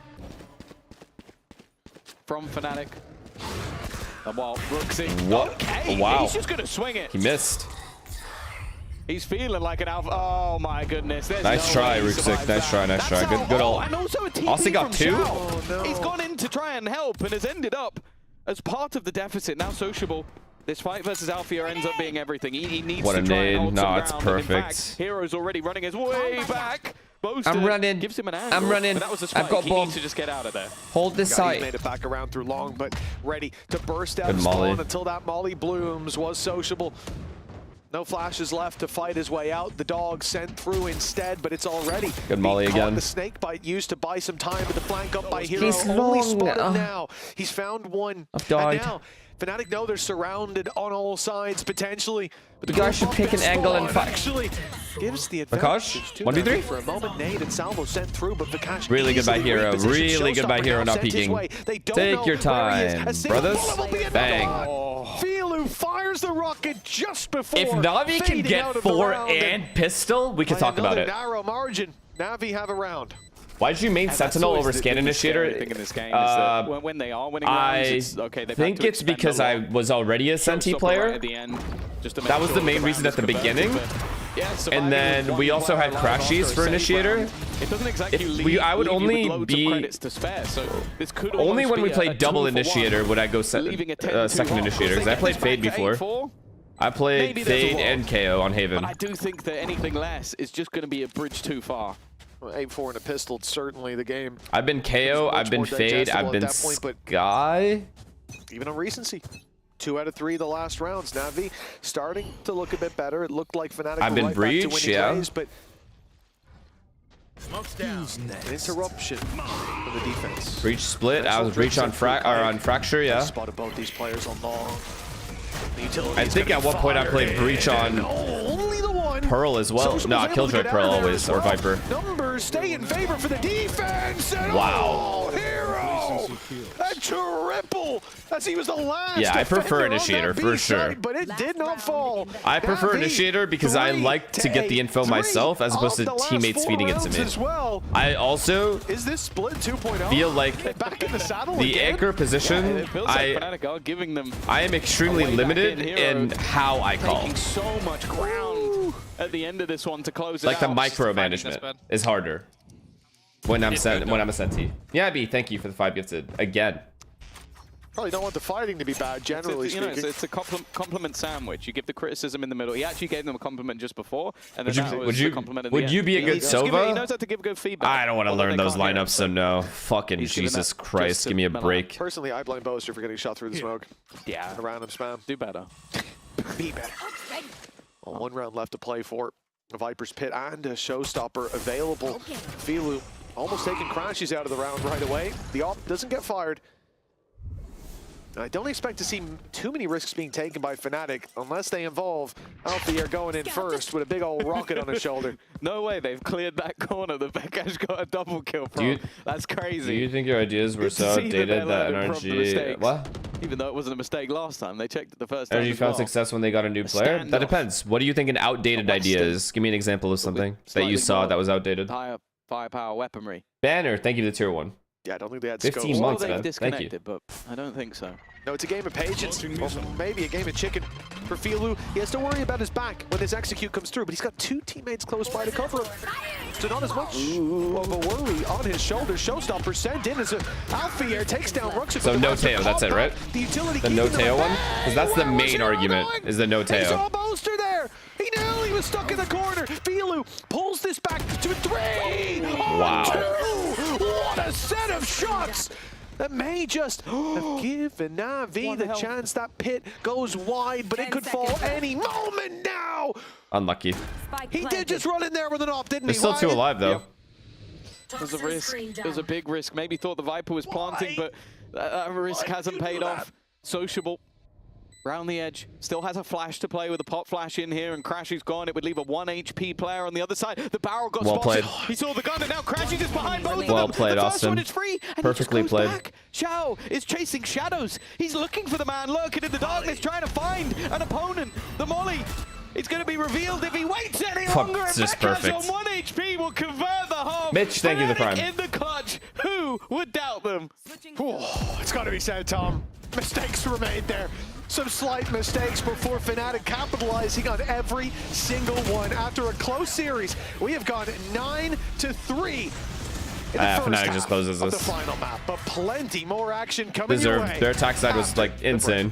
[SPEAKER 11] from Fnatic. And while Brooksy, okay,
[SPEAKER 3] wow.
[SPEAKER 11] He's just gonna swing it.
[SPEAKER 3] He missed.
[SPEAKER 11] He's feeling like an alpha. Oh my goodness.
[SPEAKER 3] Nice try, Ruxic. Nice try, nice try. Good ult.
[SPEAKER 11] And also a TP
[SPEAKER 3] Aussie got
[SPEAKER 11] from
[SPEAKER 3] 2?
[SPEAKER 11] Shao.
[SPEAKER 3] Oh,
[SPEAKER 20] no.
[SPEAKER 11] He's gone in to try and help and has ended up as part of the deficit. Now Sociable. This fight versus Alfia ends up being everything. He needs
[SPEAKER 3] what
[SPEAKER 11] to
[SPEAKER 3] a
[SPEAKER 11] try and hold
[SPEAKER 3] nade.
[SPEAKER 11] some
[SPEAKER 3] No, it's
[SPEAKER 11] ground. And in
[SPEAKER 3] perfect.
[SPEAKER 11] fact, Hero's already running his way back. Boaster
[SPEAKER 3] I'm running.
[SPEAKER 11] gives him an angle.
[SPEAKER 3] I'm running.
[SPEAKER 11] But that was a spike.
[SPEAKER 3] I've got
[SPEAKER 11] he
[SPEAKER 3] bomb.
[SPEAKER 11] needs to just get out of there.
[SPEAKER 3] Hold this
[SPEAKER 20] He's
[SPEAKER 3] side.
[SPEAKER 20] made it back around through long, but ready to burst out
[SPEAKER 3] Good
[SPEAKER 20] of
[SPEAKER 3] molly.
[SPEAKER 20] spawn until that molly blooms. Was Sociable. No flashes left to fight his way out. The dog sent through instead, but it's already
[SPEAKER 3] Good molly
[SPEAKER 20] caught.
[SPEAKER 3] again.
[SPEAKER 20] The snake bite used to buy some time, but the flank up by Hero.
[SPEAKER 3] He's
[SPEAKER 20] Only
[SPEAKER 3] long.
[SPEAKER 20] spotted now. He's found one.
[SPEAKER 3] I've died.
[SPEAKER 20] And now Fnatic know they're surrounded on all sides potentially. But
[SPEAKER 3] You guys should pick an angle and fight.
[SPEAKER 20] Actually gives the
[SPEAKER 3] Vakash,
[SPEAKER 20] advantage to
[SPEAKER 3] 1v3?
[SPEAKER 20] Na'Vi for a moment. Nade and Salvo sent through, but Vakash
[SPEAKER 3] Really good by
[SPEAKER 20] easily
[SPEAKER 3] Hero.
[SPEAKER 20] repositioned.
[SPEAKER 3] Really good by
[SPEAKER 20] Showstopper
[SPEAKER 3] Hero
[SPEAKER 20] now
[SPEAKER 3] not
[SPEAKER 20] sent his
[SPEAKER 3] peeking.
[SPEAKER 20] way. They don't
[SPEAKER 3] Take
[SPEAKER 20] know
[SPEAKER 3] your
[SPEAKER 20] where he is.
[SPEAKER 3] time,
[SPEAKER 20] A single
[SPEAKER 3] brothers.
[SPEAKER 20] bullet will be enough.
[SPEAKER 3] Bang.
[SPEAKER 20] Filu fires the rocket just before
[SPEAKER 3] If Na'Vi can
[SPEAKER 20] fading
[SPEAKER 3] get
[SPEAKER 20] out of the
[SPEAKER 3] 4
[SPEAKER 20] round,
[SPEAKER 3] and pistol, we can
[SPEAKER 20] by
[SPEAKER 3] talk about
[SPEAKER 20] another
[SPEAKER 3] it.
[SPEAKER 20] narrow margin, Na'Vi have a round.
[SPEAKER 3] Why'd you main
[SPEAKER 11] And
[SPEAKER 3] Sentinel
[SPEAKER 11] that's
[SPEAKER 3] over
[SPEAKER 11] always
[SPEAKER 3] Scan
[SPEAKER 11] the
[SPEAKER 3] Initiator?
[SPEAKER 11] scary thing in this game is that when they are winning rounds, it's, okay, they've had
[SPEAKER 3] think
[SPEAKER 11] to
[SPEAKER 3] it's
[SPEAKER 11] expend
[SPEAKER 3] because
[SPEAKER 11] a
[SPEAKER 3] I
[SPEAKER 11] lot.
[SPEAKER 3] was already a Senti
[SPEAKER 11] Showstopper
[SPEAKER 3] player.
[SPEAKER 11] right at the end, just to make
[SPEAKER 3] That was
[SPEAKER 11] sure
[SPEAKER 3] the main
[SPEAKER 11] round
[SPEAKER 3] reason
[SPEAKER 11] is
[SPEAKER 3] at the
[SPEAKER 11] converted,
[SPEAKER 3] beginning.
[SPEAKER 11] but yeah,
[SPEAKER 3] And
[SPEAKER 11] surviving
[SPEAKER 3] then
[SPEAKER 11] with
[SPEAKER 3] we
[SPEAKER 11] one
[SPEAKER 3] also had
[SPEAKER 11] fire alive
[SPEAKER 3] crashies
[SPEAKER 11] after
[SPEAKER 3] for
[SPEAKER 11] a safe
[SPEAKER 3] Initiator.
[SPEAKER 11] round, it doesn't exactly
[SPEAKER 3] I would
[SPEAKER 11] leave you
[SPEAKER 3] only
[SPEAKER 11] with loads of
[SPEAKER 3] be
[SPEAKER 11] credits to spare, so this could
[SPEAKER 3] only
[SPEAKER 11] almost
[SPEAKER 3] when we
[SPEAKER 11] be
[SPEAKER 3] played
[SPEAKER 11] a
[SPEAKER 3] double
[SPEAKER 11] 2-for-1,
[SPEAKER 3] Initiator would I go
[SPEAKER 11] leaving a 10-2
[SPEAKER 3] second
[SPEAKER 11] off.
[SPEAKER 3] Initiator, because I
[SPEAKER 11] If they
[SPEAKER 3] played
[SPEAKER 11] get this
[SPEAKER 3] Fade
[SPEAKER 11] back to
[SPEAKER 3] before.
[SPEAKER 11] 8-4,
[SPEAKER 3] I played
[SPEAKER 11] maybe there's a
[SPEAKER 3] Fade
[SPEAKER 11] lot.
[SPEAKER 3] and KO on Haven.
[SPEAKER 11] But I do think that anything less is just going to be a bridge too far.
[SPEAKER 20] Well, 8-4 and a pistol, certainly the game.
[SPEAKER 3] I've been KO, I've been Fade, I've been Sky.
[SPEAKER 20] Even on recency. 2 out of 3 the last rounds. Na'Vi starting to look a bit better. It looked like Fnatic
[SPEAKER 3] I've
[SPEAKER 20] were
[SPEAKER 3] been
[SPEAKER 20] right
[SPEAKER 3] Breach,
[SPEAKER 20] back to winning
[SPEAKER 3] yeah.
[SPEAKER 20] ways, but an interruption for the defense.
[SPEAKER 3] Breach split. I was Breach on Fracture, yeah.
[SPEAKER 20] Spotted both these players on long.
[SPEAKER 3] I think at one point I played Breach on
[SPEAKER 20] only the one.
[SPEAKER 3] Pearl as well. No, Killjoy Pearl always, or Viper.
[SPEAKER 20] Numbers stay in favor for the defense. And
[SPEAKER 3] Wow.
[SPEAKER 20] Hero! A triple! As he was the last.
[SPEAKER 3] Yeah, I prefer
[SPEAKER 20] defender on that
[SPEAKER 3] Initiator,
[SPEAKER 20] B
[SPEAKER 3] for
[SPEAKER 20] side,
[SPEAKER 3] sure.
[SPEAKER 20] But it did not fall.
[SPEAKER 3] I prefer
[SPEAKER 20] Na'Vi,
[SPEAKER 3] Initiator because I like to get the info
[SPEAKER 20] 3
[SPEAKER 3] myself as opposed
[SPEAKER 20] of
[SPEAKER 3] to
[SPEAKER 20] the last
[SPEAKER 3] teammates
[SPEAKER 20] 4
[SPEAKER 3] feeding it to
[SPEAKER 20] rounds
[SPEAKER 3] me.
[SPEAKER 20] as well.
[SPEAKER 3] I also
[SPEAKER 20] Is this split 2.0?
[SPEAKER 3] feel like
[SPEAKER 20] back in the saddle
[SPEAKER 3] the
[SPEAKER 20] again?
[SPEAKER 3] anchor position,
[SPEAKER 11] It feels like Fnatic are giving them
[SPEAKER 3] I am extremely
[SPEAKER 11] a way back
[SPEAKER 3] limited
[SPEAKER 11] in.
[SPEAKER 3] in
[SPEAKER 11] Hero
[SPEAKER 3] how I call.
[SPEAKER 11] taking so much ground at the end of this one to close it
[SPEAKER 3] Like the
[SPEAKER 11] out.
[SPEAKER 3] micromanagement is harder when I'm a Senti. Yeah, B, thank you for the 5 gifted again.
[SPEAKER 20] Probably don't want the fighting to be bad, generally
[SPEAKER 11] you know,
[SPEAKER 20] speaking.
[SPEAKER 11] it's a compliment sandwich. You give the criticism in the middle. He actually gave them a compliment just before, and then
[SPEAKER 3] Would you be a good Sova?
[SPEAKER 11] He knows how to give good feedback.
[SPEAKER 3] I don't want to
[SPEAKER 11] although
[SPEAKER 3] learn
[SPEAKER 11] they
[SPEAKER 3] those
[SPEAKER 11] can't hear
[SPEAKER 3] lineups, so no. Fucking
[SPEAKER 20] He's given
[SPEAKER 3] Jesus
[SPEAKER 20] that
[SPEAKER 3] Christ,
[SPEAKER 11] just
[SPEAKER 3] give me a
[SPEAKER 11] to
[SPEAKER 3] break.
[SPEAKER 20] Personally, I blame Boaster for getting shot through the smoke.
[SPEAKER 11] Yeah.
[SPEAKER 20] A random spam.
[SPEAKER 11] Do better.
[SPEAKER 20] Be better. Well, 1 round left to play for a Viper's Pit and a Showstopper available. Filu almost taking crashes out of the round right away. The op doesn't get fired. I don't expect to see too many risks being taken by Fnatic unless they involve Alfia going in first with a big old rocket on his shoulder.
[SPEAKER 11] No way, they've cleared that corner. The Vakash got a double kill from. That's crazy.
[SPEAKER 3] Do you think your ideas were so outdated that NRG... What?
[SPEAKER 11] Even though it wasn't a mistake last time, they checked it the first time.
[SPEAKER 3] NRG found success when they got a new player? That depends. What do you think an outdated idea is? Give me an example of something that you saw that was outdated.
[SPEAKER 11] Higher firepower weaponry.
[SPEAKER 3] Banner, thank you to tier 1.
[SPEAKER 20] Yeah, I don't think they had
[SPEAKER 3] 15
[SPEAKER 20] scope.
[SPEAKER 3] months,
[SPEAKER 11] Or
[SPEAKER 3] man.
[SPEAKER 11] they've
[SPEAKER 3] Thank you.
[SPEAKER 11] disconnected, but I don't think so.
[SPEAKER 20] No, it's a game of patience, or maybe a game of chicken for Filu. He has to worry about his back when his execute comes through, but he's got 2 teammates close by to cover him. So not as much of a worry on his shoulders. Showstopper sent in as Alfia takes down Ruxer.
[SPEAKER 3] So no Teo, that's it, right? The no Teo one? Because that's the main argument, is the no
[SPEAKER 20] He saw
[SPEAKER 3] Teo.
[SPEAKER 20] Boaster there. He knew he was stuck in the corner. Filu pulls this back to 3.
[SPEAKER 3] Wow.
[SPEAKER 20] 2. What a set of shots. That may just have given Na'Vi the chance. That pit goes wide, but it could fall any moment now.
[SPEAKER 3] Unlucky.
[SPEAKER 20] He did just run in there with an op, didn't
[SPEAKER 3] There's
[SPEAKER 20] he?
[SPEAKER 3] still 2 alive, though.
[SPEAKER 11] It was a risk. It was a big risk. Maybe thought the Viper was planting, but that risk hasn't paid off. Sociable Round the edge, still has a flash to play with a pop flash in here, and Crashy's gone. It would leave a 1 HP player on the other side. The barrel got spotted. He saw the gun, and now Crashy is behind both of them.
[SPEAKER 3] Well played,
[SPEAKER 11] the first
[SPEAKER 3] Austin.
[SPEAKER 11] one is free, and
[SPEAKER 3] Perfectly
[SPEAKER 11] he just goes
[SPEAKER 3] played.
[SPEAKER 11] back. Xiao is chasing shadows. He's looking for the man lurking in the darkness, trying to find an opponent. The molly is going to be revealed if he waits any longer.
[SPEAKER 3] It's
[SPEAKER 11] And
[SPEAKER 3] just
[SPEAKER 11] Becca's
[SPEAKER 3] perfect.
[SPEAKER 11] on 1 HP will convert the half.
[SPEAKER 3] Mitch, thank you for the
[SPEAKER 11] Fnatic
[SPEAKER 3] prime.
[SPEAKER 11] in the clutch. Who would doubt them?
[SPEAKER 20] Oh, it's got to be said, Tom. Mistakes were made there. Some slight mistakes before Fnatic capitalizing on every single one. After a close series, we have gone 9-3 in the first
[SPEAKER 3] Fnatic
[SPEAKER 20] half
[SPEAKER 3] just closes
[SPEAKER 20] of
[SPEAKER 3] this.
[SPEAKER 20] the final map, but plenty more action coming your
[SPEAKER 3] Deserved.
[SPEAKER 20] way.
[SPEAKER 3] Their attack side was like insane.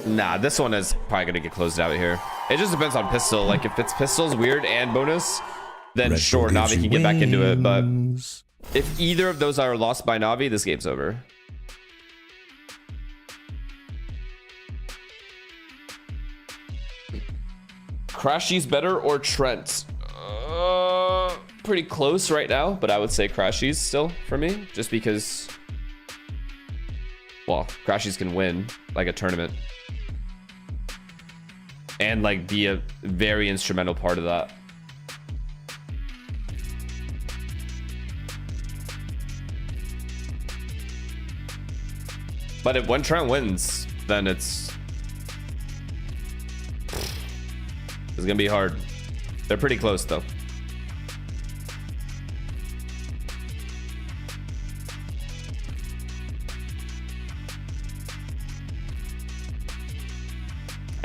[SPEAKER 3] Nah, this one is probably gonna get closed out here. It just depends on pistol. Like if it's pistols weird and bonus, then sure, Na'Vi can get back into it. But if either of those are lost by Na'Vi, this game's over. Crashy's better or Trent? Pretty close right now, but I would say Crashy's still for me, just because, well, Crashy's can win like a tournament and like be a very instrumental part of that. But if when Trent wins, then it's gonna be hard. They're pretty close though.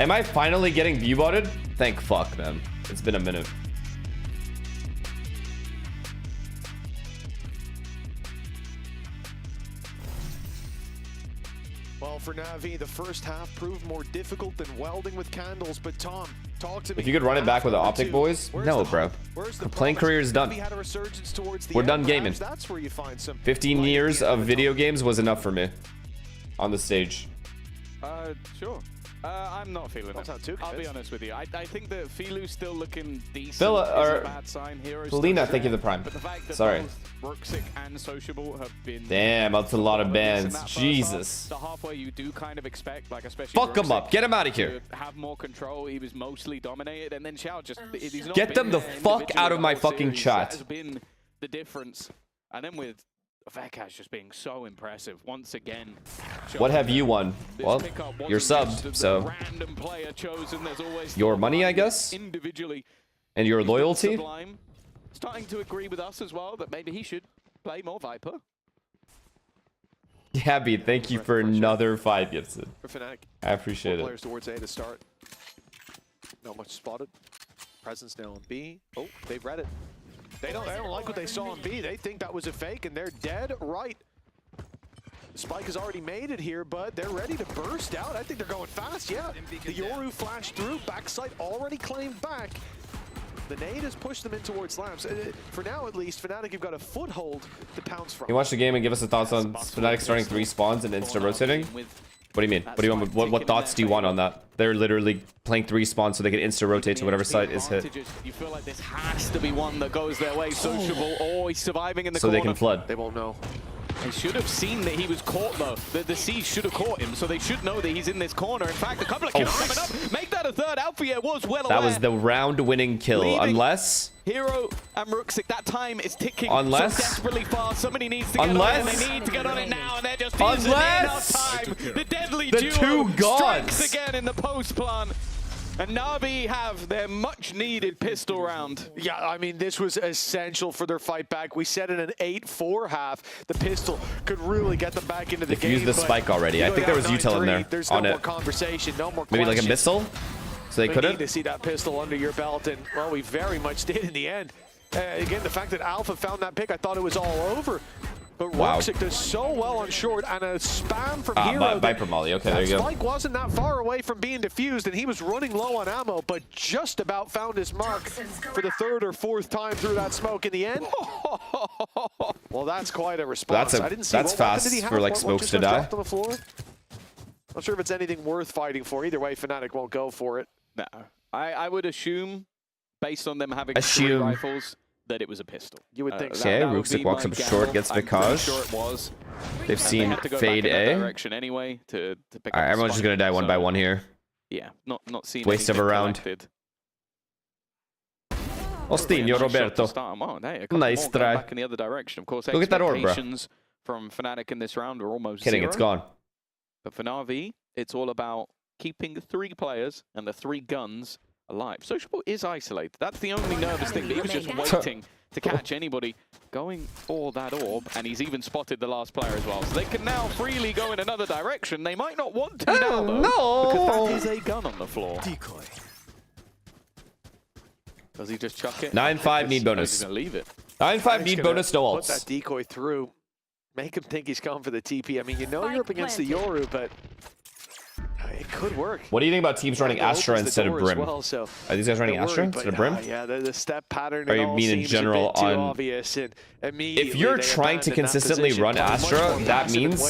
[SPEAKER 3] Am I finally getting view-botted? Thank fuck, man. It's been a minute.
[SPEAKER 20] Well, for Na'Vi, the first half proved more difficult than welding with candles, but Tom, talk to me.
[SPEAKER 3] If you could run it back with the optic boys, no, bro. The playing career is done. We're done gaming.
[SPEAKER 20] That's where you find some
[SPEAKER 3] 15 years of video games was enough for me on the stage.
[SPEAKER 11] Sure. I'm not feeling it. I'll be honest with you. I think that Filu's still looking decent.
[SPEAKER 3] Phil,
[SPEAKER 11] is a bad sign. Hero's
[SPEAKER 3] Felina,
[SPEAKER 11] still
[SPEAKER 3] thank you for the
[SPEAKER 11] strong,
[SPEAKER 3] prime.
[SPEAKER 11] but the fact that
[SPEAKER 3] Sorry.
[SPEAKER 11] both Ruxic and Sociable have been...
[SPEAKER 3] Damn, that's a lot of
[SPEAKER 11] in
[SPEAKER 3] bans.
[SPEAKER 11] that first
[SPEAKER 3] Jesus.
[SPEAKER 11] half, the half where you do kind of expect, like especially
[SPEAKER 3] Fuck him
[SPEAKER 11] Ruxic
[SPEAKER 3] up. Get him out of here.
[SPEAKER 11] to have more control. He was mostly dominated, and then Xiao just... he's not
[SPEAKER 3] Get
[SPEAKER 11] been
[SPEAKER 3] them the
[SPEAKER 11] there
[SPEAKER 3] fuck
[SPEAKER 11] individually
[SPEAKER 3] out of
[SPEAKER 11] the
[SPEAKER 3] my
[SPEAKER 11] whole
[SPEAKER 3] fucking
[SPEAKER 11] series.
[SPEAKER 3] chat.
[SPEAKER 11] That has been the difference. And then with Vekash just being so impressive once again.
[SPEAKER 3] What have you won? Well, you're subbed, so your money, I guess,
[SPEAKER 11] individually,
[SPEAKER 3] and your loyalty.
[SPEAKER 11] Sublime, starting to agree with us as well that maybe he should play more Viper.
[SPEAKER 3] Gabby, thank you for another 5 gifted.
[SPEAKER 20] For Fnatic.
[SPEAKER 3] I appreciate it.
[SPEAKER 20] Players towards A to start. Not much spotted. Presence now on B. Oh, they've read it. They don't like what they saw on B. They think that was a fake, and they're dead right. The spike has already made it here, but they're ready to burst out. I think they're going fast, yeah. The Yoru flashed through, backside already claimed back. The nade has pushed them in towards lamps. For now, at least, Fnatic have got a foothold to pounce from.
[SPEAKER 3] You watch the game and give us the thoughts on Fnatic starting 3 spawns and insta rotating. What do you mean? What do you want? What thoughts do you want on that? They're literally playing 3 spawns so they can insta rotate to whatever site is hit.
[SPEAKER 11] You feel like this has to be one that goes their way. Sociable, oh, he's surviving in the
[SPEAKER 3] So
[SPEAKER 11] corner.
[SPEAKER 3] they can flood.
[SPEAKER 20] They won't know.
[SPEAKER 11] They should have seen that he was caught though. The siege should have caught him, so they should know that he's in this corner. In fact, a couple of kills coming up. Make that a third. Alfia was well aware.
[SPEAKER 3] That was the round-winning kill, unless...
[SPEAKER 11] Hero and Ruxic, that time is ticking
[SPEAKER 3] Unless...
[SPEAKER 11] so desperately fast. Somebody needs to get on it, and they need to get on it now, and they're just using enough time. The deadly duo strikes again in the post plan. And Na'Vi have their much-needed pistol round.
[SPEAKER 20] Yeah, I mean, this was essential for their fight back. We said in an 8-4 half, the pistol could really get them back into the game.
[SPEAKER 3] They've used the spike already. I think there was util in there
[SPEAKER 20] There's
[SPEAKER 3] on
[SPEAKER 20] no
[SPEAKER 3] it.
[SPEAKER 20] more conversation, no more
[SPEAKER 3] Maybe
[SPEAKER 20] questions.
[SPEAKER 3] like a missile? So they could
[SPEAKER 20] need
[SPEAKER 3] have?
[SPEAKER 20] to see that pistol under your belt, and, well, we very much did in the end. Again, the fact that Alpha found that pick, I thought it was all over. But Ruxic does so well on short, and a spam from Hero.
[SPEAKER 3] Viper Molly. Okay, there you go.
[SPEAKER 20] Spike wasn't that far away from being defused, and he was running low on ammo, but just about found his mark for the 3rd or 4th time through that smoke in the end. Well, that's quite a response. I didn't see
[SPEAKER 3] that's
[SPEAKER 20] what weapon
[SPEAKER 3] fast
[SPEAKER 20] did he have?
[SPEAKER 3] for like
[SPEAKER 20] What
[SPEAKER 3] smokes
[SPEAKER 20] just
[SPEAKER 3] to
[SPEAKER 20] got
[SPEAKER 3] die.
[SPEAKER 20] dropped on the floor? Not sure if it's anything worth fighting for. Either way, Fnatic won't go for it.
[SPEAKER 11] No. I would assume, based on them having 3 rifles, that it was a pistol.
[SPEAKER 10] You would think so.
[SPEAKER 3] Okay, Ruxic walks up short, gets Vikaj.
[SPEAKER 11] Sure it was.
[SPEAKER 3] They've seen fade A.
[SPEAKER 11] Direction anyway to pick
[SPEAKER 3] All right,
[SPEAKER 11] up
[SPEAKER 3] everyone's just gonna die one by one here.
[SPEAKER 11] Yeah, not seeing
[SPEAKER 3] waste of a round. Ostinho Roberto. Nice try.
[SPEAKER 11] Back in the other direction. Of course,
[SPEAKER 3] look at that orb, bro.
[SPEAKER 11] From Fnatic in this round are almost
[SPEAKER 3] Kidding,
[SPEAKER 11] 0.
[SPEAKER 3] it's gone.
[SPEAKER 11] But for Na'Vi, it's all about keeping the 3 players and the 3 guns alive. Sociable is isolated. That's the only nervous thing. But he was just waiting to catch anybody going for that orb, and he's even spotted the last player as well. So they can now freely go in another direction. They might not want to now, though, because that is a gun on the floor.
[SPEAKER 10] Decoy.
[SPEAKER 11] Does he just chuck it?
[SPEAKER 3] 9-5 need bonus.
[SPEAKER 11] He's gonna leave it.
[SPEAKER 3] 9-5 need bonus, no
[SPEAKER 10] Put
[SPEAKER 3] ults.
[SPEAKER 10] that decoy through. Make him think he's going for the TP. I mean, you know you're up against the Yoru, but it could work.
[SPEAKER 3] What do you think about teams running Astra instead of Brim?
[SPEAKER 10] Well, so
[SPEAKER 3] are these guys running Astra instead of Brim?
[SPEAKER 10] Yeah, the step pattern.
[SPEAKER 3] Or you mean in general on?
[SPEAKER 10] Obvious, and
[SPEAKER 3] if you're trying to consistently run Astra, that means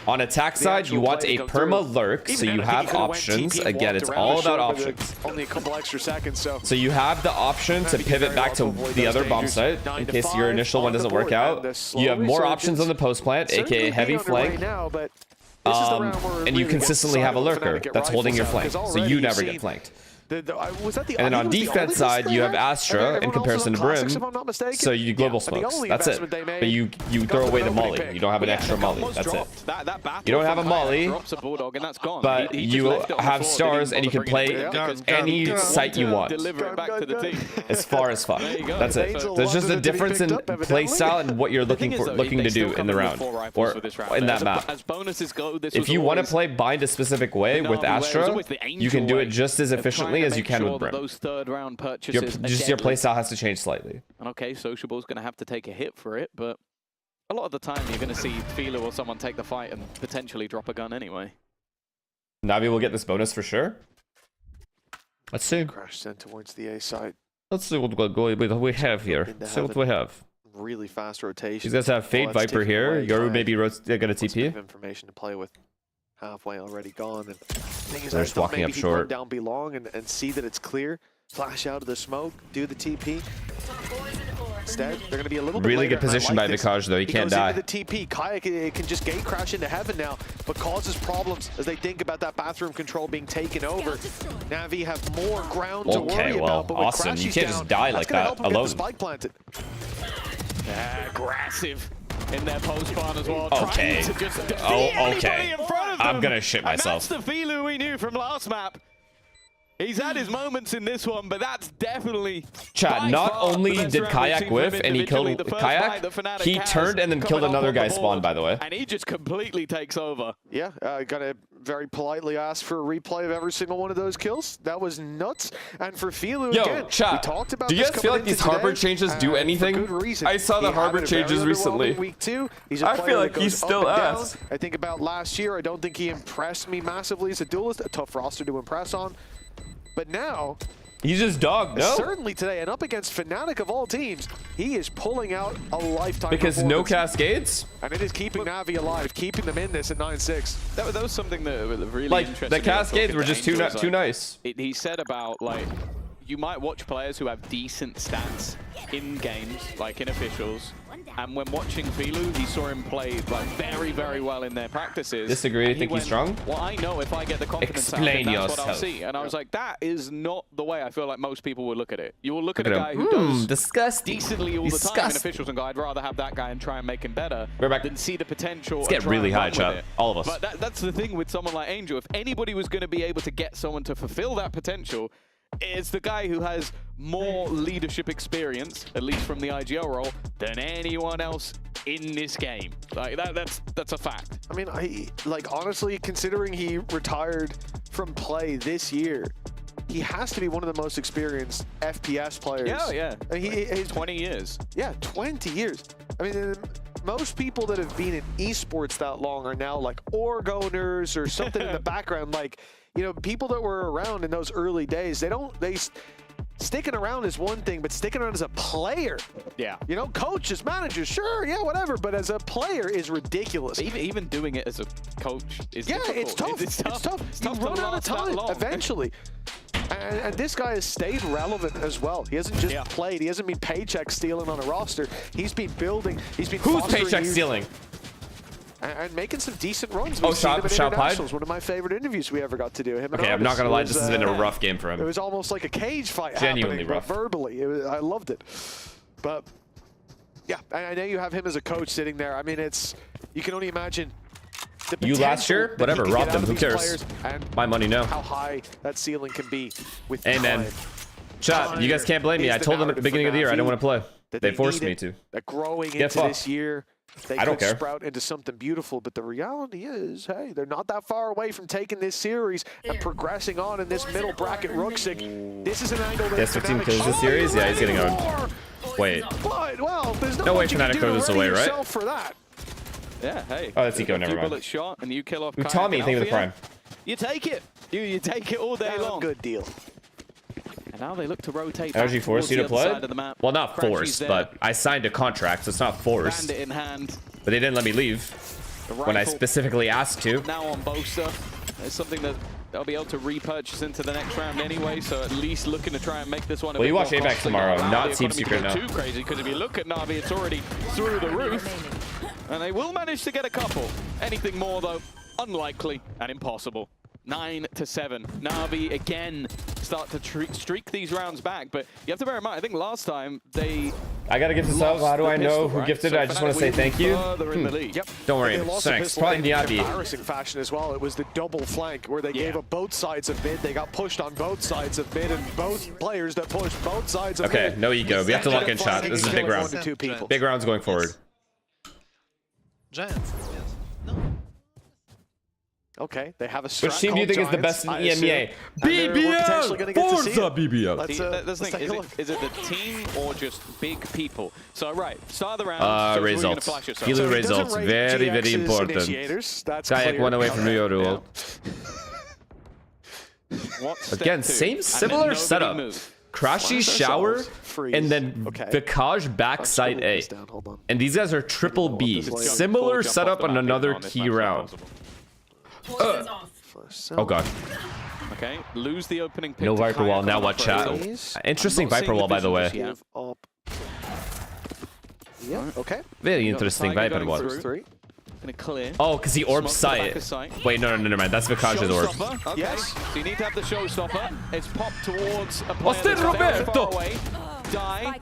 [SPEAKER 3] on attack side you want a perma lurk, so you have options. Again, it's all about options.
[SPEAKER 10] Only a couple extra seconds,
[SPEAKER 3] so you have the option to pivot back to the other bomb site in case your initial one doesn't work out. You have more options on the post plant, aka heavy flank. And you consistently have a lurker that's holding your flank, so you never get flanked. And then on defense side, you have Astra in comparison to Brim, so you global smokes. That's it. But you throw away the molly. You don't have an extra molly. That's it. You don't have a molly, but you have stars and you can play any site you want. As far as fuck. That's it. There's just a difference in play style and what you're looking to do in the round or in that map. If you want to play bind a specific way with Astra, you can do it just as efficiently as you can with Brim.
[SPEAKER 11] Those third round purchases
[SPEAKER 3] your playstyle has to change slightly.
[SPEAKER 11] And okay, Sociable's going to have to take a hit for it, but a lot of the time you're going to see Fila or someone take the fight and potentially drop a gun anyway.
[SPEAKER 3] Navi will get this bonus for sure. Let's see.
[SPEAKER 10] Crash sent towards the A side.
[SPEAKER 3] Let's see what we have here. See what we have.
[SPEAKER 10] Really fast rotation.
[SPEAKER 3] These guys have Fade Viper here. Yoru maybe got a TP.
[SPEAKER 10] Information to play with. Halfway already gone, and
[SPEAKER 3] they're just walking up short.
[SPEAKER 10] Down belong and see that it's clear. Flash out of the smoke, do the TP. Instead, they're going to be a little bit
[SPEAKER 3] really good position by Vikaj though. He can't die.
[SPEAKER 10] The TP, Kayak can just gate crash into heaven now, but causes problems as they think about that bathroom control being taken over. Na'Vi have more ground to worry about. But
[SPEAKER 3] awesome. You can't just die like that alone.
[SPEAKER 10] Spike planted.
[SPEAKER 11] Aggressive. In their post spawn as well.
[SPEAKER 3] Okay. Okay. I'm gonna shit myself.
[SPEAKER 11] And that's the Filu we knew from last map. He's had his moments in this one, but that's definitely...
[SPEAKER 3] Chat, not only did Kayak whiff and he killed Kayak, he turned and then killed another guy spawn, by the way.
[SPEAKER 11] And he just completely takes over.
[SPEAKER 10] Yeah, gotta very politely ask for a replay of every single one of those kills. That was nuts. And for Filu, again,
[SPEAKER 3] chat,
[SPEAKER 10] we talked about
[SPEAKER 3] do you guys feel like these harbor changes do anything? I saw the harbor changes recently.
[SPEAKER 10] Week 2.
[SPEAKER 3] I feel like he's still ass.
[SPEAKER 10] I think about last year, I don't think he impressed me massively as a duelist. A tough roster to impress on. But now,
[SPEAKER 3] he's just dog, no?
[SPEAKER 10] Certainly today, and up against Fnatic of all teams, he is pulling out a lifetime
[SPEAKER 3] because no cascades?
[SPEAKER 10] And it is keeping Na'Vi alive, keeping them in this at 9-6.
[SPEAKER 11] That was something that really interesting.
[SPEAKER 3] The cascades were just too nice.
[SPEAKER 11] He said about, like, you might watch players who have decent stats in games, like in officials, and when watching Filu, he saw him play like very, very well in their practices.
[SPEAKER 3] Disagree? You think he's strong?
[SPEAKER 11] Well, I know if I get the confidence out of him, that's what I'll see. And I was like, that is not the way I feel like most people would look at it. You will look at a guy who does decently all the time in officials and go, I'd rather have that guy and try and make him better than see the potential.
[SPEAKER 3] Let's get really high, chat. All of us.
[SPEAKER 11] But that's the thing with someone like Angel. If anybody was going to be able to get someone to fulfill that potential, it's the guy who has more leadership experience, at least from the IGL role, than anyone else in this game. Like that's a fact.
[SPEAKER 10] I mean, honestly, considering he retired from play this year, he has to be one of the most experienced FPS players.
[SPEAKER 11] Yeah.
[SPEAKER 10] I mean, he's
[SPEAKER 11] 20 years.
[SPEAKER 10] Yeah, 20 years. I mean, most people that have been in esports that long are now like org owners or something in the background. Like, you know, people that were around in those early days, sticking around is one thing, but sticking around as a player.
[SPEAKER 11] Yeah.
[SPEAKER 10] You know, coaches, managers, sure, yeah, whatever, but as a player is ridiculous.
[SPEAKER 11] Even doing it as a coach is difficult.
[SPEAKER 10] It's tough. It's tough. You run out of time eventually.
[SPEAKER 20] And this guy has stayed relevant as well. He hasn't just played. He hasn't been paycheck stealing on a roster. He's been building. He's been
[SPEAKER 3] Who's paycheck stealing?
[SPEAKER 20] And making some decent runs.
[SPEAKER 3] Oh, Shao Pied?
[SPEAKER 20] One of my favorite interviews we ever got to do. Him and
[SPEAKER 3] Okay, I'm not gonna lie. This has been a rough game for him.
[SPEAKER 20] It was almost like a cage fight.
[SPEAKER 3] Genuinely rough.
[SPEAKER 20] But verbally, I loved it. But yeah, I know you have him as a coach sitting there. I mean, you can only imagine.
[SPEAKER 3] You last year, whatever, robbed them. Who cares? My money, no.
[SPEAKER 20] How high that ceiling can be with
[SPEAKER 3] Amen. Chat, you guys can't blame me. I told them at the beginning of the year I didn't want to play. They forced me to.
[SPEAKER 20] That growing into this year, they
[SPEAKER 3] I don't care.
[SPEAKER 20] Sprout into something beautiful. But the reality is, hey, they're not that far away from taking this series and progressing on in this middle bracket. Rooksik, this is an angle that
[SPEAKER 3] Yes, 15 kills this series. Yeah, he's getting owned. Wait.
[SPEAKER 20] But, well, there's
[SPEAKER 3] no way Fnatic throw this away, right?
[SPEAKER 20] For that.
[SPEAKER 11] Yeah, hey.
[SPEAKER 3] Oh, that's Eco, never mind.
[SPEAKER 11] Bullet shot and you kill off
[SPEAKER 3] Tommy, think of the prime.
[SPEAKER 11] You take it. You take it all day long.
[SPEAKER 20] Good deal.
[SPEAKER 11] And now they look to rotate.
[SPEAKER 3] Energy forced you to play? Well, not
[SPEAKER 11] Crashy's
[SPEAKER 3] forced,
[SPEAKER 11] there.
[SPEAKER 3] but I signed a contract, so it's not forced.
[SPEAKER 11] Bandit in hand.
[SPEAKER 3] But they didn't let me leave when I specifically asked to.
[SPEAKER 11] Now on Boaster, it's something that they'll be able to repurchase into the next round anyway, so at least looking to try and make this one a bit
[SPEAKER 3] you watch
[SPEAKER 11] more
[SPEAKER 3] ABAC
[SPEAKER 11] costly.
[SPEAKER 3] tomorrow,
[SPEAKER 11] Now
[SPEAKER 3] not
[SPEAKER 11] the
[SPEAKER 3] Team
[SPEAKER 11] economy
[SPEAKER 3] Secret
[SPEAKER 11] could
[SPEAKER 3] now.
[SPEAKER 11] go too crazy, because if you look at Na'Vi, it's already through the roof. And they will manage to get a couple. Anything more, though, unlikely and impossible. 9-7. Na'Vi again start to streak these rounds back, but you have to bear in mind, I think last time they...
[SPEAKER 3] I gotta give this up. How do I know who gifted it? I just want to say thank you.
[SPEAKER 20] Yep.
[SPEAKER 3] Don't worry. Thanks. Probably Na'Vi.
[SPEAKER 20] Embarrassing fashion as well. It was the double flank where they gave up both sides of mid. They got pushed on both sides of mid, and both players that pushed both sides of mid.
[SPEAKER 3] Okay, no ego. We have to lock in shot. This is a big round. Big rounds going forward.
[SPEAKER 9] Giants, yes. No.
[SPEAKER 20] Okay, they have a strat.
[SPEAKER 3] Which team do you think is the best in EMEA? BBL! Forza BBL!
[SPEAKER 11] That's the thing. Is it the team or just big people? So, right, start of the round.
[SPEAKER 3] Results. Kilo results. Very, very important. Kayak one away from New York. Again, similar setup. Crashy shower, and then Vikaj backside A. And these guys are triple B. Similar setup on another key round. Oh god.
[SPEAKER 11] Okay, lose the opening pick.
[SPEAKER 3] No Viper wall, now what chat? Interesting Viper wall, by the way.
[SPEAKER 20] Yeah, okay.
[SPEAKER 3] Very interesting Viper wall. Oh, because he orbs sight. Wait, no, never mind. That's Vikaj's orb.
[SPEAKER 11] Okay. Yes. So you need to have the showstopper. It's popped towards a player that's very far away. Die.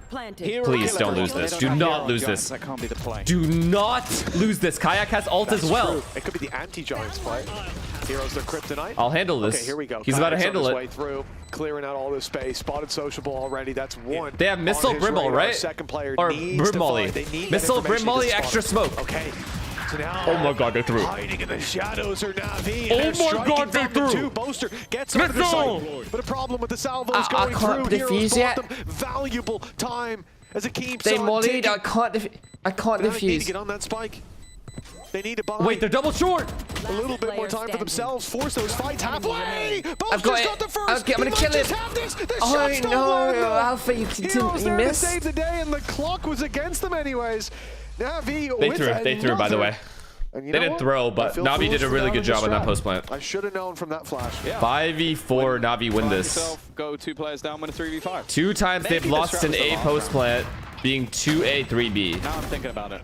[SPEAKER 3] Please don't lose this. Do not lose this.
[SPEAKER 11] That can't be the play.
[SPEAKER 3] Do not lose this. Kayak has ult as well.
[SPEAKER 20] True. It could be the anti-Giants play. Heroes their kryptonite.
[SPEAKER 3] I'll handle this.
[SPEAKER 20] Okay, here we go.
[SPEAKER 3] He's about to handle it.
[SPEAKER 20] Way through, clearing out all this space. Spotted sociable already. That's one.
[SPEAKER 3] They have missile Brimmel, right?
[SPEAKER 20] Second player
[SPEAKER 3] or Brim Molly. Missile Brim Molly, extra smoke.
[SPEAKER 20] Okay. So now,
[SPEAKER 3] oh my god, they're through.
[SPEAKER 20] Hiding in the shadows are Na'Vi.
[SPEAKER 3] Oh my god, they're through.
[SPEAKER 20] Boaster gets over the side, but a problem with the salvos going through.
[SPEAKER 3] Defuse yet.
[SPEAKER 20] Valuable time as it keeps
[SPEAKER 3] they
[SPEAKER 20] on
[SPEAKER 3] mollied. I can't defuse.
[SPEAKER 20] They need to get on that spike. They need to buy.
[SPEAKER 3] Wait, they're double short.
[SPEAKER 20] A little bit more time for themselves. Force those fights halfway. Boaster's got the first.
[SPEAKER 3] I'm gonna kill it.
[SPEAKER 20] Oh
[SPEAKER 3] no, Alpha, you missed.
[SPEAKER 20] To save the day, and the clock was against them anyways. Na'Vi.
[SPEAKER 3] They threw, by the way. They didn't throw, but Na'Vi did a really good job on that post plant.
[SPEAKER 20] I should have known from that flash.
[SPEAKER 11] Yeah.
[SPEAKER 3] 5v4, Na'Vi win this.
[SPEAKER 11] Go 2 players down, win a 3v5.
[SPEAKER 3] 2 times they've lost an A post plant, being 2A, 3B.
[SPEAKER 11] Now I'm thinking about it.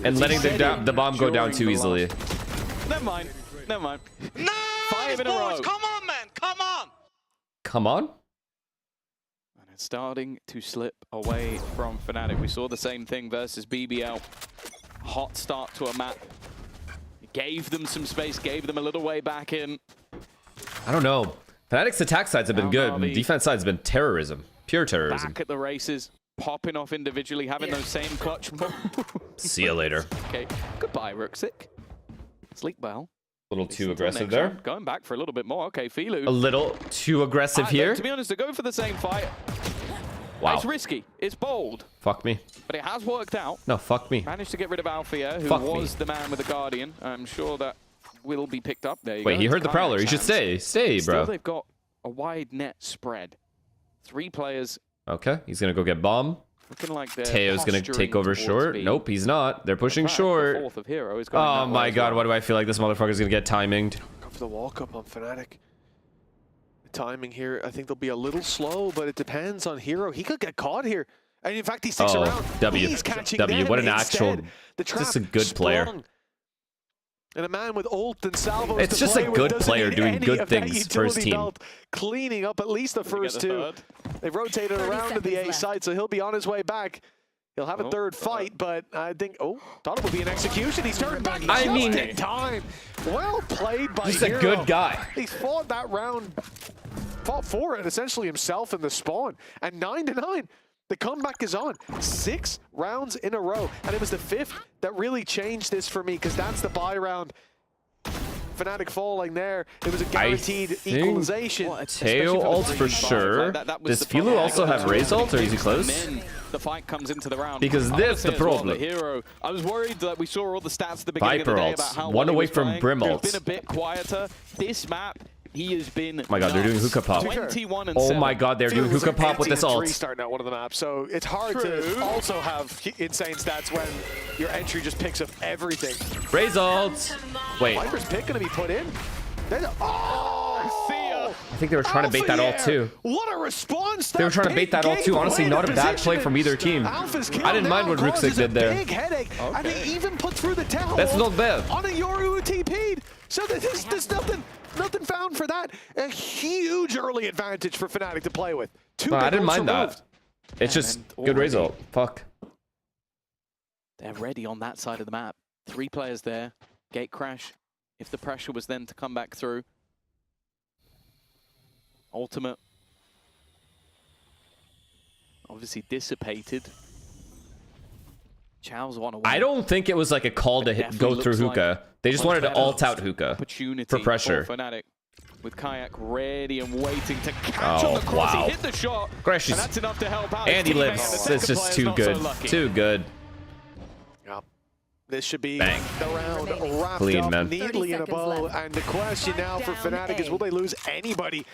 [SPEAKER 3] And letting the bomb go down too easily.
[SPEAKER 11] Never mind. Never mind.
[SPEAKER 14] Nice,
[SPEAKER 11] 5 in a row.
[SPEAKER 14] Come on, man. Come on.
[SPEAKER 3] Come on?
[SPEAKER 11] And it's starting to slip away from Fnatic. We saw the same thing versus BBL. Hot start to a map. Gave them some space, gave them a little way back in.
[SPEAKER 3] I don't know. Fnatic's attack sides have been good. The defense side's been terrorism. Pure terrorism.
[SPEAKER 11] Back at the races. Popping off individually, having those same clutch moves.
[SPEAKER 3] See you later.
[SPEAKER 11] Okay, goodbye, Rooksik. Sleep well.
[SPEAKER 3] A little too aggressive there.
[SPEAKER 11] Going back for a little bit more. Okay, Filu.
[SPEAKER 3] A little too aggressive here.
[SPEAKER 11] To be honest, to go for the same fight.
[SPEAKER 3] Wow.
[SPEAKER 11] It's risky. It's bold.
[SPEAKER 3] Fuck me.
[SPEAKER 11] But it has worked out.
[SPEAKER 3] No, fuck me.
[SPEAKER 11] Managed to get rid of Althea, who was the man with the Guardian. I'm sure that will be picked up. There you go.
[SPEAKER 3] Wait, he heard the Prowler. You should stay. Stay, bro.
[SPEAKER 11] Still, they've got a wide net spread. 3 players.
[SPEAKER 3] Okay, he's going to go get bomb.
[SPEAKER 11] Looking like
[SPEAKER 3] Teo's going to take over short. Nope, he's not. They're pushing short. Oh my god, why do I feel like this motherfucker's going to get timinged?
[SPEAKER 20] Go for the walk up on Fnatic. timing here. I think they'll be a little slow, but it depends on Hero. He could get caught here. And in fact, he sticks around. He's catching them
[SPEAKER 3] what an actual...
[SPEAKER 20] Just
[SPEAKER 3] a good player.
[SPEAKER 20] And a man with ult and salvos.
[SPEAKER 3] It's just a good player doing good things for his team.
[SPEAKER 20] Cleaning up at least the first two. They've rotated around to the A side, so he'll be on his way back. He'll have a third fight, but I think, thought it would be an execution. He's turned back just in time. Well played by
[SPEAKER 3] Just a good guy.
[SPEAKER 20] He's fought that round, fought for it essentially himself in the spawn. And 9-9, the comeback is on. 6 rounds in a row. And it was the 5th that really changed this for me, because that's the bye round. Fnatic falling there. It was a guaranteed equalization.
[SPEAKER 3] Teo ult for sure. Does Filu also have Raze ult, or is he close?
[SPEAKER 11] The fight comes into the round.
[SPEAKER 3] Because that's the problem.
[SPEAKER 11] Hero. I was worried that we saw all the stats at the beginning of the day about how
[SPEAKER 3] one away from Brim ult.
[SPEAKER 11] Been a bit quieter. This map, he has been.
[SPEAKER 3] Oh my god, they're doing hookah pop.
[SPEAKER 11] 21 and
[SPEAKER 3] oh my god, they're doing hookah pop with this ult.
[SPEAKER 20] Starting out one of the maps, so it's hard to also have insane stats when your entry just picks up everything.
[SPEAKER 3] Raze ult. Wait.
[SPEAKER 20] Viper's pick gonna be put in.
[SPEAKER 3] I think they were trying to bait that ult too.
[SPEAKER 20] What a response!
[SPEAKER 3] They were trying to bait that ult too. Honestly, not a bad play from either team. I didn't mind what Ruxic did there.
[SPEAKER 20] Big headache, and they even put through the tower.
[SPEAKER 3] That's not bad.
[SPEAKER 20] On a Yoru TP'd. So there's nothing found for that. A huge early advantage for Fnatic to play with.
[SPEAKER 3] I didn't mind that. It's just good result. Fuck.
[SPEAKER 11] They're ready on that side of the map. 3 players there. Gate crash. If the pressure was then to come back through. Ultimate. Obviously dissipated. Chow's on away.
[SPEAKER 3] I don't think it was like a call to go through hookah. They just wanted to ult out hookah for pressure.
[SPEAKER 11] Fnatic with Kayak ready and waiting to catch on the cross. He hit the shot.
[SPEAKER 3] Crash
[SPEAKER 11] and that's enough to help out.
[SPEAKER 3] And he lives. It's just too good. Too good.
[SPEAKER 20] Yep. This should be the round wrapped
[SPEAKER 3] clean,
[SPEAKER 20] up
[SPEAKER 3] man.
[SPEAKER 20] neatly in a bow. And the question now for Fnatic is, will they lose anybody?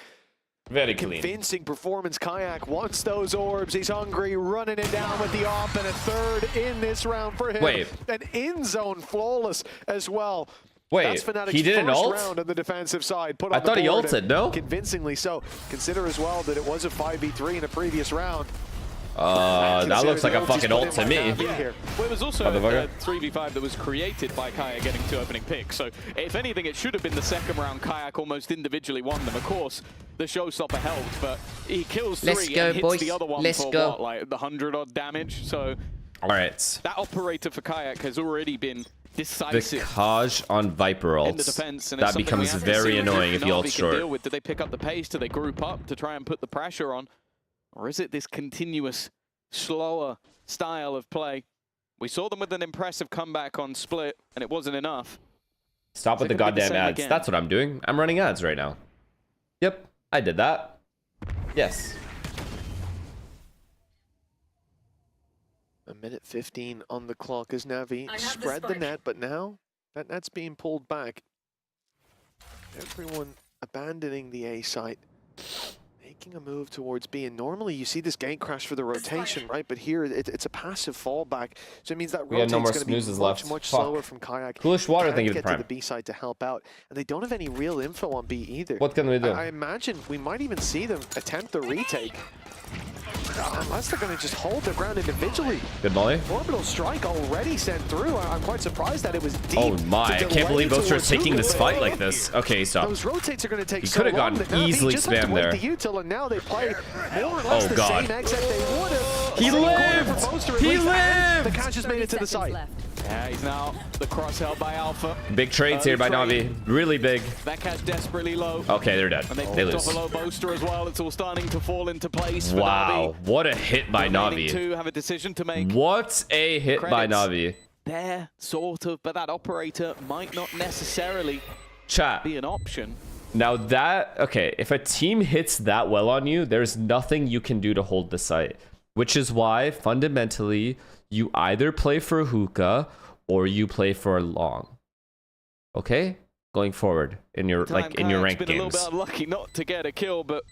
[SPEAKER 3] Very clean.
[SPEAKER 20] Convincing performance. Kayak wants those orbs. He's hungry, running it down with the op, and a third in this round for him.
[SPEAKER 3] Wait.
[SPEAKER 20] And in zone flawless as well.
[SPEAKER 3] Wait,
[SPEAKER 20] that's Fnatic's
[SPEAKER 3] he did an ult?
[SPEAKER 20] round on the defensive side. Put on
[SPEAKER 3] I thought he ulted, no?
[SPEAKER 20] Convincingly so. Consider as well that it was a 5v3 in a previous round.
[SPEAKER 3] That looks like a fucking ult to me.
[SPEAKER 11] Well, it was also a 3v5 that was created by Kayak getting 2 opening picks. So, if anything, it should have been the second round. Kayak almost individually won them. Of course, the showstopper helped, but he kills 3 and hits the other one for what, like the 100-odd damage. So,
[SPEAKER 3] all right.
[SPEAKER 11] That operator for Kayak has already been decisive.
[SPEAKER 3] Vikaj on Viper ults. That becomes very annoying if you ult short.
[SPEAKER 11] Do they pick up the pace? Do they group up to try and put the pressure on? Or is it this continuous, slower style of play? We saw them with an impressive comeback on Split, and it wasn't enough.
[SPEAKER 3] Stop with the goddamn ads. That's what I'm doing. I'm running ads right now. Yep, I did that. Yes.
[SPEAKER 20] A minute 15 on the clock as Navi spread the net, but now that net's being pulled back. Everyone abandoning the A site. Making a move towards B, and normally you see this gate crash for the rotation, right? But here it's a passive fallback, so it means that rotate's going to be much slower from Kayak.
[SPEAKER 3] Coolish Water, thank you for the prime.
[SPEAKER 20] To the B side to help out, and they don't have any real info on B either.
[SPEAKER 3] What can we do?
[SPEAKER 20] I imagine we might even see them attempt the retake. Unless they're going to just hold their ground individually.
[SPEAKER 3] Good molly.
[SPEAKER 20] Orbital strike already sent through. I'm quite surprised that it was deep.
[SPEAKER 3] Oh my, I can't believe Boaster's taking this fight like this. Okay, stop.
[SPEAKER 20] Those rotates are going to take
[SPEAKER 3] so long. He could have gotten easily spammed there.
[SPEAKER 20] The util, and now they play more or less the same exit they would have.
[SPEAKER 3] He lived! He lived!
[SPEAKER 20] The catch has made it to the site.
[SPEAKER 11] Yeah, he's now the cross held by Alpha.
[SPEAKER 3] Big trades here by Na'Vi. Really big.
[SPEAKER 11] That catch desperately low.
[SPEAKER 3] Okay, they're dead.
[SPEAKER 11] And
[SPEAKER 3] they lose.
[SPEAKER 11] Off a low Boaster as well. It's all starting to fall into place.
[SPEAKER 3] Wow, what a hit by Na'Vi.
[SPEAKER 11] To have a decision to make.
[SPEAKER 3] What a hit by Na'Vi.
[SPEAKER 11] There, sort of, but that operator might not necessarily be an option.
[SPEAKER 3] Now that, okay, if a team hits that well on you, there's nothing you can do to hold the site. Which is why, fundamentally, you either play for hookah or you play for long. Okay? Going forward in your in your ranked games.
[SPEAKER 11] Been a little bit unlucky not to get a kill, but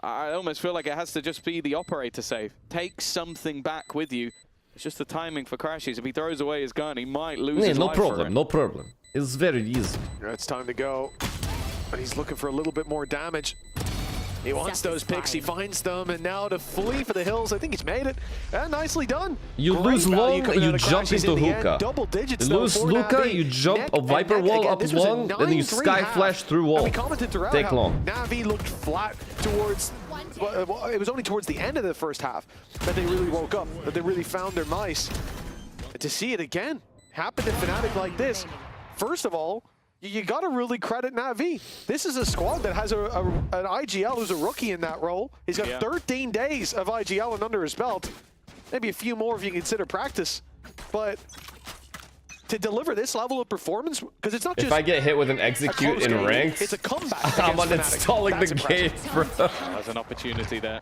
[SPEAKER 11] I almost feel like it has to just be the operator save. Take something back with you. It's just the timing for Crashies. If he throws away his gun, he might lose his life for it.
[SPEAKER 3] No problem. It's very easy.
[SPEAKER 20] It's time to go. And he's looking for a little bit more damage.
[SPEAKER 10] He wants those picks, he finds them, and now to flee for the hills. I think he's made it. And nicely done.
[SPEAKER 3] You
[SPEAKER 10] Great
[SPEAKER 3] lose
[SPEAKER 10] value
[SPEAKER 3] long,
[SPEAKER 10] coming
[SPEAKER 3] you
[SPEAKER 10] out of
[SPEAKER 3] jump
[SPEAKER 10] Crashies
[SPEAKER 3] into
[SPEAKER 10] in the end.
[SPEAKER 3] hookah.
[SPEAKER 10] Double digits
[SPEAKER 3] You
[SPEAKER 10] though
[SPEAKER 3] lose
[SPEAKER 10] for
[SPEAKER 3] Luca,
[SPEAKER 10] Navi.
[SPEAKER 3] you jump
[SPEAKER 10] Neck
[SPEAKER 3] a Viper
[SPEAKER 10] and
[SPEAKER 3] wall
[SPEAKER 10] neck.
[SPEAKER 3] up
[SPEAKER 10] This was a
[SPEAKER 3] long, then you
[SPEAKER 10] 9-3
[SPEAKER 3] sky
[SPEAKER 10] half.
[SPEAKER 3] flash through
[SPEAKER 10] And
[SPEAKER 3] wall.
[SPEAKER 10] we commented throughout
[SPEAKER 3] Take
[SPEAKER 10] how
[SPEAKER 3] long.
[SPEAKER 10] Navi looked flat towards... Well, it was only towards the end of the first half that they really woke up, that they really found their mice. And to see it again happen to Fnatic like this, first of all, you got to really credit Navi. This is a squad that has an IGL who's a rookie in that role. He's got 13 days of IGL and under his belt. Maybe a few more if you consider practice. But to deliver this level of performance, because it's not just...
[SPEAKER 3] If I get hit with an execute in ranked,
[SPEAKER 10] it's a comeback.
[SPEAKER 3] I'm uninstalling the game, bro.
[SPEAKER 11] There's an opportunity there.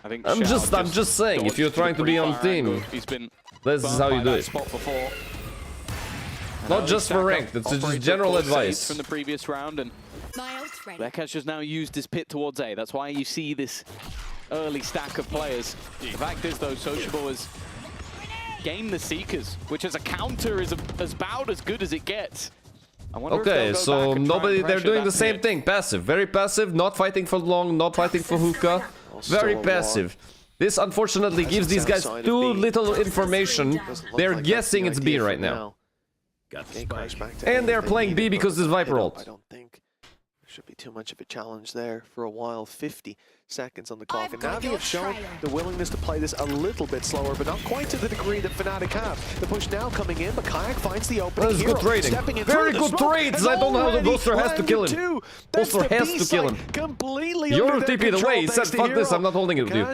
[SPEAKER 11] I think
[SPEAKER 3] I'm just saying, if you're trying to be on team, this is how you do it. Not just for ranked, it's just general advice.
[SPEAKER 11] From the previous round, and Vekash has now used his pit towards A. That's why you see this early stack of players. The fact is, though, Sociable has gained the Seekers, which as a counter is about as good as it gets.
[SPEAKER 3] Okay, so nobody, they're doing the same thing. Passive, very passive, not fighting for long, not fighting for hookah. Very passive. This unfortunately gives these guys too little information. They're guessing it's B right now. And they're playing B because it's Viper ult.
[SPEAKER 20] I don't think there should be too much of a challenge there for a while. 50 seconds on the clock. And Navi have shown the willingness to play this a little bit slower, but not quite to the degree that Fnatic have. The push now coming in, but Kayak finds the opening.
[SPEAKER 3] That's good trading. Very good trades. I don't know how the Ghoster has to kill him. Ghoster has to kill him. You're TP'd away. He said, fuck this, I'm not holding it with you.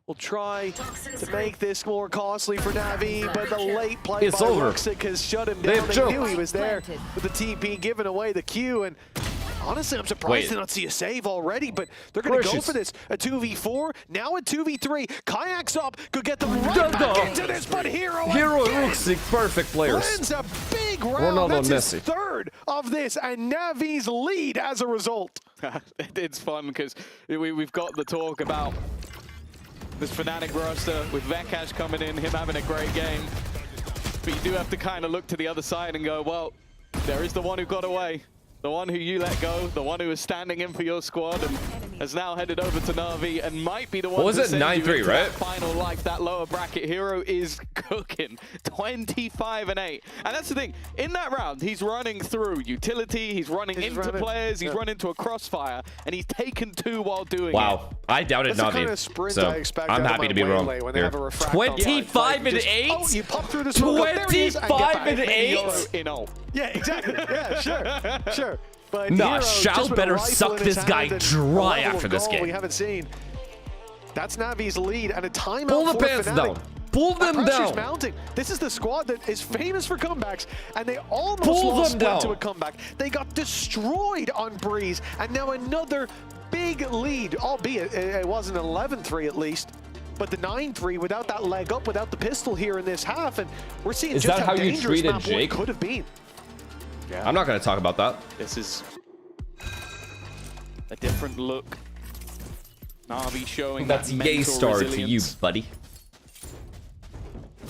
[SPEAKER 20] Will try to make this more costly for Navi, but the late play by
[SPEAKER 3] over.
[SPEAKER 20] Ruxic has shut him down. They knew he was there with the TP giving away the Q, and honestly, I'm surprised to not see a save already, but they're going to go for this. A 2v4, now a 2v3. Kayak's up, could get them right back into this, but Hero
[SPEAKER 3] Ruxic, perfect players.
[SPEAKER 20] Wins a big round.
[SPEAKER 3] Ronaldo,
[SPEAKER 20] That's
[SPEAKER 3] Messi.
[SPEAKER 20] his third of this, and Navi's lead as a result.
[SPEAKER 11] It's fun because we've got the talk about this Fnatic roster with Vekash coming in, him having a great game. But you do have to kind of look to the other side and go, well, there is the one who got away. The one who you let go, the one who was standing in for your squad and has now headed over to Na'Vi and might be the one.
[SPEAKER 3] What was it, 9-3, right?
[SPEAKER 11] Final life, that lower bracket. Hero is cooking, 25-8. And that's the thing, in that round, he's running through utility, he's running into players, he's run into a crossfire, and he's taken 2 while doing it.
[SPEAKER 3] Wow, I doubted Na'Vi, so I'm happy to be wrong here. 25-8?
[SPEAKER 20] Oh, you pop through this
[SPEAKER 3] 25-8?
[SPEAKER 20] Yeah, exactly. Yeah, sure. But
[SPEAKER 3] nah, Shao better suck this guy dry after this game.
[SPEAKER 20] We haven't seen. That's Navi's lead and a timeout.
[SPEAKER 3] Pull the pants down. Pull them down.
[SPEAKER 20] Mounting. This is the squad that is famous for comebacks, and they almost lost to a comeback. They got destroyed on Breeze, and now another big lead, albeit it wasn't 11-3 at least. But the 9-3 without that leg up, without the pistol here in this half, and we're seeing just how dangerous map one could have been.
[SPEAKER 3] Yeah. I'm not going to talk about that.
[SPEAKER 11] This is a different look. Na'Vi showing
[SPEAKER 3] that's
[SPEAKER 11] that
[SPEAKER 3] yay star
[SPEAKER 11] resilience.
[SPEAKER 3] To you, buddy.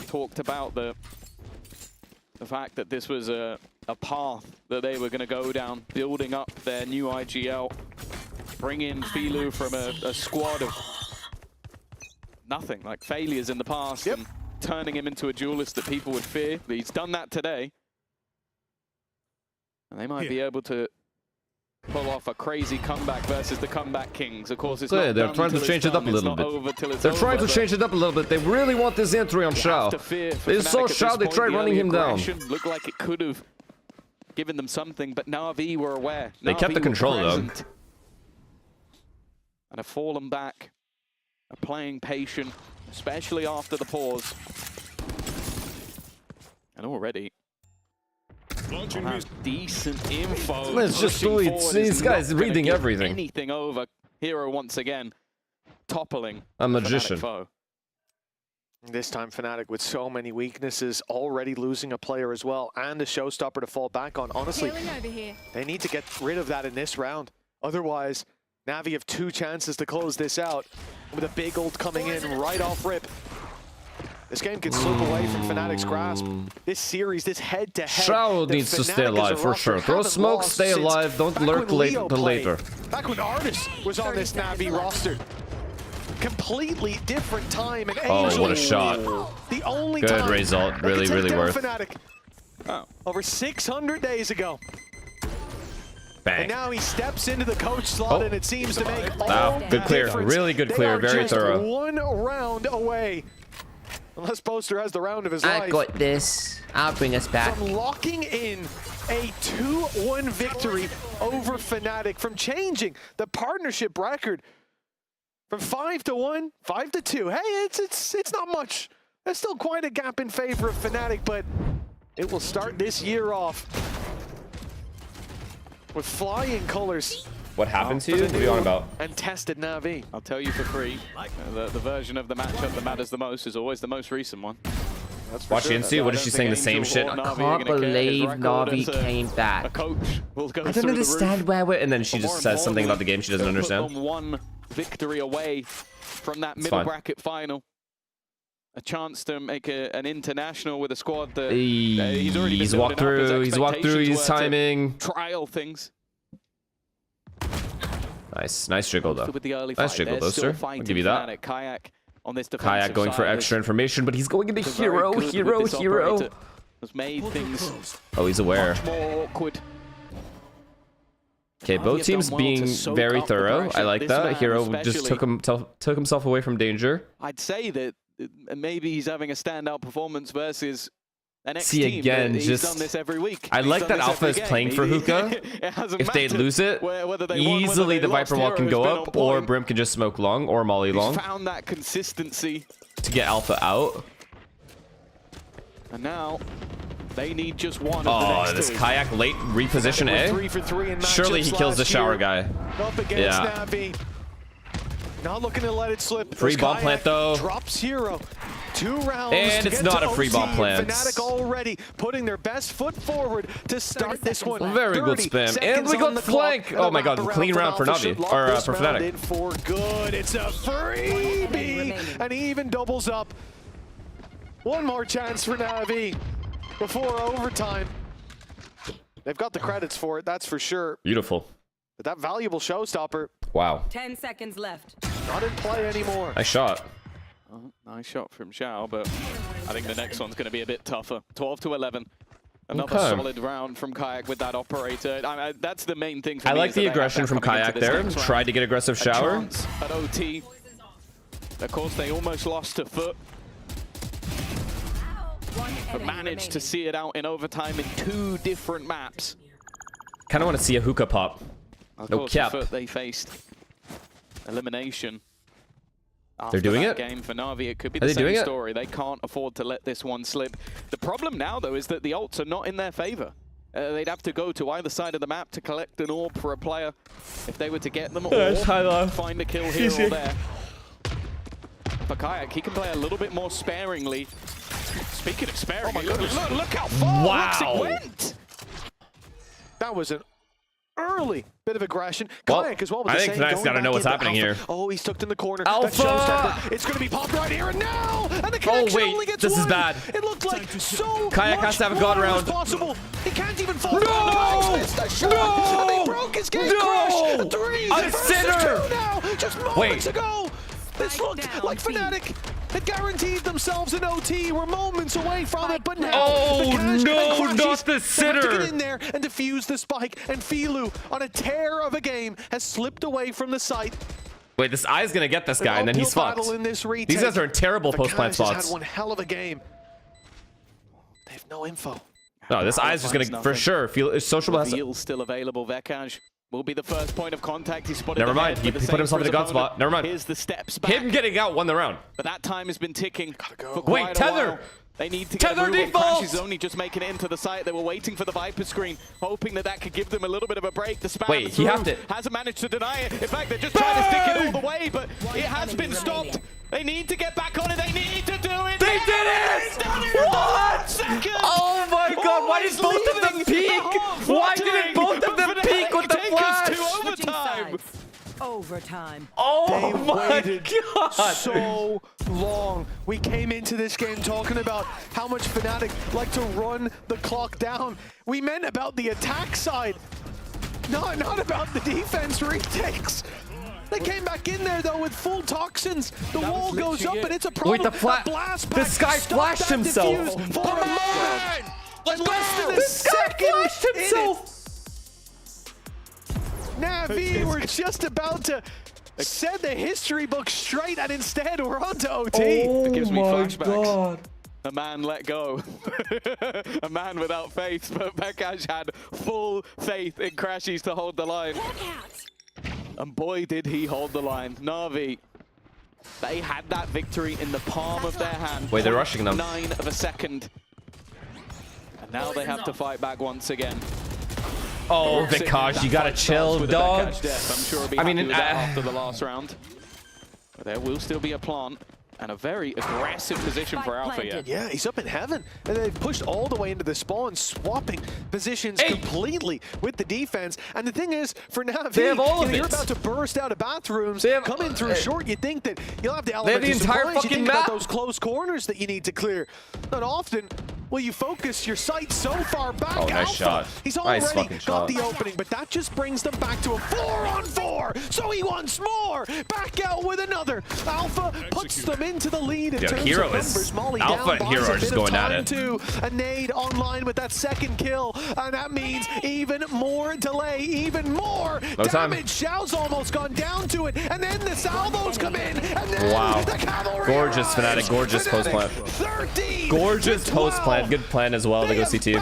[SPEAKER 11] Talked about the fact that this was a path that they were going to go down, building up their new IGL, bring in Filu from a squad of nothing, like failures in the past, and turning him into a duelist that people would fear. But he's done that today. And they might be able to pull off a crazy comeback versus the comeback kings. Of course, it's not
[SPEAKER 3] they're trying to change it up a little bit. They're trying to change it up a little bit. They really want this entry on Shao. They saw Shao, they tried running him down.
[SPEAKER 11] Looked like it could have given them something, but Na'Vi were aware.
[SPEAKER 3] They kept the control, though.
[SPEAKER 11] And have fallen back, are playing patient, especially after the pause. And already decent info.
[SPEAKER 3] Let's just do it. These guys reading everything.
[SPEAKER 11] Anything over. Hero once again toppling
[SPEAKER 3] a magician.
[SPEAKER 11] Foe.
[SPEAKER 20] This time Fnatic with so many weaknesses, already losing a player as well, and a showstopper to fall back on. Honestly, they need to get rid of that in this round. Otherwise, Navi have 2 chances to close this out with a big ult coming in right off rip. This game can slip away from Fnatic's grasp. This series, this head-to-head.
[SPEAKER 3] Shao needs to stay alive for sure. Throw smoke, stay alive. Don't lurk later.
[SPEAKER 20] Back when Artis was on this Na'Vi roster. Completely different time. And
[SPEAKER 3] oh, what a shot.
[SPEAKER 20] The only
[SPEAKER 3] good result. Really, really worth.
[SPEAKER 20] Fnatic. Over 600 days ago.
[SPEAKER 3] Bang.
[SPEAKER 20] And now he steps into the coach slot, and it seems to make all
[SPEAKER 3] good clear. Really good clear. Very thorough.
[SPEAKER 20] One round away. Unless Boaster has the round of his life.
[SPEAKER 21] I got this. I'll bring us back.
[SPEAKER 20] From locking in a 2-1 victory over Fnatic, from changing the partnership record from 5-1, 5-2. Hey, it's not much. There's still quite a gap in favor of Fnatic, but it will start this year off with flying colors.
[SPEAKER 3] What happened to you? What are you on about?
[SPEAKER 20] And tested Na'Vi.
[SPEAKER 11] I'll tell you for free. The version of the matchup that matters the most is always the most recent one.
[SPEAKER 3] Watch INSEE. What is she saying? The same shit?
[SPEAKER 21] I can't believe Na'Vi came back.
[SPEAKER 11] A coach will go
[SPEAKER 3] I don't understand where we're... And then she just says something about the game she doesn't understand.
[SPEAKER 11] One victory away from that middle bracket final. A chance to make an international with a squad that he's already been
[SPEAKER 3] walked through. He's walked through. He's timing.
[SPEAKER 11] Trial things.
[SPEAKER 3] Nice jiggle though. Nice jiggle, Boaster. I'll give you that.
[SPEAKER 11] Kayak on this
[SPEAKER 3] Kayak going for extra information, but he's going into hero.
[SPEAKER 11] Has made things.
[SPEAKER 3] Oh, he's aware.
[SPEAKER 11] Much more awkward.
[SPEAKER 3] Okay, both teams being very thorough. I like that. Hero just took himself away from danger.
[SPEAKER 11] I'd say that maybe he's having a standout performance versus an
[SPEAKER 3] See again,
[SPEAKER 11] he's
[SPEAKER 3] just
[SPEAKER 11] done this every week.
[SPEAKER 3] I like that Alpha is playing for Hookah. If they lose it, easily the Viper wall can go up, or Brim can just smoke long, or Molly long.
[SPEAKER 11] Found that consistency
[SPEAKER 3] to get Alpha out.
[SPEAKER 11] And now they need just one.
[SPEAKER 3] Oh, this Kayak late reposition A.
[SPEAKER 20] 3 for 3 in
[SPEAKER 3] surely he kills the shower guy.
[SPEAKER 20] Up against Na'Vi. Not looking to let it slip.
[SPEAKER 3] Free bomb plant though.
[SPEAKER 20] Drops Hero. 2 rounds.
[SPEAKER 3] And it's not a free bomb plant.
[SPEAKER 20] Fnatic already putting their best foot forward to start this one.
[SPEAKER 3] Very good spam. And we got flank. Oh my god, clean round for Na'Vi. Or for Fnatic.
[SPEAKER 20] For good. It's a freebie. And he even doubles up. One more chance for Na'Vi before overtime. They've got the credits for it, that's for sure.
[SPEAKER 3] Beautiful.
[SPEAKER 20] But that valuable showstopper.
[SPEAKER 3] Wow.
[SPEAKER 15] 10 seconds left.
[SPEAKER 20] Not in play anymore.
[SPEAKER 3] Nice shot.
[SPEAKER 11] Oh, nice shot from Xiao, but I think the next one's going to be a bit tougher. 12-11. Another solid round from Kayak with that operator. That's the main thing for me.
[SPEAKER 3] I like the aggression from Kayak there. Tried to get aggressive shower.
[SPEAKER 11] At OT. Of course, they almost lost a foot. But managed to see it out in overtime in 2 different maps.
[SPEAKER 3] Kind of want to see a hookah pop. No cap.
[SPEAKER 11] The foot they faced. Elimination.
[SPEAKER 3] They're doing it?
[SPEAKER 11] Game for Na'Vi, it could be the same story. They can't afford to let this one slip. The problem now, though, is that the ults are not in their favor. They'd have to go to either side of the map to collect an orb for a player if they were to get them, or find a kill here or there. For Kayak, he can play a little bit more sparingly. Speaking of sparingly, look how far it went!
[SPEAKER 20] That was an early bit of aggression.
[SPEAKER 3] Well,
[SPEAKER 20] Kayak as well.
[SPEAKER 3] I think Fnac's got to know what's happening here.
[SPEAKER 20] Oh, he's tucked in the corner.
[SPEAKER 3] Alpha!
[SPEAKER 20] It's going to be popped right here and now! And the connection only gets
[SPEAKER 3] this is bad.
[SPEAKER 20] It looked like so
[SPEAKER 3] Kayak has to have a god round.
[SPEAKER 20] Possible. He can't even fall.
[SPEAKER 3] No!
[SPEAKER 20] And they broke his game crush. 3
[SPEAKER 3] a sinner!
[SPEAKER 20] 2 now, just moments ago. This looked like Fnatic had guaranteed themselves an OT. We're moments away from it, but now
[SPEAKER 3] not the sitter!
[SPEAKER 20] To get in there and defuse the spike, and Filu, on a tear of a game, has slipped away from the site.
[SPEAKER 3] Wait, this Eye's gonna get this guy, and then he's fucked. These guys are in terrible post-plant spots.
[SPEAKER 20] Had one hell of a game. They have no info.
[SPEAKER 3] No, this Eye's just gonna, for sure, feel social.
[SPEAKER 11] Reveal still available. Vekaj will be the first point of contact. He spotted.
[SPEAKER 3] Never mind. He put himself in a gun spot. Never mind.
[SPEAKER 11] Here's the steps back.
[SPEAKER 3] Him getting out won the round.
[SPEAKER 11] But that time has been ticking.
[SPEAKER 3] Wait, tether.
[SPEAKER 11] They need to get a move on. Crash is only just making it into the site. They were waiting for the Viper screen, hoping that could give them a little bit of a break. The spam
[SPEAKER 3] Wait, he has it.
[SPEAKER 11] Hasn't managed to deny it. In fact, they're just trying to stick it all the way, but it has been stopped. They need to get back on it. They need to do it.
[SPEAKER 3] They did it! What? Oh my god, why did both of them peek? Why didn't both of them peek with the flash?
[SPEAKER 11] To overtime.
[SPEAKER 15] Overtime.
[SPEAKER 21] Oh
[SPEAKER 20] they
[SPEAKER 21] my
[SPEAKER 20] waited
[SPEAKER 21] God.
[SPEAKER 20] so long. We came into this game talking about how much Fnatic like to run the clock down. We meant about the attack side, not about the defense retakes. They came back in there though with full toxins. The wall goes up and it's a problem.
[SPEAKER 21] Wait, this guy flashed himself.
[SPEAKER 20] For a moment.
[SPEAKER 21] This guy flashed himself.
[SPEAKER 20] Navi, we're just about to send the history book straight, and instead we're on to OT.
[SPEAKER 21] Oh
[SPEAKER 11] it gives me flashbacks.
[SPEAKER 21] God.
[SPEAKER 11] A man let go. A man without faith, but Vekash had full faith in Crashies to hold the line. And boy, did he hold the line. Na'Vi, they had that victory in the palm of their hand.
[SPEAKER 3] Wait, they're rushing them.
[SPEAKER 11] 9 of a second. And now they have to fight back once again.
[SPEAKER 3] Oh, Vikash, you gotta chill, dog.
[SPEAKER 11] I'm sure he'll be happy with that after the last round. But there will still be a plant. And a very aggressive position for Alpha here.
[SPEAKER 20] Yeah, he's up in heaven. And they've pushed all the way into the spawn, swapping positions completely with the defense. And the thing is, for Navi,
[SPEAKER 3] they have all of it.
[SPEAKER 20] You're about to burst out of bathrooms, come in through short. You think that you'll have the
[SPEAKER 3] they have
[SPEAKER 20] element
[SPEAKER 3] the
[SPEAKER 20] of
[SPEAKER 3] entire
[SPEAKER 20] surprise. You
[SPEAKER 3] fucking
[SPEAKER 20] think
[SPEAKER 3] map.
[SPEAKER 20] about those close corners that you need to clear. Not often will you focus your sights so far back.
[SPEAKER 3] Oh, nice
[SPEAKER 20] Alpha,
[SPEAKER 3] shot.
[SPEAKER 20] he's
[SPEAKER 3] Nice
[SPEAKER 20] already
[SPEAKER 3] fucking
[SPEAKER 20] got
[SPEAKER 3] shot.
[SPEAKER 20] the opening, but that just brings them back to a 4-on-4. So he wants more. Back out with another. Alpha puts them into the lead.
[SPEAKER 3] Yeah, Hero is Alpha and Hero are just going at it.
[SPEAKER 20] A nade online with that second kill, and that means even more delay, even more damage. Xiao's almost gone down to it, and then the salvos come in, and then the cavalry
[SPEAKER 3] Gorgeous Fnatic, gorgeous post plant. Gorgeous post plant, good plan as well to go CT.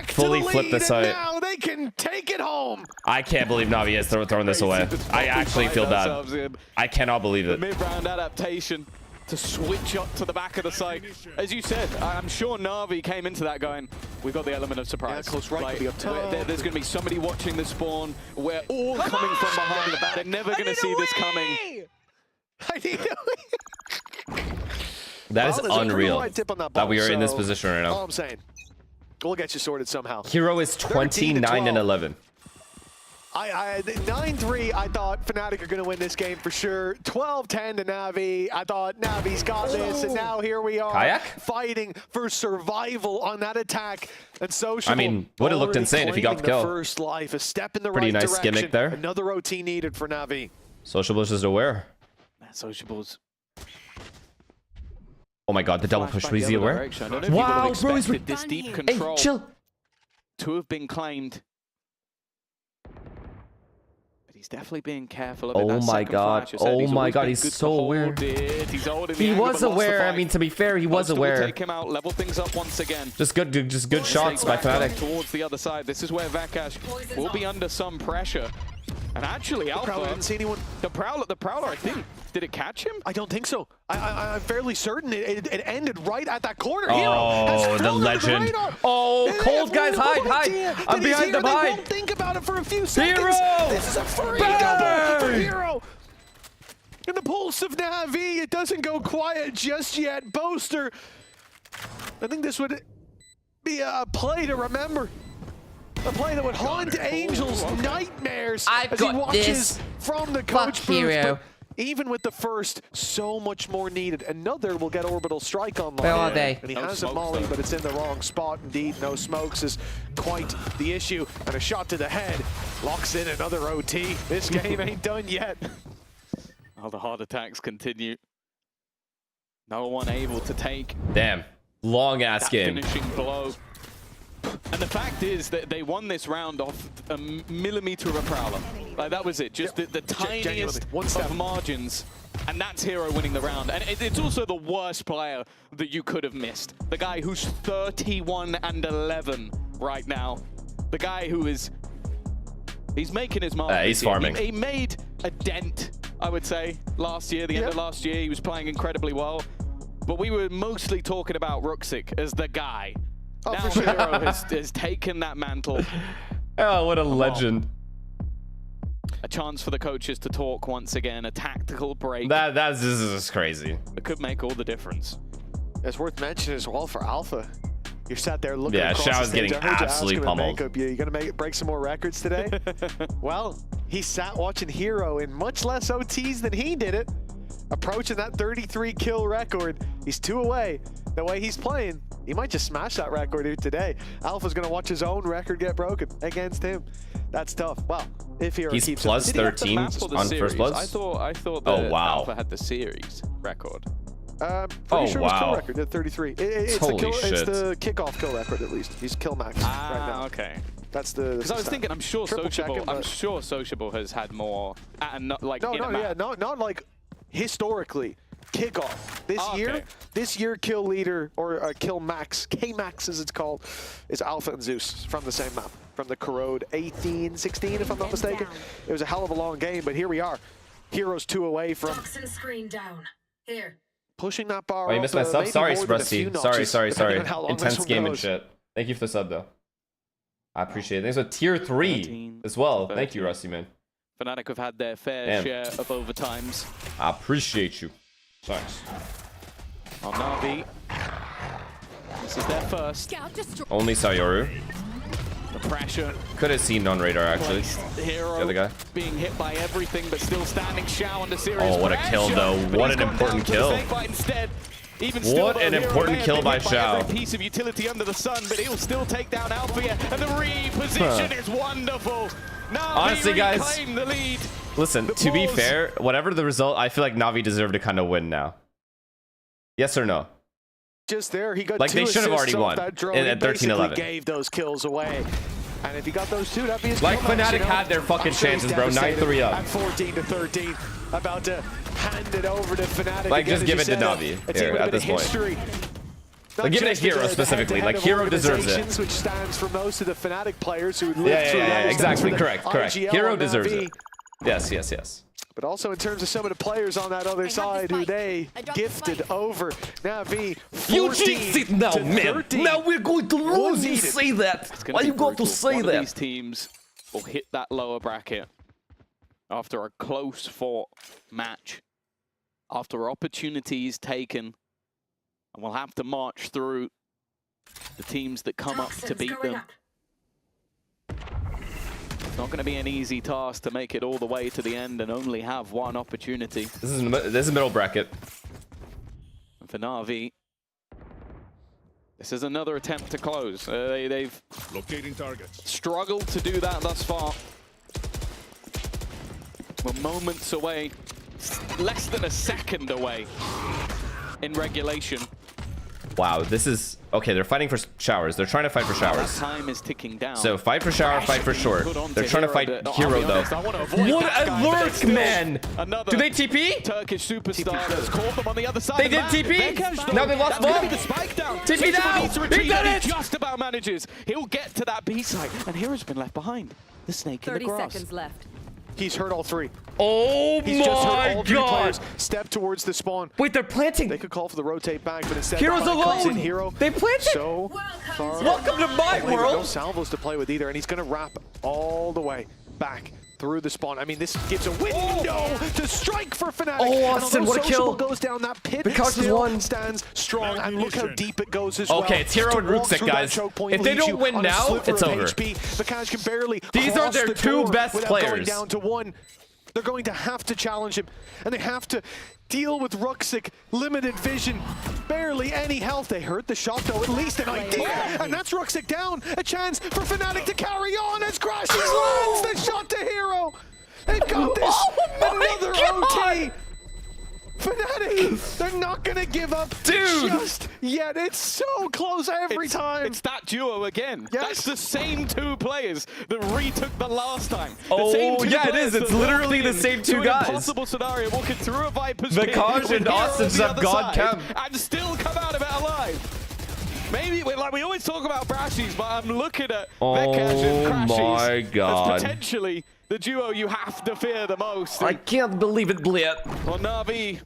[SPEAKER 3] Fully flip the site.
[SPEAKER 20] Now they can take it home.
[SPEAKER 3] I can't believe Navi has thrown this away. I actually feel bad. I cannot believe it.
[SPEAKER 11] Mid-round adaptation to switch up to the back of the site. As you said, I'm sure Na'Vi came into that going, we've got the element of surprise.
[SPEAKER 20] Yeah, close right could be up top.
[SPEAKER 11] There's going to be somebody watching the spawn. We're all coming from behind. They're never going to see this coming.
[SPEAKER 3] That is unreal that we are in this position right now.
[SPEAKER 20] All I'm saying, we'll get you sorted somehow.
[SPEAKER 3] Hero is 29 and 11.
[SPEAKER 20] 9-3, I thought Fnatic are going to win this game for sure. 12-10 to Navi. I thought Navi's got this, and now here we are
[SPEAKER 3] Kayak?
[SPEAKER 20] fighting for survival on that attack. And Sociable,
[SPEAKER 3] I mean, would have looked insane if he got the kill.
[SPEAKER 20] First life, a step in the
[SPEAKER 3] Pretty
[SPEAKER 20] right
[SPEAKER 3] nice
[SPEAKER 20] direction.
[SPEAKER 3] gimmick there.
[SPEAKER 20] Another OT needed for Navi.
[SPEAKER 3] Sociable is just aware.
[SPEAKER 11] Sociables.
[SPEAKER 3] Oh my God, the double push. Was he aware?
[SPEAKER 11] Wow, bro, he's this deep control.
[SPEAKER 3] Hey, chill.
[SPEAKER 11] To have been claimed. He's definitely being careful of it.
[SPEAKER 3] Oh my God. Oh my God. He's so aware. He was aware. I mean, to be fair, he was aware.
[SPEAKER 11] Take him out, level things up once again.
[SPEAKER 3] Just good shots by Fnatic.
[SPEAKER 11] Towards the other side. This is where Vekash will be under some pressure. And actually, Alpha
[SPEAKER 20] didn't see anyone.
[SPEAKER 11] The Prowler, I think. Did it catch him?
[SPEAKER 20] I don't think so. I'm fairly certain it ended right at that corner.
[SPEAKER 3] Oh, the legend. Oh, cold guys, hide. I'm behind them, hide.
[SPEAKER 20] Won't think about it for a few seconds.
[SPEAKER 3] Hero!
[SPEAKER 20] This is a free double for Hero. In the pulse of Navi, it doesn't go quiet just yet. Boaster, I think this would be a play to remember. A play that would haunt Angel's nightmares as he watches from the coach booth.
[SPEAKER 21] Hero.
[SPEAKER 20] Even with the first, so much more needed. Another will get orbital strike online.
[SPEAKER 21] Where are they?
[SPEAKER 20] And he has a molly, but it's in the wrong spot. Indeed, no smokes is quite the issue. And a shot to the head locks in another OT. This game ain't done yet.
[SPEAKER 11] Oh, the heart attacks continue. No one able to take.
[SPEAKER 3] Damn, long ass game.
[SPEAKER 11] Finishing blow. And the fact is that they won this round off a millimeter of a Prowler. Like, that was it. Just the tiniest of margins. And that's Hero winning the round. And it's also the worst player that you could have missed. The guy who's 31 and 11 right now. The guy who is... He's making his mark.
[SPEAKER 3] He's farming.
[SPEAKER 11] He made a dent, I would say, last year. The end of last year, he was playing incredibly well. But we were mostly talking about Ruxic as the guy. Now Hero has taken that mantle.
[SPEAKER 3] Oh, what a legend.
[SPEAKER 11] A chance for the coaches to talk once again, a tactical break.
[SPEAKER 3] This is crazy.
[SPEAKER 11] It could make all the difference.
[SPEAKER 20] It's worth mentioning as well for Alpha. You're sat there looking across
[SPEAKER 3] Xiao's
[SPEAKER 20] the stage.
[SPEAKER 3] getting absolutely pummeled.
[SPEAKER 20] You're going to break some more records today? Well, he sat watching Hero in much less OTs than he did it. Approaching that 33 kill record. He's 2 away. The way he's playing, he might just smash that record here today. Alpha's going to watch his own record get broken against him. That's tough. Well, if Hero
[SPEAKER 3] he's
[SPEAKER 20] keeps
[SPEAKER 3] plus
[SPEAKER 20] it.
[SPEAKER 3] 13 on First Bloods.
[SPEAKER 11] I thought that
[SPEAKER 3] oh, wow.
[SPEAKER 11] Alpha had the series record.
[SPEAKER 20] Pretty sure it was kill record at 33. It's
[SPEAKER 3] Holy
[SPEAKER 20] shit. It's the kickoff kill record at least. He's kill max right now.
[SPEAKER 11] Okay.
[SPEAKER 20] That's the.
[SPEAKER 11] Because I was thinking, I'm sure Sociable has had more. Not like
[SPEAKER 20] not like historically. Kickoff this year kill leader or kill max K-max as it's called is Alpha and Zeus from the same map, from the Corrode 18-16 if I'm not mistaken. It was a hell of a long game, but here we are. Heroes 2 away from
[SPEAKER 15] screen down. Here.
[SPEAKER 20] Pushing that bar.
[SPEAKER 3] Oh, you missed my sub? Sorry, Rusty. Sorry.
[SPEAKER 20] Intense
[SPEAKER 3] game and shit. Thank you for the sub though. I appreciate it. Thanks for tier 3 as well. 13. Thank you, Rusty, man.
[SPEAKER 11] Fnatic have had their fair share of overtimes.
[SPEAKER 3] I appreciate you. Thanks.
[SPEAKER 11] On Na'Vi. This is their first.
[SPEAKER 3] Only Sayoru.
[SPEAKER 11] The pressure.
[SPEAKER 3] Could have seen non-radar actually.
[SPEAKER 11] Hero
[SPEAKER 3] the other guy.
[SPEAKER 11] Being hit by everything, but still standing. Shao under serious
[SPEAKER 3] pressure. What a kill though. What an important kill. What an important kill by Shao.
[SPEAKER 11] Every piece of utility under the sun, but he'll still take down Althea, and the reposition is wonderful.
[SPEAKER 3] Honestly, guys,
[SPEAKER 11] the lead.
[SPEAKER 3] Listen, to be fair, whatever the result, I feel like Na'Vi deserved to kind of win now. Yes or no?
[SPEAKER 20] Just there, he got
[SPEAKER 3] like they should have already won at 13-11.
[SPEAKER 20] Gave those kills away, and if he got those 2, that'd be his
[SPEAKER 3] like Fnatic had their fucking chances, bro. 9-3 up.
[SPEAKER 20] At 14-13, about to hand it over to Fnatic.
[SPEAKER 3] Like just give it to Na'Vi here at this point. Like give it to Hero specifically. Like Hero deserves it.
[SPEAKER 20] Which stands for most of the Fnatic players who lived through
[SPEAKER 3] exactly. Correct. Hero deserves it. Yes.
[SPEAKER 20] But also in terms of some of the players on that other side who they gifted over. Na'Vi 14
[SPEAKER 3] now, man. Now we're going to lose. You say that. Why you got to say that?
[SPEAKER 11] These teams will hit that lower bracket after a close fought match, after opportunities taken, and we'll have to march through the teams that come up to beat them. It's not going to be an easy task to make it all the way to the end and only have one opportunity.
[SPEAKER 3] This is middle bracket.
[SPEAKER 11] And for Na'Vi, this is another attempt to close. They've
[SPEAKER 8] locating targets.
[SPEAKER 11] Struggled to do that thus far. We're moments away, less than a second away in regulation.
[SPEAKER 3] Wow, this is okay. They're fighting for showers. They're trying to fight for showers.
[SPEAKER 11] Time is ticking down.
[SPEAKER 3] So fight for shower, fight for short. They're trying to fight Hero though. What a lurk, man! Do they TP?
[SPEAKER 11] Turkish superstars caught them on the other side.
[SPEAKER 3] They did TP. Now they lost one. TP now. He did it.
[SPEAKER 11] Just about manages. He'll get to that B side, and Hero's been left behind. The snake in the grass.
[SPEAKER 15] 30 seconds left.
[SPEAKER 20] He's hurt all 3.
[SPEAKER 3] Oh
[SPEAKER 20] He's
[SPEAKER 3] my
[SPEAKER 20] just heard all 3
[SPEAKER 3] god!
[SPEAKER 20] players step towards the spawn.
[SPEAKER 3] Wait, they're planting.
[SPEAKER 20] They could call for the rotate back, but instead
[SPEAKER 3] Hero's alone.
[SPEAKER 20] Hero.
[SPEAKER 3] They planted.
[SPEAKER 20] So far.
[SPEAKER 3] Welcome to my world.
[SPEAKER 20] No salvos to play with either, and he's going to wrap all the way back through the spawn. I mean, this gives a window to strike for Fnatic.
[SPEAKER 3] Oh, Austin, what a kill!
[SPEAKER 20] Goes down that pit.
[SPEAKER 3] Because
[SPEAKER 20] stands strong, and look how deep it goes as well.
[SPEAKER 3] Okay, it's Hero and Rukesick, guys. If they don't win now, it's over.
[SPEAKER 20] Vikash can barely.
[SPEAKER 3] These are their 2 best players.
[SPEAKER 20] Going down to 1. They're going to have to challenge him, and they have to deal with Rukesick, limited vision, barely any health. They hurt the shot though, at least an idea, and that's Rukesick down. A chance for Fnatic to carry on as Crashes lands the shot to Hero. They've got this. Another OT. Fnatic, they're not gonna give up just yet. It's so close every time.
[SPEAKER 11] It's that duo again.
[SPEAKER 20] Yes.
[SPEAKER 11] That's the same 2 players that retook the last time.
[SPEAKER 3] Oh, yeah, it is. It's literally the same 2 guys.
[SPEAKER 11] Impossible scenario, walking through a Viper's pit.
[SPEAKER 3] Vikash and Austin just have God cam.
[SPEAKER 11] And still come out of it alive. Maybe, like we always talk about Brashies, but I'm looking at Vikash and Crashies.
[SPEAKER 3] Oh my god.
[SPEAKER 11] As potentially the duo you have to fear the most.
[SPEAKER 3] I can't believe it, Blit.
[SPEAKER 11] Well, Na'Vi,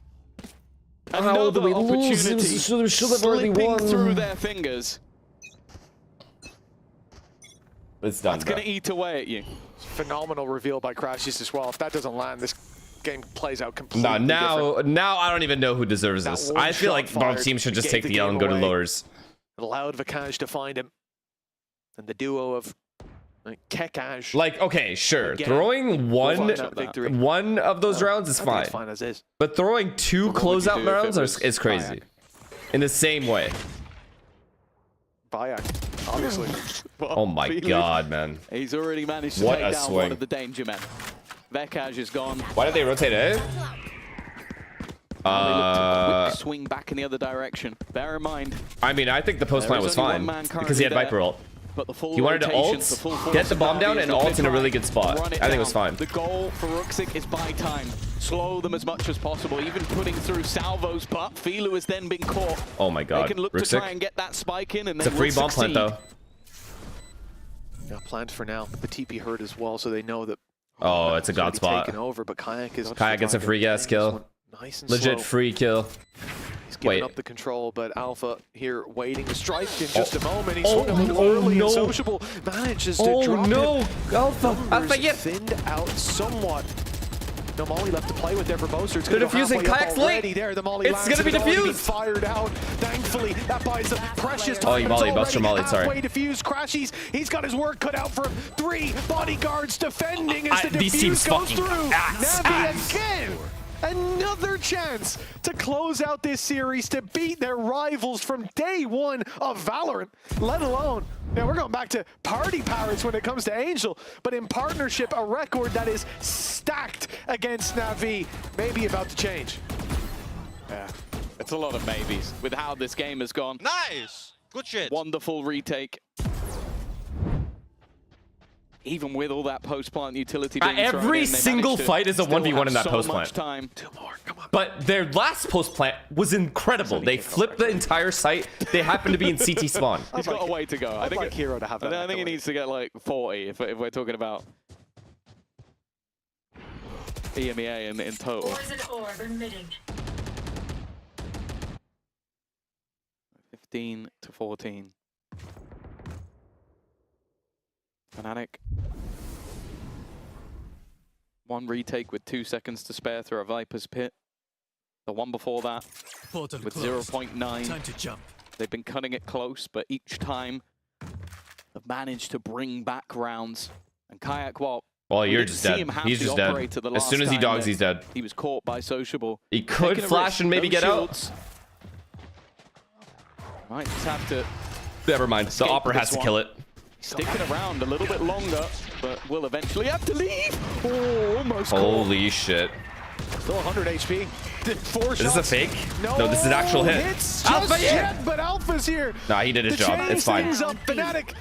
[SPEAKER 3] how did we lose? Should have already won.
[SPEAKER 11] Through their fingers.
[SPEAKER 3] It's done.
[SPEAKER 11] It's going to eat away at you.
[SPEAKER 20] Phenomenal reveal by Crashies as well. If that doesn't land, this game plays out completely
[SPEAKER 3] now I don't even know who deserves this. I feel like both teams should just take the L and go to lowers.
[SPEAKER 20] It allowed Vikash to find him. And the duo of Kekaj.
[SPEAKER 3] Like, okay, sure. Throwing one of those rounds is fine.
[SPEAKER 20] It's fine as is.
[SPEAKER 3] But throwing two closeout rounds is crazy. In the same way.
[SPEAKER 20] Bayak, obviously.
[SPEAKER 3] Oh my god, man.
[SPEAKER 11] He's already managed to take down one of the danger men. Vekaj is gone.
[SPEAKER 3] Why did they rotate it?
[SPEAKER 11] Quick swing back in the other direction. Bear in mind.
[SPEAKER 3] I mean, I think the post plan was fine because he had Viper ult. He wanted to ult, get the bomb down, and ult in a really good spot. I think it was fine.
[SPEAKER 11] The goal for Ruxic is buy time. Slow them as much as possible, even putting through salvos, but Filu has then been caught.
[SPEAKER 3] Oh my god,
[SPEAKER 11] They can look to try and get that spike in, and
[SPEAKER 3] it's a free bomb plant, though.
[SPEAKER 20] Yeah, planned for now. The TP hurt as well, so they know that.
[SPEAKER 3] Oh, it's a god spot.
[SPEAKER 20] Taken over, but
[SPEAKER 3] Kayak gets a free gas kill.
[SPEAKER 20] Nice and
[SPEAKER 3] Legit
[SPEAKER 20] slow.
[SPEAKER 3] Free kill.
[SPEAKER 20] He's giving up the control, but Alpha here waiting to strike in just a moment. He swung a little early and Sociable manages to drop it.
[SPEAKER 3] Alpha!
[SPEAKER 20] Thinned out somewhat. No Molly left to play with there for Boaster. It's
[SPEAKER 3] They're diffusing. Kayak's late.
[SPEAKER 20] There. The Molly
[SPEAKER 3] it's gonna be diffused.
[SPEAKER 20] Fired out. Thankfully, that buys them precious time.
[SPEAKER 3] Oh, you Molly, Buster Molly, sorry.
[SPEAKER 20] Halfway diffused. Crashies. He's got his work cut out for him. 3 bodyguards defending as the diffuse goes through. Navi again. Another chance to close out this series, to beat their rivals from day one of Valorant, let alone, now we're going back to party pirates when it comes to Angel, but in partnership, a record that is stacked against Navi, maybe about to change.
[SPEAKER 11] Yeah, it's a lot of maybes with how this game has gone.
[SPEAKER 14] Nice! Good shit.
[SPEAKER 11] Wonderful retake. Even with all that post-plant utility being
[SPEAKER 3] every single fight is a 1v1 in that post-plant.
[SPEAKER 20] Two more, come on.
[SPEAKER 3] But their last post-plant was incredible. They flipped the entire site. They happened to be in CT spawn.
[SPEAKER 11] He's got a way to go.
[SPEAKER 20] I think Hero to have that.
[SPEAKER 11] I think he needs to get like 40 if we're talking about EMEA in total. 15 to 14. Fnatic. One retake with 2 seconds to spare through a Viper's pit. The one before that with 0.9.
[SPEAKER 13] Time to jump.
[SPEAKER 11] They've been cutting it close, but each time they've managed to bring back rounds. And Kayak, well,
[SPEAKER 3] you're just dead. He's just dead. As soon as he dogs, he's dead.
[SPEAKER 11] He was caught by Sociable.
[SPEAKER 3] He could flash and maybe get out.
[SPEAKER 11] Might just have to.
[SPEAKER 3] Never mind. The Opera has to kill it.
[SPEAKER 11] Sticking around a little bit longer, but will eventually have to leave. Oh, almost.
[SPEAKER 3] Holy shit.
[SPEAKER 20] Still 100 HP. 4 shots.
[SPEAKER 3] Is this a fake? No, this is an actual hit.
[SPEAKER 20] Alpha yet, but Alpha's here.
[SPEAKER 3] Nah, he did his job. It's fine.
[SPEAKER 20] Up. Fnatic,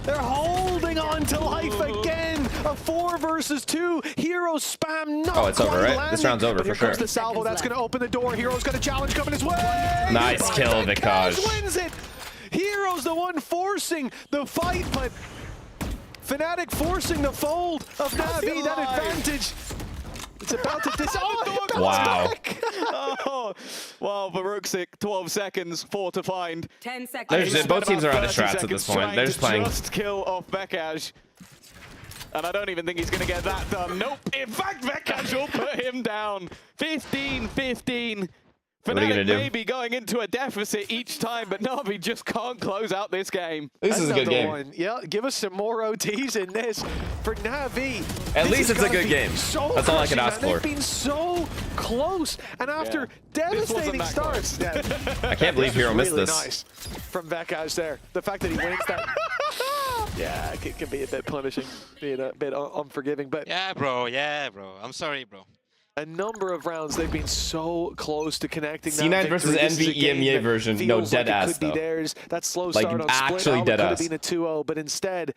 [SPEAKER 20] they're holding on to life again. A 4 versus 2. Hero spam.
[SPEAKER 3] Oh, it's over, right? This round's over for sure.
[SPEAKER 20] Here comes the salvo. That's going to open the door. Hero's got a challenge coming his way.
[SPEAKER 3] Nice kill, Vekaj.
[SPEAKER 20] Wins it. Hero's the one forcing the fight, but Fnatic forcing the fold of Navi. That advantage. It's about to
[SPEAKER 3] wow.
[SPEAKER 11] Oh, well, for Ruxic, 12 seconds, 4 to find.
[SPEAKER 15] 10 seconds.
[SPEAKER 3] Both teams are out of strats at this point. They're just playing.
[SPEAKER 11] Just kill off Vekaj. And I don't even think he's going to get that done. Nope. In fact, Vekaj will put him down. 15-15. Fnatic may be going into a deficit each time, but Navi just can't close out this game.
[SPEAKER 3] This is a good game.
[SPEAKER 20] One. Yeah, give us some more OTs in this for Navi.
[SPEAKER 3] At least it's a good game. That's all I can ask for.
[SPEAKER 20] They've been so close, and after devastating starts,
[SPEAKER 3] I can't believe Hero missed this.
[SPEAKER 20] Nice from Vekaj there. The fact that he wins that, yeah, it can be a bit punishing, be a bit unforgiving, but
[SPEAKER 14] yeah, bro. I'm sorry, bro.
[SPEAKER 20] A number of rounds they've been so close to connecting.
[SPEAKER 3] C9 versus NV EMEA version, no dead ass though.
[SPEAKER 20] That slow start on
[SPEAKER 3] actually dead ass.
[SPEAKER 20] Could have been a 2-0, but instead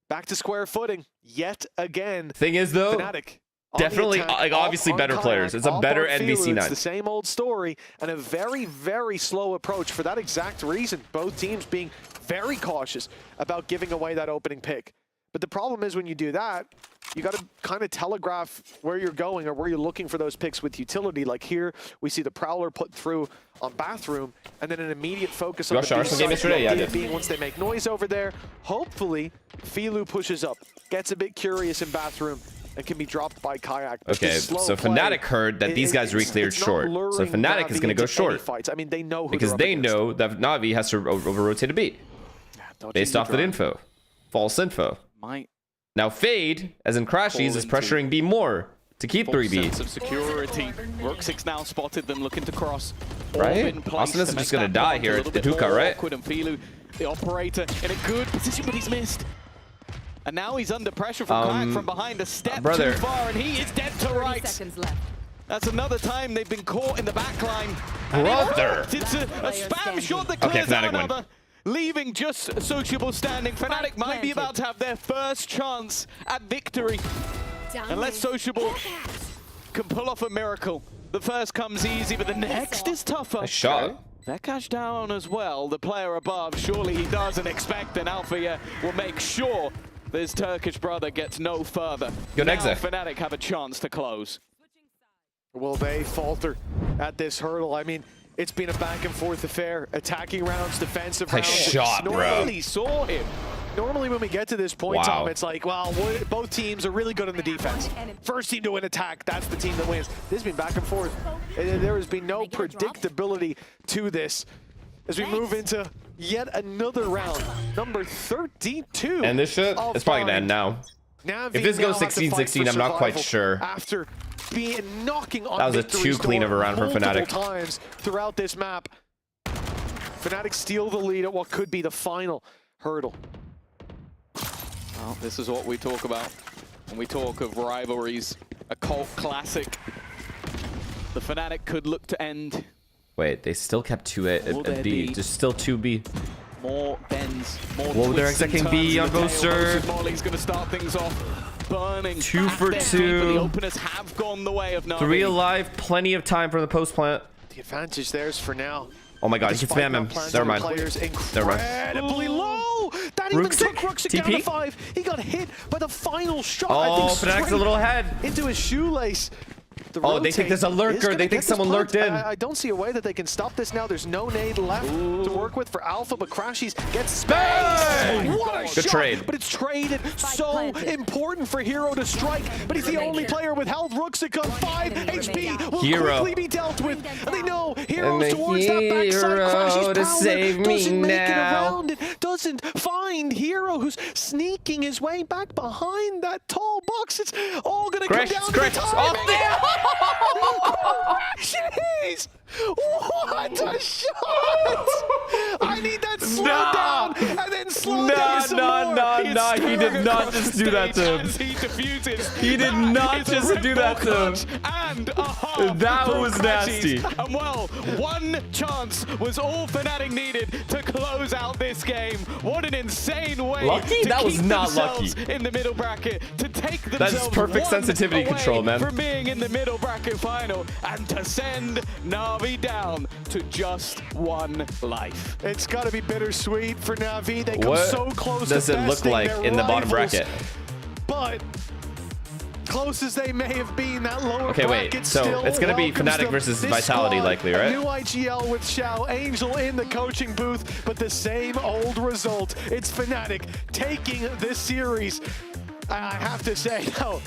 [SPEAKER 20] back to square footing yet again.
[SPEAKER 3] Thing is though, Fnatic definitely like obviously better players. It's a better NVC9.
[SPEAKER 20] It's the same old story and a very, very slow approach for that exact reason. Both teams being very cautious about giving away that opening pick. But the problem is when you do that, you got to kind of telegraph where you're going or where you're looking for those picks with utility. Like here, we see the Prowler put through on Bathroom, and then an immediate focus on the
[SPEAKER 3] Arsenal game yesterday, yeah,
[SPEAKER 20] being once they make noise over there. Hopefully, Filu pushes up, gets a bit curious in Bathroom, and can be dropped by Kayak.
[SPEAKER 3] Okay, so Fnatic heard that these guys re-cleared short. So Fnatic is going to go short.
[SPEAKER 20] I mean, they know who
[SPEAKER 3] because they know that Navi has to over-rotate a beat based off that info. False info. Now Fade, as in Crashies, is pressuring B more to keep 3B.
[SPEAKER 11] Sense of security. Rook6 now spotted them looking to cross.
[SPEAKER 3] Right? Austin is just gonna die here at the Duca, right?
[SPEAKER 11] And Filu, the operator, in a good position, but he's missed. And now he's under pressure from Quack from behind, a step too far, and he is dead to right. That's another time they've been caught in the back line.
[SPEAKER 3] Brother!
[SPEAKER 11] It's a spam shot that clears out another. Leaving just Sociable standing. Fnatic might be about to have their first chance at victory. Unless Sociable can pull off a miracle. The first comes easy, but the next is tougher.
[SPEAKER 3] A shot.
[SPEAKER 11] Vekash down as well, the player above. Surely he doesn't expect an Alpha will make sure this Turkish brother gets no further.
[SPEAKER 3] Good exit.
[SPEAKER 11] Fnatic have a chance to close.
[SPEAKER 20] Will they falter at this hurdle? I mean, it's been a back and forth affair. Attacking rounds, defensive rounds.
[SPEAKER 3] Nice shot, bro.
[SPEAKER 20] Normally saw him. Normally when we get to this point, Tom, it's like, well, both teams are really good on the defense. First team to win attack, that's the team that wins. This has been back and forth. There has been no predictability to this as we move into yet another round, number 32.
[SPEAKER 3] And this shit, it's probably gonna end now. If this goes 16-16, I'm not quite sure.
[SPEAKER 20] After being knocking on
[SPEAKER 3] that was a too clean of a round from Fnatic.
[SPEAKER 20] Times throughout this map. Fnatic steal the lead at what could be the final hurdle.
[SPEAKER 11] Well, this is what we talk about when we talk of rivalries, a cult classic. The Fnatic could look to end.
[SPEAKER 3] Wait, they still kept 2A at B. There's still 2B.
[SPEAKER 11] More bends, more
[SPEAKER 3] whoa, they're execing B on Booster.
[SPEAKER 11] Molly's going to start things off. Burning.
[SPEAKER 3] 2 for 2.
[SPEAKER 11] The openers have gone the way of Na'Vi.
[SPEAKER 3] 3 alive, plenty of time for the post plant.
[SPEAKER 20] The advantage there's for now.
[SPEAKER 3] Oh my god, he can spam him. Never mind.
[SPEAKER 20] Incredibly low. That even took Rooksit down to 5. He got hit by the final shot.
[SPEAKER 3] Oh, Fnatic's a little ahead.
[SPEAKER 20] Into his shoelace.
[SPEAKER 3] Oh, they think there's a lurker. They think someone lurked in.
[SPEAKER 20] I don't see a way that they can stop this now. There's no nade left to work with for Alpha, but Crashies gets space. What a
[SPEAKER 3] good
[SPEAKER 20] shot,
[SPEAKER 3] trade.
[SPEAKER 20] But it's traded. So important for Hero to strike, but he's the only player with health. Rooksik on 5 HP will quickly be dealt with. And they know Hero's towards that backside. Crashies
[SPEAKER 3] to save me
[SPEAKER 20] doesn't make it
[SPEAKER 3] now.
[SPEAKER 20] around it. Doesn't find Hero, who's sneaking his way back behind that tall box. It's all going to come down to the time.
[SPEAKER 3] Off there.
[SPEAKER 20] Jeez! What a shot! I need that slow down and then slow down some more.
[SPEAKER 3] No, he did not just do that to him. He did not just do that to him.
[SPEAKER 11] And
[SPEAKER 3] that was nasty.
[SPEAKER 11] And well, one chance was all Fnatic needed to close out this game. What an insane way
[SPEAKER 3] lucky?
[SPEAKER 11] to
[SPEAKER 3] that
[SPEAKER 11] keep
[SPEAKER 3] was not lucky.
[SPEAKER 11] In the middle bracket, to take themselves
[SPEAKER 3] That's perfect sensitivity control, man.
[SPEAKER 11] From being in the middle bracket final and to send Na'Vi down to just 1 life.
[SPEAKER 20] It's got to be bittersweet for Na'Vi. They come so close to
[SPEAKER 3] does it look like in the bottom bracket?
[SPEAKER 20] But close as they may have been, that lower
[SPEAKER 3] okay, wait. So it's going to be Fnatic versus Vitality
[SPEAKER 20] squad,
[SPEAKER 3] likely, right?
[SPEAKER 20] New IGL with Xiao, Angel in the coaching booth, but the same old result. It's Fnatic taking this series. I have to say, no.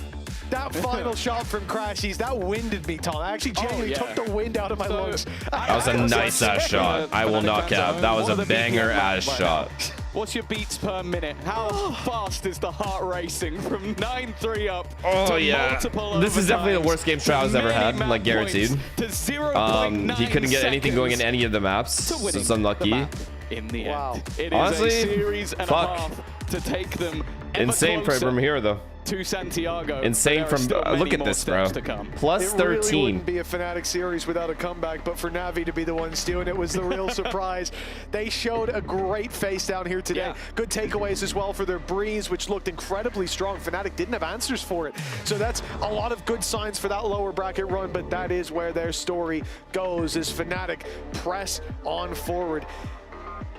[SPEAKER 20] That final shot from Crashies, that winded me, Tom. I actually genuinely took the wind out of my lungs.
[SPEAKER 3] That was a nice-ass shot. I will not cap. That was a banger-ass shot.
[SPEAKER 11] What's your beats per minute? How fast is the heart racing from 9-3 up
[SPEAKER 3] Oh,
[SPEAKER 11] to
[SPEAKER 3] yeah.
[SPEAKER 11] multiple
[SPEAKER 3] This is definitely the worst game Shroud's ever had,
[SPEAKER 11] many
[SPEAKER 3] like guaranteed.
[SPEAKER 11] to 0.9
[SPEAKER 3] He couldn't get anything going in any of the maps, so it's unlucky.
[SPEAKER 11] In the end, it
[SPEAKER 3] honestly,
[SPEAKER 11] is a series and a half to take them
[SPEAKER 3] insane from here, though.
[SPEAKER 11] To Santiago.
[SPEAKER 3] Insane from look at this, bro. Plus 13.
[SPEAKER 20] It really wouldn't be a Fnatic series without a comeback, but for Na'Vi to be the ones doing it was the real surprise. They showed a great face down here today. Yeah. Good takeaways as well for their Breeze, which looked incredibly strong. Fnatic didn't have answers for it. So that's a lot of good signs for that lower bracket run, but that is where their story goes as Fnatic press on forward.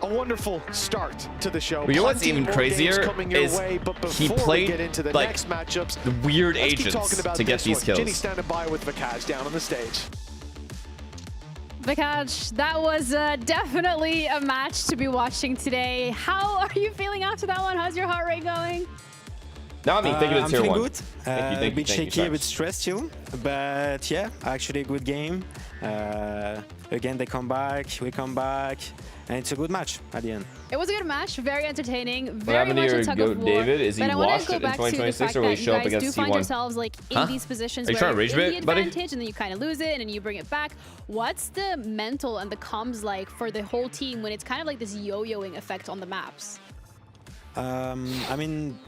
[SPEAKER 20] A wonderful start to the show.
[SPEAKER 3] But you know what's even crazier is he played
[SPEAKER 20] the
[SPEAKER 3] like
[SPEAKER 20] next matchups,
[SPEAKER 3] the weird agents to get these kills.
[SPEAKER 20] Ginny standing by with Vakash down on the stage.
[SPEAKER 2] Vakash, that was definitely a match to be watching today. How are you feeling after that one? How's your heart rate going?
[SPEAKER 3] Nami, thank you to
[SPEAKER 16] I'm
[SPEAKER 3] tier
[SPEAKER 16] feeling
[SPEAKER 3] 1.
[SPEAKER 16] good. A bit shaky, a bit stressed still, but yeah, actually a good game. Again, they come back, we come back, and it's a good match at the end.
[SPEAKER 2] It was a good match, very entertaining,
[SPEAKER 3] What
[SPEAKER 2] very
[SPEAKER 3] happened
[SPEAKER 2] much
[SPEAKER 3] to
[SPEAKER 2] a
[SPEAKER 3] your
[SPEAKER 2] tug
[SPEAKER 3] goat,
[SPEAKER 2] of war.
[SPEAKER 3] David? Is he
[SPEAKER 2] but I want
[SPEAKER 3] washed
[SPEAKER 2] to
[SPEAKER 3] it
[SPEAKER 2] go
[SPEAKER 3] in
[SPEAKER 2] back to the
[SPEAKER 3] 2026,
[SPEAKER 2] fact
[SPEAKER 3] or will he
[SPEAKER 2] that
[SPEAKER 3] show
[SPEAKER 2] you
[SPEAKER 3] up
[SPEAKER 2] guys do
[SPEAKER 3] against
[SPEAKER 2] find
[SPEAKER 3] C1?
[SPEAKER 2] yourselves like in these positions
[SPEAKER 3] Are you
[SPEAKER 2] where
[SPEAKER 3] trying to
[SPEAKER 2] you're
[SPEAKER 3] rage
[SPEAKER 2] in the
[SPEAKER 3] bait, buddy?
[SPEAKER 2] advantage and then you kind of lose it and then you bring it back. What's the mental and the comms like for the whole team when it's kind of like this yo-yoing effect on the maps?
[SPEAKER 16] I mean,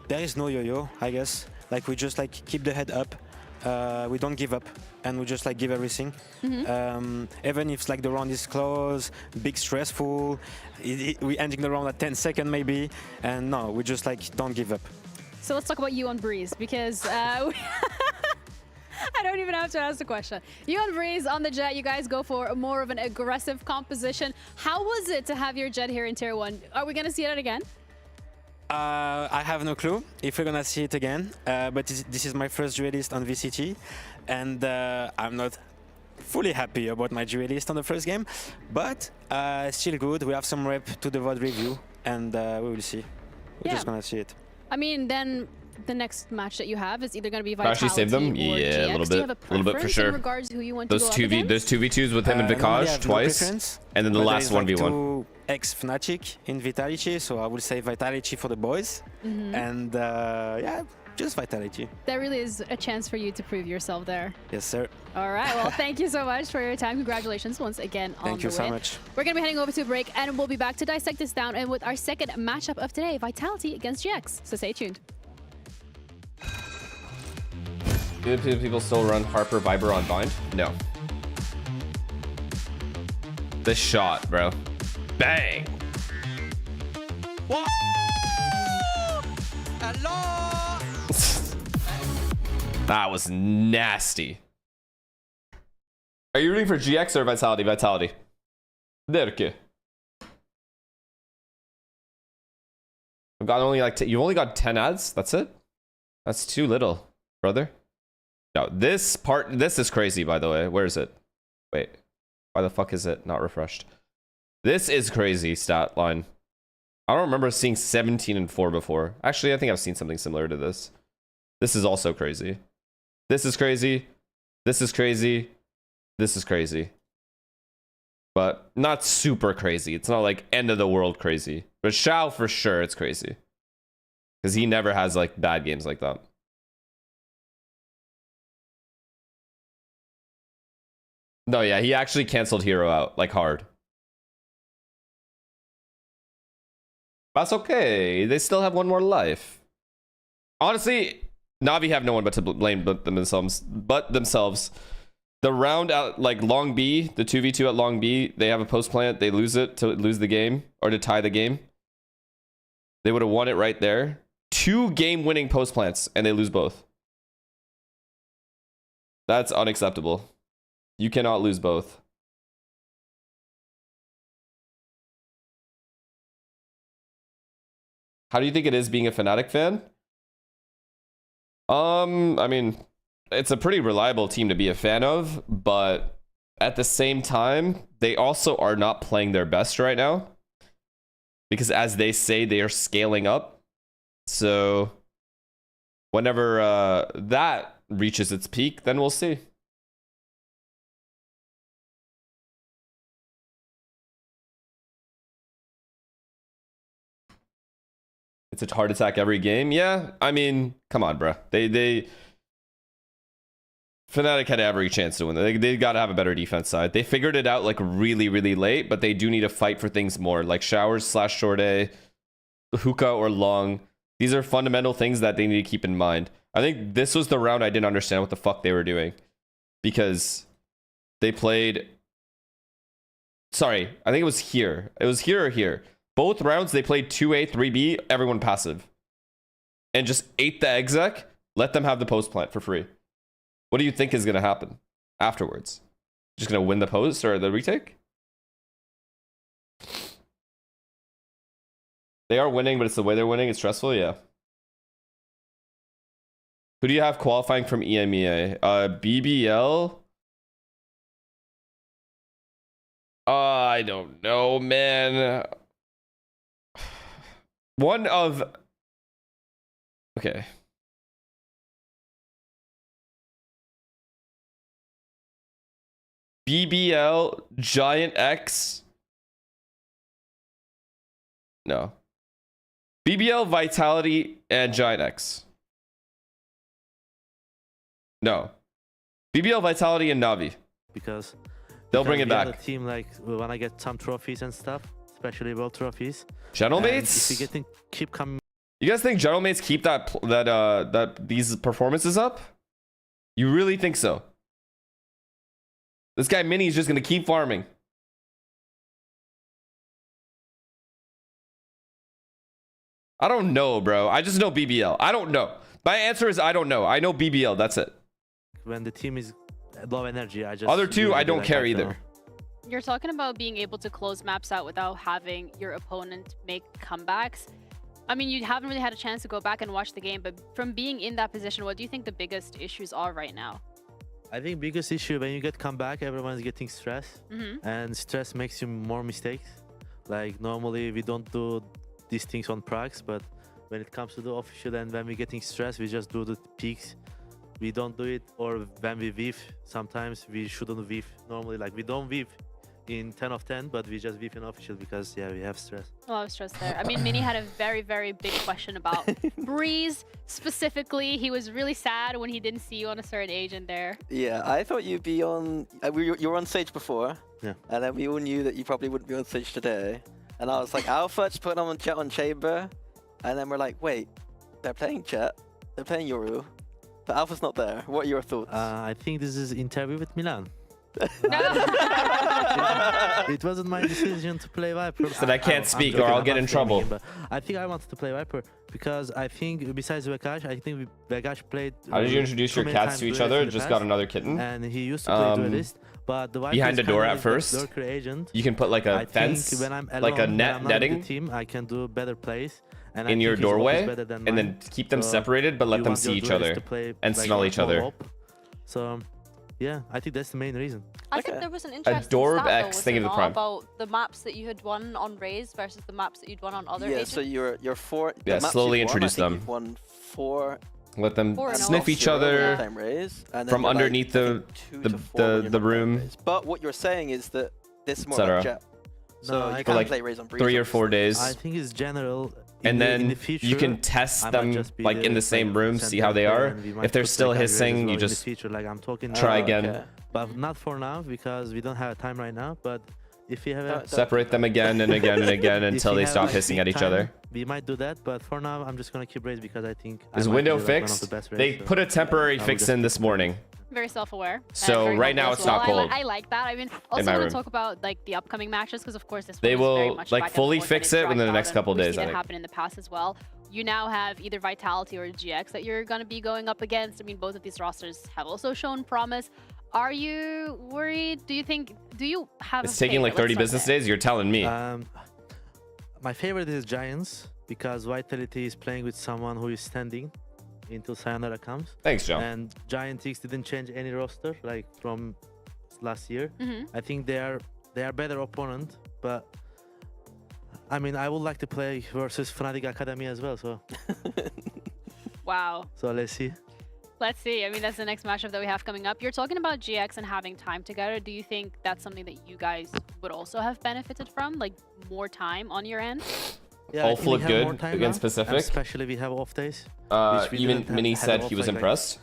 [SPEAKER 16] there is no yo-yo, I guess. Like, we just like keep the head up. We don't give up, and we just like give everything. Even if like the round is close, big stressful, we ending the round at 10 seconds maybe, and no, we just like don't give up.
[SPEAKER 2] So let's talk about you on Breeze, because I don't even have to ask the question. You and Breeze on the Jet, you guys go for more of an aggressive composition. How was it to have your Jet here in Tier 1? Are we going to see it again?
[SPEAKER 16] I have no clue if we're gonna see it again, but this is my first duelist on VCT, and I'm not fully happy about my duelist on the first game, but still good. We have some rep to the VOD review, and we will see. We're just gonna see it.
[SPEAKER 2] I mean, then the next match that you have is either going to be Vitality
[SPEAKER 3] Actually save them?
[SPEAKER 2] or
[SPEAKER 3] Yeah,
[SPEAKER 2] GX.
[SPEAKER 3] a little
[SPEAKER 2] Do you
[SPEAKER 3] bit.
[SPEAKER 2] have
[SPEAKER 3] A little bit for sure.
[SPEAKER 2] in regards to who you want
[SPEAKER 3] Those
[SPEAKER 2] to go up against?
[SPEAKER 3] 2v2s with him and Vikaj twice, and then the last 1v1.
[SPEAKER 16] Two ex-Fnatic in Vitality, so I will say Vitality for the boys, and yeah, just Vitality.
[SPEAKER 2] There really is a chance for you to prove yourself there.
[SPEAKER 16] Yes, sir.
[SPEAKER 2] All right, well, thank you so much for your time. Congratulations once again on the win.
[SPEAKER 16] Thank you so much.
[SPEAKER 2] We're going to be heading over to a break, and we'll be back to dissect this down and with our second matchup of today, Vitality against GX. So stay tuned.
[SPEAKER 3] Do people still run Harper Viper on Bind? No. This shot, bro. Bang!
[SPEAKER 17] Whoa! Hello!
[SPEAKER 3] That was nasty. Are you rooting for GX or Vitality? Vitality. Derke. I've got only like you've only got 10 ads? That's it? That's too little, brother. No, this is crazy, by the way. Where is it? Wait. Why the fuck is it not refreshed? This is crazy stat line. I don't remember seeing 17 and 4 before. Actually, I think I've seen something similar to this. This is also crazy. This is crazy. This is crazy. This is crazy. But not super crazy. It's not like end of the world crazy. But Shao, for sure, it's crazy. Because he never has like bad games like that. No, yeah, he actually canceled Hero out, like hard. That's okay. They still have one more life. Honestly, Na'Vi have no one but to blame but themselves. The round out, like Long B, the 2v2 at Long B, they have a post plant. They lose it to lose the game or to tie the game. They would have won it right there. 2 game-winning post plants, and they lose both. That's unacceptable. You cannot lose both. How do you think it is being a Fnatic fan? I mean, it's a pretty reliable team to be a fan of, but at the same time, they also are not playing their best right now. Because as they say, they are scaling up. So whenever that reaches its peak, then we'll see. It's a heart attack every game. Yeah, I mean, come on, bro. Fnatic had every chance to win. They got to have a better defense side. They figured it out like really, really late, but they do need to fight for things more, like showers / short A, hookah or long. These are fundamental things that they need to keep in mind. I think this was the round I didn't understand what the fuck they were doing, because they played. Sorry, I think it was here. It was here or here. Both rounds, they played 2A, 3B, everyone passive. And just ate the exec, let them have the post plant for free. What do you think is going to happen afterwards? Just going to win the post or the retake? They are winning, but it's the way they're winning. It's stressful, yeah. Who do you have qualifying from EMEA? BBL? I don't know, man. One of Okay. BBL, Giant X. No. BBL, Vitality, and Giant X. No. BBL, Vitality, and Navi.
[SPEAKER 8] Because
[SPEAKER 3] they'll bring it back.
[SPEAKER 8] The team, like, we want to get some trophies and stuff, especially world trophies.
[SPEAKER 3] Gentlemates?
[SPEAKER 8] If we keep coming.
[SPEAKER 3] You guys think Gentlemates keep these performances up? You really think so? This guy Mini is just gonna keep farming. I don't know, bro. I just know BBL. I don't know. My answer is I don't know. I know BBL. That's it.
[SPEAKER 8] When the team is low energy, I just.
[SPEAKER 3] Other two, I don't care either.
[SPEAKER 2] You're talking about being able to close maps out without having your opponent make comebacks. I mean, you haven't really had a chance to go back and watch the game, but from being in that position, what do you think the biggest issues are right now?
[SPEAKER 8] I think biggest issue when you get comeback, everyone's getting stressed, and stress makes you more mistakes. Like normally we don't do these things on procs, but when it comes to the official and when we're getting stressed, we just do the peaks. We don't do it, or when we weave, sometimes we shouldn't weave. Normally, like we don't weave in 10 of 10, but we just weave in official because yeah, we have stress.
[SPEAKER 2] A lot of stress there. I mean, Mini had a very, very big question about Breeze specifically. He was really sad when he didn't see you on a certain agent there.
[SPEAKER 5] Yeah, I thought you'd be on. You were on stage before.
[SPEAKER 8] Yeah.
[SPEAKER 5] And then we all knew that you probably wouldn't be on stage today. And I was like, Alpha's putting on Jet on Chamber. And then we're like, wait, they're playing Jet, they're playing Yoru, but Alpha's not there. What are your thoughts?
[SPEAKER 8] I think this is interview with Milan. It wasn't my decision to play Viper.
[SPEAKER 3] So I can't speak or I'll get in trouble.
[SPEAKER 8] But I think I wanted to play Viper because I think besides Vekash, I think Vekash played.
[SPEAKER 3] How did you introduce your cats to each other? Just got another kitten.
[SPEAKER 8] And he used to play duelist. But the
[SPEAKER 3] behind a door at first, you can put like a fence, like a netting
[SPEAKER 8] team, I can do better plays
[SPEAKER 3] in your doorway, and then keep them separated, but let them see each other and smell each other.
[SPEAKER 8] So, yeah, I think that's the main reason.
[SPEAKER 4] I think there was an interesting stat about the maps that you had won on Raze versus the maps that you'd won on other agents.
[SPEAKER 5] So you're four.
[SPEAKER 3] Yeah, slowly introduce them.
[SPEAKER 5] You've won 4.
[SPEAKER 3] Let them sniff each other from underneath the room.
[SPEAKER 5] But what you're saying is that this is more like Jet. So you can't play Raze on Breeze.
[SPEAKER 3] 3 or 4 days.
[SPEAKER 8] I think it's general.
[SPEAKER 3] And then you can test them like in the same room, see how they are. If they're still hissing, you just try again.
[SPEAKER 8] But not for now because we don't have time right now. But if you have
[SPEAKER 3] separate them again and again and again until they stop hissing at each other.
[SPEAKER 8] We might do that, but for now, I'm just gonna keep Raze because I think
[SPEAKER 3] is window fixed. They put a temporary fix in this morning.
[SPEAKER 2] Very self-aware.
[SPEAKER 3] So right now it's not cold.
[SPEAKER 2] I like that. I mean, also want to talk about like the upcoming matches because of course this
[SPEAKER 3] they will
[SPEAKER 2] very much
[SPEAKER 3] like fully fix it within the next couple of days.
[SPEAKER 2] We've seen it happen in the past as well. You now have either Vitality or GX that you're going to be going up against. I mean, both of these rosters have also shown promise. Are you worried? Do you have?
[SPEAKER 3] It's taking like 30 business days. You're telling me.
[SPEAKER 8] My favorite is Giants because Vitality is playing with someone who is standing until Sayonara comes.
[SPEAKER 3] Thanks, John.
[SPEAKER 8] And Giant X didn't change any roster like from last year. I think they are better opponent, but I mean I would like to play versus Fnatic Academy as well. So
[SPEAKER 2] wow.
[SPEAKER 8] So let's see.
[SPEAKER 2] Let's see. I mean, that's the next matchup that we have coming up. You're talking about GX and having time together. Do you think that's something that you guys would also have benefited from, like more time on your end?
[SPEAKER 8] Yeah,
[SPEAKER 3] all look good against Pacific.
[SPEAKER 8] Especially we have off days.
[SPEAKER 3] Even Mini said he was impressed.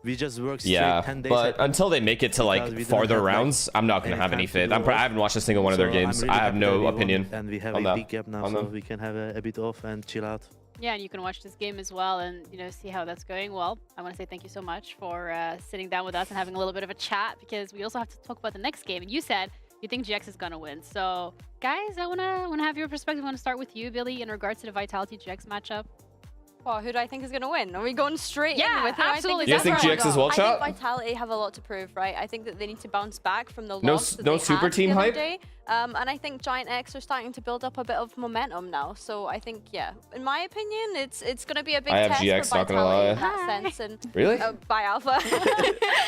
[SPEAKER 8] We just work straight 10 days.
[SPEAKER 3] But until they make it to like farther rounds, I'm not going to have any fit. I haven't watched a single one of their games. I have no opinion
[SPEAKER 8] and we have a big gap now, so we can have a bit off and chill out.
[SPEAKER 2] Yeah, and you can watch this game as well and, you know, see how that's going. Well, I want to say thank you so much for sitting down with us and having a little bit of a chat because we also have to talk about the next game. And you said you think GX is going to win. So, guys, I want to have your perspective. I want to start with you, Billy, in regards to the Vitality GX matchup.
[SPEAKER 4] Well, who do I think is going to win? Are we going straight in with who
[SPEAKER 2] absolutely.
[SPEAKER 3] Do you think GX is well shot?
[SPEAKER 4] I think Vitality have a lot to prove, right? I think that they need to bounce back from the
[SPEAKER 3] no
[SPEAKER 4] loss that
[SPEAKER 3] no
[SPEAKER 4] they
[SPEAKER 3] super
[SPEAKER 4] had
[SPEAKER 3] team
[SPEAKER 4] the other
[SPEAKER 3] hype?
[SPEAKER 4] day. And I think Giant X are starting to build up a bit of momentum now. So I think, yeah, in my opinion, it's going to be a big test
[SPEAKER 3] GX,
[SPEAKER 4] for
[SPEAKER 3] not gonna
[SPEAKER 4] Vitality
[SPEAKER 3] lie.
[SPEAKER 4] in that sense. And,
[SPEAKER 3] Really?
[SPEAKER 4] By Alpha.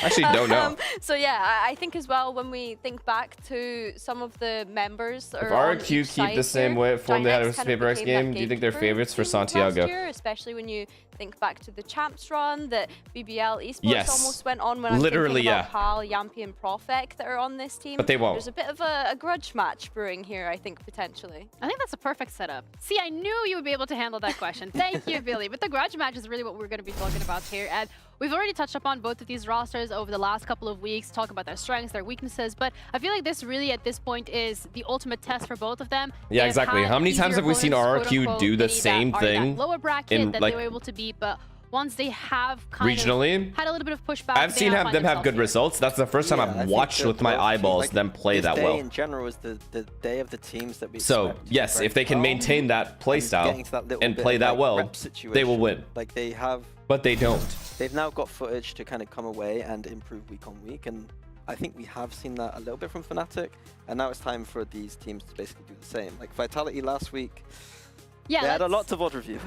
[SPEAKER 3] Actually, don't know.
[SPEAKER 4] So yeah, I think as well, when we think back to some of the members that
[SPEAKER 3] If
[SPEAKER 4] are on
[SPEAKER 3] RQ
[SPEAKER 4] each
[SPEAKER 3] keep
[SPEAKER 4] side
[SPEAKER 3] the same
[SPEAKER 4] here,
[SPEAKER 3] form they had
[SPEAKER 4] Giant
[SPEAKER 3] with
[SPEAKER 4] X kind of
[SPEAKER 3] Paper X
[SPEAKER 4] became that
[SPEAKER 3] game, do you think they're
[SPEAKER 4] gatekeeper
[SPEAKER 3] favorites for
[SPEAKER 4] team
[SPEAKER 3] Santiago?
[SPEAKER 4] last year, especially when you think back to the Champs run that BBL Esports
[SPEAKER 3] Yes.
[SPEAKER 4] almost went on. When
[SPEAKER 3] Literally,
[SPEAKER 4] I'm thinking about
[SPEAKER 3] yeah.
[SPEAKER 4] Hal, Yampy, and Profek that are on this team.
[SPEAKER 3] But they won't.
[SPEAKER 4] There's a bit of a grudge match brewing here, I think, potentially.
[SPEAKER 2] I think that's a perfect setup. See, I knew you would be able to handle that question. Thank you, Billy. But the grudge match is really what we're going to be talking about here. And we've already touched upon both of these rosters over the last couple of weeks, talk about their strengths, their weaknesses. But I feel like this really, at this point, is the ultimate test for both of them.
[SPEAKER 3] Yeah, exactly. How many times have we seen RRQ do the same thing
[SPEAKER 2] lower bracket
[SPEAKER 3] in,
[SPEAKER 2] that
[SPEAKER 3] like,
[SPEAKER 2] they were able to beat, but once they have kind
[SPEAKER 3] regionally
[SPEAKER 2] of had a little bit of pushback,
[SPEAKER 3] I've seen them have good results. That's the first time
[SPEAKER 5] I
[SPEAKER 3] I've
[SPEAKER 5] think
[SPEAKER 3] watched
[SPEAKER 5] that
[SPEAKER 3] with my
[SPEAKER 5] both teams,
[SPEAKER 3] eyeballs
[SPEAKER 5] like,
[SPEAKER 3] them play
[SPEAKER 5] this
[SPEAKER 3] that
[SPEAKER 5] day
[SPEAKER 3] well.
[SPEAKER 5] in general is the day of the teams that we
[SPEAKER 3] So
[SPEAKER 5] expect to
[SPEAKER 3] yes,
[SPEAKER 5] do
[SPEAKER 3] if they can
[SPEAKER 5] well
[SPEAKER 3] maintain that play
[SPEAKER 5] and
[SPEAKER 3] style
[SPEAKER 5] getting to that little
[SPEAKER 3] and
[SPEAKER 5] bit
[SPEAKER 3] play
[SPEAKER 5] of,
[SPEAKER 3] that
[SPEAKER 5] like,
[SPEAKER 3] well,
[SPEAKER 5] rep
[SPEAKER 3] they will
[SPEAKER 5] situation.
[SPEAKER 3] win.
[SPEAKER 5] Like they have,
[SPEAKER 3] But they don't.
[SPEAKER 5] they've now got footage to kind of come away and improve week on week, and I think we have seen that a little bit from Fnatic, and now it's time for these teams to basically do the same. Like Vitality last week,
[SPEAKER 2] yeah,
[SPEAKER 5] they had a lot to VOD review.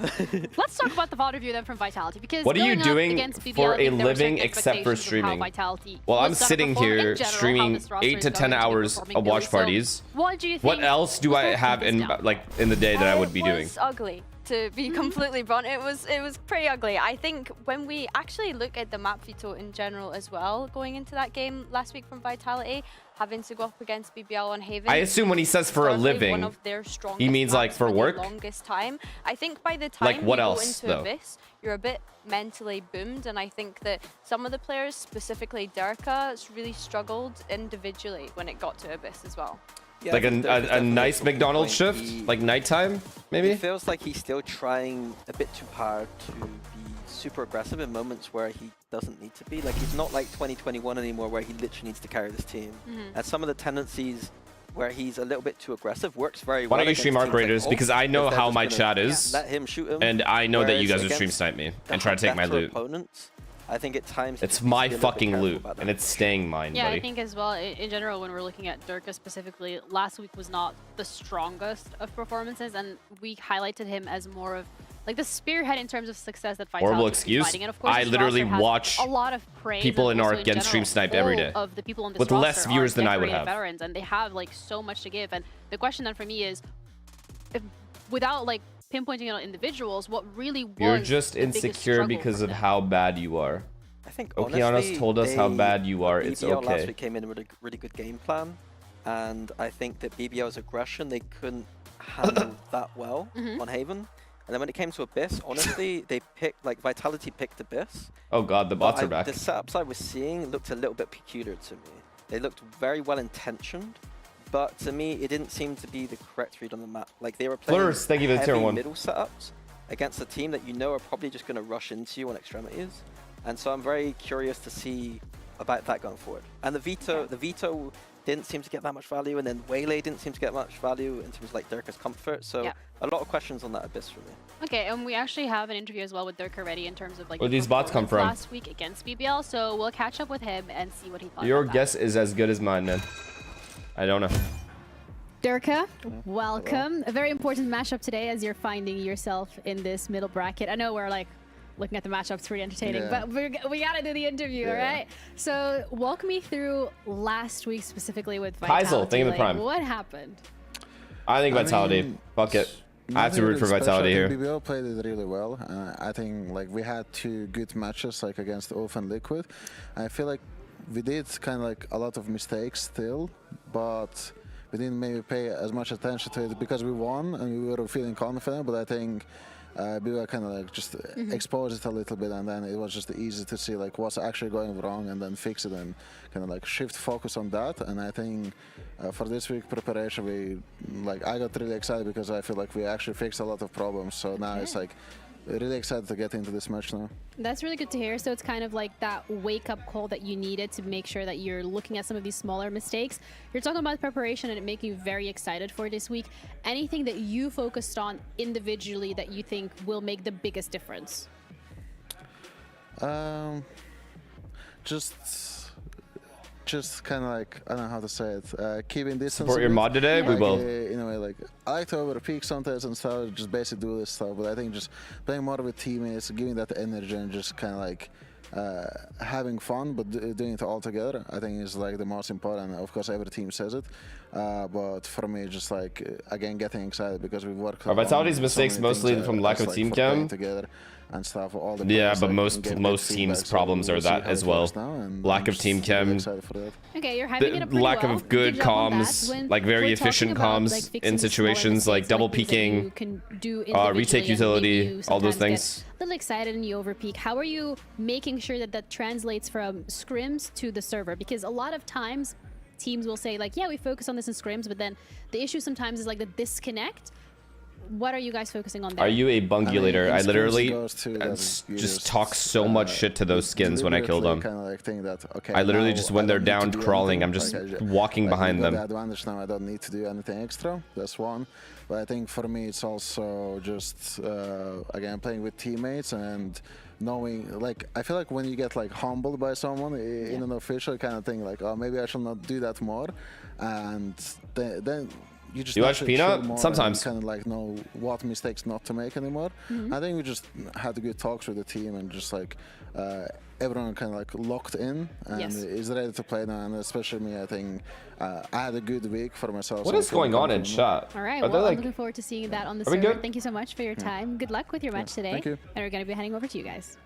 [SPEAKER 2] Let's talk about the VOD review then from Vitality, because
[SPEAKER 3] What are you
[SPEAKER 2] going up
[SPEAKER 3] doing
[SPEAKER 2] against BBL,
[SPEAKER 3] for
[SPEAKER 2] I
[SPEAKER 3] a
[SPEAKER 2] think there were
[SPEAKER 3] living
[SPEAKER 2] certain
[SPEAKER 3] except for
[SPEAKER 2] expectations of how
[SPEAKER 3] streaming?
[SPEAKER 2] Vitality
[SPEAKER 3] Well, I'm
[SPEAKER 2] was gonna
[SPEAKER 3] sitting
[SPEAKER 2] perform in
[SPEAKER 3] here
[SPEAKER 2] general, how
[SPEAKER 3] streaming
[SPEAKER 2] this roster
[SPEAKER 3] 8
[SPEAKER 2] is
[SPEAKER 3] to
[SPEAKER 2] going
[SPEAKER 3] 10
[SPEAKER 2] be
[SPEAKER 3] hours
[SPEAKER 2] performing,
[SPEAKER 3] of
[SPEAKER 2] Billy.
[SPEAKER 3] watch
[SPEAKER 2] So
[SPEAKER 3] parties.
[SPEAKER 2] what do you think?
[SPEAKER 3] What else do I
[SPEAKER 2] before
[SPEAKER 3] have
[SPEAKER 2] we put this
[SPEAKER 3] in
[SPEAKER 2] down?
[SPEAKER 3] like in the day that I would be doing?
[SPEAKER 4] It was ugly, to be completely blunt. It was pretty ugly. I think when we actually look at the map veto in general as well, going into that game last week from Vitality, having to go up against BBL on Haven.
[SPEAKER 3] I assume when he says for a
[SPEAKER 4] historically
[SPEAKER 3] living,
[SPEAKER 4] one of their strongest
[SPEAKER 3] he means like
[SPEAKER 4] maps
[SPEAKER 3] for
[SPEAKER 4] the
[SPEAKER 3] work?
[SPEAKER 4] longest time. I think by the time
[SPEAKER 3] Like, what
[SPEAKER 4] you
[SPEAKER 3] else,
[SPEAKER 4] go into
[SPEAKER 3] though?
[SPEAKER 4] Abyss, you're a bit mentally boomed, and I think that some of the players, specifically Derka, really struggled individually when it got to Abyss as well.
[SPEAKER 5] Yeah,
[SPEAKER 3] Like
[SPEAKER 5] I think Dirk is
[SPEAKER 3] a
[SPEAKER 5] definitely
[SPEAKER 3] nice
[SPEAKER 5] at a
[SPEAKER 3] McDonald's
[SPEAKER 5] point
[SPEAKER 3] shift, like nighttime, maybe.
[SPEAKER 5] It feels like he's still trying a bit too hard to be super aggressive in moments where he doesn't need to be. Like he's not like 2021 anymore, where he literally needs to carry this team. And some of the tendencies where he's a little bit too aggressive works very well.
[SPEAKER 3] Why don't you stream Arc Raiders? Because I know how my chat
[SPEAKER 5] gonna
[SPEAKER 3] is,
[SPEAKER 5] let him shoot him,
[SPEAKER 3] and I know that you
[SPEAKER 5] whereas
[SPEAKER 3] guys would stream
[SPEAKER 5] against
[SPEAKER 3] snipe me
[SPEAKER 5] the
[SPEAKER 3] and try to take my
[SPEAKER 5] better
[SPEAKER 3] loot.
[SPEAKER 5] Opponents, I think at times
[SPEAKER 3] It's
[SPEAKER 5] he
[SPEAKER 3] my
[SPEAKER 5] needs to be a little bit
[SPEAKER 3] fucking
[SPEAKER 5] careful
[SPEAKER 3] loot,
[SPEAKER 5] about
[SPEAKER 3] and
[SPEAKER 5] that.
[SPEAKER 3] it's staying mine,
[SPEAKER 2] Yeah,
[SPEAKER 3] buddy.
[SPEAKER 2] I think as well, in general, when we're looking at Durka specifically, last week was not the strongest of performances, and we highlighted him as more of like the spearhead in terms of success that Vitality
[SPEAKER 3] Horrible
[SPEAKER 2] is
[SPEAKER 3] excuse.
[SPEAKER 2] providing. And of course,
[SPEAKER 3] I
[SPEAKER 2] this
[SPEAKER 3] literally
[SPEAKER 2] roster has
[SPEAKER 3] watch
[SPEAKER 2] a lot of praise
[SPEAKER 3] people
[SPEAKER 2] and
[SPEAKER 3] in
[SPEAKER 2] also
[SPEAKER 3] Arc get stream
[SPEAKER 2] general,
[SPEAKER 3] sniped every
[SPEAKER 2] all
[SPEAKER 3] day.
[SPEAKER 2] of the people on this
[SPEAKER 3] With
[SPEAKER 2] roster
[SPEAKER 3] less viewers
[SPEAKER 2] are
[SPEAKER 3] than I would
[SPEAKER 2] decorated
[SPEAKER 3] have.
[SPEAKER 2] veterans, and they have like so much to give. And the question then for me is, if, without like pinpointing on individuals, what really was
[SPEAKER 3] You're just
[SPEAKER 2] the biggest
[SPEAKER 3] insecure
[SPEAKER 2] struggle
[SPEAKER 3] because
[SPEAKER 2] for
[SPEAKER 3] of
[SPEAKER 2] them?
[SPEAKER 3] how bad you are.
[SPEAKER 5] I think
[SPEAKER 3] Okeanos
[SPEAKER 5] honestly,
[SPEAKER 3] told us how
[SPEAKER 5] they-
[SPEAKER 3] bad you are. It's
[SPEAKER 5] BBL last
[SPEAKER 3] okay.
[SPEAKER 5] week came in with a really good game plan, and I think that BBL's aggression they couldn't handle that well on Haven. And then when it came to Abyss, honestly, they picked like Vitality picked Abyss.
[SPEAKER 3] Oh god, the bots are back.
[SPEAKER 5] The setups I was seeing looked a little bit peculiar to me. They looked very well intentioned, but to me, it didn't seem to be the correct read on the map. Like they were playing
[SPEAKER 3] Fleurs, thank you for the tier
[SPEAKER 5] heavy
[SPEAKER 3] 1.
[SPEAKER 5] middle setups against a team that you know are probably just going to rush into you on extremities. And so I'm very curious to see about that going forward. And the veto didn't seem to get that much value, and then Waylay didn't seem to get much value in terms of like Durka's comfort. So a lot of questions on that Abyss for me.
[SPEAKER 2] Okay, and we actually have an interview as well with Dirk already in terms of like
[SPEAKER 3] Where
[SPEAKER 2] the
[SPEAKER 3] these bots come from?
[SPEAKER 2] last week against BBL. So we'll catch up with him and see what he thought.
[SPEAKER 3] Your
[SPEAKER 2] about
[SPEAKER 3] guess is as good as mine, man. I don't know.
[SPEAKER 2] Durka, welcome. A very important matchup today as you're finding yourself in this middle bracket. I know we're like looking at the matchups, pretty entertaining, but we gotta do the interview, all right? So walk me through last week specifically with Vitality.
[SPEAKER 3] Kaisel, think of the prime.
[SPEAKER 2] What happened?
[SPEAKER 3] I think Vitality. Fuck it. I have to root for Vitality here.
[SPEAKER 12] BBL played it really well. I think like we had 2 good matches like against Wolf and Liquid. I feel like we did kind of like a lot of mistakes still, but we didn't maybe pay as much attention to it because we won and we were feeling confident. But I think BBL kind of like just exposed it a little bit, and then it was just easy to see like what's actually going wrong and then fix it and kind of like shift focus on that. And I think for this week preparation, I got really excited because I feel like we actually fixed a lot of problems. So now it's like really excited to get into this match now.
[SPEAKER 2] That's really good to hear. So it's kind of like that wake-up call that you needed to make sure that you're looking at some of these smaller mistakes. You're talking about preparation and it making you very excited for this week. Anything that you focused on individually that you think will make the biggest difference?
[SPEAKER 12] Just just kind of like, I don't know how to say it, keeping distance.
[SPEAKER 3] Support your mod today?
[SPEAKER 12] Like,
[SPEAKER 3] we will.
[SPEAKER 12] In a way, like, I like to overpeak sometimes and stuff, just basically do this stuff, but I think just playing more with teammates, giving that energy and just kind of like having fun, but doing it all together, I think is like the most important. Of course, every team says it, but for me, just like, again, getting excited because we've worked on
[SPEAKER 3] Vitality's
[SPEAKER 12] so
[SPEAKER 3] mistakes
[SPEAKER 12] many
[SPEAKER 3] mostly
[SPEAKER 12] things,
[SPEAKER 3] from lack of
[SPEAKER 12] like
[SPEAKER 3] team
[SPEAKER 12] for
[SPEAKER 3] cam.
[SPEAKER 12] playing together and stuff. All the
[SPEAKER 3] Yeah,
[SPEAKER 12] players,
[SPEAKER 3] but
[SPEAKER 12] like,
[SPEAKER 3] most teams' problems are that as well. Lack of team chem.
[SPEAKER 2] Okay, you're hyping it up pretty
[SPEAKER 3] Lack
[SPEAKER 2] well.
[SPEAKER 3] of good comms, like very efficient comms in situations like double peeking, retake utility, all those things.
[SPEAKER 2] A little excited and you overpeak. How are you making sure that that translates from scrims to the server? Because a lot of times teams will say like, yeah, we focus on this in scrims, but then the issue sometimes is like the disconnect. What are you guys focusing on there?
[SPEAKER 3] Are you a bungulator? I literally just talk so much shit to those skins when I kill them. I literally just, when they're down crawling, I'm just walking behind them.
[SPEAKER 12] The advantage now, I don't need to do anything extra. That's one. But I think for me, it's also just, again, playing with teammates and knowing, like, I feel like when you get like humbled by someone in an official kind of thing, like, oh, maybe I should not do that more. And then you just
[SPEAKER 3] watch Peanut? Sometimes.
[SPEAKER 12] Kind of like know what mistakes not to make anymore. I think we just had good talks with the team and just like everyone kind of like locked in and is ready to play now. And especially me, I think I had a good week for myself.
[SPEAKER 3] What is going on in chat?
[SPEAKER 2] All right, well, I'm looking forward to seeing that on the server.
[SPEAKER 3] Good?
[SPEAKER 2] Thank you so much for your time. Good luck with your match today.
[SPEAKER 12] Thank you.
[SPEAKER 2] And we're going to be heading over to you guys.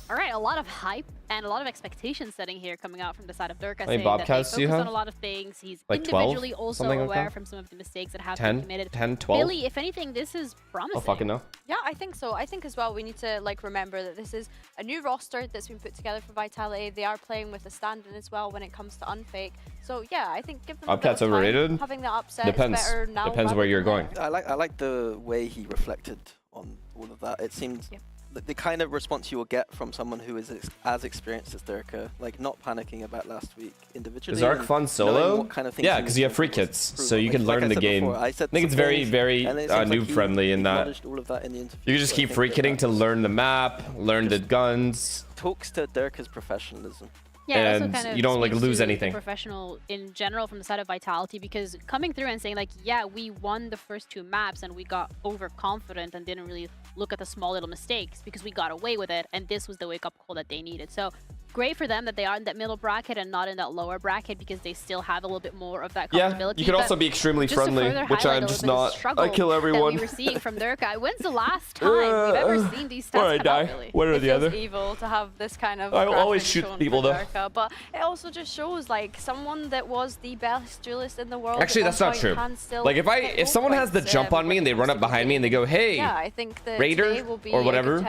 [SPEAKER 2] All right, a lot of hype and a lot of expectation setting here coming out from the side of Durka, saying that they focus on a lot of things. He's
[SPEAKER 3] like
[SPEAKER 2] individually
[SPEAKER 3] 12?
[SPEAKER 2] also
[SPEAKER 3] Something
[SPEAKER 2] aware
[SPEAKER 3] like
[SPEAKER 2] from some of the mistakes that have
[SPEAKER 3] 10?
[SPEAKER 2] been committed.
[SPEAKER 3] 10, 12?
[SPEAKER 2] Billy, if anything, this is promising.
[SPEAKER 3] Oh, fucking no.
[SPEAKER 4] Yeah, I think so. I think as well we need to like remember that this is a new roster that's been put together for Vitality. They are playing with a stand-in as well when it comes to unfake. So yeah, I think give them a bit of time.
[SPEAKER 3] Overrated?
[SPEAKER 4] Having the upset
[SPEAKER 3] Depends.
[SPEAKER 4] is better now.
[SPEAKER 3] Depends where you're going.
[SPEAKER 5] I like the way he reflected on all of that. It seems the kind of response you will get from someone who is as experienced as Durka, like not panicking about last week individually.
[SPEAKER 3] Is Arc fun solo?
[SPEAKER 5] Kind of
[SPEAKER 3] yeah, because you have free kits, so you can learn the game. I think it's very, very noob friendly in that.
[SPEAKER 5] All of that in the interview,
[SPEAKER 3] you can just keep free kitting to learn the map, learn the guns.
[SPEAKER 5] Talks to Durka's professionalism.
[SPEAKER 2] Yeah,
[SPEAKER 3] and
[SPEAKER 2] kind of
[SPEAKER 3] you don't like lose
[SPEAKER 2] to
[SPEAKER 3] anything.
[SPEAKER 2] The professional in general from the side of Vitality, because coming through and saying like, yeah, we won the first 2 maps and we got overconfident and didn't really look at the small little mistakes because we got away with it, and this was the wake-up call that they needed. So great for them that they are in that middle bracket and not in that lower bracket, because they still have a little bit more of that comfortability.
[SPEAKER 3] Yeah, you can also be extremely friendly, which I'm just not. I kill everyone.
[SPEAKER 2] That we were seeing from Durka. When's the last time we've ever seen these stats
[SPEAKER 3] Or I
[SPEAKER 2] come
[SPEAKER 3] die.
[SPEAKER 2] out, really?
[SPEAKER 3] One or the other.
[SPEAKER 4] It's evil to have this kind of.
[SPEAKER 3] I always shoot people though.
[SPEAKER 4] Durka, but it also just shows like someone that was the best duelist in the world.
[SPEAKER 3] Actually, that's not true. Like if someone has the jump on me and they run up behind me and they go, hey,
[SPEAKER 4] yeah, I think that
[SPEAKER 3] Raider or whatever,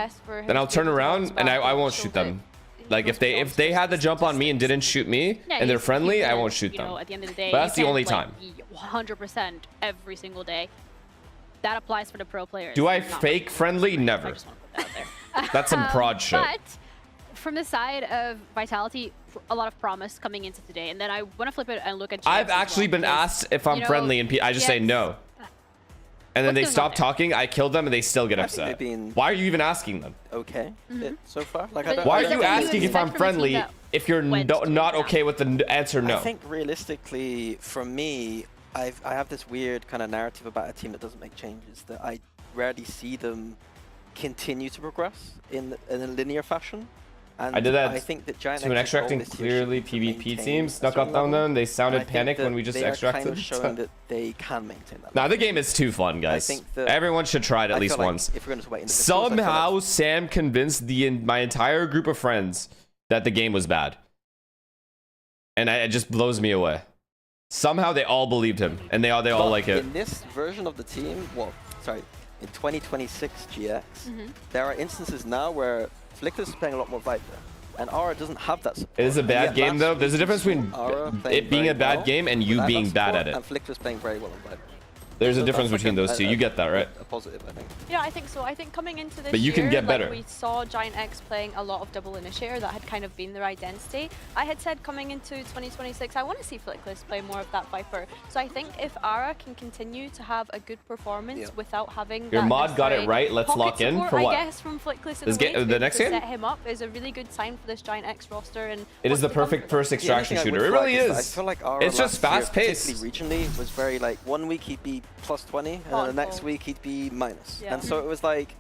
[SPEAKER 3] then I'll turn around and I won't shoot them. Like if they had the jump on me and didn't shoot me and they're friendly, I won't shoot them.
[SPEAKER 2] At the end of the day,
[SPEAKER 3] but that's the only time.
[SPEAKER 2] 100% every single day. That applies for the pro players.
[SPEAKER 3] Do I fake friendly? Never.
[SPEAKER 2] I just want to put that out there.
[SPEAKER 3] That's some prod shit.
[SPEAKER 2] But from the side of Vitality, a lot of promise coming into today, and then I want to flip it and look at.
[SPEAKER 3] I've actually been asked if I'm friendly, and I just say no. And then they stop talking, I kill them, and they still get upset. Why are you even asking them?
[SPEAKER 5] Okay, so far. Like,
[SPEAKER 3] why are you asking if I'm friendly if you're not okay with the answer no?
[SPEAKER 5] I think realistically, for me, I have this weird kind of narrative about a team that doesn't make changes, that I rarely see them continue to progress in a linear fashion. And
[SPEAKER 3] I did that
[SPEAKER 5] I think that Giant
[SPEAKER 3] to an extracting clearly PvP team, snuck up on them, they sounded panicked when we just extracted.
[SPEAKER 5] Kind of showing that they can maintain that.
[SPEAKER 3] Nah, the game is too fun, guys. Everyone should try it at least once.
[SPEAKER 5] If we're going to wait
[SPEAKER 3] somehow Sam convinced my entire group of friends that the game was bad. And it just blows me away. Somehow they all believed him, and they all like it.
[SPEAKER 5] In this version of the team, in 2026 GX, there are instances now where Flicker's playing a lot more Viper, and Aura doesn't have that support.
[SPEAKER 3] It is a bad game, though. There's a difference between it being a bad game and you being bad at it.
[SPEAKER 5] And Flicker's playing very well on Viper.
[SPEAKER 3] There's a
[SPEAKER 5] So
[SPEAKER 3] difference
[SPEAKER 5] that's
[SPEAKER 3] between
[SPEAKER 5] like
[SPEAKER 3] those two. You get that, right?
[SPEAKER 5] A positive, I think.
[SPEAKER 4] Yeah, I think so. I think coming into this
[SPEAKER 3] But you
[SPEAKER 4] year,
[SPEAKER 3] can get
[SPEAKER 4] like,
[SPEAKER 3] better.
[SPEAKER 4] we saw Giant X playing a lot of double initiator. That had kind of been their identity. I had said coming into 2026, I want to see Flickless play more of that Viper. So I think if Ara can continue to have a good performance without having
[SPEAKER 3] Your
[SPEAKER 4] that
[SPEAKER 3] mod got it right. Let's
[SPEAKER 4] pocket
[SPEAKER 3] lock in
[SPEAKER 4] support,
[SPEAKER 3] for what?
[SPEAKER 4] I guess from Flickless in
[SPEAKER 3] This
[SPEAKER 4] a way
[SPEAKER 3] game,
[SPEAKER 4] to
[SPEAKER 3] the
[SPEAKER 4] be
[SPEAKER 3] next
[SPEAKER 4] able to
[SPEAKER 3] game?
[SPEAKER 4] set him up is a really good sign for this Giant X roster. And
[SPEAKER 3] It is the perfect first extraction shooter. It really is.
[SPEAKER 5] I feel like Ara
[SPEAKER 3] It's just
[SPEAKER 5] last year,
[SPEAKER 3] fast paced.
[SPEAKER 5] particularly regionally, was very like 1 week he'd be +20 and then the next week he'd be minus.
[SPEAKER 4] Yeah.
[SPEAKER 5] And so it was like,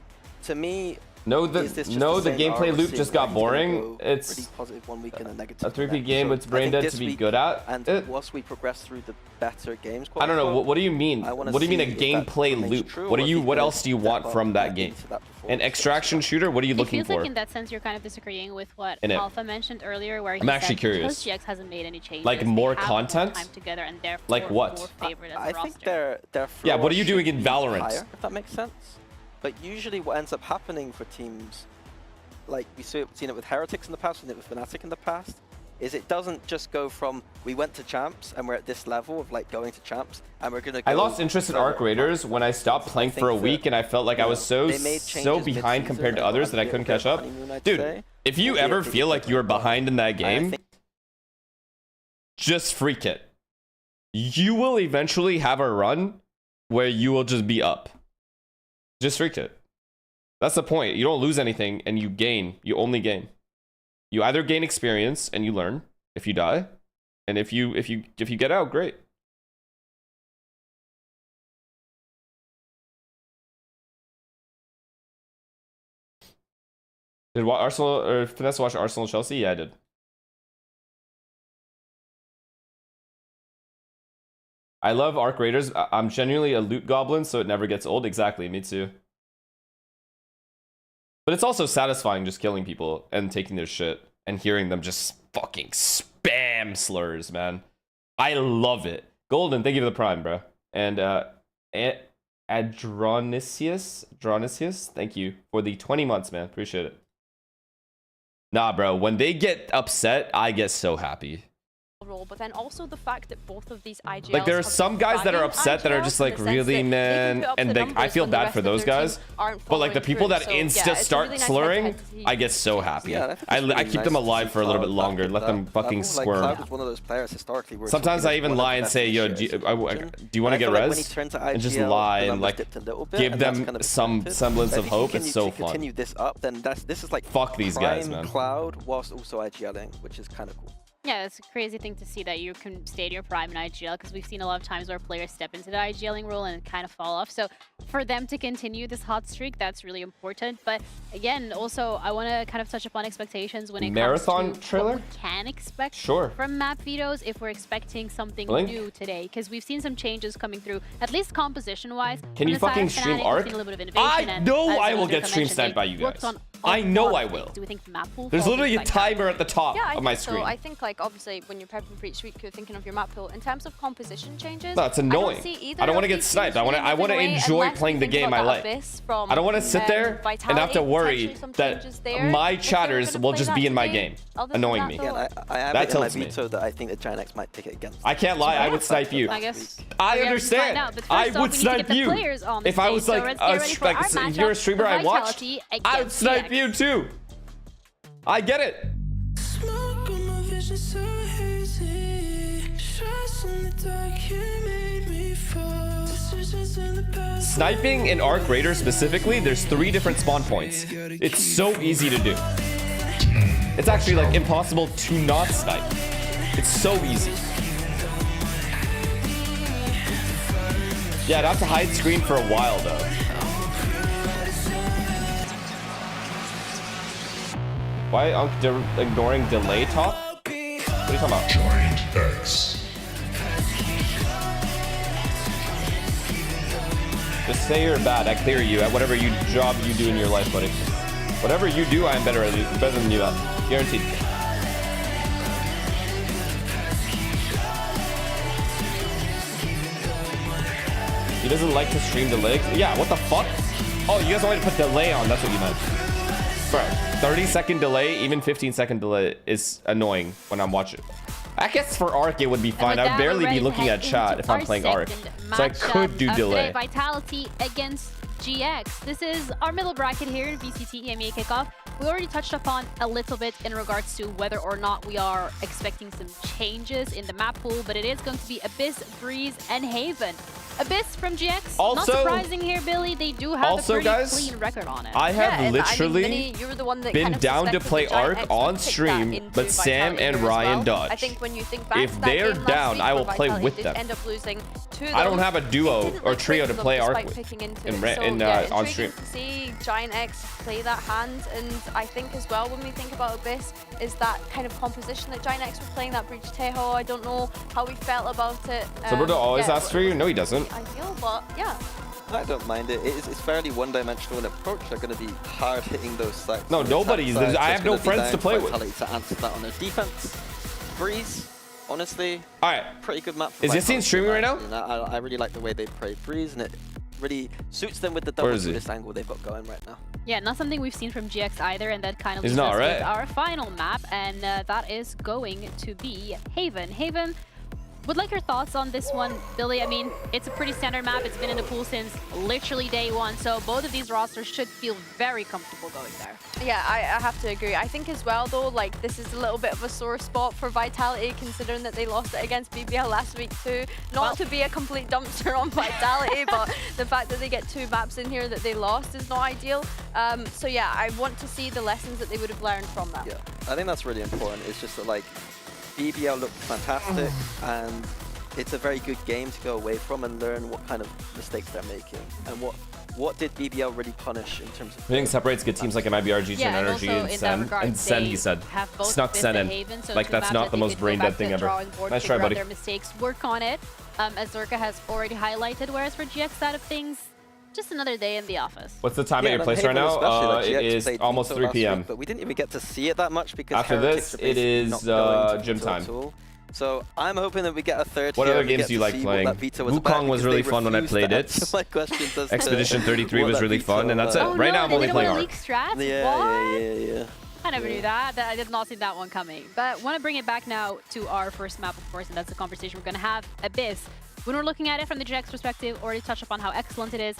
[SPEAKER 5] to me,
[SPEAKER 3] No, the
[SPEAKER 5] is this just
[SPEAKER 3] no, the
[SPEAKER 5] same
[SPEAKER 3] gameplay
[SPEAKER 5] Ara
[SPEAKER 3] loop
[SPEAKER 5] seeing
[SPEAKER 3] just
[SPEAKER 5] where
[SPEAKER 3] got
[SPEAKER 5] he's gonna
[SPEAKER 3] boring.
[SPEAKER 5] go
[SPEAKER 3] It's
[SPEAKER 5] pretty positive 1 week and a negative
[SPEAKER 3] a 3P
[SPEAKER 5] the next.
[SPEAKER 3] game
[SPEAKER 5] So
[SPEAKER 3] with
[SPEAKER 5] I
[SPEAKER 3] brain
[SPEAKER 5] think
[SPEAKER 3] dead
[SPEAKER 5] this
[SPEAKER 3] to be
[SPEAKER 5] week,
[SPEAKER 3] good at.
[SPEAKER 5] And once we progress through the better games,
[SPEAKER 3] I don't know. What do you mean?
[SPEAKER 5] I wanna
[SPEAKER 3] What do you mean a
[SPEAKER 5] see if that
[SPEAKER 3] gameplay
[SPEAKER 5] remains
[SPEAKER 3] loop?
[SPEAKER 5] true
[SPEAKER 3] What do
[SPEAKER 5] or if
[SPEAKER 3] you?
[SPEAKER 5] he's
[SPEAKER 3] What
[SPEAKER 5] gonna
[SPEAKER 3] else do you
[SPEAKER 5] step
[SPEAKER 3] want
[SPEAKER 5] up
[SPEAKER 3] from that
[SPEAKER 5] into
[SPEAKER 3] game?
[SPEAKER 5] that
[SPEAKER 3] An extraction shooter? What are you
[SPEAKER 2] It
[SPEAKER 3] looking
[SPEAKER 2] feels like
[SPEAKER 3] for?
[SPEAKER 2] in that sense you're kind of disagreeing with what
[SPEAKER 3] In it.
[SPEAKER 2] Alpha mentioned earlier, where he
[SPEAKER 3] I'm actually
[SPEAKER 2] said
[SPEAKER 3] curious.
[SPEAKER 2] because GX hasn't made any changes,
[SPEAKER 3] Like
[SPEAKER 2] they
[SPEAKER 3] more
[SPEAKER 2] have
[SPEAKER 3] content?
[SPEAKER 2] time together and therefore
[SPEAKER 3] Like what?
[SPEAKER 2] more favored as a
[SPEAKER 5] I
[SPEAKER 2] roster.
[SPEAKER 5] think their
[SPEAKER 3] Yeah, what are
[SPEAKER 5] floor
[SPEAKER 3] you doing
[SPEAKER 5] should
[SPEAKER 3] in
[SPEAKER 5] be
[SPEAKER 3] Valorant?
[SPEAKER 5] higher, if that makes sense. But usually what ends up happening for teams, like we've seen it with Heretics in the past, we've seen it with Fnatic in the past, is it doesn't just go from we went to champs and we're at this level of like going to champs and we're going to go.
[SPEAKER 3] I lost interest in Arc Raiders when I stopped playing for a week and I felt like I was so behind compared to others that I couldn't catch up. Dude, if you ever feel like you are behind in that game, just freak it. You will eventually have a run where you will just be up. Just freak it. That's the point. You don't lose anything and you gain. You only gain. You either gain experience and you learn if you die, and if you get out, great. Did Arsenal or FNS watch Arsenal Chelsea? Yeah, I did. I love Arc Raiders. I'm genuinely a loot goblin, so it never gets old. Exactly, me too. But it's also satisfying just killing people and taking their shit and hearing them just fucking spam slurs, man. I love it. Golden, thank you for the prime, bro. And Adronisius, thank you for the 20 months, man. Appreciate it. Nah, bro, when they get upset, I get so happy.
[SPEAKER 4] Role, but then also the fact that both of these IGLs
[SPEAKER 3] Like there are some guys that are upset that are just like really, man, and like I feel bad for those guys. But like the people that insta start slurring, I get so happy. I keep them alive for a little bit longer, let them fucking squirm. Sometimes I even lie and say, yo, do you want to get res? And just lie and like give them some semblance of hope. It's so fun.
[SPEAKER 5] Continue this up, then this is like
[SPEAKER 3] fuck these guys, man.
[SPEAKER 5] Cloud whilst also IGLing, which is kind of cool.
[SPEAKER 2] Yeah, it's a crazy thing to see that you can stay to your prime in IGL, because we've seen a lot of times where players step into the IGLing role and kind of fall off. So for them to continue this hot streak, that's really important. But again, also, I want to kind of touch upon expectations when it comes to
[SPEAKER 3] trailer?
[SPEAKER 2] what we can expect from map vetoes if we're expecting something new today. Because we've seen some changes coming through, at least composition-wise.
[SPEAKER 3] Can you fucking stream Arc? I know I will get stream sniped by you guys. I know I will.
[SPEAKER 2] Do we think map pool
[SPEAKER 3] There's literally a timer at the top of my screen.
[SPEAKER 4] So I think like obviously when you're prepping for each week, you're thinking of your map pool. In terms of composition changes,
[SPEAKER 3] no, it's annoying. I don't want to get sniped. I want to enjoy playing the game I like. I don't want to sit there and have to worry that my chatters will just be in my game, annoying me.
[SPEAKER 5] That tells me that I think that Giant X might pick it against.
[SPEAKER 3] I can't lie. I would snipe you. I understand. I would snipe you. If I was like, if you're a streamer I watched, I would snipe you too. I get it. Sniping in Arc Raider specifically, there's 3 different spawn points. It's so easy to do. It's actually like impossible to not snipe. It's so easy. Yeah, I'd have to hide screen for a while though. Why ignoring delay top? What are you talking about?
[SPEAKER 6] Giant X.
[SPEAKER 3] Just say you're bad. I clear you at whatever job you do in your life, buddy. Whatever you do, I'm better at. Better than you at. Guaranteed. He doesn't like to stream delay. Yeah, what the fuck? Oh, you guys want me to put delay on? That's what you meant. Bro, 30-second delay, even 15-second delay is annoying when I'm watching. I guess for Arc it would be fine. I'd barely be looking at chat if I'm playing Arc. So I could do delay.
[SPEAKER 2] Vitality against GX. This is our middle bracket here in VCT EMEA Kickoff. We already touched upon a little bit in regards to whether or not we are expecting some changes in the map pool, but it is going to be Abyss, Breeze, and Haven. Abyss from GX,
[SPEAKER 3] also,
[SPEAKER 2] not surprising here, Billy. They do have a pretty clean record on it.
[SPEAKER 3] I have literally been down to play Arc on stream, but Sam and Ryan dodged.
[SPEAKER 4] I think when you think back
[SPEAKER 3] if they're down, I will play with them.
[SPEAKER 4] End up losing to
[SPEAKER 3] I don't have a duo or trio to play Arc with on stream.
[SPEAKER 4] To see Giant X play that hand, and I think as well when we think about Abyss is that kind of composition that Giant X was playing, that Breach Tejo. I don't know how we felt about it.
[SPEAKER 3] So Roberto always asks for you? No, he doesn't.
[SPEAKER 4] Ideal, but yeah.
[SPEAKER 5] I don't mind it. It's fairly one-dimensional in approach. They're going to be hard hitting those sides.
[SPEAKER 3] No, nobody's. I have no friends to play with.
[SPEAKER 5] To answer that on their defense. Breeze, honestly,
[SPEAKER 3] all right,
[SPEAKER 5] pretty good map. For
[SPEAKER 3] is Yassine streaming right now?
[SPEAKER 5] I really like the way they play Breeze, and it really suits them with the double this angle they've got going right now.
[SPEAKER 2] Yeah, not something we've seen from GX either, and that kind of leaves
[SPEAKER 3] us
[SPEAKER 2] with our final map, and that is going to be Haven. Haven, would like your thoughts on this one, Billy. I mean, it's a pretty standard map. It's been in the pool since literally day one, so both of these rosters should feel very comfortable going there.
[SPEAKER 4] Yeah, I have to agree. I think as well, though, like, this is a little bit of a sore spot for Vitality, considering that they lost it against BBL last week too. Not to be a complete dumpster on Vitality, but the fact that they get 2 maps in here that they lost is not ideal. So yeah, I want to see the lessons that they would have learned from that.
[SPEAKER 5] Yeah, I think that's really important. It's just that, like, BBL looked fantastic, and it's a very good game to go away from and learn what kind of mistakes they're making and what did BBL really punish in terms of.
[SPEAKER 3] I think separates good teams like MIBRG to Energy and Sen. And Sen, he said, snuck Sen in.
[SPEAKER 2] Haven, so
[SPEAKER 3] like that's not the most brain dead thing ever. Nice try, buddy.
[SPEAKER 2] Their mistakes, work on it, as Zerka has already highlighted. Whereas for GX side of things, just another day in the office.
[SPEAKER 3] What's the time at your place right now? It is almost 3 p.m.
[SPEAKER 5] But we didn't even get to see it that much because
[SPEAKER 3] after this, it is gym time.
[SPEAKER 5] So I'm hoping that we get a third.
[SPEAKER 3] What other games do you like playing? Wukong was really fun when I played it. Expedition 33 was really fun, and that's it. Right now I'm only playing Arc.
[SPEAKER 5] Yeah.
[SPEAKER 2] I never knew that. I did not see that one coming. But want to bring it back now to our first map, of course, and that's the conversation we're going to have. Abyss. When we're looking at it from the GX perspective, already touched upon how excellent it is.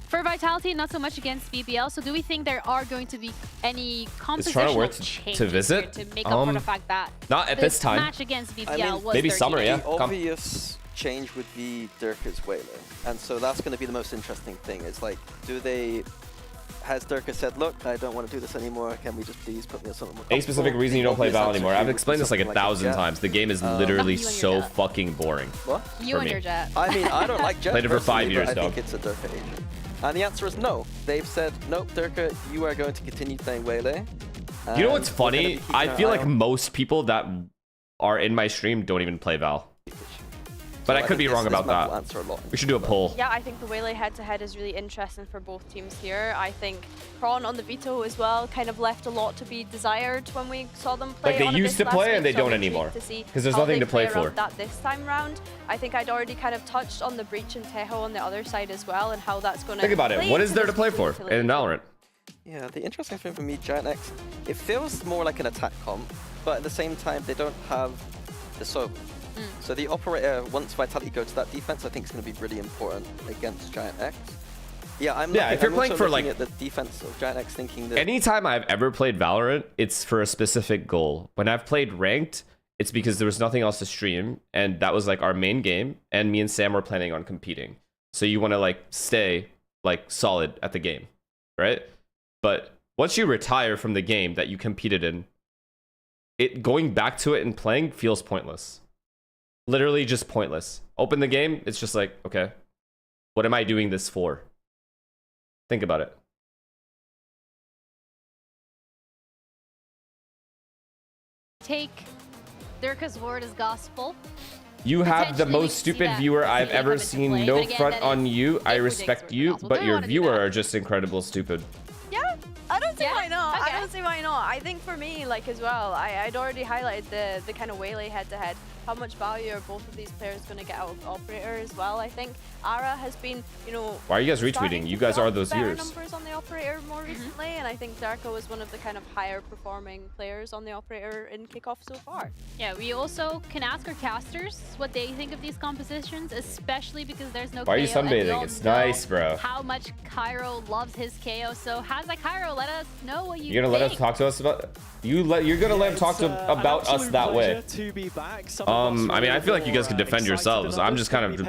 [SPEAKER 2] For Vitality, not so much against BBL. So do we think there are going to be any compositional changes
[SPEAKER 3] to visit
[SPEAKER 2] to make up for the fact that
[SPEAKER 3] not at this time
[SPEAKER 2] match against BBL was
[SPEAKER 3] maybe summer, yeah.
[SPEAKER 5] The obvious change would be Durka's Whaler, and so that's going to be the most interesting thing. Is like, has Durka said, look, I don't want to do this anymore. Can we just please put me on something more comfortable?
[SPEAKER 3] A specific reason you don't play Val anymore. I've explained this like 1,000 times. The game is literally so fucking boring.
[SPEAKER 5] What?
[SPEAKER 2] You and your Jet.
[SPEAKER 5] I mean, I don't like Jet.
[SPEAKER 3] Played it for 5 years,
[SPEAKER 5] I think it's a Durka agent. And the answer is no. They've said, nope, Durka, you are going to continue playing Wele.
[SPEAKER 3] You know what's funny? I feel like most people that are in my stream don't even play Val. But I could be wrong about that. We should do a poll.
[SPEAKER 4] Yeah, I think the Wele head-to-head is really interesting for both teams here. I think Prawn on the Veto as well kind of left a lot to be desired when we saw them play.
[SPEAKER 3] Like they used to play and they don't anymore. Because there's nothing to play for.
[SPEAKER 4] That this time round. I think I'd already kind of touched on the Breach and Tejo on the other side as well and how that's going to
[SPEAKER 3] think about it. What is there to play for in Valorant?
[SPEAKER 5] Yeah, the interesting thing for me, Giant X, it feels more like an attack comp, but at the same time, they don't have the Sova. So the operator, once Vitality go to that defense, I think is going to be really important against Giant X. Yeah,
[SPEAKER 3] if you're playing for like
[SPEAKER 5] at the defense of Giant X, thinking that
[SPEAKER 3] anytime I've ever played Valorant, it's for a specific goal. When I've played ranked, it's because there was nothing else to stream, and that was like our main game, and me and Sam were planning on competing. So you want to like stay like solid at the game, right? But once you retire from the game that you competed in, going back to it and playing feels pointless. Literally just pointless. Open the game, it's just like, okay, what am I doing this for? Think about it.
[SPEAKER 2] Take Durka's word as gospel.
[SPEAKER 3] You have the most stupid viewer I've ever seen. No front on you. I respect you, but your viewer are just incredible stupid.
[SPEAKER 4] Yeah, I don't see why not. Okay. I don't see why not. I think for me, like as well, I'd already highlighted the kind of Wele head-to-head. how much value are both of these players going to get out of Operator as well. I think Ara has been, you know,
[SPEAKER 3] Why are you guys retweeting? You guys are those
[SPEAKER 4] better
[SPEAKER 3] viewers.
[SPEAKER 4] numbers on the Operator more recently, and I think Darko is one of the kind of higher performing players on the Operator in Kickoff so far.
[SPEAKER 2] Yeah, we also can ask our casters what they think of these compositions, especially because there's no KO.
[SPEAKER 3] Why are you sunbathing? It's nice, bro.
[SPEAKER 2] How much Cairo loves his KO. So Hazza Cairo, let us know what you
[SPEAKER 3] You're gonna let us talk to us about you're gonna let him talk about us that way.
[SPEAKER 21] To be back.
[SPEAKER 3] I mean, I feel like you guys can defend yourselves. I'm just kind of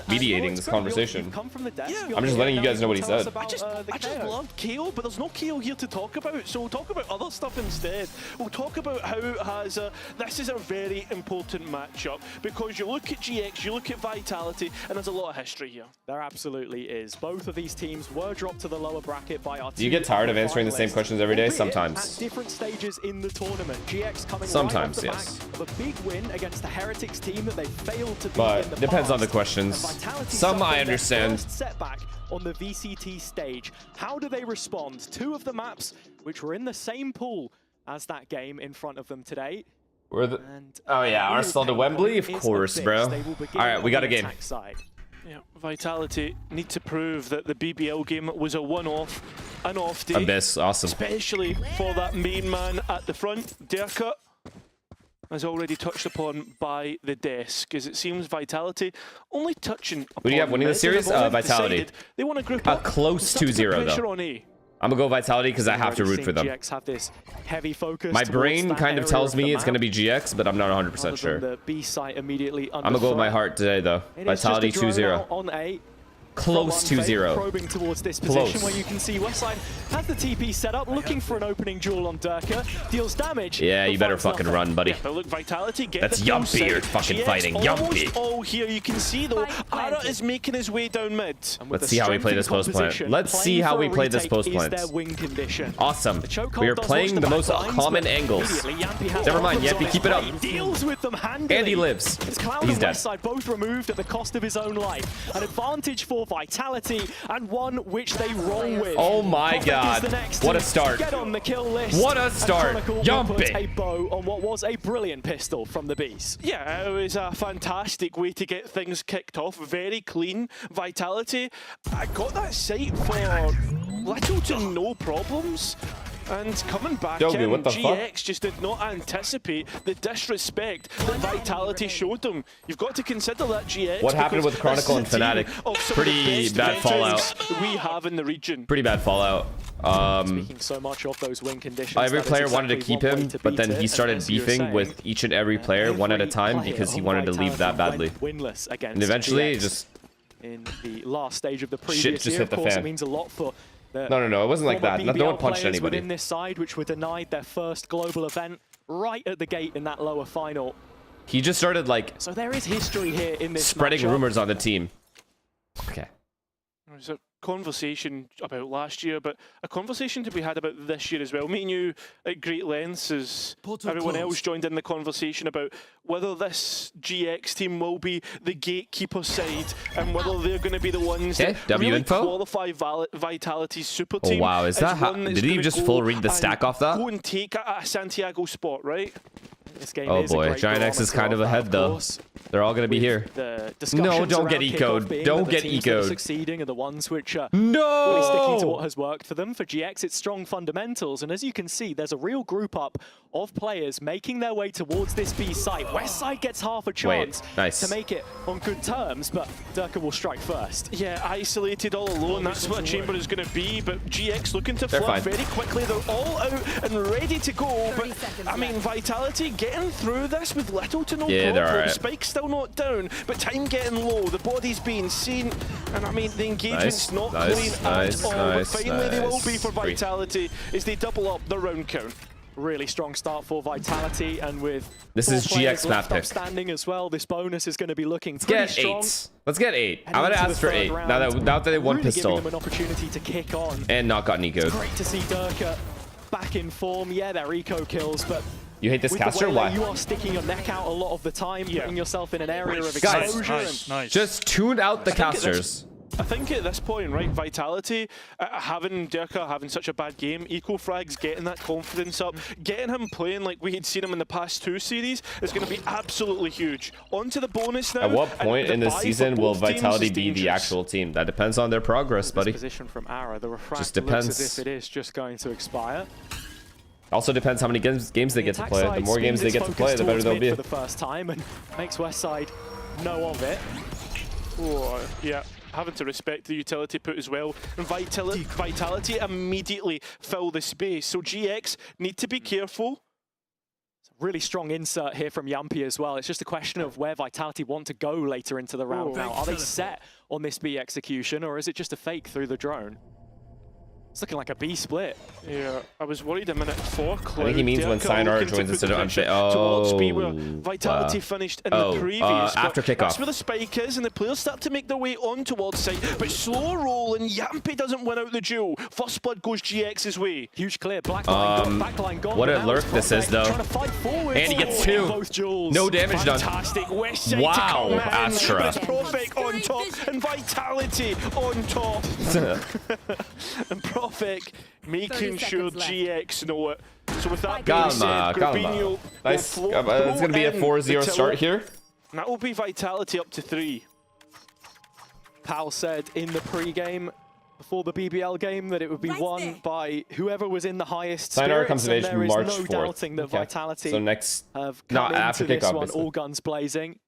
[SPEAKER 3] mediating this conversation. I'm just letting you guys know what he said.
[SPEAKER 21] I just love KO, but there's no KO here to talk about, so we'll talk about other stuff instead. We'll talk about how Hazza, this is a very important matchup, because you look at GX, you look at Vitality, and there's a lot of history here.
[SPEAKER 6] There absolutely is. Both of these teams were dropped to the lower bracket by our
[SPEAKER 3] Do you get tired of answering the same questions every day? Sometimes.
[SPEAKER 6] At different stages in the tournament. GX coming
[SPEAKER 3] Sometimes,
[SPEAKER 6] right off
[SPEAKER 3] yes.
[SPEAKER 6] the back of a big win against the Heretics team that they failed to beat
[SPEAKER 3] But
[SPEAKER 6] in the
[SPEAKER 3] depends on the
[SPEAKER 6] past.
[SPEAKER 3] questions. Some I understand.
[SPEAKER 6] Setback on the VCT stage. How do they respond? Two of the maps which were in the same pool as that game in front of them today.
[SPEAKER 3] Oh yeah, Arsenal to Wembley, of course, bro. All right, we got a game.
[SPEAKER 21] Yeah, Vitality need to prove that the BBL game was a one-off, an off day.
[SPEAKER 3] Abyss, awesome.
[SPEAKER 21] Especially for that main man at the front, Derka, as already touched upon by the desk, as it seems Vitality only touching.
[SPEAKER 3] What do you have winning the series? Vitality.
[SPEAKER 21] They want to group
[SPEAKER 3] a close 2-0 though. I'm gonna go Vitality because I have to root for them.
[SPEAKER 6] GX have this heavy focus.
[SPEAKER 3] My brain kind of tells me it's gonna be GX, but I'm not 100% sure.
[SPEAKER 6] The B site immediately
[SPEAKER 3] I'm gonna go with my heart today though. Vitality 2-0.
[SPEAKER 6] On A.
[SPEAKER 3] Close 2-0.
[SPEAKER 6] Probing towards this position where you can see Westside has the TP set up, looking for an opening duel on Durka. Deals damage.
[SPEAKER 3] Yeah, you better fucking run, buddy.
[SPEAKER 21] Yeah, but look, Vitality get
[SPEAKER 3] That's
[SPEAKER 21] the
[SPEAKER 3] Yumpy you're fucking
[SPEAKER 21] GX
[SPEAKER 3] fighting. Yumpy.
[SPEAKER 21] Oh, here you can see though, Ara is making his way down mid.
[SPEAKER 3] Let's see how we play this post plant. Let's see how we play this post plant. Awesome. We are playing the most common angles. Never mind, Yampy, keep it up.
[SPEAKER 6] Deals with them handily.
[SPEAKER 3] And he lives. He's dead.
[SPEAKER 6] Westside both removed at the cost of his own life. An advantage for Vitality, and one which they roll with.
[SPEAKER 3] Oh my god. What a start.
[SPEAKER 6] Get on the kill list.
[SPEAKER 3] What a start. Yumpy.
[SPEAKER 6] A bow on what was a brilliant pistol from the Bees.
[SPEAKER 21] Yeah, it was a fantastic way to get things kicked off. Very clean. Vitality. I got that site for little to no problems. And coming back in,
[SPEAKER 3] what the
[SPEAKER 21] GX
[SPEAKER 3] fuck?
[SPEAKER 21] just did not anticipate the disrespect that Vitality showed them. You've got to consider that, GX.
[SPEAKER 3] What happened with Chronicle and Fnatic? Pretty bad fallout.
[SPEAKER 21] We have in the region.
[SPEAKER 3] Pretty bad fallout.
[SPEAKER 6] Speaking so much of those win conditions,
[SPEAKER 3] every player wanted to keep him, but then he started beefing with each and every player one at a time because he wanted to leave that badly.
[SPEAKER 6] Winless against
[SPEAKER 3] and eventually,
[SPEAKER 6] GX
[SPEAKER 3] just
[SPEAKER 6] in the last stage of the previous
[SPEAKER 3] shit just
[SPEAKER 6] year,
[SPEAKER 3] hit the
[SPEAKER 6] of course,
[SPEAKER 3] fan.
[SPEAKER 6] It means a lot for
[SPEAKER 3] No, it wasn't like that. No one punched anybody.
[SPEAKER 6] Within this side, which were denied their first global event right at the gate in that lower final.
[SPEAKER 3] He just started like
[SPEAKER 6] so there is history here in this
[SPEAKER 3] spreading
[SPEAKER 6] matchup.
[SPEAKER 3] rumors on the team. Okay.
[SPEAKER 21] There's a conversation about last year, but a conversation to be had about this year as well. Me and you at great lengths, as everyone else joined in the conversation about whether this GX team will be the gatekeeper side and whether they're going to be the ones that really qualify Vitality's super team.
[SPEAKER 3] Oh wow, is that how, did he just full read the stack off that?
[SPEAKER 21] Go and take a Santiago spot, right?
[SPEAKER 6] This game
[SPEAKER 3] oh boy, Giant X is kind of ahead though. They're all going to be here. No, don't get eco'd. Don't get eco'd.
[SPEAKER 6] Succeeding are the ones which are
[SPEAKER 3] no!
[SPEAKER 6] really sticking to what has worked for them. For GX, it's strong fundamentals, and as you can see, there's a real group up of players making their way towards this B site. Westside gets half a chance to make it on good terms, but Durka will strike first.
[SPEAKER 21] Yeah, isolated all alone, that's what a chamber is going to be, but GX looking to flood very quickly. They're all out and ready to go, but I mean, Vitality getting through this with little to no problem. The spike's still not down, but time getting low, the body's being seen, and I mean, the engagement's not clean at all, but finally they will be for Vitality as they double up the round count.
[SPEAKER 6] Really strong start for Vitality, and with
[SPEAKER 3] this is GX map pick
[SPEAKER 6] standing as well, this bonus is going to be looking
[SPEAKER 3] pretty strong. Let's get 8. I'm gonna ask for 8 now that they won pistol
[SPEAKER 6] giving them an opportunity to kick on
[SPEAKER 3] and not got eco'd.
[SPEAKER 6] Great to see Durka back in form. Yeah, they're eco kills, but
[SPEAKER 3] you hate this caster? Why?
[SPEAKER 6] You are sticking your neck out a lot of the time, putting yourself in an area of exposure.
[SPEAKER 3] Guys, just tune out the casters.
[SPEAKER 21] I think at this point, right, Vitality, having Derka having such a bad game, EcoFrag's getting that confidence up, getting him playing like we had seen him in the past 2 series is going to be absolutely huge. On to the bonus now.
[SPEAKER 3] At what point in the season will Vitality be the actual team? That depends on their progress, buddy.
[SPEAKER 6] Position from Ara, the refract
[SPEAKER 3] just depends.
[SPEAKER 6] looks as if it is just going to expire.
[SPEAKER 3] Also depends how many games they get to play. The more games they get to play, the better they'll be.
[SPEAKER 6] For the first time and makes Westside know of it.
[SPEAKER 21] Oh, yeah. Having to respect the utility put as well. And Vitality immediately fill the space. So GX need to be careful.
[SPEAKER 6] It's a really strong insert here from Yumpy as well. It's just a question of where Vitality want to go later into the round now. Are they set on this B execution or is it just a fake through the drone? It's looking like a B split.
[SPEAKER 21] Yeah, I was worried a minute for Cloud.
[SPEAKER 3] I think he means when Sayonara joins instead of unfit.
[SPEAKER 21] Vitality finished in the previous.
[SPEAKER 3] After kickoff.
[SPEAKER 21] That's where the spike is, and the players start to make their way on towards site. But slow roll, and Yumpy doesn't win out the duel. First blood goes GX's way.
[SPEAKER 6] Huge clear. Backline gone.
[SPEAKER 3] What a lurk this is, though. And he gets 2. No damage done.
[SPEAKER 21] Fantastic. Westside
[SPEAKER 3] wow, Astra.
[SPEAKER 21] Profec on top, and Vitality on top. And Profec making sure GX know it. So with that being said, Gravino
[SPEAKER 3] nice. It's going to be a 4-0 start here.
[SPEAKER 21] And that will be Vitality up to 3.
[SPEAKER 6] Pal said in the pre-game before the BBL game that it would be won by whoever was in the highest
[SPEAKER 3] Sayonara comes of age
[SPEAKER 6] there
[SPEAKER 3] March
[SPEAKER 6] is no
[SPEAKER 3] 4th.
[SPEAKER 6] doubting that Vitality
[SPEAKER 3] so next,
[SPEAKER 6] have come
[SPEAKER 3] after
[SPEAKER 6] into this
[SPEAKER 3] kickoff,
[SPEAKER 6] one
[SPEAKER 3] basically.
[SPEAKER 6] all guns blazing.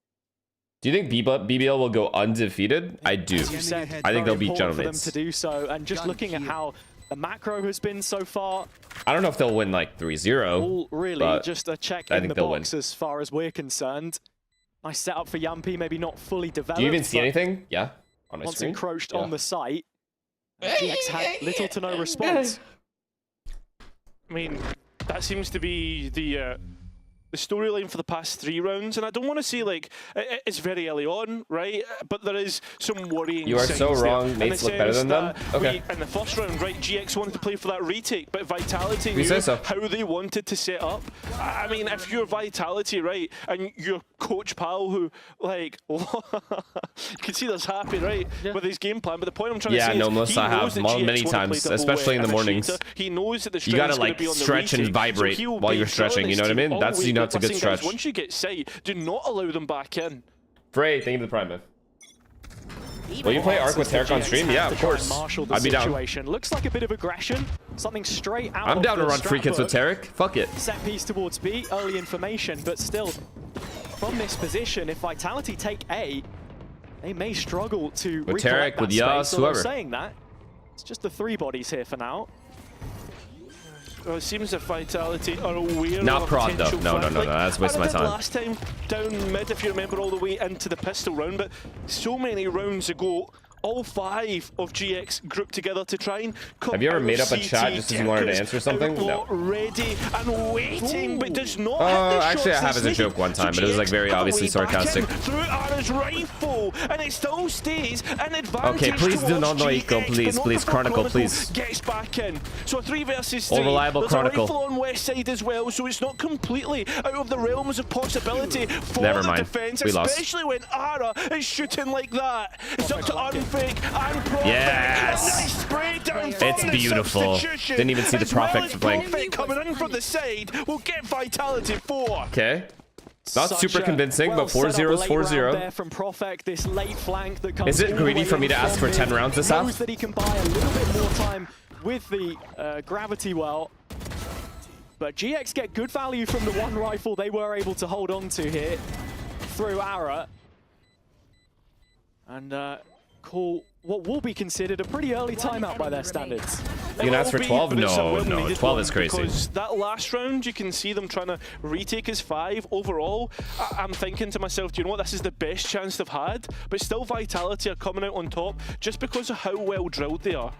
[SPEAKER 3] Do you think BBL will go undefeated? I do. I think they'll beat Gentlemen.
[SPEAKER 6] For them to do so, and just looking at how the macro has been so far.
[SPEAKER 3] I don't know if they'll win like 3-0.
[SPEAKER 6] All really just a check in the box
[SPEAKER 3] win.
[SPEAKER 6] as far as we're concerned. Nice setup for Yumpy, maybe not fully developed.
[SPEAKER 3] Do you even see anything? Yeah, on my
[SPEAKER 6] once
[SPEAKER 3] screen.
[SPEAKER 6] Encroached on the site, GX had little to no response.
[SPEAKER 21] I mean, that seems to be the storyline for the past 3 rounds, and I don't want to say like it's very early on, right? But there is some worrying.
[SPEAKER 3] You are so wrong. Mates look better than them. Okay.
[SPEAKER 21] In the first round, right, GX wanted to play for that retake, but Vitality knew how they wanted to set up. I mean, if you're Vitality, right, and your coach pal who like you can see that's happy, right, with his game plan. But the point I'm trying to say
[SPEAKER 3] no,
[SPEAKER 21] is
[SPEAKER 3] Melissa, I have many times, especially in the mornings.
[SPEAKER 21] He knows that the
[SPEAKER 3] you gotta like stretch and vibrate while you're stretching. You know what I mean? That's that's a good stretch.
[SPEAKER 21] Once you get sight, do not allow them back in.
[SPEAKER 3] Frey, thank you for the prime, man. Will you play Arc with Tarek on stream? Yeah, of course. I'd be down.
[SPEAKER 6] Looks like a bit of aggression. Something straight out.
[SPEAKER 3] I'm down to run free kits with Tarek. Fuck it.
[SPEAKER 6] Set piece towards B. Early information, but still, from this position, if Vitality take A, they may struggle to
[SPEAKER 3] with Tarek, with Yas, whoever.
[SPEAKER 6] Saying that, it's just the 3 bodies here for now.
[SPEAKER 21] Well, it seems that Vitality are aware
[SPEAKER 3] not
[SPEAKER 21] of
[SPEAKER 3] prod though. No, that's wasting my time.
[SPEAKER 21] Last time down mid, if you remember, all the way into the pistol round, but so many rounds ago, all 5 of GX grouped together to try and come.
[SPEAKER 3] Have you ever made up a chat just because you wanted to answer something? No.
[SPEAKER 21] Ready and waiting, but does not.
[SPEAKER 3] Actually, I have as a joke one time, but it was like very obviously sarcastic.
[SPEAKER 21] Through Ara's rifle, and it still stays an advantage.
[SPEAKER 3] Okay, please do not know Eco, please, Chronicle, please.
[SPEAKER 21] Gets back in. So 3 versus 3.
[SPEAKER 3] All reliable
[SPEAKER 21] There's
[SPEAKER 3] Chronicle.
[SPEAKER 21] a rifle on west side as well, so it's not completely out of the realms of possibility for
[SPEAKER 3] Never
[SPEAKER 21] the
[SPEAKER 3] mind.
[SPEAKER 21] defense,
[SPEAKER 3] We lost.
[SPEAKER 21] especially when Ara is shooting like that. It's up to Unfake and Profec.
[SPEAKER 3] Yes.
[SPEAKER 21] Nice spray down
[SPEAKER 3] It's beautiful. Didn't even see the Profec playing.
[SPEAKER 21] Profec coming in from the side will get Vitality 4.
[SPEAKER 3] Okay. Not super convincing, but 4-0 is 4-0.
[SPEAKER 6] From Profec, this late flank that comes
[SPEAKER 3] is it greedy for me to ask for 10 rounds this half?
[SPEAKER 6] That he can buy a little bit more time with the gravity well. But GX get good value from the 1 rifle they were able to hold on to here through Ara. And call what will be considered a pretty early timeout by their standards.
[SPEAKER 3] You can ask for 12? No, 12 is crazy.
[SPEAKER 21] Because that last round, you can see them trying to retake as 5 overall. I'm thinking to myself, do you know what, this is the best chance they've had, but still Vitality are coming out on top just because of how well drilled they are.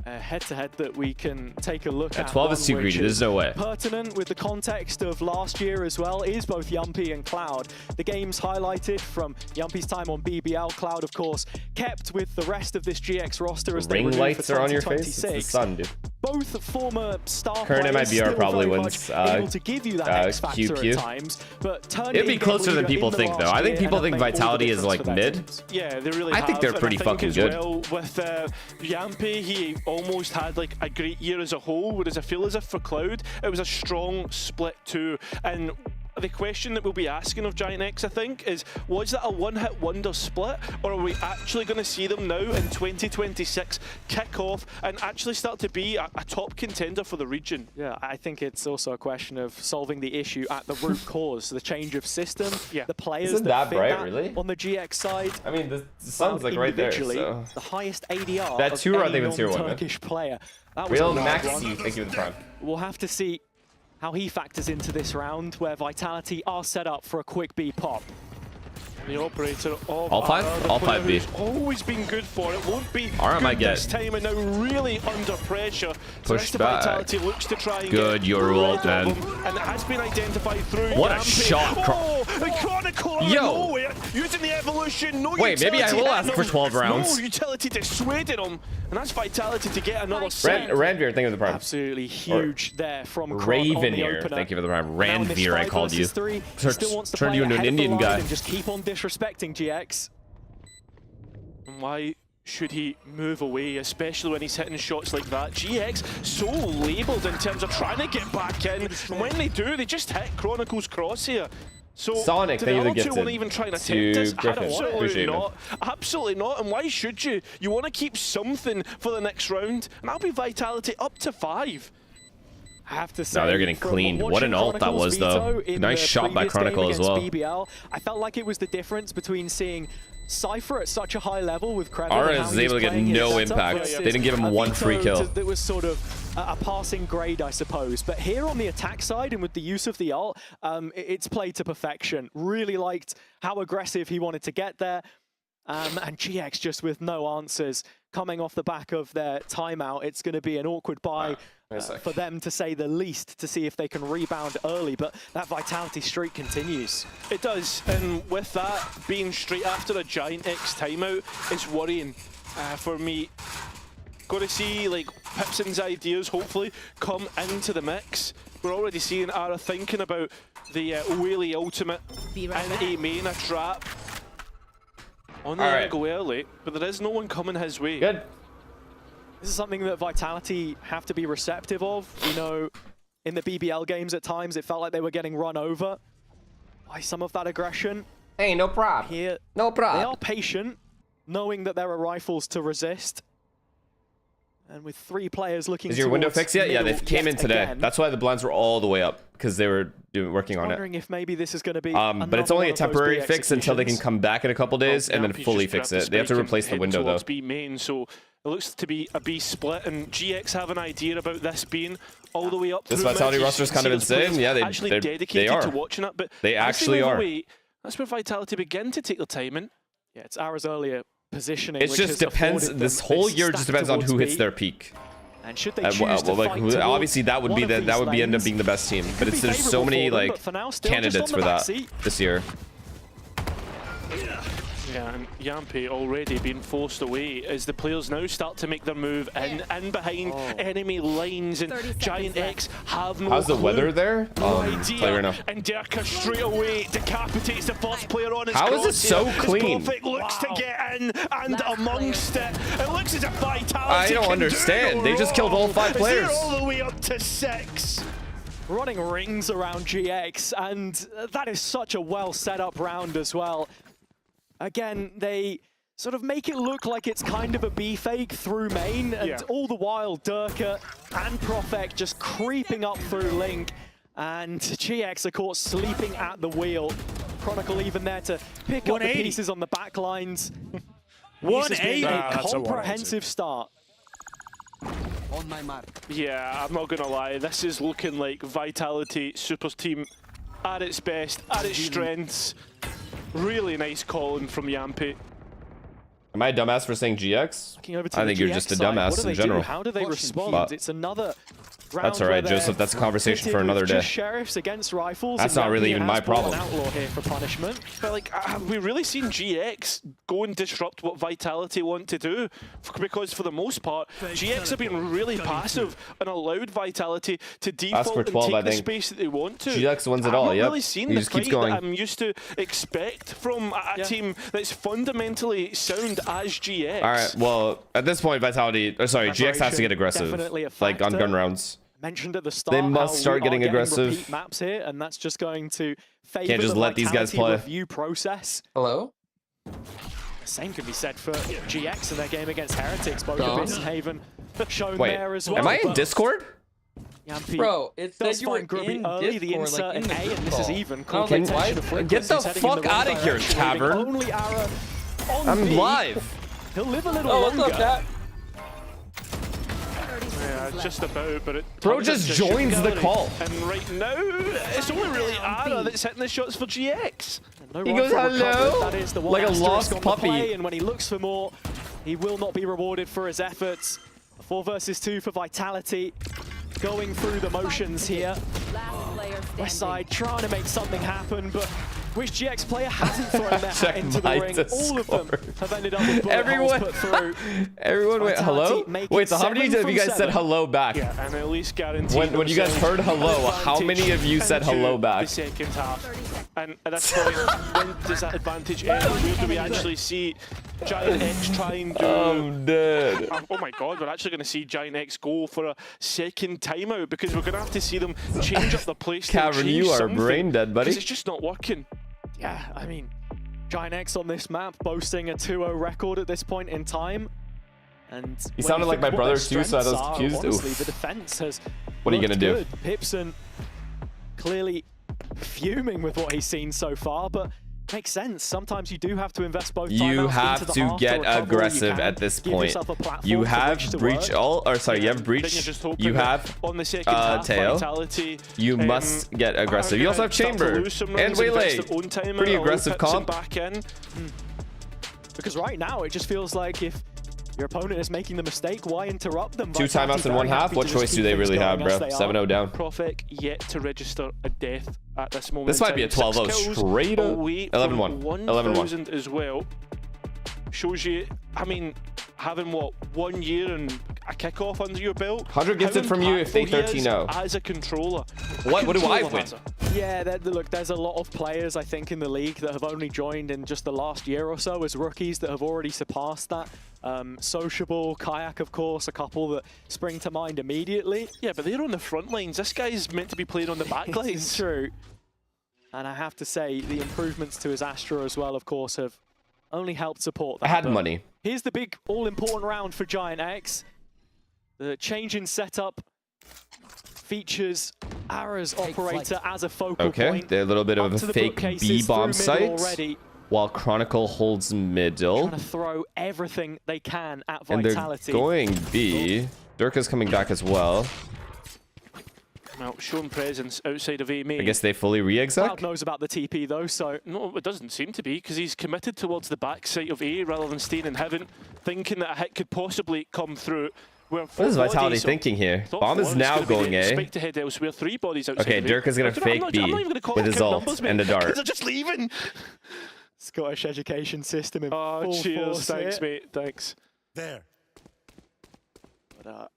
[SPEAKER 6] A head-to-head that we can take a look at.
[SPEAKER 3] 12 is too greedy, there's no way.
[SPEAKER 6] Pertinent with the context of last year as well is both Yumpy and Cloud. The games highlighted from Yumpy's time on BBL, Cloud of course kept with the rest of this GX roster as they
[SPEAKER 3] ring
[SPEAKER 6] renew
[SPEAKER 3] lights
[SPEAKER 6] for
[SPEAKER 3] are on your face? It's the
[SPEAKER 6] 2026.
[SPEAKER 3] sun, dude.
[SPEAKER 6] both former star
[SPEAKER 3] Current
[SPEAKER 6] players
[SPEAKER 3] MIBR
[SPEAKER 6] still
[SPEAKER 3] probably
[SPEAKER 6] very
[SPEAKER 3] wins
[SPEAKER 6] much able to give you that X factor
[SPEAKER 3] QQ.
[SPEAKER 6] at times, but
[SPEAKER 3] It'd be closer than people think, though. I think people think Vitality is like mid.
[SPEAKER 6] Yeah, they really
[SPEAKER 3] I think they're pretty fucking good.
[SPEAKER 21] Well, with Yampi, he almost had like a great year as a whole, whereas I feel as if for Cloud, it was a strong split too. And the question that we'll be asking of Giant X, I think, is was that a one-hit wonder split, or are we actually going to see them now in 2026 kick off and actually start to be a top contender for the region?
[SPEAKER 6] Yeah, I think it's also a question of solving the issue at the root cause, the change of system, the players
[SPEAKER 3] Isn't
[SPEAKER 6] that
[SPEAKER 3] that
[SPEAKER 6] fit
[SPEAKER 3] bright,
[SPEAKER 6] that
[SPEAKER 3] really?
[SPEAKER 6] on the GX side.
[SPEAKER 3] I mean, the sun's like right there, so.
[SPEAKER 6] The highest ADR
[SPEAKER 3] That
[SPEAKER 6] of
[SPEAKER 3] 2 I
[SPEAKER 6] any
[SPEAKER 3] think it's tier 1, man.
[SPEAKER 6] non-Turkish player. That was
[SPEAKER 3] Real
[SPEAKER 6] a large one.
[SPEAKER 3] Maxi, thank you for the prime.
[SPEAKER 6] We'll have to see how he factors into this round, where Vitality are set up for a quick B pop.
[SPEAKER 21] The operator of
[SPEAKER 3] all 5? All 5 B.
[SPEAKER 21] Always been good for it. Won't be
[SPEAKER 3] RM I get.
[SPEAKER 21] this time, and now really under pressure.
[SPEAKER 3] Push back.
[SPEAKER 21] Vitality looks to try and
[SPEAKER 3] Good,
[SPEAKER 21] get
[SPEAKER 3] you're ult, man.
[SPEAKER 21] and it has been identified through
[SPEAKER 3] What a
[SPEAKER 21] Yampi.
[SPEAKER 3] shot.
[SPEAKER 21] Oh, the Chronicle out of
[SPEAKER 3] Yo.
[SPEAKER 21] nowhere, using the evolution. No
[SPEAKER 3] Wait, maybe I
[SPEAKER 21] utility
[SPEAKER 3] will
[SPEAKER 21] hitting
[SPEAKER 3] ask for
[SPEAKER 21] him.
[SPEAKER 3] 12 rounds.
[SPEAKER 21] No utility dissuaded him, and that's Vitality to get another set.
[SPEAKER 3] Ranveer, thank you for the prime.
[SPEAKER 6] Absolutely huge there from
[SPEAKER 3] Ravenir, thank you for the prime. Ranveer, I called you. Turned you into an Indian guy.
[SPEAKER 6] And just keep on disrespecting GX.
[SPEAKER 21] And why should he move away, especially when he's hitting shots like that? GX so labelled in terms of trying to get back in, and when they do, they just hit Chronicle's crosshair. So
[SPEAKER 3] Sonic,
[SPEAKER 21] do
[SPEAKER 3] thank
[SPEAKER 21] the
[SPEAKER 3] you for
[SPEAKER 21] other
[SPEAKER 3] the
[SPEAKER 21] two want to
[SPEAKER 3] gifted.
[SPEAKER 21] even try and
[SPEAKER 3] To
[SPEAKER 21] attempt this?
[SPEAKER 3] Griffin.
[SPEAKER 21] Absolutely
[SPEAKER 3] Appreciate it,
[SPEAKER 21] not. Absolutely not. And why should you? You want to keep something for the next round, and that'll be Vitality up to 5.
[SPEAKER 6] I have to say,
[SPEAKER 3] No, they're getting cleaned. What an ult that was, though. Nice shot by Chronicle as well.
[SPEAKER 6] BBL, I felt like it was the difference between seeing Cypher at such a high level with Kreven.
[SPEAKER 3] Ares is able to get no impact. They didn't give him one free kill.
[SPEAKER 6] That was sort of a passing grade, I suppose. But here on the attack side and with the use of the ult, it's played to perfection. Really liked how aggressive he wanted to get there. And GX just with no answers. Coming off the back of their timeout, it's going to be an awkward buy for them, to say the least, to see if they can rebound early. But that Vitality streak continues.
[SPEAKER 21] It does, and with that being straight after a Giant X timeout, it's worrying for me. Got to see like Pipson's ideas hopefully come into the mix. We're already seeing Ara thinking about the wheelie ultimate and a main, a trap. On the angle early, but there is no one coming his way.
[SPEAKER 3] Good.
[SPEAKER 6] This is something that Vitality have to be receptive of. You know, in the BBL games at times, it felt like they were getting run over by some of that aggression.
[SPEAKER 3] Hey, no problem.
[SPEAKER 6] Here,
[SPEAKER 3] no problem.
[SPEAKER 6] They are patient, knowing that there are rifles to resist. And with 3 players looking.
[SPEAKER 3] Is your window fixed yet? Yeah, they came in today.
[SPEAKER 6] Again.
[SPEAKER 3] That's why the blinds were all the way up, because they were working on it.
[SPEAKER 6] Wondering if maybe this is going to be.
[SPEAKER 3] But it's only a temporary fix until they can come back in a couple days and then fully fix it. They have to replace the window though.
[SPEAKER 21] B main, so it looks to be a B split, and GX have an idea about this being all the way up.
[SPEAKER 3] This Vitality roster is kind of insane. Yeah, they are.
[SPEAKER 21] To watching it, but
[SPEAKER 3] they actually are.
[SPEAKER 21] That's where Vitality begin to take their time in.
[SPEAKER 6] Yeah, it's hours earlier positioning.
[SPEAKER 3] It just depends. This whole year just depends on who hits their peak.
[SPEAKER 6] And should they choose to fight
[SPEAKER 3] obviously that would be end up being the best team, but there's so many like candidates for that this year.
[SPEAKER 21] Yeah, and Yampi already being forced away as the players now start to make their move in behind enemy lines, and Giant X have no
[SPEAKER 3] How's the weather there?
[SPEAKER 21] idea. And Derka straight away decapitates the first player on his
[SPEAKER 3] How is it so clean?
[SPEAKER 21] Perfect looks to get in and amongst it. It looks as if Vitality
[SPEAKER 3] I don't understand. They just killed all 5 players.
[SPEAKER 21] They're all the way up to 6.
[SPEAKER 6] Running rings around GX, and that is such a well set up round as well. Again, they sort of make it look like it's kind of a B fake through main, and all the while Derka and Profek just creeping up through Link, and GX are caught sleeping at the wheel. Chronicle even there to pick up the pieces on the back lines.
[SPEAKER 21] 180.
[SPEAKER 6] A comprehensive start.
[SPEAKER 21] On my mark. Yeah, I'm not gonna lie. This is looking like Vitality Supers team at its best, at its strengths. Really nice calling from Yampi.
[SPEAKER 3] Am I a dumbass for saying GX? I think you're just a dumbass in general.
[SPEAKER 6] How do they respond?
[SPEAKER 3] But
[SPEAKER 6] it's another
[SPEAKER 3] that's all right, Joseph. That's a conversation for another day.
[SPEAKER 6] Sheriffs against rifles.
[SPEAKER 3] That's not really even my problem.
[SPEAKER 6] Outlaw here for punishment.
[SPEAKER 21] But like, have we really seen GX go and disrupt what Vitality want to do? Because for the most part, GX have been really passive and allowed Vitality to default and take the space that they want to.
[SPEAKER 3] GX wins it all.
[SPEAKER 21] I've
[SPEAKER 3] Yep.
[SPEAKER 21] really seen
[SPEAKER 3] He
[SPEAKER 21] the
[SPEAKER 3] just keeps
[SPEAKER 21] fight
[SPEAKER 3] going.
[SPEAKER 21] that I'm used to expect from a team that's fundamentally sound as GX.
[SPEAKER 3] All right. Well, at this point, Vitality, or sorry, GX has to get aggressive, like on gun rounds.
[SPEAKER 6] Mentioned at the start,
[SPEAKER 3] they must start getting aggressive.
[SPEAKER 6] Maps here, and that's just going to favor
[SPEAKER 3] Can't just
[SPEAKER 6] the
[SPEAKER 3] let these guys play.
[SPEAKER 6] Review process.
[SPEAKER 7] Hello.
[SPEAKER 6] Same could be said for GX in their game against Heretics. Both of Bits and Haven shown there as well.
[SPEAKER 3] Am I in Discord?
[SPEAKER 6] Yampy
[SPEAKER 7] Bro, it said you were
[SPEAKER 6] Grubby
[SPEAKER 7] in
[SPEAKER 6] early,
[SPEAKER 7] Discord,
[SPEAKER 6] the insert
[SPEAKER 7] like in
[SPEAKER 6] in
[SPEAKER 7] the
[SPEAKER 6] A, and
[SPEAKER 7] group
[SPEAKER 6] this is
[SPEAKER 7] call.
[SPEAKER 6] even.
[SPEAKER 3] Get the fuck out of here, Tavern.
[SPEAKER 6] Only Ara on
[SPEAKER 3] I'm
[SPEAKER 6] B.
[SPEAKER 3] live.
[SPEAKER 6] He'll live a little
[SPEAKER 7] what's
[SPEAKER 6] longer.
[SPEAKER 7] up, Cat?
[SPEAKER 21] Yeah, just about, but it
[SPEAKER 3] Bro just joins the call.
[SPEAKER 21] And right now, it's only really Ara that's hitting the shots for GX.
[SPEAKER 6] No
[SPEAKER 3] He goes, hello?
[SPEAKER 6] That is the one
[SPEAKER 3] Like a
[SPEAKER 6] asterisk
[SPEAKER 3] lost
[SPEAKER 6] on the
[SPEAKER 3] puppy.
[SPEAKER 6] play, and when he looks for more, he will not be rewarded for his efforts. A 4 versus 2 for Vitality. Going through the motions here. Westside trying to make something happen, but which GX player hasn't thrown their hat into the ring? All of them have ended up with bullet holes put through.
[SPEAKER 3] Everyone wait, hello? Wait, so how many of you guys said hello back?
[SPEAKER 21] Yeah, and at least guaranteed
[SPEAKER 3] When you guys heard hello, how many of you said hello back?
[SPEAKER 21] The second half. And at that point, when does that advantage end? Where do we actually see Giant X try and do...
[SPEAKER 3] I'm dead.
[SPEAKER 21] Oh my god, we're actually going to see Giant X go for a second timeout because we're going to have to see them change up the place.
[SPEAKER 3] Cavern, you are brain dead, buddy.
[SPEAKER 21] Because it's just not working.
[SPEAKER 6] Yeah, I mean, Giant X on this map boasting a 2-0 record at this point in time. And
[SPEAKER 3] he sounded like my brother too, so I was confused.
[SPEAKER 6] Honestly, the defense has
[SPEAKER 3] what are you going to do?
[SPEAKER 6] Pipson clearly fuming with what he's seen so far, but makes sense. Sometimes you do have to invest both
[SPEAKER 3] you have to get aggressive at this point. You have breach all, or sorry, you have breach. You have tail. You must get aggressive. You also have chamber and waylay. Pretty aggressive comp.
[SPEAKER 6] Because right now it just feels like if your opponent is making the mistake, why interrupt them?
[SPEAKER 3] 2 timeouts in 1 half. What choice do they really have, bro? 7-0 down.
[SPEAKER 21] Prophet yet to register a death at this moment.
[SPEAKER 3] This might be a 12-0 straight up. 11-1.
[SPEAKER 21] 11-1 as well. Shows you, I mean, having what, 1 year and a kickoff under your belt.
[SPEAKER 3] 100 gets it from you if they 13-0.
[SPEAKER 21] As a controller.
[SPEAKER 3] What do I win?
[SPEAKER 6] Yeah, look, there's a lot of players, I think, in the league that have only joined in just the last year or so as rookies that have already surpassed that. Sociable, Kayak, of course, a couple that spring to mind immediately.
[SPEAKER 21] Yeah, but they're on the front lines. This guy's meant to be playing on the back lines.
[SPEAKER 6] It's true. And I have to say, the improvements to his Astra as well, of course, have only helped support that.
[SPEAKER 3] I had money.
[SPEAKER 6] Here's the big all-important round for Giant X. The change in setup features Ara's operator as a focal point.
[SPEAKER 3] They're a little bit of a fake B-bomb site, while Chronicle holds middle.
[SPEAKER 6] Trying to throw everything they can at
[SPEAKER 3] And
[SPEAKER 6] Vitality.
[SPEAKER 3] they're going B. Durka's coming back as well.
[SPEAKER 21] Well, shown presence outside of EMEA.
[SPEAKER 3] I guess they fully re-exec?
[SPEAKER 6] Cloud knows about the TP though, so...
[SPEAKER 21] No, it doesn't seem to be, because he's committed towards the backside of A rather than staying in heaven, thinking that a hit could possibly come through.
[SPEAKER 3] What is Vitality thinking here? Bomb is now going A.
[SPEAKER 21] Expect to head elsewhere, 3 bodies outside
[SPEAKER 3] Okay, Durka's going to fake B with his ult and a dart.
[SPEAKER 21] They're just leaving!
[SPEAKER 6] Scottish education system in full
[SPEAKER 21] cheers,
[SPEAKER 6] force
[SPEAKER 21] thanks
[SPEAKER 6] here.
[SPEAKER 21] mate, thanks.
[SPEAKER 9] There.
[SPEAKER 6] But,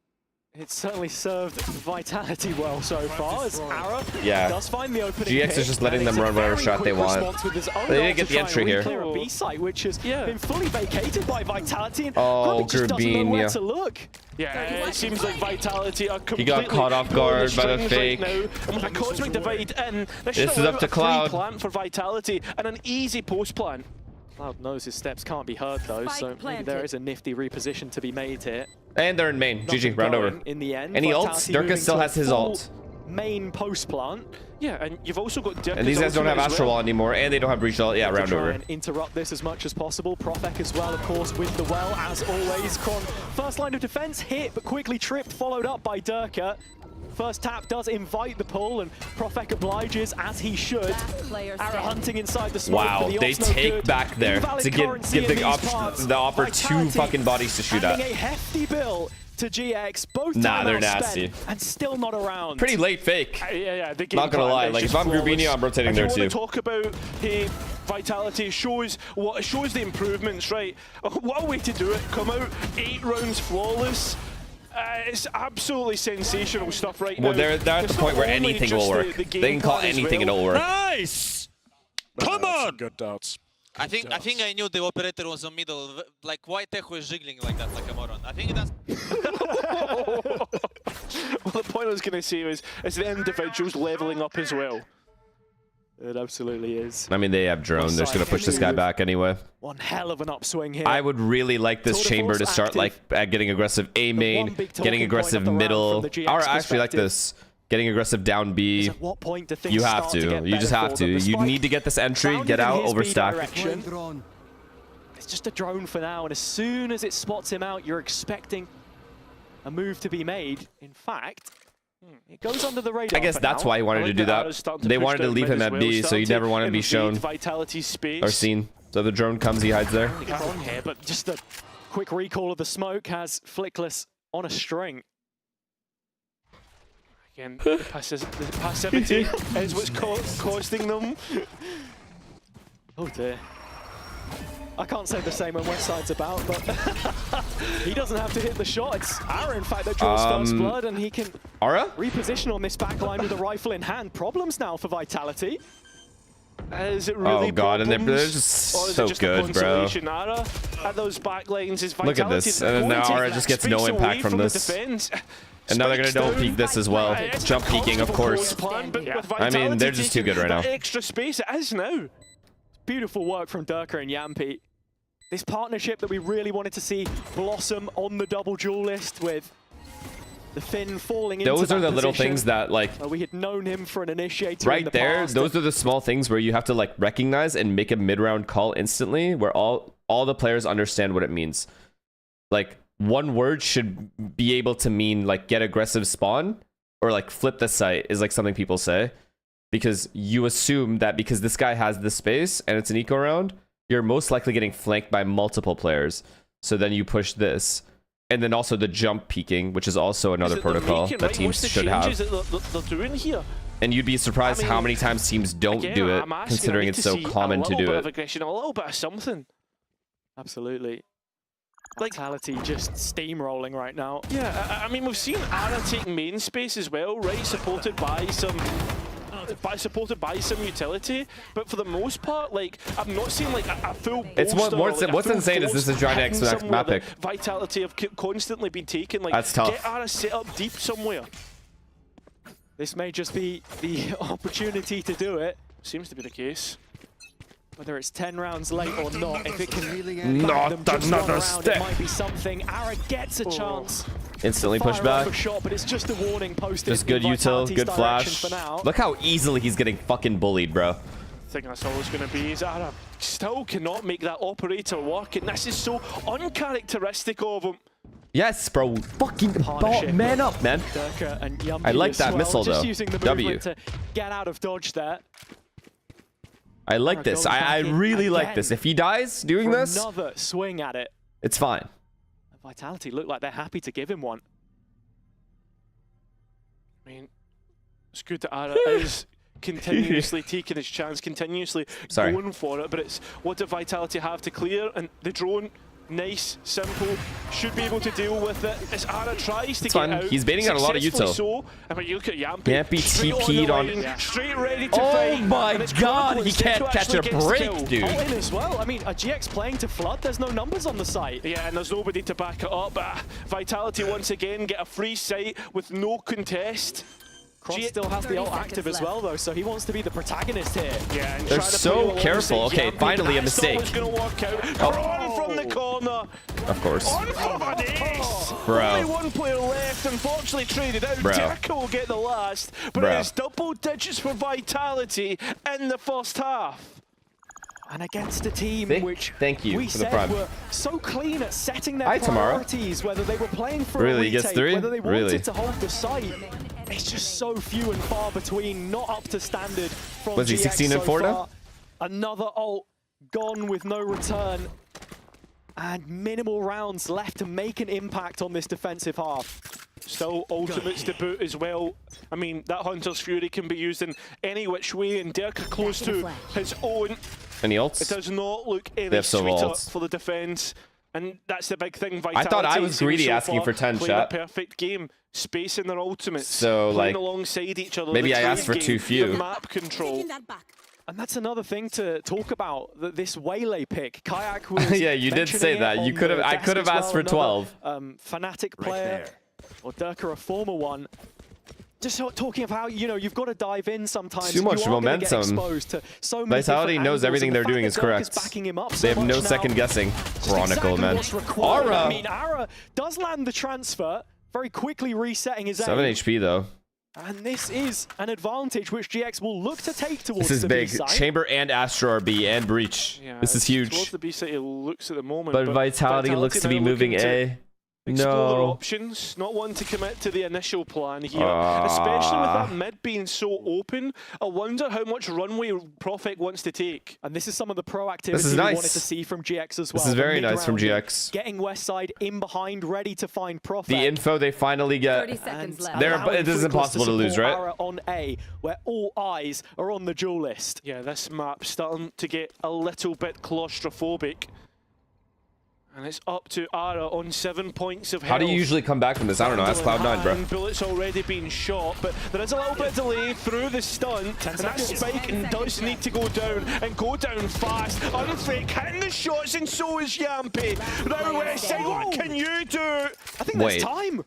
[SPEAKER 6] it's certainly served Vitality well so far as Ara does find the opening.
[SPEAKER 3] GX is just letting them run whatever shot they want. They didn't get the entry here.
[SPEAKER 6] A B site, which has been fully vacated by Vitality, and
[SPEAKER 3] oh,
[SPEAKER 6] just doesn't know where to look.
[SPEAKER 21] Yeah, it seems like Vitality are completely...
[SPEAKER 3] He got caught off guard by the fake.
[SPEAKER 21] Right now, and with a Cosmic Divide in,
[SPEAKER 3] this is up to Cloud.
[SPEAKER 21] Plan for Vitality and an easy post plan.
[SPEAKER 6] Cloud knows his steps can't be heard though, so maybe there is a nifty reposition to be made here.
[SPEAKER 3] And they're in main. GG, round over.
[SPEAKER 6] In the end,
[SPEAKER 3] any ults? Durka still has his ult.
[SPEAKER 6] Main post plant.
[SPEAKER 21] Yeah, and you've also got Durka's.
[SPEAKER 3] And these guys don't have Astral Wall anymore, and they don't have breach ult. Yeah, round over.
[SPEAKER 6] And interrupt this as much as possible. Profek as well, of course, with the well, as always. Kron, first line of defense hit, but quickly tripped, followed up by Durka. First tap does invite the pull, and Profek obliges, as he should. Arrow hunting inside the smoke.
[SPEAKER 3] Wow, they take back there to give the offer 2 fucking bodies to shoot at.
[SPEAKER 6] A hefty bill to GX, both
[SPEAKER 3] they're nasty.
[SPEAKER 6] And still not around.
[SPEAKER 3] Pretty late fake.
[SPEAKER 6] Yeah,
[SPEAKER 3] not gonna lie, like if I'm Grubini, I'm rotating there too.
[SPEAKER 21] Talk about Vitality shows the improvements, right? What a way to do it. Come out 8 rounds flawless. It's absolutely sensational stuff right now.
[SPEAKER 3] Well, they're at the point where anything will work. They can call anything and it'll work.
[SPEAKER 21] Nice! Come on!
[SPEAKER 14] Good doubts. I think I knew the operator was on middle. Like why Tech was jiggling like that, like a moron. I think that's.
[SPEAKER 21] Well, the point I was going to say was the individuals leveling up as well. It absolutely is.
[SPEAKER 3] I mean, they have drone. They're just going to push this guy back anyway.
[SPEAKER 6] One hell of an upswing here.
[SPEAKER 3] I would really like this chamber to start like at getting aggressive A main, getting aggressive middle. Or I actually like this. Getting aggressive down B. You have to. You just have to. You need to get this entry, get out, overstack.
[SPEAKER 6] It's just a drone for now, and as soon as it spots him out, you're expecting a move to be made. In fact, it goes under the radar.
[SPEAKER 3] I guess that's why he wanted to do that. They wanted to leave him at B, so you never want to be shown or seen. So the drone comes, he hides there.
[SPEAKER 6] Here, but just a quick recall of the smoke has Flickless on a string. Again, the passivity is what's costing them. Oh dear. I can't say the same when Westside's about, but he doesn't have to hit the shot. It's Ara, in fact, that draws first blood, and he can reposition on this backline with a rifle in hand. Problems now for Vitality.
[SPEAKER 21] Is it really
[SPEAKER 3] God, and they're just so good, bro.
[SPEAKER 21] Ara at those backlines is
[SPEAKER 3] Look at this, and now Ara just gets no impact from this. And now they're going to don't peek this as well. Jump peeking, of course. I mean, they're just too good right now.
[SPEAKER 21] Extra space it is now.
[SPEAKER 6] Beautiful work from Durka and Yampi. This partnership that we really wanted to see blossom on the double duelist with the Finn falling into
[SPEAKER 3] Those are the little things that, like,
[SPEAKER 6] we had known him for an initiator
[SPEAKER 3] right
[SPEAKER 6] in the
[SPEAKER 3] there,
[SPEAKER 6] past.
[SPEAKER 3] those are the small things where you have to, like, recognize and make a mid-round call instantly, where all the players understand what it means. Like, one word should be able to mean, like, get aggressive spawn, or, like, flip the site is, like, something people say. Because you assume that because this guy has this space and it's an eco round, you're most likely getting flanked by multiple players. So then you push this. And then also the jump peeking, which is also another protocol that teams should have.
[SPEAKER 21] They're doing here?
[SPEAKER 3] And you'd be surprised how many times teams don't do it, considering it's so common to do
[SPEAKER 21] A little bit of
[SPEAKER 3] it.
[SPEAKER 21] aggression, a little bit of something.
[SPEAKER 6] Absolutely. Vitality just steamrolling right now.
[SPEAKER 21] Yeah, I mean, we've seen Ara take main space as well, right? Supported by some utility, but for the most part, like, I'm not seeing like a full.
[SPEAKER 3] It's what's insane is this is Giant X map pick.
[SPEAKER 21] Vitality have constantly been taken. Like,
[SPEAKER 3] that's tough.
[SPEAKER 21] Get Ara set up deep somewhere.
[SPEAKER 6] This may just be the opportunity to do it.
[SPEAKER 21] Seems to be the case.
[SPEAKER 6] Whether it's 10 rounds late or not, if it can
[SPEAKER 3] not
[SPEAKER 6] another step. It might be something. Ara gets a chance.
[SPEAKER 3] Instantly push back.
[SPEAKER 6] Shot, but it's just a warning post.
[SPEAKER 3] Just good util, good flash. Look how easily he's getting fucking bullied, bro.
[SPEAKER 21] I think that's all it's going to be. Is Ara still cannot make that operator work, and this is so uncharacteristic of him.
[SPEAKER 3] Yes, bro. Fucking man up, man. I like that missile, though. W.
[SPEAKER 6] To get out of dodge there.
[SPEAKER 3] I like this. I really like this. If he dies doing this,
[SPEAKER 6] another swing at it.
[SPEAKER 3] It's fine.
[SPEAKER 6] Vitality look like they're happy to give him one.
[SPEAKER 21] I mean, it's good that Ara is continuously taking his chance, continuously going for it, but it's what do Vitality have to clear? And the drone, nice, simple, should be able to deal with it. As Ara tries to get out.
[SPEAKER 3] He's baiting out a lot of util.
[SPEAKER 21] So, I mean, you look at Yampi.
[SPEAKER 3] Yampi TP'd on.
[SPEAKER 21] Straight ready to fight.
[SPEAKER 3] Oh my god, he can't catch a break, dude.
[SPEAKER 6] All in as well. I mean, a GX playing to flood, there's no numbers on the site.
[SPEAKER 21] Yeah, and there's nobody to back it up. Vitality once again get a free site with no contest.
[SPEAKER 6] Cross still has the ult active as well, though, so he wants to be the protagonist here.
[SPEAKER 21] Yeah, and
[SPEAKER 3] they're so careful. Okay, finally a mistake.
[SPEAKER 21] Gonna work out. On from the corner.
[SPEAKER 3] Of course.
[SPEAKER 21] On from an ace.
[SPEAKER 3] Bro.
[SPEAKER 21] Only one player left, unfortunately traded out. Durka will get the last, but it's double digits for Vitality in the first half.
[SPEAKER 6] And against a team which
[SPEAKER 3] thank you
[SPEAKER 6] we
[SPEAKER 3] for the
[SPEAKER 6] said
[SPEAKER 3] prime.
[SPEAKER 6] were so clean at setting their
[SPEAKER 3] Hi, Tamara.
[SPEAKER 6] priorities, whether they were playing for
[SPEAKER 3] Really,
[SPEAKER 6] a
[SPEAKER 3] he gets
[SPEAKER 6] retake,
[SPEAKER 3] 3?
[SPEAKER 6] whether they wanted
[SPEAKER 3] Really?
[SPEAKER 6] to hold the site. It's just so few and far between, not up to standard from
[SPEAKER 3] Was he
[SPEAKER 6] GX
[SPEAKER 3] 16 and
[SPEAKER 6] so
[SPEAKER 3] 4
[SPEAKER 6] far.
[SPEAKER 3] now?
[SPEAKER 6] Another ult gone with no return. And minimal rounds left to make an impact on this defensive half.
[SPEAKER 21] Still ultimates to boot as well. I mean, that Hunter's Fury can be used in any which way, and Dirk close to his own.
[SPEAKER 3] Any ults?
[SPEAKER 21] It does not look any
[SPEAKER 3] They have some
[SPEAKER 21] sweeter
[SPEAKER 3] ults.
[SPEAKER 21] for the defense, and that's the big thing. Vitality
[SPEAKER 3] I thought I was greedy asking for 10,
[SPEAKER 21] playing a
[SPEAKER 3] chat.
[SPEAKER 21] perfect game, space in their ultimates,
[SPEAKER 3] So,
[SPEAKER 21] playing
[SPEAKER 3] like,
[SPEAKER 21] alongside each other.
[SPEAKER 3] maybe
[SPEAKER 21] the
[SPEAKER 3] I asked
[SPEAKER 21] trade
[SPEAKER 3] for too
[SPEAKER 21] game,
[SPEAKER 3] few.
[SPEAKER 21] The map control.
[SPEAKER 6] And that's another thing to talk about, this Waylay pick. Kayak was
[SPEAKER 3] Yeah, you did say
[SPEAKER 6] mentioning
[SPEAKER 3] that.
[SPEAKER 6] it
[SPEAKER 3] You
[SPEAKER 6] on
[SPEAKER 3] could have.
[SPEAKER 6] the
[SPEAKER 3] I
[SPEAKER 6] desk
[SPEAKER 3] could have
[SPEAKER 6] as
[SPEAKER 3] asked for
[SPEAKER 6] well.
[SPEAKER 3] 12.
[SPEAKER 6] Another, Fnatic player, or Dirk, a former one. Just talking of how, you know, you've got to dive in sometimes.
[SPEAKER 3] Too much
[SPEAKER 6] you are gonna
[SPEAKER 3] momentum.
[SPEAKER 6] Get exposed to so many
[SPEAKER 3] Vitality
[SPEAKER 6] different
[SPEAKER 3] knows
[SPEAKER 6] angles,
[SPEAKER 3] everything
[SPEAKER 6] and the
[SPEAKER 3] they're
[SPEAKER 6] fact
[SPEAKER 3] doing
[SPEAKER 6] that
[SPEAKER 3] is
[SPEAKER 6] Dirk
[SPEAKER 3] correct.
[SPEAKER 6] backing him up
[SPEAKER 3] They
[SPEAKER 6] so
[SPEAKER 3] have no
[SPEAKER 6] much now,
[SPEAKER 3] second guessing. Chronicle,
[SPEAKER 6] exactly
[SPEAKER 3] man.
[SPEAKER 6] what's required. I
[SPEAKER 3] Aura.
[SPEAKER 6] mean, Ara does land the transfer, very quickly resetting his
[SPEAKER 3] 7
[SPEAKER 6] aim.
[SPEAKER 3] HP though.
[SPEAKER 6] And this is an advantage which GX will look to take towards
[SPEAKER 3] This is
[SPEAKER 6] the
[SPEAKER 3] big.
[SPEAKER 6] B side.
[SPEAKER 3] Chamber and Astro are B and Breach.
[SPEAKER 21] Yeah,
[SPEAKER 3] This is
[SPEAKER 21] towards
[SPEAKER 3] huge.
[SPEAKER 21] the B side it looks at the moment,
[SPEAKER 3] But Vitality looks to
[SPEAKER 21] now
[SPEAKER 3] be moving
[SPEAKER 21] looking to
[SPEAKER 3] A.
[SPEAKER 21] explore their
[SPEAKER 3] No.
[SPEAKER 21] options, not one to commit to the initial plan here, especially with that mid being so open. I wonder how much runway Profek wants to take.
[SPEAKER 6] And this is some of the proactivity
[SPEAKER 3] This is
[SPEAKER 6] we
[SPEAKER 3] nice.
[SPEAKER 6] wanted to see from GX as well.
[SPEAKER 3] This is
[SPEAKER 6] The
[SPEAKER 3] very nice from
[SPEAKER 6] mid-round,
[SPEAKER 3] GX.
[SPEAKER 6] Getting Westside in behind, ready to find Profek.
[SPEAKER 3] The info they finally get.
[SPEAKER 15] 30 seconds left.
[SPEAKER 3] It is impossible to lose, right?
[SPEAKER 6] Ara on A, where all eyes are on the duel list.
[SPEAKER 21] Yeah, this map's starting to get a little bit claustrophobic. And it's up to Ara on 7 points of health.
[SPEAKER 3] How do you usually come back from this? I don't know. That's Cloud9, bro.
[SPEAKER 21] Bullets already been shot, but there is a little bit of delay through the stunt, and that spike does need to go down, and go down fast. Unfake hitting the shots, and so is Yampy. Now, Westside, what can you do?
[SPEAKER 6] I think there's time.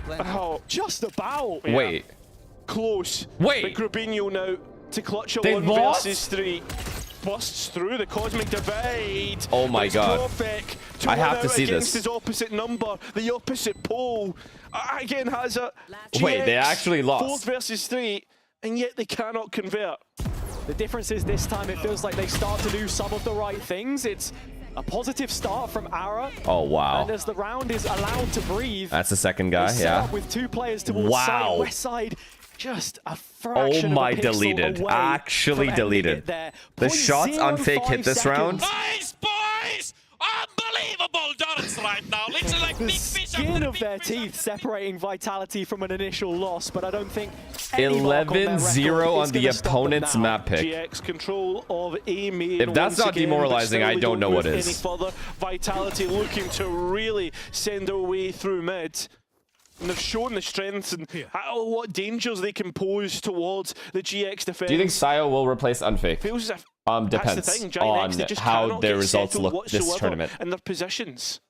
[SPEAKER 21] Oh,
[SPEAKER 6] just about.
[SPEAKER 21] Yeah.
[SPEAKER 3] Wait.
[SPEAKER 21] Close.
[SPEAKER 3] Wait.
[SPEAKER 21] But Grubinho now to clutch a
[SPEAKER 3] They
[SPEAKER 21] 1
[SPEAKER 3] lost?
[SPEAKER 21] versus 3. Busts through the Cosmic Divide.
[SPEAKER 3] Oh my
[SPEAKER 21] It's
[SPEAKER 3] God.
[SPEAKER 21] Profek to
[SPEAKER 3] I have
[SPEAKER 21] run
[SPEAKER 3] to
[SPEAKER 21] out
[SPEAKER 3] see
[SPEAKER 21] against
[SPEAKER 3] this.
[SPEAKER 21] his opposite number, the opposite pole. Again has a
[SPEAKER 3] Wait, they
[SPEAKER 21] GX,
[SPEAKER 3] actually lost.
[SPEAKER 21] 4 versus 3, and yet they cannot convert.
[SPEAKER 6] The difference is this time it feels like they start to do some of the right things. It's a positive start from Ara.
[SPEAKER 3] Oh, wow.
[SPEAKER 6] And as the round is allowed to breathe,
[SPEAKER 3] That's the second guy,
[SPEAKER 6] they set
[SPEAKER 3] yeah.
[SPEAKER 6] up with 2 players towards
[SPEAKER 3] Wow.
[SPEAKER 6] side. Westside, just a fraction
[SPEAKER 3] Oh my,
[SPEAKER 6] of a pixel
[SPEAKER 3] deleted.
[SPEAKER 6] away
[SPEAKER 3] Actually
[SPEAKER 6] from ending
[SPEAKER 3] deleted.
[SPEAKER 6] it there.
[SPEAKER 3] The shots on fake hit this round.
[SPEAKER 14] Nice, boys! Unbelievable darts right now. Literally like
[SPEAKER 6] The
[SPEAKER 14] big fish.
[SPEAKER 6] skin of their teeth separating Vitality from an initial loss, but I don't think any mark on their
[SPEAKER 3] 11-0
[SPEAKER 6] record
[SPEAKER 3] on
[SPEAKER 6] is
[SPEAKER 3] the
[SPEAKER 6] gonna stop them
[SPEAKER 3] opponent's
[SPEAKER 6] now.
[SPEAKER 3] map pick.
[SPEAKER 21] GX control of A main.
[SPEAKER 3] If that's
[SPEAKER 21] once
[SPEAKER 3] not
[SPEAKER 21] again, but
[SPEAKER 3] demoralizing,
[SPEAKER 21] still
[SPEAKER 3] I
[SPEAKER 21] they
[SPEAKER 3] don't know what
[SPEAKER 21] move
[SPEAKER 3] is.
[SPEAKER 21] Any further. Vitality looking to really send their way through mid. And they've shown the strengths and what dangers they can pose towards the GX defense.
[SPEAKER 3] Do you think Sayo will replace Unfake?
[SPEAKER 21] Feels as if
[SPEAKER 3] Depends
[SPEAKER 21] that's the thing. Giant X, they
[SPEAKER 3] on
[SPEAKER 21] just
[SPEAKER 3] how
[SPEAKER 21] cannot
[SPEAKER 3] their
[SPEAKER 21] get
[SPEAKER 3] results
[SPEAKER 21] settled
[SPEAKER 3] look this
[SPEAKER 21] whatsoever
[SPEAKER 3] tournament.
[SPEAKER 21] in their positions.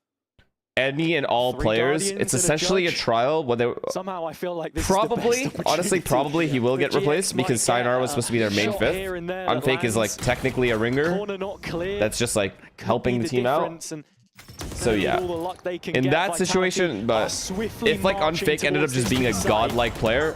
[SPEAKER 3] Any and all
[SPEAKER 6] 3
[SPEAKER 3] players,
[SPEAKER 6] Guardians
[SPEAKER 3] it's
[SPEAKER 6] and a
[SPEAKER 3] essentially a
[SPEAKER 6] judge.
[SPEAKER 3] trial. Whether
[SPEAKER 6] Somehow I feel like this
[SPEAKER 3] probably,
[SPEAKER 6] is the best
[SPEAKER 3] honestly, probably he will
[SPEAKER 6] for
[SPEAKER 3] get replaced
[SPEAKER 6] GX
[SPEAKER 3] because
[SPEAKER 6] might get
[SPEAKER 3] Sayonara was
[SPEAKER 6] a
[SPEAKER 3] supposed to be their main
[SPEAKER 6] shot
[SPEAKER 3] fifth.
[SPEAKER 6] here and there that
[SPEAKER 3] Unfake is like
[SPEAKER 6] lands.
[SPEAKER 3] technically a ringer.
[SPEAKER 6] Corner not clear.
[SPEAKER 3] That's just like
[SPEAKER 6] Could
[SPEAKER 3] helping
[SPEAKER 6] be
[SPEAKER 3] the team out.
[SPEAKER 6] difference, and
[SPEAKER 3] So
[SPEAKER 6] with
[SPEAKER 3] yeah,
[SPEAKER 6] all the luck they can
[SPEAKER 3] in
[SPEAKER 6] get,
[SPEAKER 3] that
[SPEAKER 6] Vitality
[SPEAKER 3] situation,
[SPEAKER 6] are
[SPEAKER 3] but
[SPEAKER 6] swiftly
[SPEAKER 3] if like
[SPEAKER 6] marching
[SPEAKER 3] Unfake ended up
[SPEAKER 6] towards
[SPEAKER 3] just
[SPEAKER 6] this
[SPEAKER 3] being a
[SPEAKER 6] side.
[SPEAKER 3] godlike player,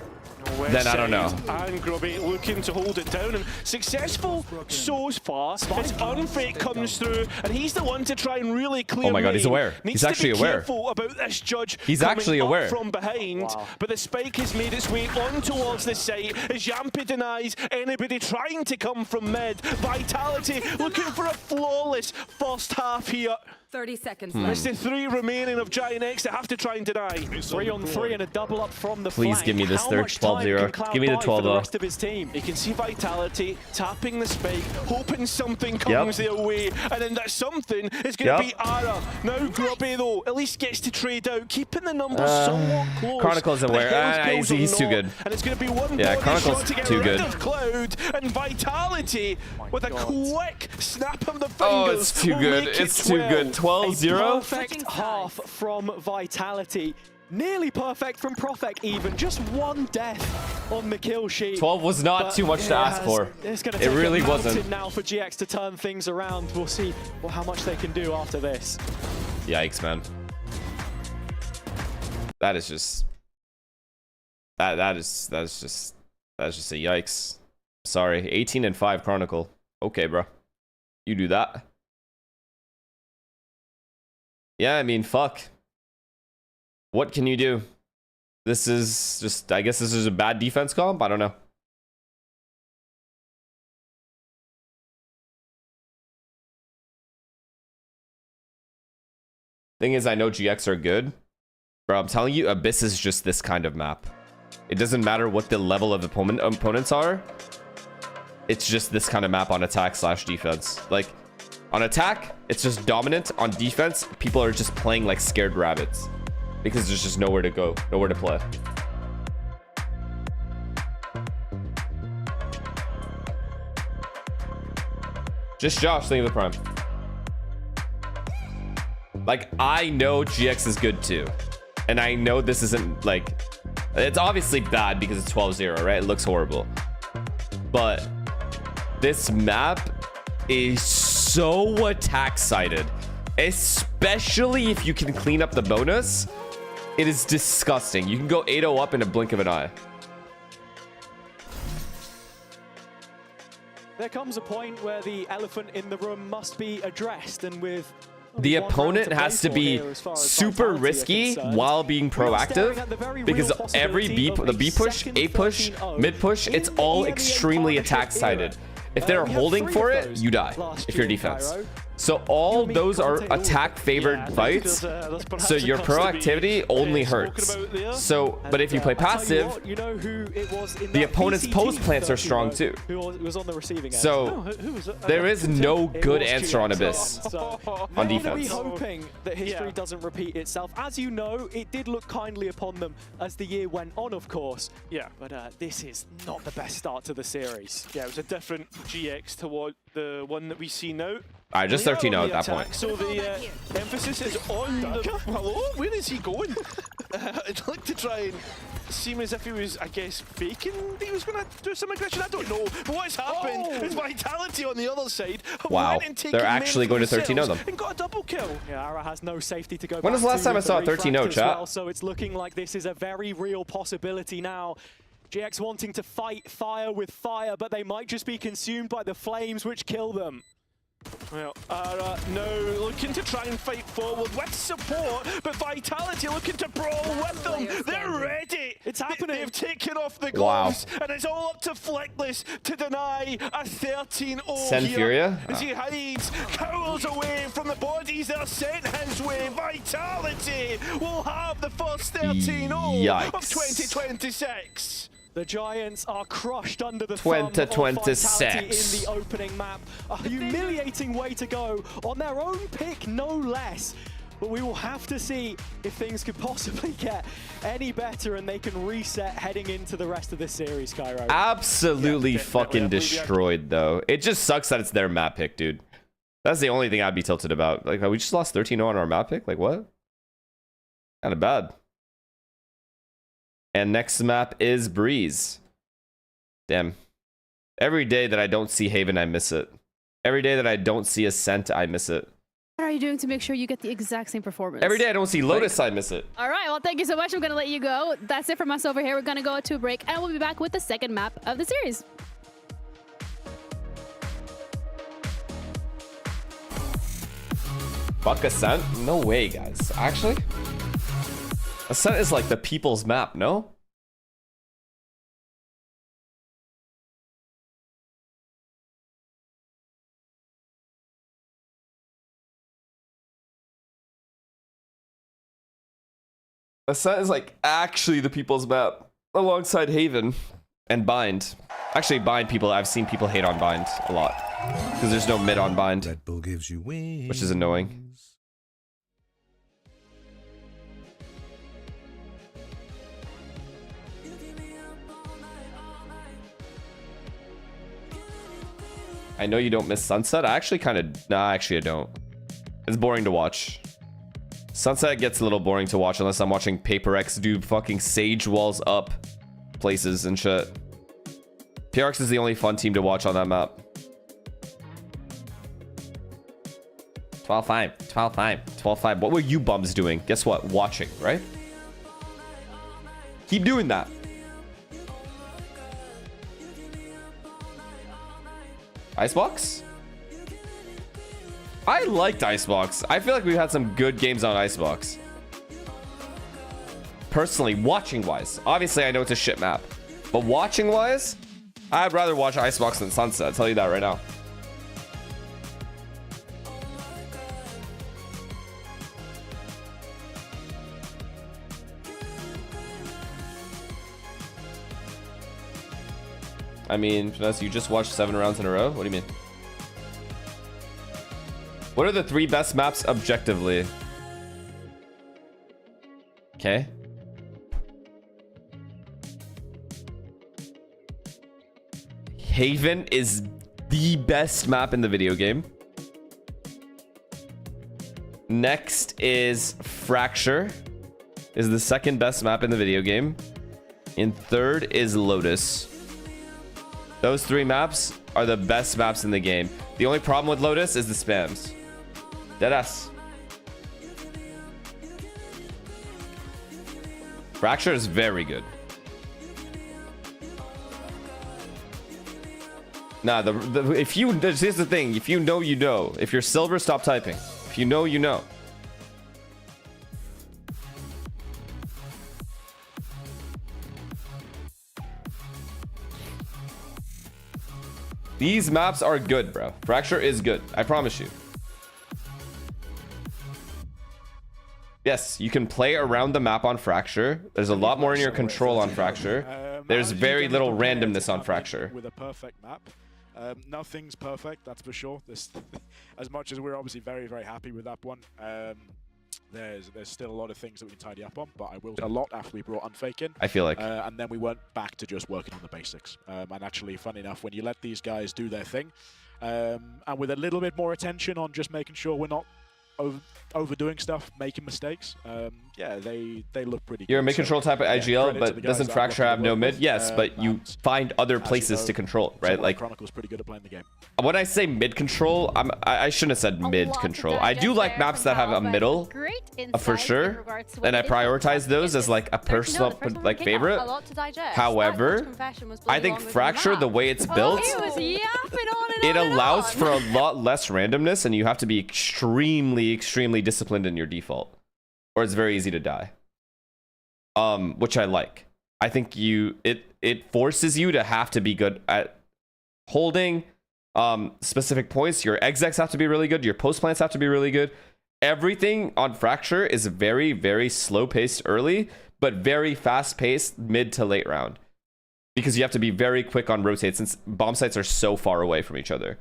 [SPEAKER 3] then I don't know.
[SPEAKER 21] And Grubby looking to hold it down and successful so far. As Unfake comes through and he's the one to try and really clear.
[SPEAKER 3] Oh my God, he's
[SPEAKER 21] lane.
[SPEAKER 3] aware.
[SPEAKER 21] Needs
[SPEAKER 3] He's actually
[SPEAKER 21] to be
[SPEAKER 3] aware.
[SPEAKER 21] Careful about this judge.
[SPEAKER 3] He's
[SPEAKER 21] coming
[SPEAKER 3] actually
[SPEAKER 21] up
[SPEAKER 3] aware.
[SPEAKER 21] from behind, but the spike has made its way on towards the site as Yampy denies anybody trying to come from mid. Vitality looking for a flawless first half here.
[SPEAKER 15] 30 seconds
[SPEAKER 21] It's
[SPEAKER 15] left.
[SPEAKER 21] the 3 remaining of Giant X that have to try and deny.
[SPEAKER 6] 3 on 3 and a double up from the
[SPEAKER 3] Please
[SPEAKER 6] flank.
[SPEAKER 3] give me this
[SPEAKER 6] How
[SPEAKER 3] third
[SPEAKER 6] much time
[SPEAKER 3] 12-0.
[SPEAKER 6] can Cloud
[SPEAKER 3] Give me the
[SPEAKER 6] buy for
[SPEAKER 3] 12-0.
[SPEAKER 6] the rest of his team?
[SPEAKER 21] You can see Vitality tapping the spike, hoping something comes their way, and then that something is going to be Ara. Now Grubby though, at least gets to trade out, keeping the numbers somewhat close.
[SPEAKER 3] Chronicle's aware.
[SPEAKER 21] The health
[SPEAKER 3] He's
[SPEAKER 21] goals
[SPEAKER 3] too
[SPEAKER 21] are
[SPEAKER 3] good.
[SPEAKER 21] not, and it's going to be one
[SPEAKER 3] Yeah,
[SPEAKER 21] body
[SPEAKER 3] Chronicle's
[SPEAKER 21] shot to get
[SPEAKER 3] too
[SPEAKER 21] rid
[SPEAKER 3] good.
[SPEAKER 21] of Cloud, and Vitality with a quick snap of the fingers.
[SPEAKER 3] Oh, it's too
[SPEAKER 21] will
[SPEAKER 3] good.
[SPEAKER 21] make it
[SPEAKER 3] It's too good. 12-0.
[SPEAKER 6] Perfect half from Vitality. Nearly perfect from Profek even. Just 1 death on the kill sheet.
[SPEAKER 3] 12 was not
[SPEAKER 6] But
[SPEAKER 3] too much to ask for.
[SPEAKER 6] It's going to
[SPEAKER 3] It
[SPEAKER 6] take
[SPEAKER 3] really
[SPEAKER 6] a mountain
[SPEAKER 3] wasn't.
[SPEAKER 6] now for GX to turn things around. We'll see how much they can do after this.
[SPEAKER 3] Yikes, man. That is just that is just a yikes. Sorry. 18-5 Chronicle. Okay, bro. You do that. Yeah, I mean, fuck. What can you do? This is just, I guess this is a bad defense comp. I don't know. Thing is, I know GX are good. Bro, I'm telling you, Abyss is just this kind of map. It doesn't matter what the level of opponents are. It's just this kind of map on attack / defense. Like, on attack, it's just dominant. On defense, people are just playing like scared rabbits. Because there's just nowhere to go, nowhere to play. Just Josh, think of the prime. Like, I know GX is good too. And I know this isn't like... It's obviously bad because it's 12-0, right? It looks horrible. But this map is so attack-sided. Especially if you can clean up the bonus. It is disgusting. You can go 8-0 up in a blink of an eye.
[SPEAKER 6] There comes a point where the elephant in the room must be addressed, and with
[SPEAKER 3] the opponent has to be super risky while being proactive, because every the B push, A push, mid push, it's all extremely attack sided. If they're holding for it, you die if you're defense. So all those are attack favored fights. So your proactivity only hurts. So, but if you play passive, the opponent's post plants are strong too. So there is no good answer on Abyss on defense.
[SPEAKER 6] Hoping that history doesn't repeat itself. As you know, it did look kindly upon them as the year went on, of course.
[SPEAKER 21] Yeah.
[SPEAKER 6] But this is not the best start to the series.
[SPEAKER 21] Yeah, it was a different GX toward the one that we see now.
[SPEAKER 3] Alright, just 13-0 at that point.
[SPEAKER 21] So the emphasis is on the... Hello? Where is he going? I'd like to try and seem as if he was, I guess, faking that he was going to do some aggression. I don't know. But what's happened is Vitality on the other side.
[SPEAKER 3] Wow, they're actually going to 13-0 them.
[SPEAKER 6] And got a double kill. Yeah, Ara has no safety to go
[SPEAKER 3] When was the last time I saw a 13-0, chat?
[SPEAKER 6] Well, so it's looking like this is a very real possibility now. GX wanting to fight fire with fire, but they might just be consumed by the flames which kill them.
[SPEAKER 21] Well, Ara now looking to try and fight forward with support, but Vitality looking to brawl with them. They're ready.
[SPEAKER 6] It's happening.
[SPEAKER 21] They've taken off the gloves, and it's all up to Flickless to deny a 13-0
[SPEAKER 3] Send
[SPEAKER 21] here.
[SPEAKER 3] Furia?
[SPEAKER 21] As he hides, cowls away from the bodies that are sent his way. Vitality will have the first 13-0 of 2026.
[SPEAKER 6] The Giants are crushed under the thumb of Vitality in the opening map. A humiliating way to go on their own pick, no less. But we will have to see if things could possibly get any better and they can reset heading into the rest of this series, Cairo.
[SPEAKER 3] Absolutely fucking destroyed, though. It just sucks that it's their map pick, dude. That's the only thing I'd be tilted about. Like, we just lost 13-0 on our map pick? Like, what? Kind of bad. And next map is Breeze. Damn. Every day that I don't see Haven, I miss it. Every day that I don't see Ascent, I miss it.
[SPEAKER 2] What are you doing to make sure you get the exact same performance?
[SPEAKER 3] Every day I don't see Lotus, I miss it.
[SPEAKER 2] All right, well, thank you so much. I'm going to let you go. That's it from us over here. We're going to go to a break, and we'll be back with the second map of the series.
[SPEAKER 3] Fuck Ascent? No way, guys. Actually? Ascent is like the people's map, no? Ascent is like actually the people's map alongside Haven and Bind. Actually, Bind people, I've seen people hate on Bind a lot because there's no mid on Bind,
[SPEAKER 13] Red Bull gives you wings,
[SPEAKER 3] which is annoying. I know you don't miss Sunset. I actually kind of... Nah, actually I don't. It's boring to watch. Sunset gets a little boring to watch unless I'm watching Paper X do fucking Sage walls up places and shit. PRX is the only fun team to watch on that map. 12-5, 12-5, 12-5. What were you bums doing? Guess what? Watching, right? Keep doing that. Icebox? I liked Icebox. I feel like we've had some good games on Icebox. Personally, watching-wise. Obviously, I know it's a shit map. But watching-wise, I'd rather watch Icebox than Sunset. I'll tell you that right now. I mean, FNS, you just watched 7 rounds in a row? What do you mean? What are the 3 best maps objectively? Okay. Haven is the best map in the video game. Next is Fracture. Is the second best map in the video game. And third is Lotus. Those 3 maps are the best maps in the game. The only problem with Lotus is the spams. Deadass. Fracture is very good. Nah, if you, here's the thing. If you know, you know. If you're silver, stop typing. If you know, you know. These maps are good, bro. Fracture is good. I promise you. Yes, you can play around the map on Fracture. There's a lot more in your control on Fracture. There's very little randomness on Fracture.
[SPEAKER 7] With a perfect map. Nothing's perfect, that's for sure. As much as we're obviously very, very happy with that one, there's still a lot of things that we can tidy up on, but I will say a lot after we brought Unfake in.
[SPEAKER 3] I feel like.
[SPEAKER 7] And then we went back to just working on the basics. And actually, funny enough, when you let these guys do their thing, and with a little bit more attention on just making sure we're not overdoing stuff, making mistakes, yeah, they look pretty good.
[SPEAKER 3] You're a mid-control type of IGL, but doesn't
[SPEAKER 7] guys
[SPEAKER 3] Fracture have no mid?
[SPEAKER 7] with.
[SPEAKER 3] Yes, but you find other places to control, right? Like,
[SPEAKER 7] Chronicle's pretty good at playing the game.
[SPEAKER 3] when I say mid-control, I shouldn't have said mid-control. I do like maps that have a middle, for sure, and I prioritize those as like a personal like favorite. However, I think Fracture, the way it's built, it allows for a lot less randomness, and you have to be extremely disciplined in your default, or it's very easy to die. Which I like. I think it forces you to have to be good at holding specific points. Your execs have to be really good. Your post plants have to be really good. Everything on Fracture is very, very slow paced early, but very fast paced mid to late round, because you have to be very quick on rotate since bomb sites are so far away from each other.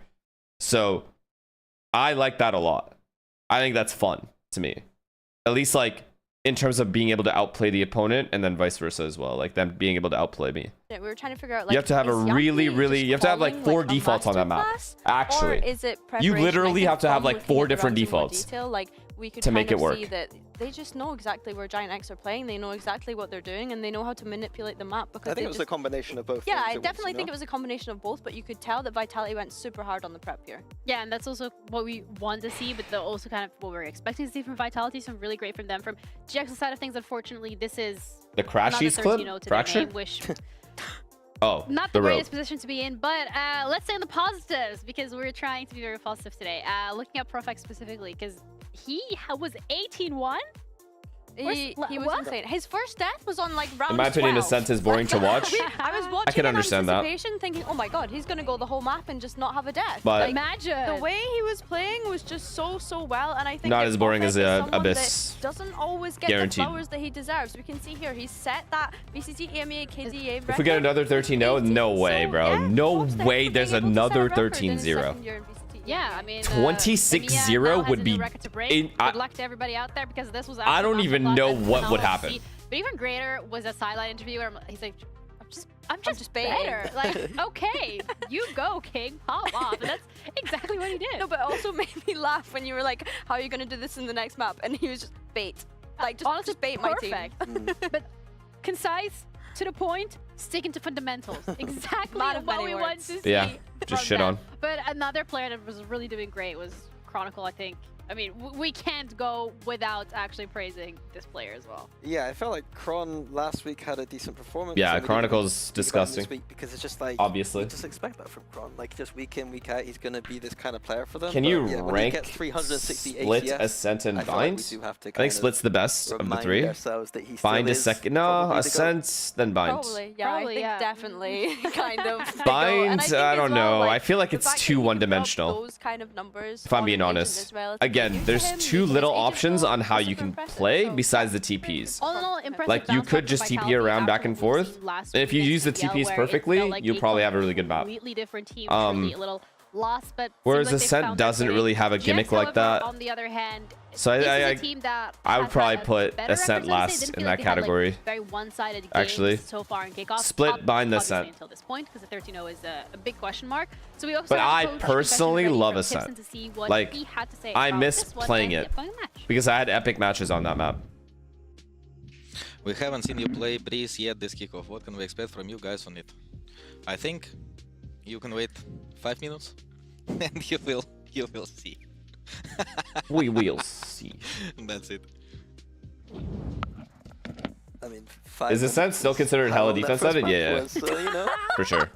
[SPEAKER 3] So I like that a lot. I think that's fun to me, at least like in terms of being able to outplay the opponent, and then vice versa as well, like them being able to outplay me.
[SPEAKER 4] Yeah, we were trying to figure out, like,
[SPEAKER 3] you have to have a really, you have to have like 4 defaults on that map. Actually,
[SPEAKER 4] or is it
[SPEAKER 3] you literally have to have like 4 different defaults
[SPEAKER 4] to
[SPEAKER 3] make it work.
[SPEAKER 4] See that they just know exactly where Giant X are playing. They know exactly what they're doing, and they know how to manipulate the map. Because
[SPEAKER 5] I think it was a combination of both.
[SPEAKER 4] Yeah, I definitely think it was a combination of both, but you could tell that Vitality went super hard on the prep here.
[SPEAKER 2] Yeah, and that's also what we want to see, but also kind of what we're expecting to see from Vitality. So really great from them. From GX's side of things, unfortunately, this is
[SPEAKER 3] the Crashies clip. Fracture. Oh,
[SPEAKER 2] not the greatest position to be in, but let's say on the positives, because we're trying to be very positive today. Looking at Profex specifically, because he was 18-1.
[SPEAKER 4] He was insane. His first death was on like round 12.
[SPEAKER 3] In my opinion, Ascent is boring to watch.
[SPEAKER 4] I was watching.
[SPEAKER 3] I can understand that.
[SPEAKER 4] Thinking, oh my god, he's gonna go the whole map and just not have a death.
[SPEAKER 3] But
[SPEAKER 4] like, imagine the way he was playing was just so well, and I think
[SPEAKER 3] not as boring as Abyss.
[SPEAKER 4] Doesn't always get the flowers that he deserves. We can see here he's set that VCT EMEA KDA record.
[SPEAKER 3] If we get another 13-0, no way, bro. No way. There's another 13-0.
[SPEAKER 2] Yeah, I mean,
[SPEAKER 3] 26-0 would be.
[SPEAKER 2] Good luck to everybody out there, because this was.
[SPEAKER 3] I don't even know what would happen.
[SPEAKER 2] But even greater was a sideline interview where he's like, I'm just better. Like, okay, you go, King, pop off. And that's exactly what he did.
[SPEAKER 4] No, but it also made me laugh when you were like, how are you going to do this in the next map? And he was just bait. Like, just bait my team.
[SPEAKER 2] But concise, to the point, sticking to fundamentals. Exactly what we want to see.
[SPEAKER 3] Yeah, just shit on.
[SPEAKER 2] But another player that was really doing great was Chronicle, I think. I mean, we can't go without actually praising this player as well.
[SPEAKER 5] Yeah, I felt like Kron last week had a decent performance.
[SPEAKER 3] Yeah, Chronicle's disgusting.
[SPEAKER 5] This week because it's just like,
[SPEAKER 3] obviously,
[SPEAKER 5] you just expect that from Kron. Like, just week in, week out, he's going to be this kind of player for them.
[SPEAKER 3] Can you
[SPEAKER 5] yeah,
[SPEAKER 3] rank
[SPEAKER 5] 360
[SPEAKER 3] Split,
[SPEAKER 5] ACS,
[SPEAKER 3] Ascent, and Bind?
[SPEAKER 5] I
[SPEAKER 3] think Split's the best of the three. Bind is second. No, Ascent, then Bind.
[SPEAKER 4] Probably, yeah. I think definitely kind of.
[SPEAKER 3] Bind, I don't know. I feel like it's too one-dimensional.
[SPEAKER 4] Those kind of numbers.
[SPEAKER 3] If I'm being honest. Again, there's too little options on how you can play besides the TPs. Like, you could just TP around back and forth. And if you use the TPs perfectly, you'll probably have a really good map.
[SPEAKER 2] Completely different team, a little lost, but
[SPEAKER 3] whereas Ascent doesn't really have a gimmick like that.
[SPEAKER 2] On the other hand,
[SPEAKER 3] so I would probably put Ascent last in that category.
[SPEAKER 2] Very one-sided
[SPEAKER 3] actually.
[SPEAKER 2] So far in Kickoff.
[SPEAKER 3] Split, Bind, Ascent.
[SPEAKER 2] Until this point, because the 13-0 is a big question mark. So we also
[SPEAKER 3] but I personally love Ascent. Like, I miss playing it because I had epic matches on that map.
[SPEAKER 18] We haven't seen you play Breeze yet this kickoff. What can we expect from you guys on it? I think you can wait 5 minutes and you will see.
[SPEAKER 3] We will see.
[SPEAKER 18] That's it.
[SPEAKER 5] I mean,
[SPEAKER 3] is Ascent still considered hella defense at it? Yeah,
[SPEAKER 5] you know?
[SPEAKER 3] For sure.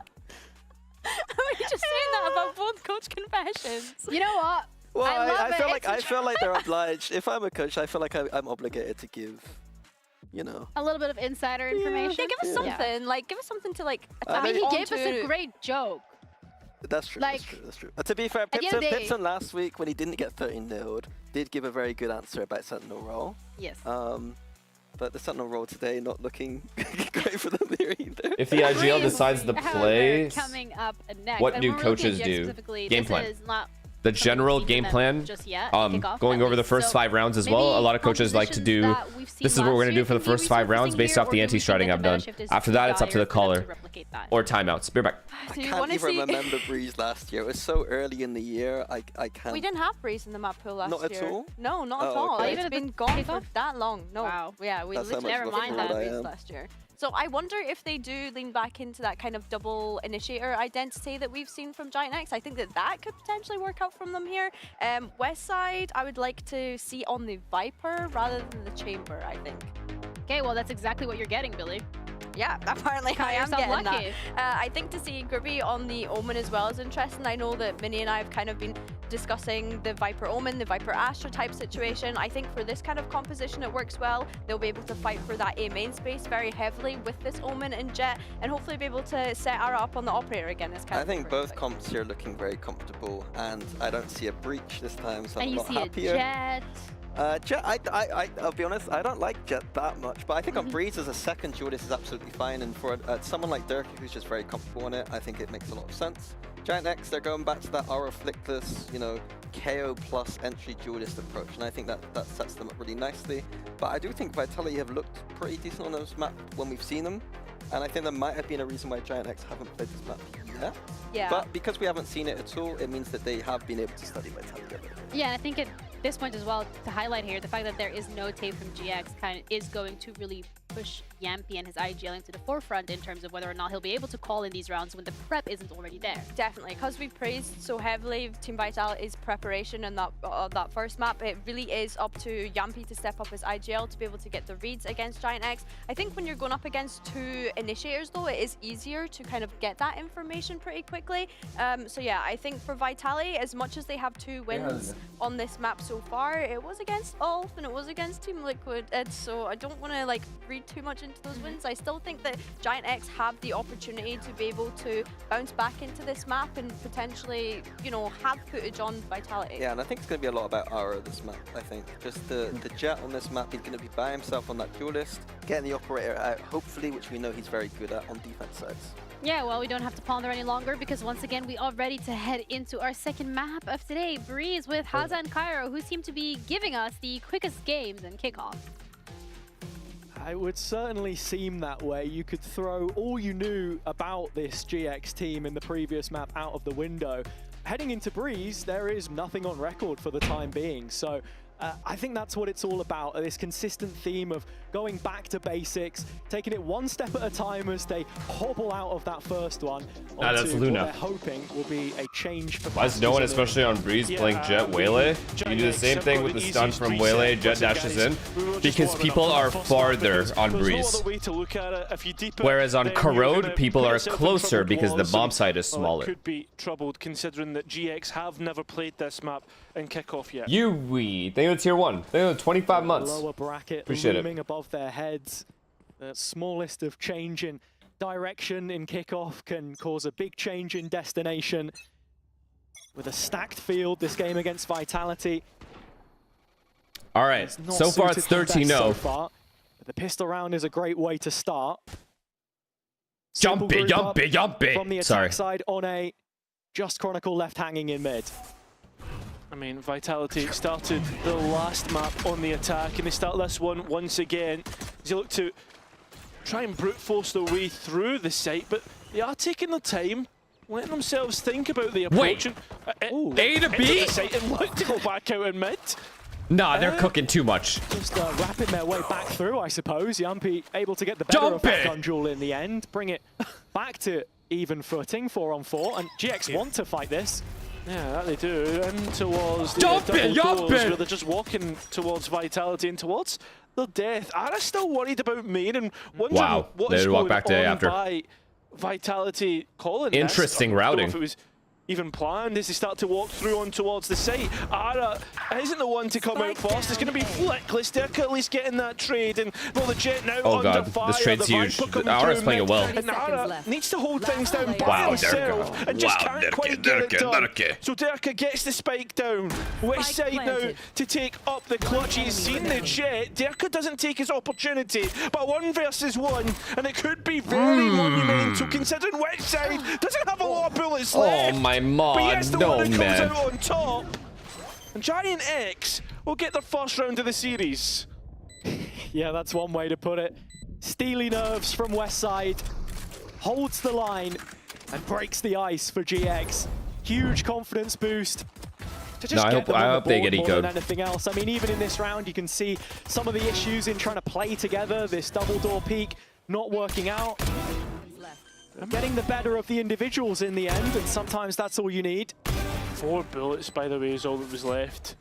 [SPEAKER 4] We're just saying that about both coach confessions.
[SPEAKER 2] You know what?
[SPEAKER 5] Well, I feel like they're obliged. If I'm a coach, I feel like I'm obligated to give, you know,
[SPEAKER 2] a little bit of insider information.
[SPEAKER 4] Yeah, give us something. Like, give us something to like.
[SPEAKER 2] I mean, he gave us a great joke.
[SPEAKER 5] That's true.
[SPEAKER 2] Like,
[SPEAKER 5] that's true. To be fair, Pipson last week when he didn't get 13-0'd did give a very good answer about Sentinel role.
[SPEAKER 2] Yes.
[SPEAKER 5] But the Sentinel role today not looking great for them here either.
[SPEAKER 3] If the IGL decides to play,
[SPEAKER 2] coming up next,
[SPEAKER 3] what do coaches do? Game plan. The general game plan, going over the first 5 rounds as well. A lot of coaches like to do, this is what we're going to do for the first 5 rounds based off the anti-striding I've done. After that, it's up to the caller or timeouts. Be right back.
[SPEAKER 5] I can't even remember Breeze last year. It was so early in the year. I can't.
[SPEAKER 4] We didn't have Breeze in the map pool last year.
[SPEAKER 5] Not at all?
[SPEAKER 4] No, not at all. It's been gone for that long. No.
[SPEAKER 2] Wow.
[SPEAKER 4] Yeah, we literally never mind that Breeze last year. So I wonder if they do lean back into that kind of double initiator identity that we've seen from Giant X. I think that could potentially work out from them here. West side, I would like to see on the Viper rather than the Chamber, I think.
[SPEAKER 2] Okay, well, that's exactly what you're getting, Billy.
[SPEAKER 4] Yeah, apparently I am getting that. I think to see Gribby on the Omen as well is interesting. I know that Minnie and I have kind of been discussing the Viper Omen, the Viper Astra type situation. I think for this kind of composition it works well. They'll be able to fight for that A main space very heavily with this Omen and Jet, and hopefully be able to set Ara up on the Operator again.
[SPEAKER 5] I think both comps here are looking very comfortable, and I don't see a breach this time, so I'm a lot happier.
[SPEAKER 2] Jet.
[SPEAKER 5] Jet, I'll be honest, I don't like Jet that much, but I think on Breeze as a second duel, this is absolutely fine, and for someone like Dirk, who's just very comfortable on it, I think it makes a lot of sense. Giant X, they're going back to that aura flickless, you know, KO plus entry duelist approach, and I think that sets them up really nicely. But I do think Vitality have looked pretty decent on those maps when we've seen them, and I think there might have been a reason why Giant X haven't played this map yet.
[SPEAKER 2] Yeah.
[SPEAKER 5] But because we haven't seen it at all, it means that they have been able to study Vitality a little bit.
[SPEAKER 2] Yeah, and I think at this point as well, to highlight here, the fact that there is no tape from GX kind of is going to really push Yampy and his IGL into the forefront in terms of whether or not he'll be able to call in these rounds when the prep isn't already there.
[SPEAKER 4] Definitely, because we praised so heavily Team Vitality's preparation in that first map, it really is up to Yampy to step up his IGL to be able to get the reads against Giant X. I think when you're going up against 2 initiators though, it is easier to kind of get that information pretty quickly. So yeah, I think for Vitality, as much as they have 2 wins on this map so far, it was against Ulf and it was against Team Liquid, and so I don't want to like read too much into those wins. I still think that Giant X have the opportunity to be able to bounce back into this map and potentially, you know, have footage on Vitality.
[SPEAKER 5] Yeah, and I think it's going to be a lot about Aura this map, I think. Just the Jet on this map, he's going to be by himself on that duelist, getting the Operator out, hopefully, which we know he's very good at on defense sides.
[SPEAKER 2] Yeah, well, we don't have to ponder any longer because once again, we are ready to head into our second map of today, Breeze with Haza and Cairo, who seem to be giving us the quickest games in Kickoff.
[SPEAKER 6] It would certainly seem that way. You could throw all you knew about this GX team in the previous map out of the window. Heading into Breeze, there is nothing on record for the time being. So I think that's what it's all about, this consistent theme of going back to basics, taking it one step at a time as they hobble out of that first one.
[SPEAKER 3] That's Luna.
[SPEAKER 6] What they're hoping will be a change for
[SPEAKER 3] Why is no one, especially on Breeze, playing Jet Waylay? You do the same thing with the stun from Waylay, Jet dashes in, because people are farther on Breeze. Whereas on Corrode, people are closer because the bomb site is smaller.
[SPEAKER 21] Could be troubled considering that GX have never played this map in Kickoff yet.
[SPEAKER 3] They go tier 1. They go 25 months.
[SPEAKER 6] Lower bracket
[SPEAKER 3] Appreciate
[SPEAKER 6] looming above their heads. The smallest of change in direction in Kickoff can cause a big change in destination. With a stacked field, this game against Vitality.
[SPEAKER 3] All right, so far it's 13-0.
[SPEAKER 6] So far. The pistol round is a great way to start.
[SPEAKER 3] Jump it.
[SPEAKER 6] From the attack side on a Just Chronicle left hanging in mid.
[SPEAKER 21] I mean, Vitality started the last map on the attack, and they start this one once again as they look to try and brute force their way through the site, but they are taking their time, letting themselves think about the approach.
[SPEAKER 3] A to B?
[SPEAKER 21] And look to go back out in mid.
[SPEAKER 3] Nah, they're cooking too much.
[SPEAKER 6] Just wrapping their way back through, I suppose. Yampi able to get the better of that gun duel in the end, bring it back to even footing, 4-on-4, and GX want to fight this.
[SPEAKER 21] Yeah, that they do, and towards the double doors where they're just walking towards Vitality and towards their death. Ara's still worried about main and wondering what is going on by Vitality calling
[SPEAKER 3] Interesting
[SPEAKER 21] this.
[SPEAKER 3] routing.
[SPEAKER 21] I don't know if it was even planned as they start to walk through on towards the site. Ara isn't the one to come out first. It's going to be Flickless. They're at least getting that trade, and well, the Jet now under fire.
[SPEAKER 3] This trade's huge. Ara's playing it well.
[SPEAKER 21] And Ara needs to hold things down by himself and just can't quite get it done. So Derka gets the spike down. West side now to take up the clutch. He's seen the Jet. Derka doesn't take his opportunity, but 1 versus 1, and it could be very monumental considering West side doesn't have a lot of bullets left.
[SPEAKER 3] Oh my mod,
[SPEAKER 21] but yes, the one that
[SPEAKER 3] man.
[SPEAKER 21] comes out on top. And Giant X will get their first round of the series.
[SPEAKER 6] Yeah, that's one way to put it. Steely nerves from Westside, holds the line and breaks the ice for GX. Huge confidence boost. To just
[SPEAKER 3] I hope they get
[SPEAKER 6] more than
[SPEAKER 3] ecoed.
[SPEAKER 6] anything else. I mean, even in this round, you can see some of the issues in trying to play together. This double door peak not working out. Getting the better of the individuals in the end, and sometimes that's all you need.
[SPEAKER 21] 4 bullets, by the way, is all that was left.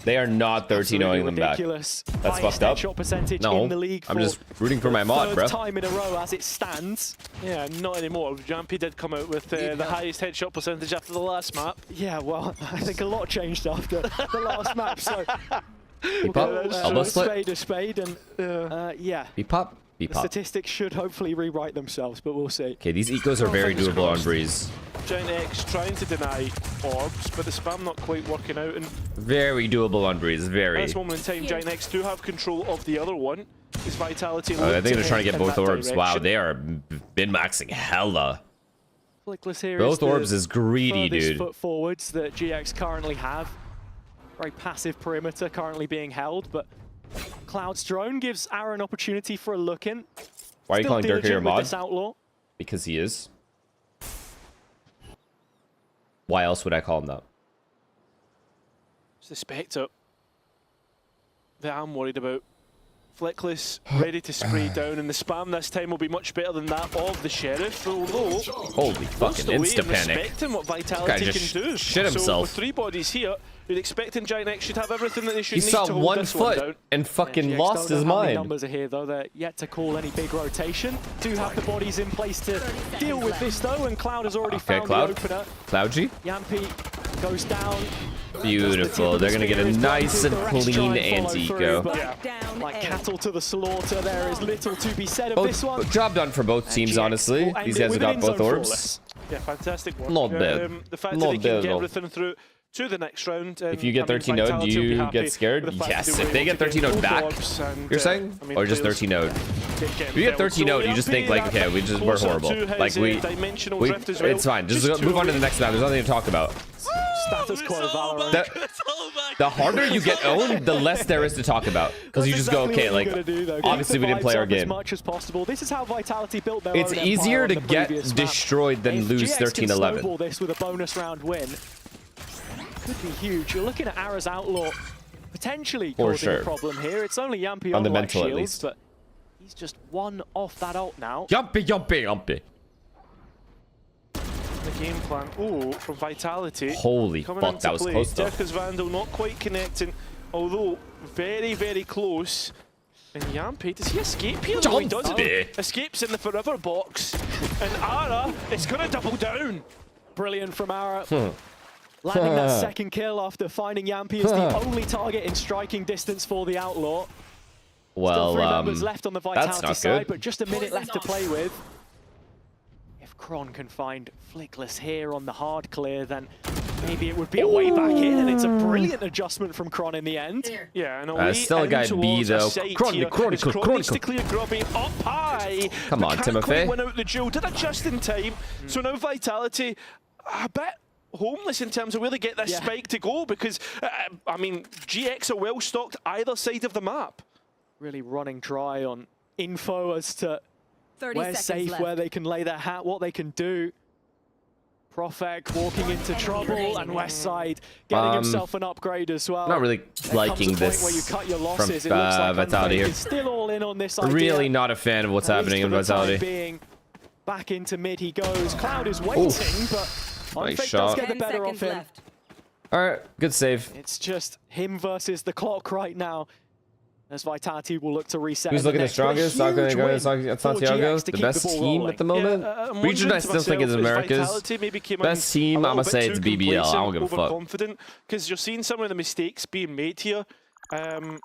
[SPEAKER 3] They are not 13-0ing them back.
[SPEAKER 6] Ridiculous.
[SPEAKER 3] That's fucked up.
[SPEAKER 6] Shot percentage
[SPEAKER 3] No,
[SPEAKER 6] in the league
[SPEAKER 3] I'm just rooting for my mod, bro.
[SPEAKER 6] third time in a row as it stands.
[SPEAKER 21] Yeah, not anymore. Jampy did come out with the highest headshot percentage after the last map.
[SPEAKER 6] Yeah, well, I think a lot changed after the last map, so...
[SPEAKER 3] Beep up, elbow split.
[SPEAKER 6] A spade, and yeah.
[SPEAKER 3] Beep up.
[SPEAKER 6] The statistics should hopefully rewrite themselves, but we'll see.
[SPEAKER 3] Okay, these ecos are very doable on Breeze.
[SPEAKER 21] Giant X trying to deny orbs, but the spam not quite working out. And
[SPEAKER 3] very doable on Breeze, very.
[SPEAKER 21] at this moment in time, Giant X do have control of the other one. His Vitality.
[SPEAKER 3] I think they're trying to get both orbs.
[SPEAKER 21] Direction.
[SPEAKER 3] Wow, they are min-maxing hella.
[SPEAKER 6] Flickless here
[SPEAKER 3] both orbs is greedy, dude.
[SPEAKER 6] Foot forwards that GX currently have. Very passive perimeter currently being held, but Cloud's drone gives Ara an opportunity for a look in.
[SPEAKER 3] Why are you calling Dirk your mod?
[SPEAKER 6] Outlaw.
[SPEAKER 3] Because he is. Why else would I call him that?
[SPEAKER 21] It's the Spectre that I'm worried about. Flickless, ready to spray down, and the spam this time will be much better than that of the Sheriff, although...
[SPEAKER 3] Holy fucking insta-panic.
[SPEAKER 21] Respecting what Vitality can do.
[SPEAKER 3] Shit himself.
[SPEAKER 21] So with 3 bodies here, you're expecting Giant X should have everything that they should
[SPEAKER 3] He
[SPEAKER 21] need
[SPEAKER 3] saw
[SPEAKER 21] to hold
[SPEAKER 3] 1
[SPEAKER 21] this one
[SPEAKER 3] foot
[SPEAKER 21] down.
[SPEAKER 3] and fucking
[SPEAKER 6] GX
[SPEAKER 3] lost
[SPEAKER 6] don't
[SPEAKER 3] his
[SPEAKER 6] know how many
[SPEAKER 3] mind.
[SPEAKER 6] numbers are here, though. They're yet to call any big rotation. Do have the bodies in place to deal with this, though, and Cloud has already found the opener.
[SPEAKER 3] Cloud G?
[SPEAKER 6] Yampi goes down.
[SPEAKER 3] Beautiful. They're going to get a nice and clean anti-eco.
[SPEAKER 6] Like cattle to the slaughter, there is little to be said of this one.
[SPEAKER 3] Job done for both teams, honestly. These guys have got both orbs.
[SPEAKER 21] Yeah, fantastic work.
[SPEAKER 3] Not bad.
[SPEAKER 21] The fact that they can get everything through to the next round.
[SPEAKER 3] If you get 13-0'd, do you get scared? Yes. If they get 13-0'd back, you're saying? Or just 13-0'd? If you get 13-0'd, you just think, like, okay, we're horrible. Like, it's fine. Just move on to the next map. There's nothing to talk about.
[SPEAKER 6] Status quo Valorant.
[SPEAKER 3] The harder you get owned, the less there is to talk about. Because you just go, okay, like, obviously we didn't play our game.
[SPEAKER 6] As much as possible. This is how Vitality built their
[SPEAKER 3] It's
[SPEAKER 6] own
[SPEAKER 3] easier to
[SPEAKER 6] empire on
[SPEAKER 3] get
[SPEAKER 6] the previous
[SPEAKER 3] destroyed
[SPEAKER 6] map.
[SPEAKER 3] than lose
[SPEAKER 6] If GX can
[SPEAKER 3] 13-11.
[SPEAKER 6] snowball this with a bonus round win, could be huge. You're looking at Ara's Outlaw potentially causing a problem here. It's only Yampi on the
[SPEAKER 3] mental,
[SPEAKER 6] shields,
[SPEAKER 3] at least.
[SPEAKER 6] but He's just one off that ult now.
[SPEAKER 3] Jumpy, jumpy, jumpy.
[SPEAKER 21] The game plan, from Vitality.
[SPEAKER 3] Holy fuck, that was close though.
[SPEAKER 21] Dirka's Vandal not quite connecting, although very, very close. And Yampy, does he escape here? No, he doesn't. Escapes in the forever box. And Ara is going to double down.
[SPEAKER 6] Brilliant from Ara. Landing that second kill after finding Yampy as the only target in striking distance for the Outlaw.
[SPEAKER 3] Well,
[SPEAKER 6] Still 3 members left on the Vitality side,
[SPEAKER 3] good.
[SPEAKER 6] but just a minute left to play with. If Kron can find Flickless here on the hard clear, then maybe it would be a way back in, and it's a brilliant adjustment from Kron in the end.
[SPEAKER 21] Yeah, and
[SPEAKER 3] still a guy B though.
[SPEAKER 21] Kron needs to clear Grubby up high.
[SPEAKER 3] Come on, Timothy.
[SPEAKER 21] Went out the duel, did it just in time. So now Vitality, a bit homeless in terms of where they get this spike to go, because, I mean, GX are well stocked either side of the map.
[SPEAKER 6] Really running dry on info as to where's safe, where they can lay their hat, what they can do. Profek walking into trouble, and Westside getting himself an upgrade as well.
[SPEAKER 3] Not really liking this
[SPEAKER 6] where you cut your
[SPEAKER 3] from
[SPEAKER 6] losses. It looks like
[SPEAKER 3] Vitality here.
[SPEAKER 6] is still all in on this idea.
[SPEAKER 3] Really not a fan of what's happening in Vitality.
[SPEAKER 6] Back into mid he goes. Cloud is waiting, but Unfake does get the better of him.
[SPEAKER 3] Alright, good save.
[SPEAKER 6] It's just him versus the clock right now, as Vitality will look to reset.
[SPEAKER 3] Who's looking the strongest? Santiago, the best team at the moment? Region I still think is America's. Best team, I'm going to say it's BBL. I don't give a fuck.
[SPEAKER 21] Confident, because you're seeing some of the mistakes being made here. In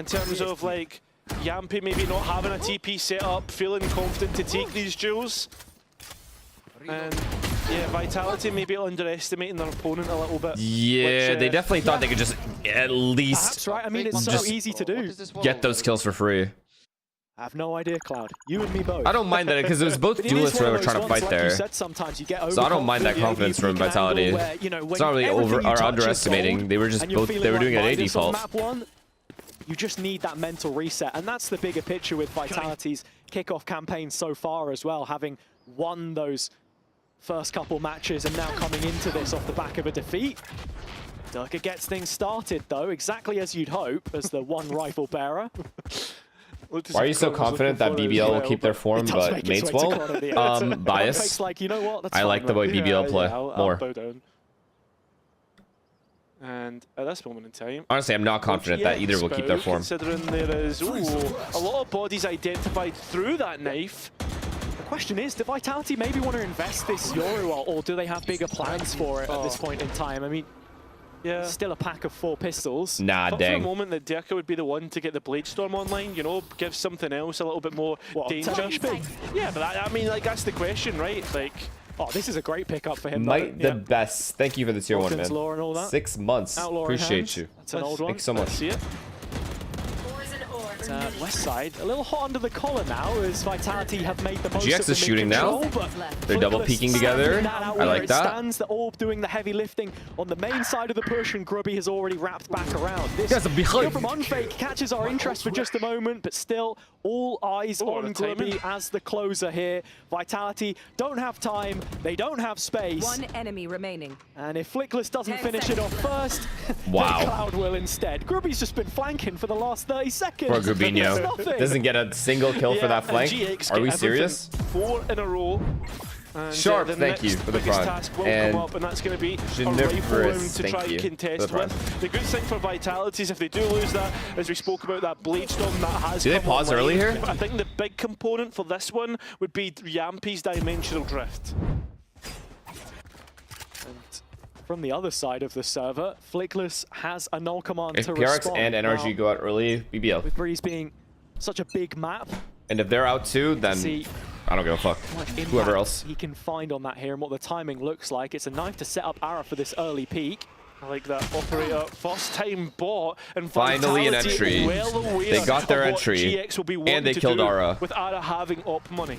[SPEAKER 21] terms of like Yampy maybe not having a TP set up, feeling confident to take these duels. And yeah, Vitality maybe underestimating their opponent a little bit.
[SPEAKER 3] Yeah, they definitely thought they could just at least
[SPEAKER 6] That's right. I mean, it's so easy to do.
[SPEAKER 3] Get those kills for free.
[SPEAKER 6] I have no idea, Cloud. You and me both.
[SPEAKER 3] I don't mind that, because it was both duelists who were trying to fight there. So I don't mind that confidence from Vitality. It's not really over or underestimating. They were just both, they were doing it at default.
[SPEAKER 6] You just need that mental reset, and that's the bigger picture with Vitality's kickoff campaign so far as well, having won those first couple matches and now coming into this off the back of a defeat. Dirka gets things started though, exactly as you'd hope, as the one rifle bearer.
[SPEAKER 3] Why are you so confident that BBL will keep their form, but mates won't? Bias.
[SPEAKER 6] Like, you know what? That's
[SPEAKER 3] I like the way BBL play more.
[SPEAKER 21] And at this moment in time,
[SPEAKER 3] honestly, I'm not confident that either will keep their form.
[SPEAKER 21] Considering there is a lot of bodies identified through that knife.
[SPEAKER 6] The question is, do Vitality maybe want to invest this Yoru, or do they have bigger plans for it at this point in time? I mean, yeah, still a pack of 4 pistols.
[SPEAKER 3] Nah,
[SPEAKER 21] but
[SPEAKER 3] dang.
[SPEAKER 21] for a moment that Dirka would be the one to get the Blade Storm online, you know, give something else a little bit more danger. Yeah, but I mean, like, that's the question, right? Like,
[SPEAKER 6] oh, this is a great pickup for him.
[SPEAKER 3] Might the best. Thank you for the tier 1, man. 6 months.
[SPEAKER 6] Outlaw
[SPEAKER 3] appreciate you.
[SPEAKER 6] That's an old one.
[SPEAKER 3] Thanks so much.
[SPEAKER 21] See it.
[SPEAKER 6] Westside a little hot under the collar now, as Vitality have made the most
[SPEAKER 3] GX
[SPEAKER 6] of the
[SPEAKER 3] is shooting now. They're double peeking together. I like that.
[SPEAKER 6] Stands the orb doing the heavy lifting on the main side of the push, and Grubby has already wrapped back around. This kill from Unfake catches our interest for just a moment, but still all eyes on Grubby as the closer here. Vitality don't have time, they don't have space.
[SPEAKER 15] 1 enemy remaining.
[SPEAKER 6] And if Flickless doesn't finish it off first,
[SPEAKER 3] wow,
[SPEAKER 6] then Cloud will instead. Grubby's just been flanking for the last 30 seconds.
[SPEAKER 3] Poor Grubinho. Doesn't get a single kill for that flank. Are we serious?
[SPEAKER 21] 4 in a row. And,
[SPEAKER 3] Sharp, thank you for the prime.
[SPEAKER 21] And that's going to be a rifle round to try and contest with. The good thing for Vitality is if they do lose that, as we spoke about, that Blade Storm that has.
[SPEAKER 3] Do they pause early here?
[SPEAKER 21] I think the big component for this one would be Yampy's Dimensional Drift.
[SPEAKER 6] And from the other side of the server, Flickless has a null command
[SPEAKER 3] if
[SPEAKER 6] to
[SPEAKER 3] PRX
[SPEAKER 6] respond.
[SPEAKER 3] and NRG go out early, BBL.
[SPEAKER 6] With Breeze being such a big map.
[SPEAKER 3] And if they're out too, then I don't give a fuck. Whoever else.
[SPEAKER 6] He can find on that here and what the timing looks like. It's a knife to set up Ara for this early peak.
[SPEAKER 21] I like that operator. First time bought, and
[SPEAKER 3] finally an entry. They got their entry, and they killed Ara.
[SPEAKER 21] With Ara having op money.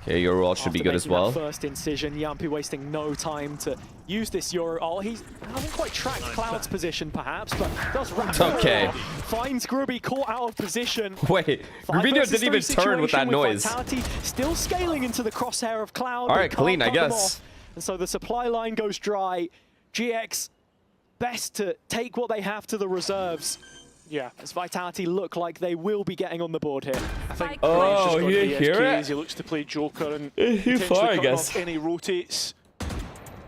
[SPEAKER 3] Okay, your ult should be good as well.
[SPEAKER 6] First incision, Yampy wasting no time to use this Euro ult. He hasn't quite tracked Cloud's position, perhaps, but does wrap
[SPEAKER 3] okay.
[SPEAKER 6] Finds Grubby caught out of position.
[SPEAKER 3] Wait, Grubinho didn't even turn with that noise.
[SPEAKER 6] Vitality still scaling into the crosshair of Cloud.
[SPEAKER 3] All right, clean, I guess.
[SPEAKER 6] And so the supply line goes dry. GX best to take what they have to the reserves. Yeah, as Vitality look like they will be getting on the board here. I think
[SPEAKER 3] oh, you didn't hear it?
[SPEAKER 6] He looks to play Joker and
[SPEAKER 3] he far, I guess.
[SPEAKER 6] Any rotates.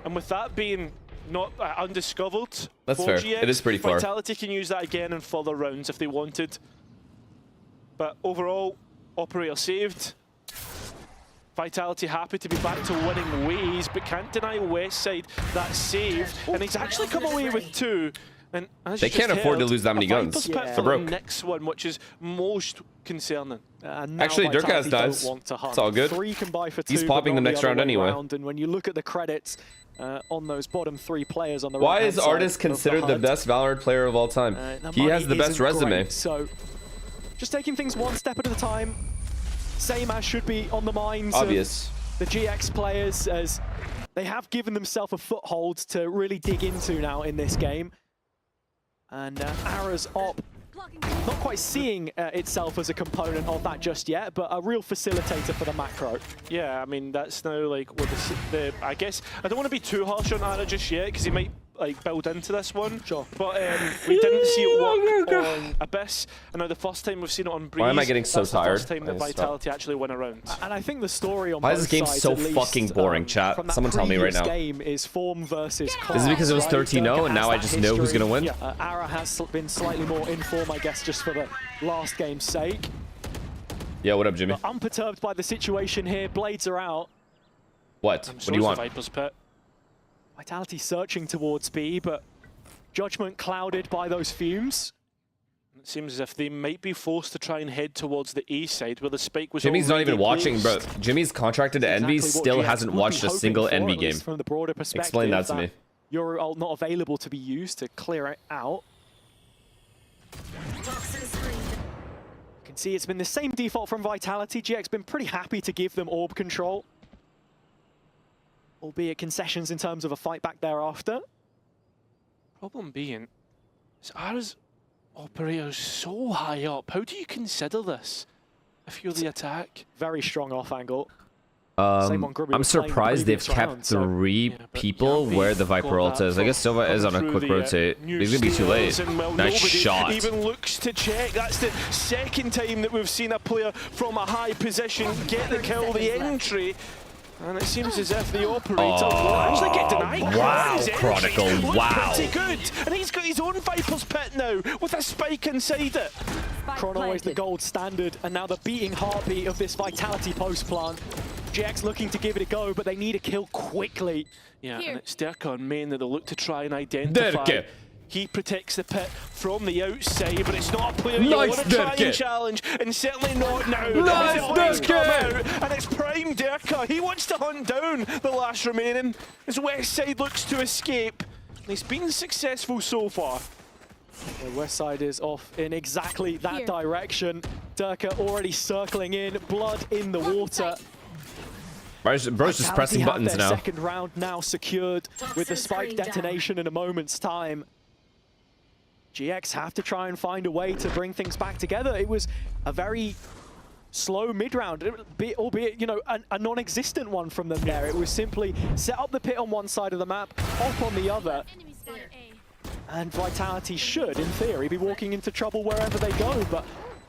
[SPEAKER 6] And with that being not undiscovered,
[SPEAKER 3] that's fair.
[SPEAKER 6] GX,
[SPEAKER 3] it is pretty far.
[SPEAKER 6] Vitality can use that again in further rounds if they wanted. But overall, Operator saved. Vitality happy to be back to winning ways, but can't deny Westside that save. And he's actually come away with 2. And as
[SPEAKER 3] they can't afford to lose that many guns.
[SPEAKER 6] They're broke. The next one, which is most concerning.
[SPEAKER 3] Actually, Durka has dives. It's all good.
[SPEAKER 6] 3 can buy for 2,
[SPEAKER 3] he's popping the next round anyway.
[SPEAKER 6] And when you look at the credits on those bottom 3 players on the
[SPEAKER 3] Why is Artis considered the best Valorant player of all time? He has the best resume.
[SPEAKER 6] Great. So, just taking things one step at a time. Same as should be on the minds of the GX players, as they have given themselves a foothold to really dig into now in this game. And Ara's op, not quite seeing itself as a component of that just yet, but a real facilitator for the macro.
[SPEAKER 21] Yeah, I mean, that's now like what I guess I don't want to be too harsh on Ara just yet because he might like build into this one.
[SPEAKER 6] Sure.
[SPEAKER 21] But we didn't see it work on Abyss. I know the first time we've seen it on Breeze.
[SPEAKER 3] Why am I getting so tired?
[SPEAKER 21] The first time that Vitality actually went around.
[SPEAKER 6] And I think the story on
[SPEAKER 3] why is this game so fucking boring, chat? Someone tell me right now.
[SPEAKER 6] Game is form versus class,
[SPEAKER 3] is it because it was 13-0 and now I just know who's gonna win?
[SPEAKER 6] Yeah, Ara has been slightly more in form, I guess, just for the last game's sake.
[SPEAKER 3] Yeah, what up, Jimmy?
[SPEAKER 6] But unperturbed by the situation here, blades are out.
[SPEAKER 3] What? What do you want?
[SPEAKER 21] Viper's Pit.
[SPEAKER 6] Vitality searching towards B, but judgment clouded by those fumes.
[SPEAKER 21] It seems as if they might be forced to try and head towards the A side where the spike was.
[SPEAKER 3] Jimmy's not even watching, bro. Jimmy's contracted to Envy, still hasn't watched a single Envy game.
[SPEAKER 6] From the broader perspective,
[SPEAKER 3] explain that to me.
[SPEAKER 6] You're not available to be used to clear it out. You can see it's been the same default from Vitality. GX been pretty happy to give them orb control, albeit concessions in terms of a fight back thereafter.
[SPEAKER 21] Problem being, is Ara's Operator's so high up. How do you consider this if you're the attack?
[SPEAKER 6] Very strong off angle.
[SPEAKER 3] I'm surprised they've kept 3 people where the Viper ult is. I guess Silva is on a quick rotate. He's gonna be too late. Nice shot.
[SPEAKER 21] Even looks to check. That's the second time that we've seen a player from a high position get the kill, the entry. And it seems as if the Operator will actually get denied.
[SPEAKER 3] Wow, Chronicle, wow.
[SPEAKER 21] Pretty good. And he's got his own Viper's Pit now with a spike inside it.
[SPEAKER 6] Chrono is the gold standard, and now the beating heartbeat of this Vitality post plant. GX looking to give it a go, but they need a kill quickly.
[SPEAKER 21] Yeah, and it's Durka and Main that they'll look to try and identify. He protects the pit from the outside, but it's not a player you want to try and challenge, and certainly not now.
[SPEAKER 3] Nice
[SPEAKER 21] and it's Prime Durka. He wants to hunt down the last remaining. His Westside looks to escape, and he's been successful so far.
[SPEAKER 6] The Westside is off in exactly that direction. Durka already circling in, blood in the water.
[SPEAKER 3] Bro's just pressing buttons now.
[SPEAKER 6] Second round now secured with the spike detonation in a moment's time. GX have to try and find a way to bring things back together. It was a very slow mid-round, albeit, you know, a non-existent one from them there. It was simply set up the pit on one side of the map, off on the other. And Vitality should, in theory, be walking into trouble wherever they go, but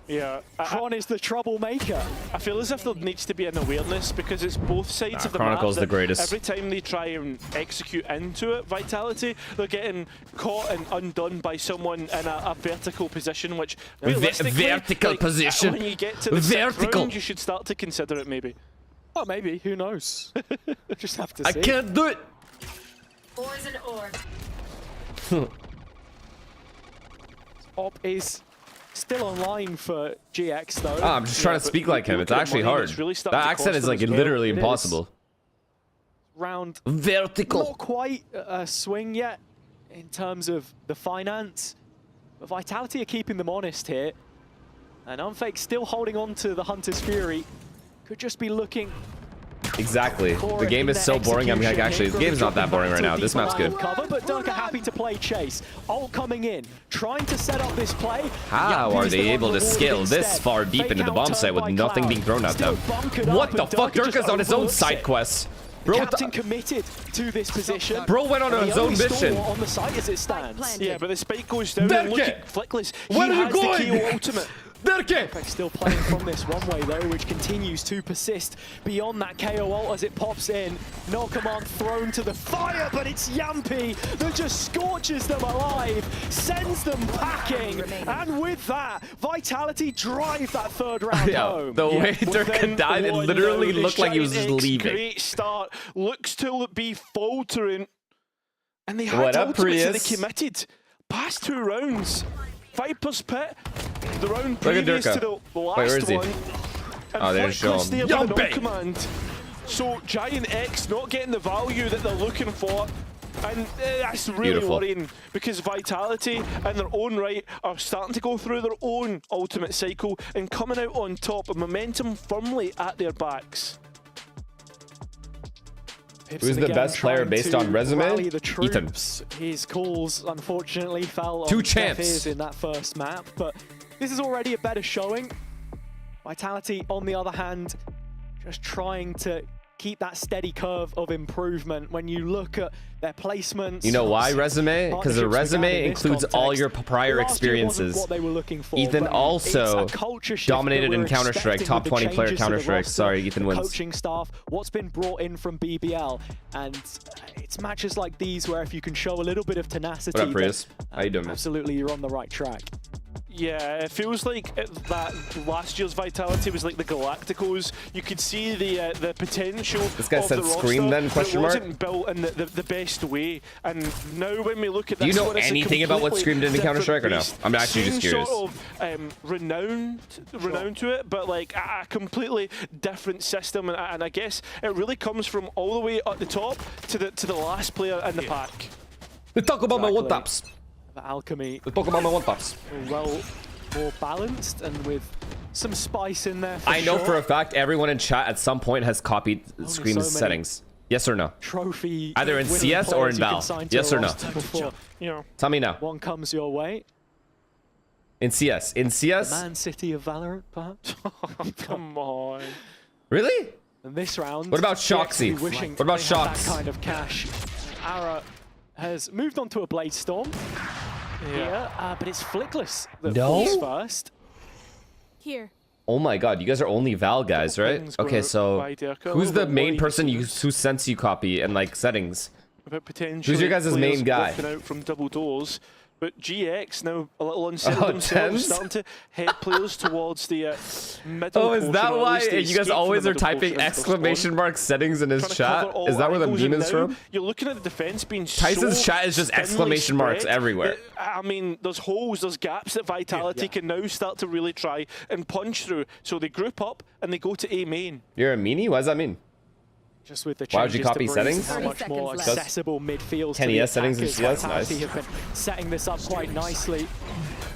[SPEAKER 21] yeah,
[SPEAKER 6] Kron is the troublemaker.
[SPEAKER 21] I feel as if there needs to be an awareness because it's both sides of the map.
[SPEAKER 3] Chronicle's the greatest.
[SPEAKER 21] Every time they try and execute into it, Vitality, they're getting caught and undone by someone in a vertical position, which realistically,
[SPEAKER 3] vertical position.
[SPEAKER 21] When you get to the vertical round, you should start to consider it maybe.
[SPEAKER 6] Oh, maybe. Who knows? Just have to see.
[SPEAKER 3] I can't do it.
[SPEAKER 15] Poison orb.
[SPEAKER 6] Op is still online for GX though.
[SPEAKER 3] I'm just trying to speak like him. It's actually hard. That accent is like literally impossible.
[SPEAKER 6] Round
[SPEAKER 3] vertical.
[SPEAKER 6] Not quite a swing yet in terms of the finance, but Vitality are keeping them honest here. And Unfake still holding on to the Hunter's Fury. Could just be looking.
[SPEAKER 3] Exactly. The game is so boring. I'm like, actually, the game's not that boring right now. This map's good.
[SPEAKER 6] Cover, but Durka happy to play chase. Ult coming in, trying to set up this play.
[SPEAKER 3] How are they able to scale this far deep into the bomb site with nothing being thrown at them? What the fuck? Durka's on his own side quest.
[SPEAKER 6] Captain committed to this position.
[SPEAKER 3] Bro went on a zone mission.
[SPEAKER 6] On the site as it stands. Yeah, but the spike goes down and look at Flickless. Where are you going? The KO ultimate. Still playing from this runway though, which continues to persist beyond that KO ult as it pops in. No command thrown to the fire, but it's Yampi that just scorches them alive, sends them packing, and with that, Vitality drive that third round home.
[SPEAKER 3] The way Durka died, it literally looked like he was just leaving.
[SPEAKER 21] Great start, looks to be faltering, and they had ultimates that they committed past 2 rounds. Viper's Pit, the round previous to the last one. And
[SPEAKER 3] there's Sean.
[SPEAKER 6] No command. So Giant X not getting the value that they're looking for. And that's really worrying because Vitality in their own right are starting to go through their own ultimate cycle and coming out on top of momentum firmly at their backs.
[SPEAKER 3] Who's the best player based on resume? Ethan.
[SPEAKER 6] His calls, unfortunately, fell on
[SPEAKER 3] 2
[SPEAKER 6] deaf
[SPEAKER 3] champs
[SPEAKER 6] ears in that first map, but this is already a better showing. Vitality, on the other hand, just trying to keep that steady curve of improvement when you look at their placements.
[SPEAKER 3] You know why resume? Because the resume includes all your prior experiences.
[SPEAKER 6] What they were looking for,
[SPEAKER 3] Ethan also dominated in Counter-Strike, top 20 player Counter-Strike. Sorry, Ethan wins.
[SPEAKER 6] Coaching staff, what's been brought in from BBL, and it's matches like these where if you can show a little bit of tenacity,
[SPEAKER 3] what up, Prius? How you doing, man?
[SPEAKER 6] Absolutely, you're on the right track.
[SPEAKER 21] Yeah, it feels like that last year's Vitality was like the Galacticos. You could see the potential.
[SPEAKER 3] This guy said Scream then, question mark?
[SPEAKER 21] It wasn't built in the best way. And now when we look at
[SPEAKER 3] this,
[SPEAKER 21] this,
[SPEAKER 3] do you know anything about what Scream did in Counter-Strike or no? I'm actually just curious.
[SPEAKER 21] Sort of renowned to it, but like a completely different system. And I guess it really comes from all the way at the top to the last player in the pack.
[SPEAKER 3] Let's talk about my one-taps.
[SPEAKER 6] Alchemy.
[SPEAKER 3] Let's talk about my one-taps.
[SPEAKER 6] Well, more balanced and with some spice in there.
[SPEAKER 3] I know for a fact everyone in chat at some point has copied Scream's settings. Yes or no?
[SPEAKER 6] Trophy.
[SPEAKER 3] Either in CS or in Val. Yes or no?
[SPEAKER 6] Before,
[SPEAKER 3] tell me now.
[SPEAKER 6] One comes your way.
[SPEAKER 3] In CS. In CS.
[SPEAKER 6] The Man City of Valorant, perhaps.
[SPEAKER 21] Come on.
[SPEAKER 3] Really?
[SPEAKER 6] And this round.
[SPEAKER 3] What about Shoxy? What about Shox?
[SPEAKER 6] That kind of cash. Ara has moved on to a Blade Storm here, but it's Flickless that falls first.
[SPEAKER 2] Here.
[SPEAKER 3] Oh my god, you guys are only Val guys, right? Okay, so who's the main person whose sense you copy and like settings? Who's your guys' main guy?
[SPEAKER 21] Out from double doors. But GX now a little unsettled themselves, starting to head players towards the middle.
[SPEAKER 3] Oh, is that why you guys always are typing exclamation mark settings in his chat? Is that where the meme is from?
[SPEAKER 21] You're looking at the defense being
[SPEAKER 3] Tyson's chat is just exclamation marks everywhere.
[SPEAKER 21] I mean, there's holes, there's gaps that Vitality can now start to really try and punch through. So they group up and they go to A main.
[SPEAKER 3] You're a meanie? What does that mean?
[SPEAKER 6] Just with the
[SPEAKER 3] why would you copy settings?
[SPEAKER 6] How much more accessible midfield.
[SPEAKER 3] 10 ES settings in CS, nice.
[SPEAKER 6] Have been setting this up quite nicely.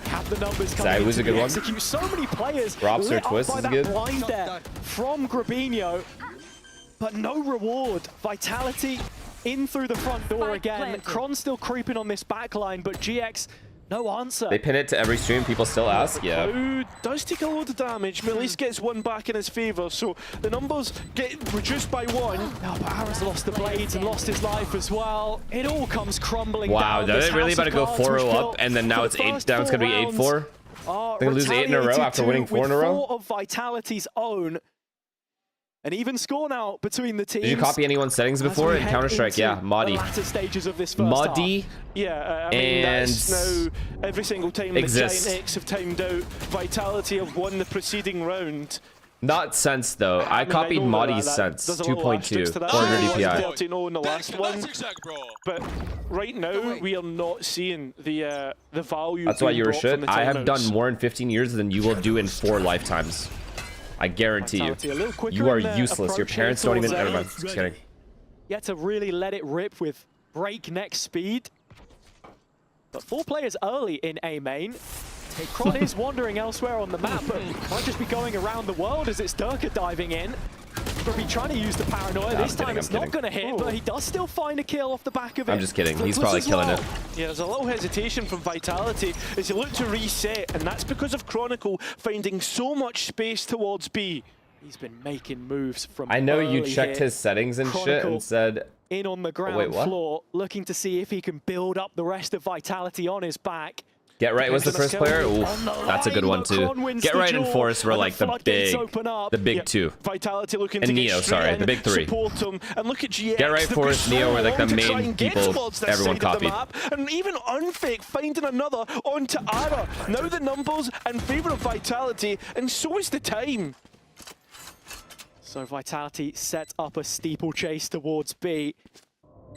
[SPEAKER 6] Have the numbers coming
[SPEAKER 3] Zai was a good one.
[SPEAKER 6] Execute. So many players
[SPEAKER 3] Drops or twist is good.
[SPEAKER 6] Blind there from Grabinho, but no reward. Vitality in through the front door again. Kron still creeping on this back line, but GX. No answer.
[SPEAKER 3] They pin it to every stream. People still ask. Yeah.
[SPEAKER 21] Who does take a load of damage, but at least gets one back in his favor. So the numbers get reduced by 1.
[SPEAKER 6] No, but Ara's lost the blades and lost his life as well. It all comes crumbling
[SPEAKER 3] wow,
[SPEAKER 6] down.
[SPEAKER 3] Wow, they're really about to go 4-0 up, and then now it's 8 down. It's gonna be 8-4. They're gonna lose 8 in a row after winning 4 in a row.
[SPEAKER 6] 4 of Vitality's own. An even score now between the teams.
[SPEAKER 3] Did you copy anyone's settings before in Counter-Strike? Yeah, Modi.
[SPEAKER 6] Stages of this first
[SPEAKER 3] Modi.
[SPEAKER 21] Yeah, I mean, that's now every single time the Giant X have timed out, Vitality have won the preceding round.
[SPEAKER 3] Not sense though. I copied Modi's sense. 2.2, 400 DPI.
[SPEAKER 21] In the last one, but right now we are not seeing the value.
[SPEAKER 3] That's why you were shit. I have done more in 15 years than you will do in 4 lifetimes. I guarantee you. You are useless. Your parents don't even. Never mind. Just kidding.
[SPEAKER 6] You had to really let it rip with breakneck speed. But 4 players early in A main. Kron is wandering elsewhere on the map, but might just be going around the world as it's Durka diving in. But be trying to use the paranoia. This time it's not going to hit, but he does still find a kill off the back of it.
[SPEAKER 3] I'm just kidding. He's probably killing it.
[SPEAKER 21] Yeah, there's a little hesitation from Vitality as you look to reset, and that's because of Chronicle finding so much space towards B.
[SPEAKER 6] He's been making moves from
[SPEAKER 3] I know you
[SPEAKER 6] early
[SPEAKER 3] checked
[SPEAKER 6] here.
[SPEAKER 3] his settings and shit
[SPEAKER 6] Chronicle
[SPEAKER 3] and said...
[SPEAKER 6] in on the ground
[SPEAKER 3] wait, what?
[SPEAKER 6] floor, looking to see if he can build up the rest of Vitality on his back.
[SPEAKER 3] Get Right was the first player. Ooh, that's a good one too. Get Right and Force were like the big two.
[SPEAKER 6] Vitality looking
[SPEAKER 3] and Neo, sorry, the big three.
[SPEAKER 6] And look at GX.
[SPEAKER 3] Get Right, Force, Neo were like the main people everyone copied.
[SPEAKER 21] And even Unfake finding another onto Ara. Now the numbers in favor of Vitality, and so is the time.
[SPEAKER 6] So Vitality set up a steeplechase towards B.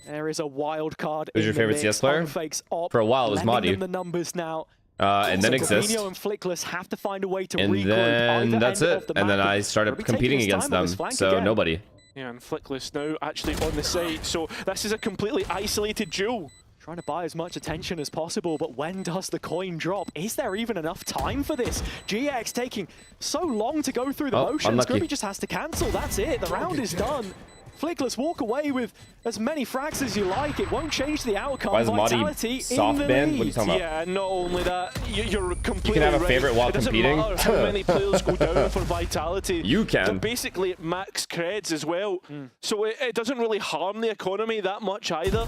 [SPEAKER 6] There is a wild card.
[SPEAKER 3] Who's your favorite CS player? For a while, it was Madi.
[SPEAKER 6] The numbers now.
[SPEAKER 3] And then Exist.
[SPEAKER 6] And Flickless have to find a way to
[SPEAKER 3] and then that's it. And then I started competing against them. So nobody.
[SPEAKER 21] Yeah, and Flickless now actually on the site. So this is a completely isolated duel.
[SPEAKER 6] Trying to buy as much attention as possible, but when does the coin drop? Is there even enough time for this? GX taking so long to go through the motions. Grubby just has to cancel. That's it. The round is done. Flickless walk away with as many frags as you like. It won't change the outcome.
[SPEAKER 3] Why is Madi soft banned? What are you talking about?
[SPEAKER 21] Yeah, not only that, you're completely
[SPEAKER 3] You can have a favorite while
[SPEAKER 21] it
[SPEAKER 3] competing.
[SPEAKER 21] Doesn't matter how many players go down for Vitality.
[SPEAKER 3] You can.
[SPEAKER 21] They're basically at max creds as well. So it doesn't really harm the economy that much either.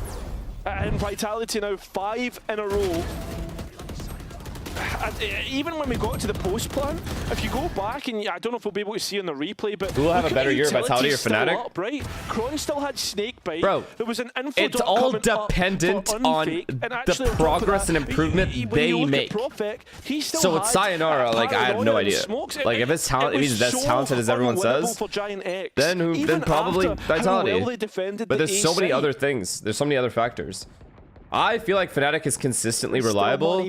[SPEAKER 21] And Vitality now 5 in a row. And even when we got to the post plan, if you go back, and I don't know if we'll be able to see on the replay, but
[SPEAKER 3] who will have a better year, Vitality or Fnatic?
[SPEAKER 21] Up, right? Kron still had Snakebite.
[SPEAKER 3] Bro,
[SPEAKER 21] there was an info
[SPEAKER 3] it's all dependent on the progress and improvement they make. So it's Sayonara, like I have no idea. Like if it's talent, if he's as talented as everyone says, then probably Vitality. But there's so many other things. There's so many other factors. I feel like Fnatic is consistently reliable.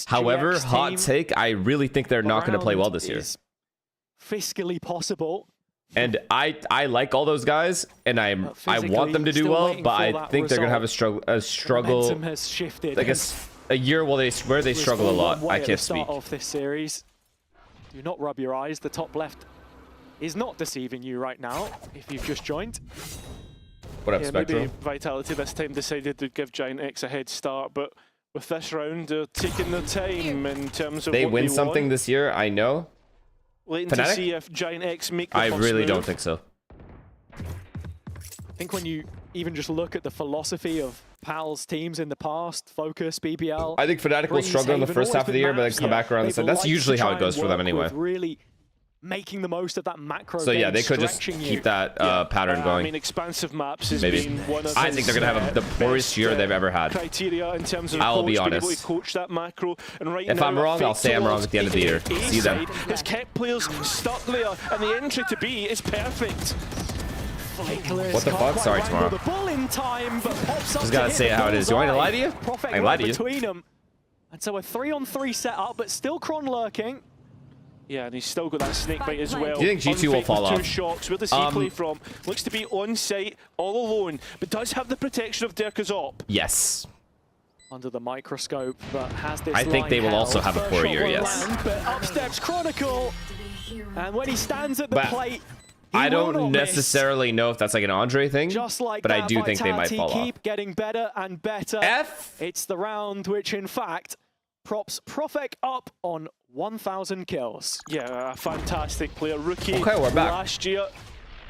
[SPEAKER 3] However, hot take, I really think they're not going to play well this year.
[SPEAKER 6] Fiscally possible.
[SPEAKER 3] And I like all those guys, and I want them to do well, but I think they're going to have a struggle.
[SPEAKER 6] Has shifted.
[SPEAKER 3] Like a year where they struggle a lot. I can't speak.
[SPEAKER 6] Of this series, do not rub your eyes. The top left is not deceiving you right now. If you've just joined.
[SPEAKER 3] What up,
[SPEAKER 21] yeah,
[SPEAKER 3] Spectrum?
[SPEAKER 21] Maybe Vitality this time decided to give Giant X a head start, but with this round, they're taking their time in terms of
[SPEAKER 3] they
[SPEAKER 21] what
[SPEAKER 3] win
[SPEAKER 21] they
[SPEAKER 3] something
[SPEAKER 21] want.
[SPEAKER 3] this year, I know.
[SPEAKER 21] Waiting
[SPEAKER 3] Fnatic?
[SPEAKER 21] to see if Giant X make the
[SPEAKER 3] I
[SPEAKER 21] first
[SPEAKER 3] really
[SPEAKER 21] move.
[SPEAKER 3] don't think so.
[SPEAKER 6] I think when you even just look at the philosophy of PAL's teams in the past, Focus, BBL.
[SPEAKER 3] I think Fnatic will struggle in the first half of the year, but then come back around the side. That's usually how it goes for them anyway.
[SPEAKER 6] Really making the most of that macro.
[SPEAKER 3] So yeah, they could just keep that pattern going.
[SPEAKER 21] I mean, expansive maps has
[SPEAKER 3] Maybe.
[SPEAKER 21] been one of
[SPEAKER 3] I think they're gonna have the poorest year they've ever had.
[SPEAKER 21] Criteria in terms of
[SPEAKER 3] I'll be
[SPEAKER 21] being
[SPEAKER 3] honest.
[SPEAKER 21] able to coach that macro. And right
[SPEAKER 3] If
[SPEAKER 21] now,
[SPEAKER 3] I'm wrong, I'll say I'm wrong at the end of the year. See you then.
[SPEAKER 21] Has kept players stuck there, and the entry to B is perfect.
[SPEAKER 3] What the fuck? Sorry, tomorrow.
[SPEAKER 6] The ball in time, but pops up
[SPEAKER 3] Just gotta say it how it is. You want me to lie to you? I can lie to you.
[SPEAKER 6] Between them. And so a 3-on-3 setup, but still Kron lurking.
[SPEAKER 21] Yeah, and he's still got that snakebite as well.
[SPEAKER 3] Do you think G2 will fall off?
[SPEAKER 21] 2 shots. Where does he play from? Looks to be on site, all alone, but does have the protection of Dirkazop.
[SPEAKER 3] Yes.
[SPEAKER 6] Under the microscope, but has this
[SPEAKER 3] I think they will also have a poor year, yes.
[SPEAKER 6] But up steps Chronicle, and when he stands at the plate,
[SPEAKER 3] I don't necessarily know if that's like an Andre thing, but I do think they might fall off.
[SPEAKER 6] Keep getting better and better. It's the round which, in fact, props Profek up on 1,000 kills.
[SPEAKER 21] Yeah, a fantastic player. Rookie
[SPEAKER 3] Okay, we're back.
[SPEAKER 21] last year,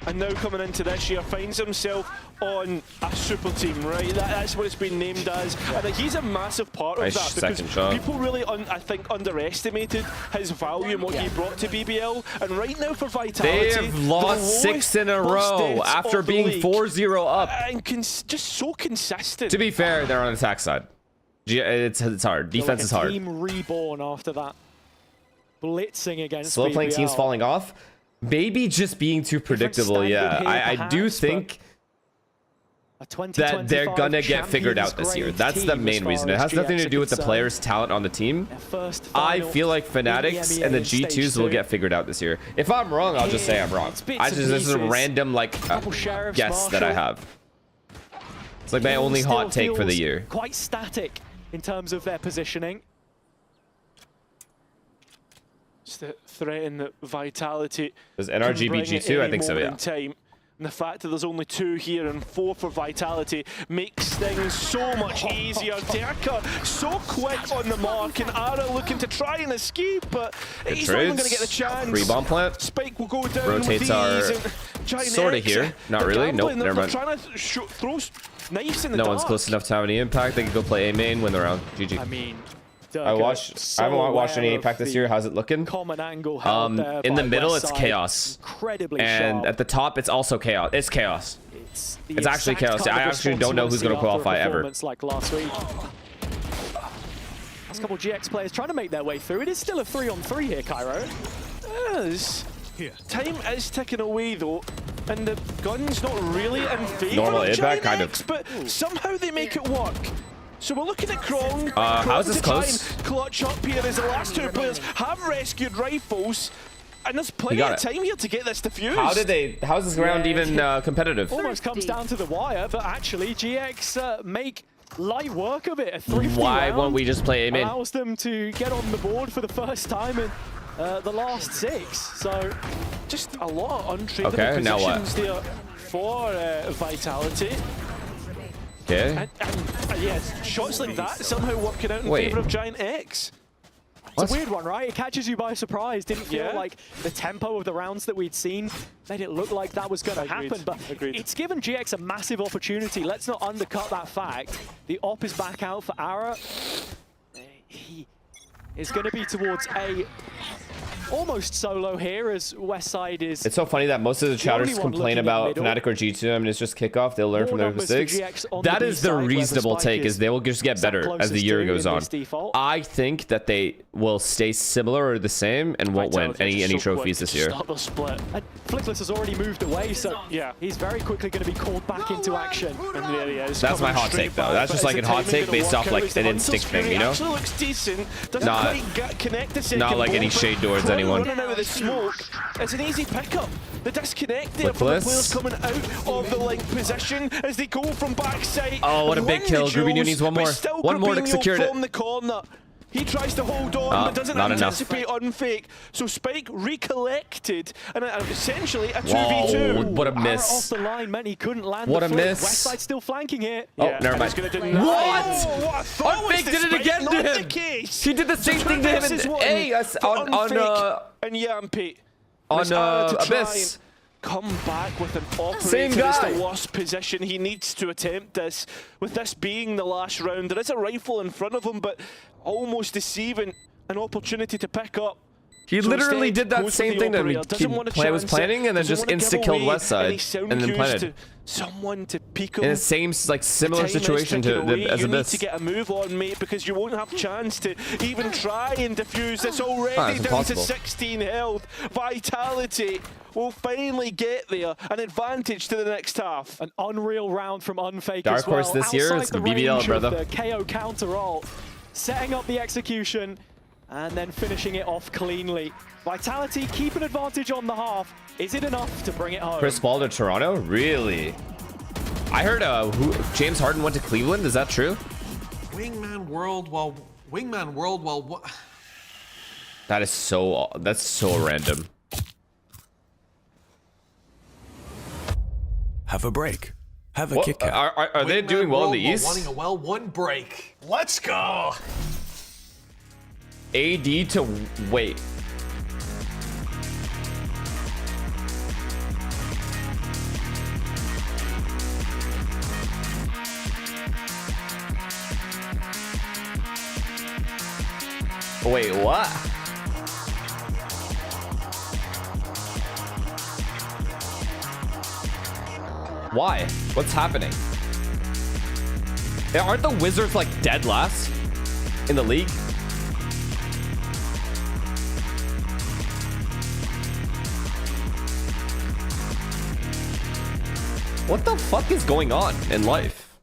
[SPEAKER 21] and now coming into this year, finds himself on a super team, right? That's what it's been named as. And he's a massive part of that because people really, I think, underestimated his value and what he brought to BBL. And right now for Vitality,
[SPEAKER 3] they have lost 6 in a row after being 4-0 up.
[SPEAKER 21] And just so consistent.
[SPEAKER 3] To be fair, they're on the attack side. It's hard. Defense is hard.
[SPEAKER 6] Team reborn after that. Blitzing against
[SPEAKER 3] Slow playing
[SPEAKER 6] BBL.
[SPEAKER 3] teams falling off. Maybe just being too predictable. Yeah, I do think that they're gonna get figured out this year. That's the main reason. It has nothing to do with the players' talent on the team. I feel like Fnatic's and the G2s will get figured out this year. If I'm wrong, I'll just say I'm wrong. This is a random like guess that I have. It's like my only hot take for the year.
[SPEAKER 6] Quite static in terms of their positioning.
[SPEAKER 21] The threat in the Vitality.
[SPEAKER 3] Does NRG beat G2? I think so, yeah.
[SPEAKER 21] Time. And the fact that there's only 2 here and 4 for Vitality makes things so much easier. Derka so quick on the mark, and Ara looking to try and escape, but he's not even going to get the chance.
[SPEAKER 3] Free bomb plant.
[SPEAKER 21] Spike will go down.
[SPEAKER 3] Rotates are sort of here. Not really. Nope, never mind.
[SPEAKER 21] Trying to throw knives in the
[SPEAKER 3] No
[SPEAKER 21] dark.
[SPEAKER 3] one's close enough to have any impact. They can go play A main, win the round. GG.
[SPEAKER 21] I mean,
[SPEAKER 3] I haven't watched any APAC this year. How's it looking?
[SPEAKER 21] Common angle
[SPEAKER 3] in the middle, it's chaos.
[SPEAKER 21] Incredibly
[SPEAKER 3] and
[SPEAKER 21] sharp.
[SPEAKER 3] at the top, it's also chaos. It's chaos. It's actually chaos. I actually don't know who's going to qualify ever.
[SPEAKER 21] Like last week. Last couple of GX players trying to make their way through. It is still a 3-on-3 here, Cairo. Time is ticking away though, and the gun's not really in favor
[SPEAKER 3] Normal
[SPEAKER 21] of
[SPEAKER 3] APAC, kind of.
[SPEAKER 21] but somehow they make it work. So we're looking at Krong.
[SPEAKER 3] How's this close?
[SPEAKER 21] Clutch up here as the last 2 players have rescued rifles. And there's plenty of time here to get this defused.
[SPEAKER 3] How is this round even competitive?
[SPEAKER 21] Almost comes down to the wire, but actually GX make light work of it. A 3-3
[SPEAKER 3] Why
[SPEAKER 21] round
[SPEAKER 3] won't we just play A main?
[SPEAKER 21] allows them to get on the board for the first time in the last 6. So just a lot of untreatable positions there for Vitality.
[SPEAKER 3] Okay.
[SPEAKER 21] And yeah, shots like that somehow working out in favor of Giant X. It's a weird one, right? It catches you by surprise. Didn't feel like the tempo of the rounds that we'd seen made it look like that was going to happen. But it's given GX a massive opportunity. Let's not undercut that fact. The op is back out for Ara. He is going to be towards A. Almost solo here as Westside is...
[SPEAKER 3] It's so funny that most of the chatters complain about Fnatic or G2. I mean, it's just kickoff. They'll learn from their mistakes. That is the reasonable take, is they will just get better as the year goes on. I think that they will stay similar or the same and won't win any trophies this year.
[SPEAKER 21] Flickless has already moved away, so he's very quickly going to be called back into action. And
[SPEAKER 3] that's my hot take, though. That's just like a hot take based off like an instinct thing, you know? Not like any shade towards anyone.
[SPEAKER 21] Running out of the smoke. It's an easy pickup. The disconnect there from the players coming out of the link position as they go from backside.
[SPEAKER 3] Oh, what a big kill. Grubinho needs one more. One more to secure it.
[SPEAKER 21] From the corner. He tries to hold on, but doesn't anticipate unfake. So Spike recollected, and essentially a 2v2.
[SPEAKER 3] Whoa, what a miss.
[SPEAKER 21] Off the line meant he couldn't land
[SPEAKER 3] what a miss.
[SPEAKER 21] Westside still flanking here.
[SPEAKER 3] Oh, never mind. What? Unfake did it again to him. He did the same thing to him in A on
[SPEAKER 21] and Yampy.
[SPEAKER 3] On Abyss.
[SPEAKER 21] Come back with an operator. It's the worst position. He needs to attempt this. With this being the last round, there is a rifle in front of him, but almost deceiving an opportunity to pick up.
[SPEAKER 3] He literally did that same thing that he was planning and then just insta-killed Westside and then planted.
[SPEAKER 21] Someone to peek him.
[SPEAKER 3] In the same like similar situation to as Abyss.
[SPEAKER 21] You need to get a move on, mate, because you won't have a chance to even try and defuse. It's already down to 16 health. Vitality will finally get there. An advantage to the next half. An unreal round from Unfake
[SPEAKER 3] Dark
[SPEAKER 21] as well.
[SPEAKER 3] Horse this year, it's the BBL, brother.
[SPEAKER 21] The KO counter ult, setting up the execution and then finishing it off cleanly. Vitality keep an advantage on the half. Is it enough to bring it home?
[SPEAKER 3] Chris Paul to Toronto? Really? I heard James Harden went to Cleveland. Is that true?
[SPEAKER 19] Wingman World while what?
[SPEAKER 3] That's so random.
[SPEAKER 13] Have a break. Have a kick out.
[SPEAKER 3] Are they doing well in the East?
[SPEAKER 19] Wanting a well-won break. Let's go.
[SPEAKER 3] AD to wait. Wait, what? Why? What's happening? Aren't the Wizards like dead last in the league? What the fuck is going on in life?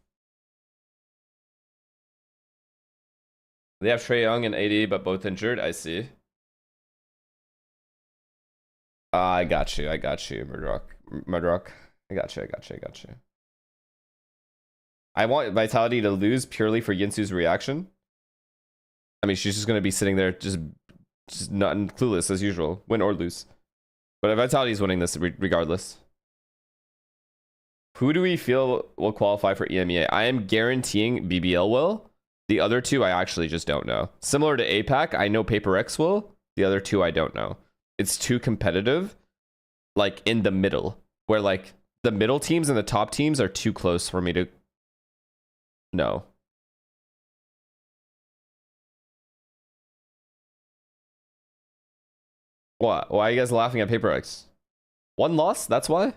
[SPEAKER 3] They have Trae Young and AD, but both injured. I see. I got you, Murdrock. I got you. I want Vitality to lose purely for Yinsu's reaction. I mean, she's just gonna be sitting there, just not clueless as usual, win or lose. But Vitality's winning this regardless. Who do we feel will qualify for EMEA? I am guaranteeing BBL will. The other two, I actually just don't know. Similar to APAC, I know Paper X will. The other two, I don't know. It's too competitive, like in the middle, where like the middle teams and the top teams are too close for me to know. What? Why are you guys laughing at Paper X? One loss? That's why?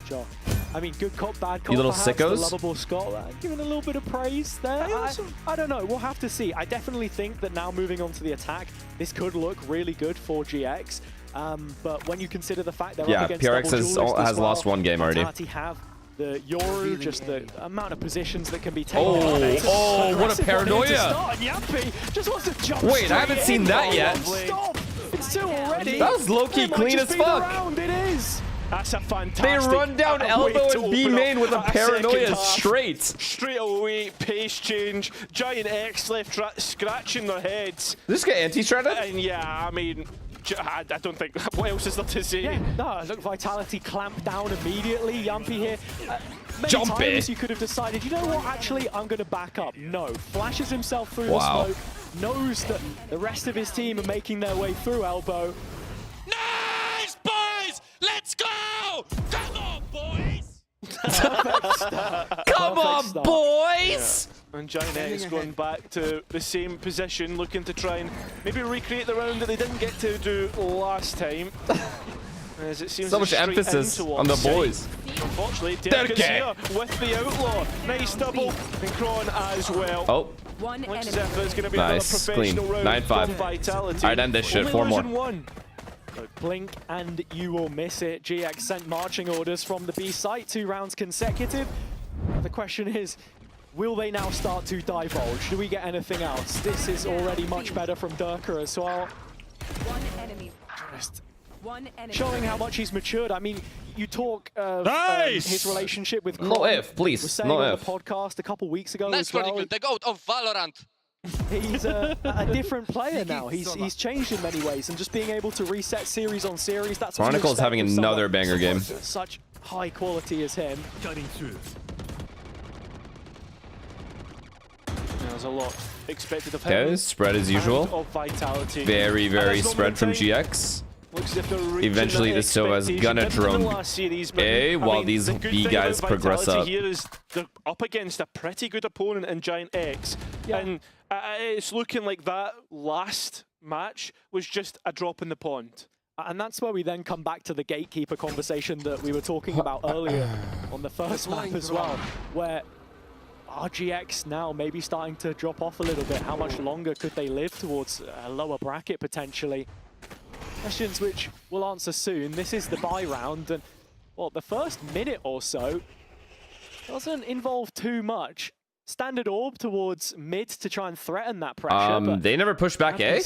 [SPEAKER 6] Sure. I mean, good cop, bad cop.
[SPEAKER 3] You little
[SPEAKER 6] perhaps,
[SPEAKER 3] sickos.
[SPEAKER 6] The lovable Scott, giving a little bit of praise there. I don't know. We'll have to see. I definitely think that now moving on to the attack, this could look really good for GX. But when you consider the fact they're up against
[SPEAKER 3] PRX has lost one game already.
[SPEAKER 6] Have the Yoru, just the amount of positions that can be taken.
[SPEAKER 3] Oh, what a paranoia!
[SPEAKER 6] Just wants to jump.
[SPEAKER 3] Wait, I haven't seen that yet.
[SPEAKER 6] Stop! It's two already.
[SPEAKER 3] That was low-key clean as fuck.
[SPEAKER 6] It is. That's a fantastic.
[SPEAKER 3] They run down elbow and B main with a paranoia straight.
[SPEAKER 21] Straight away, pace change. Giant X left scratching their heads.
[SPEAKER 3] This guy anti-shredded?
[SPEAKER 21] And yeah, I mean, I don't think. What else is there to say?
[SPEAKER 6] Yeah, no, look, Vitality clamped down immediately. Yumpy here. Many times you could have decided, you know what, actually, I'm going to back up. No. Flashes himself through the smoke. Knows that the rest of his team are making their way through elbow.
[SPEAKER 14] Nice, boys! Let's go! Come on, boys!
[SPEAKER 3] Come on, boys!
[SPEAKER 21] Yeah. And Giant X going back to the same position, looking to try and maybe recreate the round that they didn't get to do last time. As it seems
[SPEAKER 3] so much emphasis on the boys.
[SPEAKER 21] Unfortunately, Derek is here with the Outlaw. Nice double, and Kron as well.
[SPEAKER 3] Oh.
[SPEAKER 21] Looks as if there's going to be
[SPEAKER 3] nice, clean. 9-5. All right, end this shit. 4 more.
[SPEAKER 6] Look, blink and you will miss it. GX sent marching orders from the B site, 2 rounds consecutive. The question is, will they now start to divulge? Do we get anything else? This is already much better from Durka as well.
[SPEAKER 15] One enemy.
[SPEAKER 6] Just showing how much he's matured. I mean, you talk of his relationship with Kron.
[SPEAKER 3] No if, please.
[SPEAKER 6] Was saying
[SPEAKER 3] no
[SPEAKER 6] on
[SPEAKER 3] if.
[SPEAKER 6] the podcast a couple weeks ago
[SPEAKER 14] That's
[SPEAKER 6] as well.
[SPEAKER 14] pretty good. The GOAT of Valorant.
[SPEAKER 6] He's a different player now. He's changed in many ways, and just being able to reset series on series, that's what
[SPEAKER 3] Chronicle's having another banger game.
[SPEAKER 6] Such high quality as him.
[SPEAKER 19] Cutting through.
[SPEAKER 21] There's a lot expected of him.
[SPEAKER 3] Okay, spread as usual.
[SPEAKER 21] Of Vitality.
[SPEAKER 3] Very, very spread from GX. Eventually, the Sova's gonna drone A while these B guys progress up.
[SPEAKER 21] Here is they're up against a pretty good opponent in Giant X, and it's looking like that last match was just a drop in the pond.
[SPEAKER 6] And that's where we then come back to the gatekeeper conversation that we were talking about earlier on the first map as well, where RGX now maybe starting to drop off a little bit. How much longer could they live towards a lower bracket potentially? Questions which we'll answer soon. This is the bye round, and well, the first minute or so doesn't involve too much. Standard orb towards mid to try and threaten that pressure. But
[SPEAKER 3] they never push back A?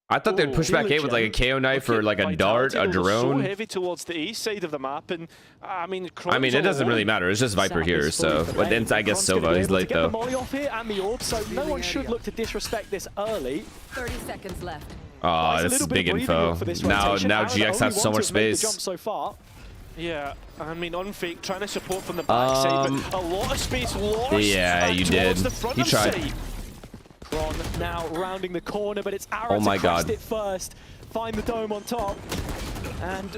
[SPEAKER 3] I thought they'd push back A with like a KO knife or like a dart, a drone.
[SPEAKER 21] So heavy towards the east side of the map, and I mean,
[SPEAKER 3] it doesn't really matter. It's just Viper here, so but then I guess Sova. He's late though.
[SPEAKER 6] The molly off here and the orb, so no one should look to disrespect this early.
[SPEAKER 15] 30 seconds left.
[SPEAKER 3] Oh, this is big info. Now GX has so much space.
[SPEAKER 6] So far.
[SPEAKER 21] Yeah, I mean, Unfake trying to support from the backside, but a lot of space lost.
[SPEAKER 3] Yeah, you did. He tried.
[SPEAKER 6] Kron now rounding the corner, but it's Ara to crest it first. Find the dome on top. And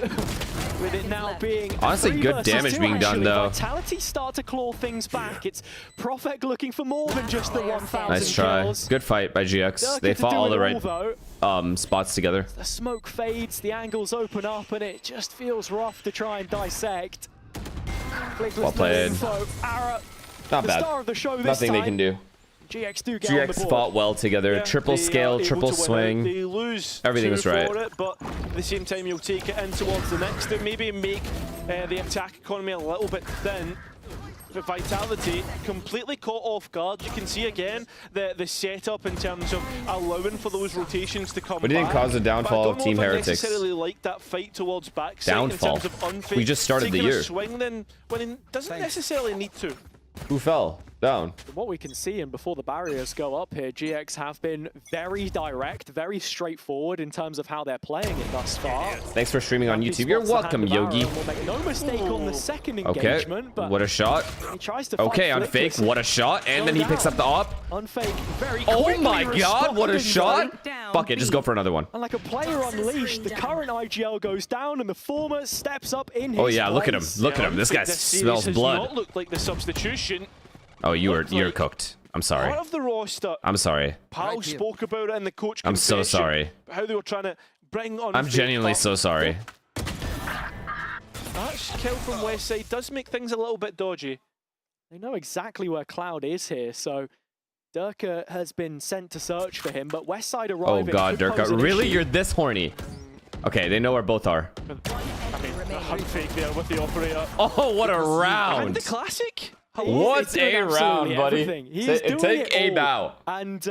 [SPEAKER 6] with it now being
[SPEAKER 3] honestly good damage being done though.
[SPEAKER 6] Vitality start to claw things back. It's Prophet looking for more than just the 1,000
[SPEAKER 3] Nice try.
[SPEAKER 6] kills.
[SPEAKER 3] Good fight by GX. They fought all the right spots together.
[SPEAKER 6] The smoke fades, the angles open up, and it just feels rough to try and dissect.
[SPEAKER 3] Well played. Not bad. Nothing they can do.
[SPEAKER 6] GX do get on the board.
[SPEAKER 3] Fought well together. Triple scale, triple swing.
[SPEAKER 21] They lose.
[SPEAKER 3] Everything was right.
[SPEAKER 21] But at the same time, you'll take it in towards the next and maybe make the attack economy a little bit thin. But Vitality completely caught off guard. You can see again the setup in terms of allowing for those rotations to come back.
[SPEAKER 3] We didn't cause the downfall of Team Heretics.
[SPEAKER 21] I necessarily like that fight towards backside
[SPEAKER 3] downfall.
[SPEAKER 21] In terms of Unfake
[SPEAKER 3] we just started the year.
[SPEAKER 21] Swing then when it doesn't necessarily need to.
[SPEAKER 3] Who fell? Down.
[SPEAKER 6] From what we can see, and before the barriers go up here, GX have been very direct, very straightforward in terms of how they're playing it thus far.
[SPEAKER 3] Thanks for streaming on YouTube. You're welcome, Yogi.
[SPEAKER 6] We'll make no mistake on the second engagement, but
[SPEAKER 3] what a shot.
[SPEAKER 6] He tries to
[SPEAKER 3] on fake, what a shot. And then he picks up the op.
[SPEAKER 6] Unfake, very
[SPEAKER 3] oh my god, what a shot. Fuck it, just go for another one.
[SPEAKER 6] And like a player unleashed, the current IGL goes down and the former steps up in his
[SPEAKER 3] yeah, look at him. Look at him. This guy smells blood.
[SPEAKER 21] Not looked like the substitution.
[SPEAKER 3] Oh, you're cooked. I'm sorry.
[SPEAKER 21] Part of the roster.
[SPEAKER 3] I'm sorry.
[SPEAKER 21] Pal spoke about it in the coach
[SPEAKER 3] I'm so sorry.
[SPEAKER 21] How they were trying to bring on.
[SPEAKER 3] I'm genuinely so sorry.
[SPEAKER 21] That kill from Westside does make things a little bit dodgy.
[SPEAKER 6] They know exactly where Cloud is here, so Durka has been sent to search for him, but Westside arriving.
[SPEAKER 3] Oh god, Durka, really? You're this horny? Okay, they know where both are.
[SPEAKER 21] I mean, the hunt fake there with the operator.
[SPEAKER 3] Oh, what a round!
[SPEAKER 21] And the classic.
[SPEAKER 3] What's a round, buddy? Take a bow.
[SPEAKER 6] And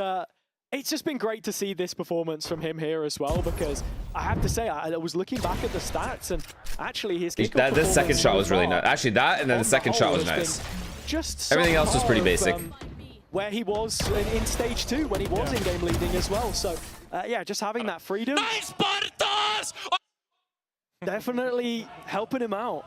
[SPEAKER 6] it's just been great to see this performance from him here as well, because I have to say, I was looking back at the stats, and actually his kickoff
[SPEAKER 3] this second shot was really nice. Actually, that and then the second shot was nice.
[SPEAKER 6] Just
[SPEAKER 3] everything else was pretty basic.
[SPEAKER 6] Where he was in stage 2, when he was in-game leading as well. So, yeah, just having that freedom.
[SPEAKER 14] Nice Spartans!
[SPEAKER 6] Definitely helping him out.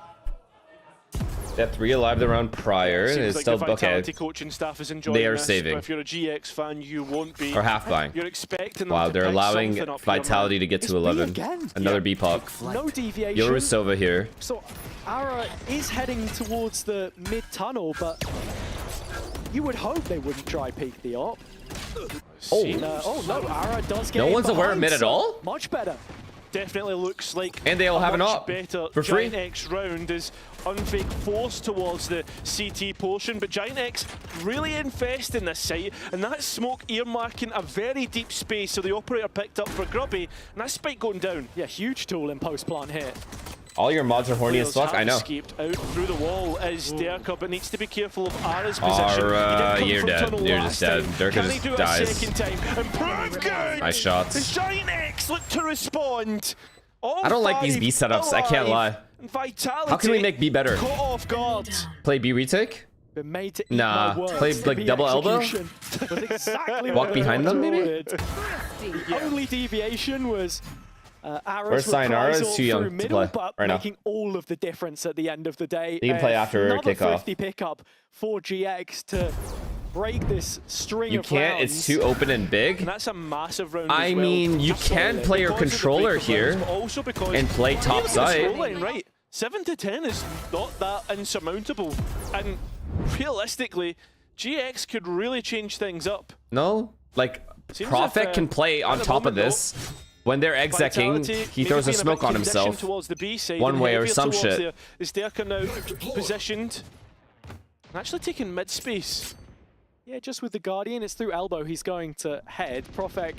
[SPEAKER 3] Yeah, 3 alive the round prior. It's
[SPEAKER 21] like
[SPEAKER 3] still
[SPEAKER 21] the Vitality coaching staff is enjoying
[SPEAKER 3] they are
[SPEAKER 21] this,
[SPEAKER 3] saving.
[SPEAKER 21] But if you're a GX fan, you won't be.
[SPEAKER 3] Or half buying.
[SPEAKER 21] You're expecting them
[SPEAKER 3] wow,
[SPEAKER 21] to
[SPEAKER 3] they're
[SPEAKER 21] pick
[SPEAKER 3] allowing
[SPEAKER 21] something up
[SPEAKER 3] Vitality to get to 11. Another B pop.
[SPEAKER 6] No deviation.
[SPEAKER 3] Yorusova here.
[SPEAKER 6] So Ara is heading towards the mid-tunnel, but you would hope they wouldn't try peek the op. Oh no, Ara does get
[SPEAKER 3] no one's aware of mid at all?
[SPEAKER 6] Much better.
[SPEAKER 21] Definitely looks like
[SPEAKER 3] and they'll have an op
[SPEAKER 21] better
[SPEAKER 3] for free.
[SPEAKER 21] Giant X round is unfake force towards the CT portion, but Giant X really infest in this site, and that smoke earmarking a very deep space, so the operator picked up for Grubby, and that spike going down.
[SPEAKER 6] Yeah, huge tool in post plant here.
[SPEAKER 3] All your mods are horny as fuck, I know.
[SPEAKER 21] Escaped out through the wall is Durka, but needs to be careful of Ara's position.
[SPEAKER 3] You're dead. You're just dead. Durka just dies. Nice shots.
[SPEAKER 21] The Giant X look to respond.
[SPEAKER 3] I don't like these B setups, I can't lie.
[SPEAKER 21] Vitality
[SPEAKER 3] how can we make B better?
[SPEAKER 21] Caught off guard.
[SPEAKER 3] Play B retake?
[SPEAKER 6] Nah,
[SPEAKER 3] play like double elbow?
[SPEAKER 6] Exactly
[SPEAKER 3] walk behind them maybe?
[SPEAKER 6] The only deviation was Ara's
[SPEAKER 3] Sayonara is too young to play right now.
[SPEAKER 6] Making all of the difference at the end of the day.
[SPEAKER 3] You can play after
[SPEAKER 6] another
[SPEAKER 3] kickoff.
[SPEAKER 6] Thrifty pickup for GX to break this string of
[SPEAKER 3] can't,
[SPEAKER 6] rounds.
[SPEAKER 3] it's too open and big.
[SPEAKER 21] And that's a massive round
[SPEAKER 3] I mean, you can play your controller here and play top side.
[SPEAKER 21] Right, 7 to 10 is not that insurmountable. And realistically, GX could really change things up.
[SPEAKER 3] No, like Prophet can play on top of this. When they're execing, he throws a smoke on himself one way or some shit.
[SPEAKER 21] Is Durka now positioned? And actually taking mid space.
[SPEAKER 6] Yeah, just with the Guardian, it's through elbow he's going to head. Profek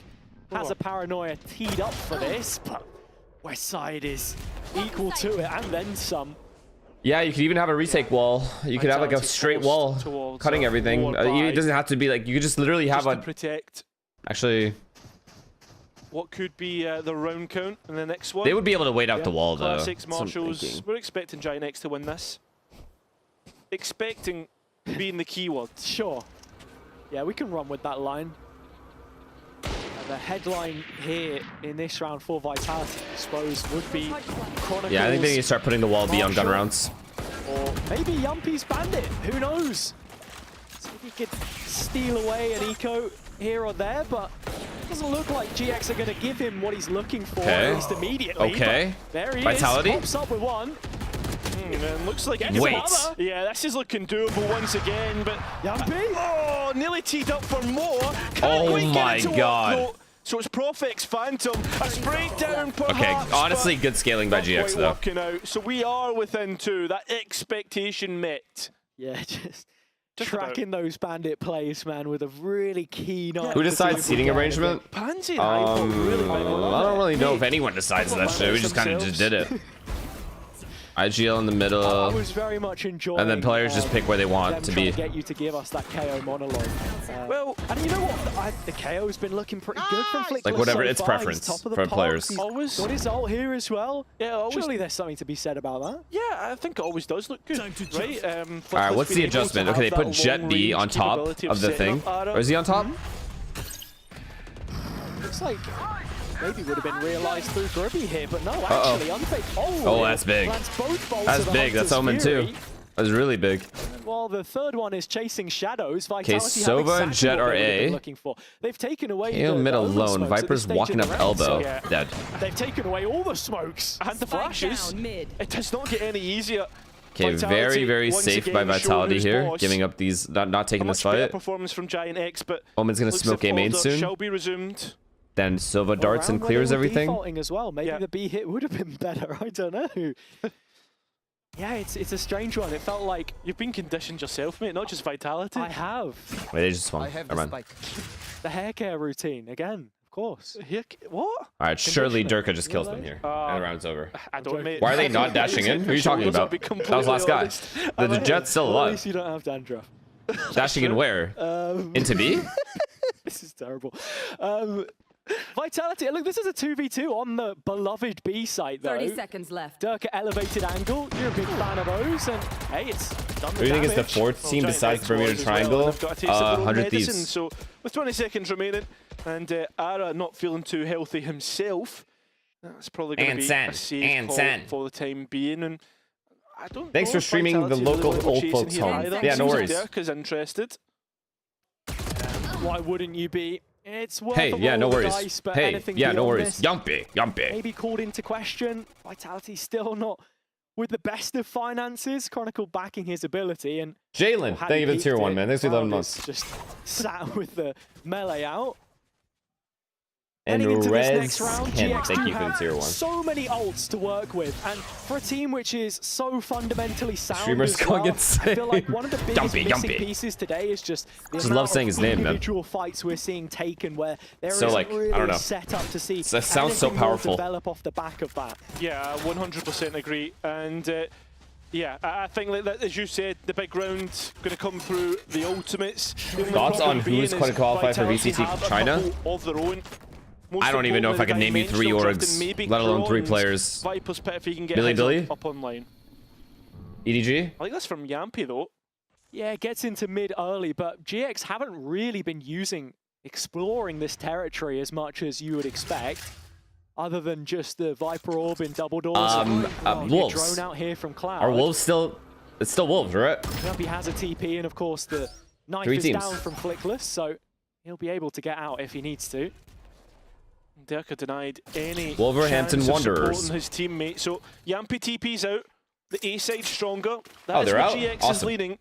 [SPEAKER 6] has a paranoia teed up for this, but Westside is equal to it and then some.
[SPEAKER 3] Yeah, you could even have a retake wall. You could have like a straight wall cutting everything. It doesn't have to be like, you could just literally have a...
[SPEAKER 21] protect.
[SPEAKER 3] Actually...
[SPEAKER 21] What could be the round count in the next one?
[SPEAKER 3] They would be able to wait out the wall, though.
[SPEAKER 21] Classics, Marshals. We're expecting Giant X to win this. Expecting being the keyword.
[SPEAKER 6] Sure. Yeah, we can run with that line. The headline here in this round for Vitality, I suppose, would be Chronicles.
[SPEAKER 3] Yeah, I think they need to start putting the wall B on gun rounds.
[SPEAKER 6] Or maybe Yumpy's Bandit. Who knows? See if he could steal away an eco here or there, but it doesn't look like GX are going to give him what he's looking for, at least immediately.
[SPEAKER 3] Okay.
[SPEAKER 6] There he
[SPEAKER 3] Vitality?
[SPEAKER 6] is. Pops up with one.
[SPEAKER 21] And looks like
[SPEAKER 3] wait.
[SPEAKER 21] Yeah, this is looking doable once again, but
[SPEAKER 6] Yumpy?
[SPEAKER 21] Oh, nearly teed up for more.
[SPEAKER 3] Oh my god.
[SPEAKER 21] So it's Profix Phantom, a spray down perhaps.
[SPEAKER 3] Okay, honestly, good scaling by GX though.
[SPEAKER 21] Working out. So we are within 2. That expectation met.
[SPEAKER 6] Yeah, just tracking those bandit plays, man, with a really keen eye.
[SPEAKER 3] Who decides seating arrangement?
[SPEAKER 21] Pansy
[SPEAKER 3] I don't really know if anyone decides that shit. We just kind of just did it. IGL in the middle.
[SPEAKER 6] I was very much enjoying.
[SPEAKER 3] And then players just pick where they want to be.
[SPEAKER 6] Get you to give us that KO monologue. Well, and you know what? The KO's been looking pretty good from Flick.
[SPEAKER 3] Like whatever,
[SPEAKER 6] so
[SPEAKER 3] it's
[SPEAKER 6] far.
[SPEAKER 3] preference for players.
[SPEAKER 6] He's always got his ult here as well. Yeah, surely there's something to be said about that.
[SPEAKER 21] Yeah, I think it always does look good, right?
[SPEAKER 3] All right, what's the adjustment? Okay, they put Jet B on top of the thing. Or is he on top?
[SPEAKER 6] Looks like maybe would have been realized through Grubby here, but no, actually, unfake.
[SPEAKER 3] Oh, that's big. That's big. That's Omen too. That's really big.
[SPEAKER 6] Well, the third one is chasing shadows.
[SPEAKER 3] Okay, Sova and Jet are A.
[SPEAKER 6] They've taken away
[SPEAKER 3] KO mid alone. Viper's walking up elbow. Dead.
[SPEAKER 6] They've taken away all the smokes and the flashes. It does not get any easier.
[SPEAKER 3] Okay, very safe by Vitality here, giving up these, not taking this fight.
[SPEAKER 21] Performance from Giant X, but
[SPEAKER 3] Omen's gonna smoke A main soon.
[SPEAKER 21] Shall be resumed.
[SPEAKER 3] Then Sova darts and clears everything.
[SPEAKER 6] As well. Maybe the B hit would have been better. I don't know. Yeah, it's a strange one. It felt like
[SPEAKER 21] you've been conditioned yourself, mate, not just Vitality.
[SPEAKER 6] I have.
[SPEAKER 3] Wait, they just swung.
[SPEAKER 6] The hair care routine again, of course.
[SPEAKER 21] What?
[SPEAKER 3] All right, surely Durka just kills them here, and the round's over.
[SPEAKER 21] I don't, mate.
[SPEAKER 3] Why are they not dashing in? Who are you talking about? That was last guy. The Jet's still alive.
[SPEAKER 6] At least you don't have dandruff.
[SPEAKER 3] Dashing in where? Into B?
[SPEAKER 6] This is terrible. Vitality, look, this is a 2v2 on the beloved B site, though.
[SPEAKER 15] 30 seconds left.
[SPEAKER 6] Durka elevated angle. You're a big fan of those, and hey, it's done the
[SPEAKER 3] Who do you think is the fourth team besides Bermuda Triangle? 100 Thieves.
[SPEAKER 21] So, with 20 seconds remaining, and Ara not feeling too healthy himself, that's probably going to be a safe call for the time being. And I don't
[SPEAKER 3] Thanks for streaming the local old folks home. Yeah, no worries.
[SPEAKER 21] Durka's interested.
[SPEAKER 6] Why wouldn't you be? It's worth
[SPEAKER 3] no worries.
[SPEAKER 6] Dice, but
[SPEAKER 3] hey, yeah, no worries. Yumpy.
[SPEAKER 6] Maybe called into question. Vitality still not with the best of finances. Chronicle backing his ability. And
[SPEAKER 3] Jalen, thank you for the tier 1, man. Thanks for 11 months.
[SPEAKER 6] Just sat with the melee out.
[SPEAKER 3] And
[SPEAKER 6] Rez Kim,
[SPEAKER 3] thank you for the tier 1.
[SPEAKER 6] So many ults to work with, and for a team which is so fundamentally sound
[SPEAKER 3] Streamers
[SPEAKER 6] as well,
[SPEAKER 3] insane.
[SPEAKER 6] I feel like one of the biggest missing pieces today is just the
[SPEAKER 3] love saying his name, man.
[SPEAKER 6] Individual fights we're seeing taken where there is
[SPEAKER 3] really
[SPEAKER 6] I don't know. Set up to see
[SPEAKER 3] that sounds so powerful.
[SPEAKER 6] Develop off the back of that.
[SPEAKER 21] Yeah, 100% agree, and yeah, I think that, as you said, the big round going to come through the ultimates.
[SPEAKER 3] Thoughts on who's going to qualify for VCT China?
[SPEAKER 21] Of their own.
[SPEAKER 3] I don't even know if I can name you 3 orgs, let alone 3 players.
[SPEAKER 21] Viper's pet if he can get
[SPEAKER 3] Billy?
[SPEAKER 21] Up online.
[SPEAKER 3] EDG?
[SPEAKER 21] I think that's from Yampy though.
[SPEAKER 6] Yeah, it gets into mid early, but GX haven't really been exploring this territory as much as you would expect. Other than just the Viper Orb in double doors.
[SPEAKER 3] Wolves.
[SPEAKER 6] Drone out here from Cloud.
[SPEAKER 3] Are Wolves still... It's still Wolves, right?
[SPEAKER 6] He has a TP, and of course the knife is down from Flickless, so he'll be able to get out if he needs to.
[SPEAKER 21] Durka denied any
[SPEAKER 3] Wolverhampton Wanderers.
[SPEAKER 21] His teammate. So Yampy TP's out. The A side stronger. That's
[SPEAKER 3] they're out.
[SPEAKER 21] GX is leading.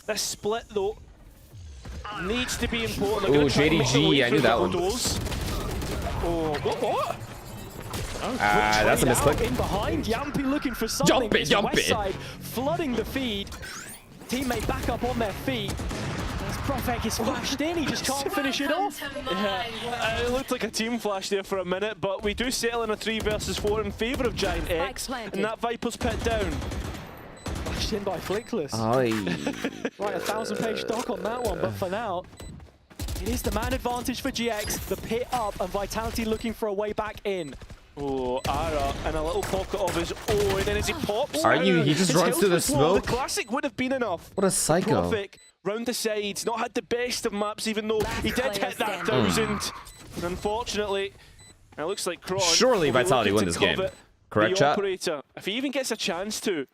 [SPEAKER 21] This split though needs to be important.
[SPEAKER 3] Ooh, JDG, I knew that one.
[SPEAKER 21] Oh, what?
[SPEAKER 3] That's a misclick.
[SPEAKER 6] In behind, Yampy looking for something.
[SPEAKER 3] Jumpy.
[SPEAKER 6] Side flooding the feed. Teammate back up on their feet. Profek is flashed in, he just can't finish it off.
[SPEAKER 21] Yeah, it looked like a team flash there for a minute, but we do settle in a 3 versus 4 in favour of Giant X, and that Viper's pit down.
[SPEAKER 6] Flashed in by Flickless. Right, 1,000-page doc on that one, but for now, it is the man advantage for GX, the pit up, and Vitality looking for a way back in.
[SPEAKER 21] Oh, Ara in a little pocket of his own, and as he pops
[SPEAKER 3] he just runs through the smoke?
[SPEAKER 21] The classic would have been enough.
[SPEAKER 3] What a psycho.
[SPEAKER 21] Profik round the sides, not had the best of maps, even though he did hit that 1,000. And unfortunately, it looks like Kron
[SPEAKER 3] surely Vitality win this game. Correct, chat?
[SPEAKER 21] Operator, if he even gets a chance to.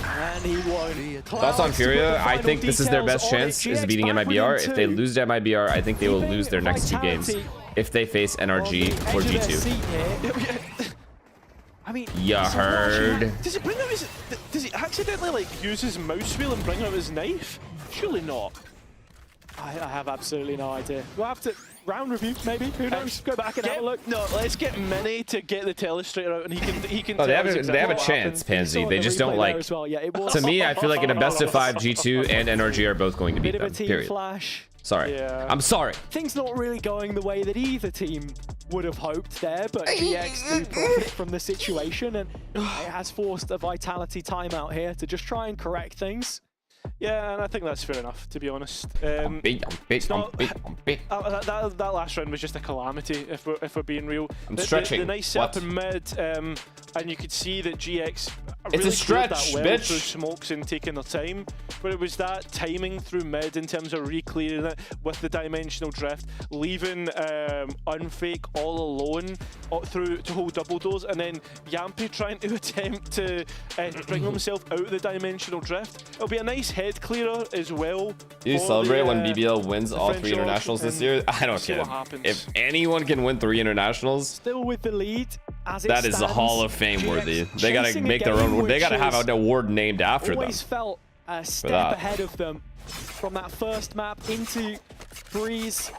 [SPEAKER 6] And he won.
[SPEAKER 3] Thoughts on Furia? I think this is their best chance, is beating MIBR. If they lose to MIBR, I think they will lose their next 2 games. If they face NRG or G2.
[SPEAKER 6] I mean,
[SPEAKER 3] you heard.
[SPEAKER 21] Does he bring out his? Does he accidentally like use his mouse wheel and bring out his knife? Surely not.
[SPEAKER 6] I have absolutely no idea. We'll have to round review maybe. Who knows? Go back and have a look.
[SPEAKER 21] No, let's get Mini to get the telestrator out, and he can.
[SPEAKER 3] Oh, they have a chance, Pansy. They just don't like.
[SPEAKER 6] Well. Yeah,
[SPEAKER 3] to me, I feel like in a best of 5, G2 and NRG are both going to beat them.
[SPEAKER 6] Team
[SPEAKER 3] period.
[SPEAKER 6] Flash.
[SPEAKER 3] Sorry.
[SPEAKER 6] Yeah.
[SPEAKER 3] I'm sorry.
[SPEAKER 6] Things not really going the way that either team would have hoped there, but GX do profit from the situation, and it has forced a Vitality timeout here to just try and correct things.
[SPEAKER 21] Yeah, and I think that's fair enough, to be honest.
[SPEAKER 3] That
[SPEAKER 21] last round was just a calamity, if we're being real.
[SPEAKER 3] I'm stretching.
[SPEAKER 21] The nice setup in mid, and you could see that GX
[SPEAKER 3] it's
[SPEAKER 21] really
[SPEAKER 3] a stretch,
[SPEAKER 21] that well
[SPEAKER 3] bitch.
[SPEAKER 21] through smokes and taking their time, but it was that timing through mid in terms of re-clearing it with the dimensional drift, leaving Unfake all alone to hold double doors, and then Yampy trying to attempt to bring himself out of the dimensional drift. It'll be a nice head clearer as well.
[SPEAKER 3] Do you celebrate when BBL wins all 3 internationals this year? I don't care. If anyone can win 3 internationals,
[SPEAKER 6] still with the lead.
[SPEAKER 3] That is a Hall of Fame worthy. They gotta make their own. They gotta have an award named after them.
[SPEAKER 6] Always felt a step ahead of them from that first map into Breeze.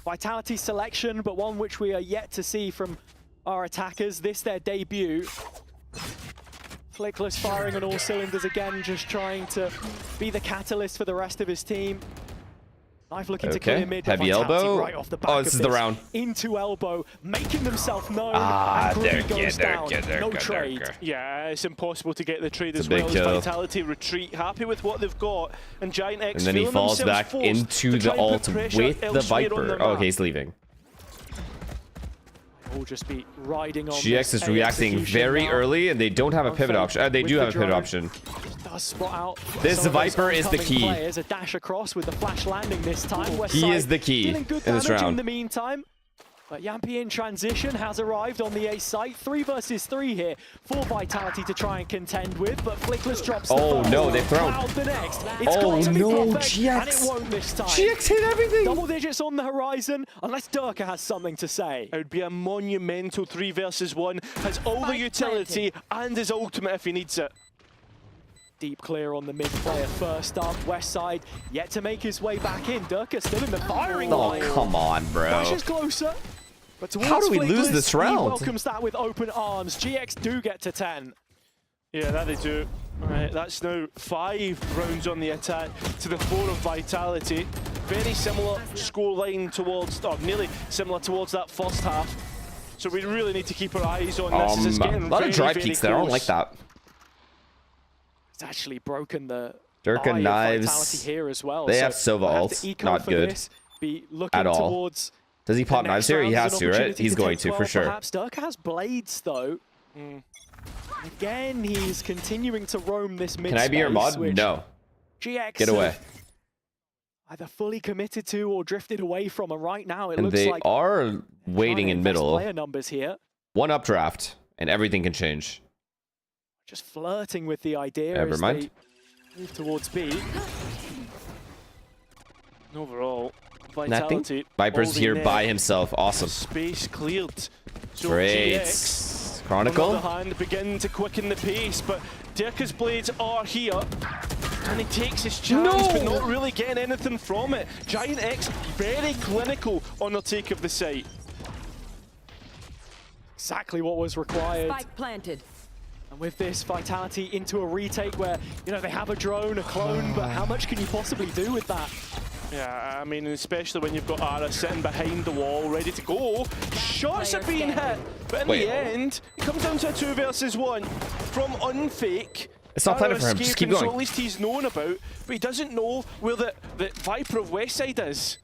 [SPEAKER 6] Vitality selection, but one which we are yet to see from our attackers. This their debut. Flickless firing on all cylinders again, just trying to be the catalyst for the rest of his team. Knife looking to clear mid.
[SPEAKER 3] Heavy elbow.
[SPEAKER 6] Right off the back
[SPEAKER 3] this is the round.
[SPEAKER 6] Into elbow, making themselves known. No trade.
[SPEAKER 21] Yeah, it's impossible to get the trade as well as Vitality retreat. Happy with what they've got, and Giant X.
[SPEAKER 3] And then he falls back into the ult with the Viper. Oh, okay, he's leaving.
[SPEAKER 6] Will just be riding on.
[SPEAKER 3] GX is reacting very early, and they don't have a pivot option. They do have a pivot option.
[SPEAKER 6] Spot out.
[SPEAKER 3] This Viper is the key.
[SPEAKER 6] Players, a dash across with the flash landing this time.
[SPEAKER 3] He is the key in this round.
[SPEAKER 6] In the meantime, but Yampy in transition has arrived on the A site. 3 versus 3 here for Vitality to try and contend with, but Flickless drops the first.
[SPEAKER 3] No, they've thrown.
[SPEAKER 6] The next. It's got to be perfect,
[SPEAKER 3] GX.
[SPEAKER 6] and it won't this time.
[SPEAKER 3] GX hit everything.
[SPEAKER 6] Double digits on the horizon, unless Durka has something to say.
[SPEAKER 21] It would be a monumental 3 versus 1. Has all the utility and his ultimate if he needs it.
[SPEAKER 6] Deep clear on the mid player first up. West side yet to make his way back in. Durka still in the firing line.
[SPEAKER 3] Oh, come on, bro.
[SPEAKER 6] Flashes closer. But
[SPEAKER 3] how do we lose this round?
[SPEAKER 6] He welcomes that with open arms. GX do get to 10.
[SPEAKER 21] Yeah, that they do. All right, that's now 5 rounds on the attack to the 4 of Vitality. Very similar scoreline towards, nearly similar towards that first half. So we really need to keep our eyes on this. It's getting
[SPEAKER 3] a lot of drive peeks there. I don't like that.
[SPEAKER 6] It's actually broken the
[SPEAKER 3] Durka knives.
[SPEAKER 6] Vitality here as well.
[SPEAKER 3] They have Sova ult. Not good at all. Does he pop knives here? He has to, right? He's going to, for sure.
[SPEAKER 6] Perhaps Durka has blades, though. Again, he's continuing to roam this mid.
[SPEAKER 3] Can I be your mod? No.
[SPEAKER 6] GX
[SPEAKER 3] get away.
[SPEAKER 6] Either fully committed to or drifted away from, and right now it looks like
[SPEAKER 3] they are waiting in middle.
[SPEAKER 6] Player numbers here.
[SPEAKER 3] 1 updraft, and everything can change.
[SPEAKER 6] Just flirting with the idea
[SPEAKER 3] Never mind.
[SPEAKER 6] They move towards B.
[SPEAKER 21] Overall, Vitality.
[SPEAKER 3] Viper's here by himself. Awesome.
[SPEAKER 21] Space cleared. So
[SPEAKER 3] great.
[SPEAKER 21] GX,
[SPEAKER 3] Chronicle.
[SPEAKER 21] on the other hand, begin to quicken the pace, but Durka's blades are here. And he takes his chance, but not really getting anything from it. Giant X very clinical on the take of the site.
[SPEAKER 6] Exactly what was required.
[SPEAKER 15] Spike planted.
[SPEAKER 6] And with this, Vitality into a retake where, they have a drone, a clone, but how much can you possibly do with that?
[SPEAKER 21] Yeah, I mean, especially when you've got Ara sitting behind the wall, ready to go. Shots are being hit, but in the end, it comes down to a 2 versus 1 from Unfake.
[SPEAKER 3] It's not planning for him, just keep going.
[SPEAKER 21] So at least he's known about, but he doesn't know where the Viper of Westside is.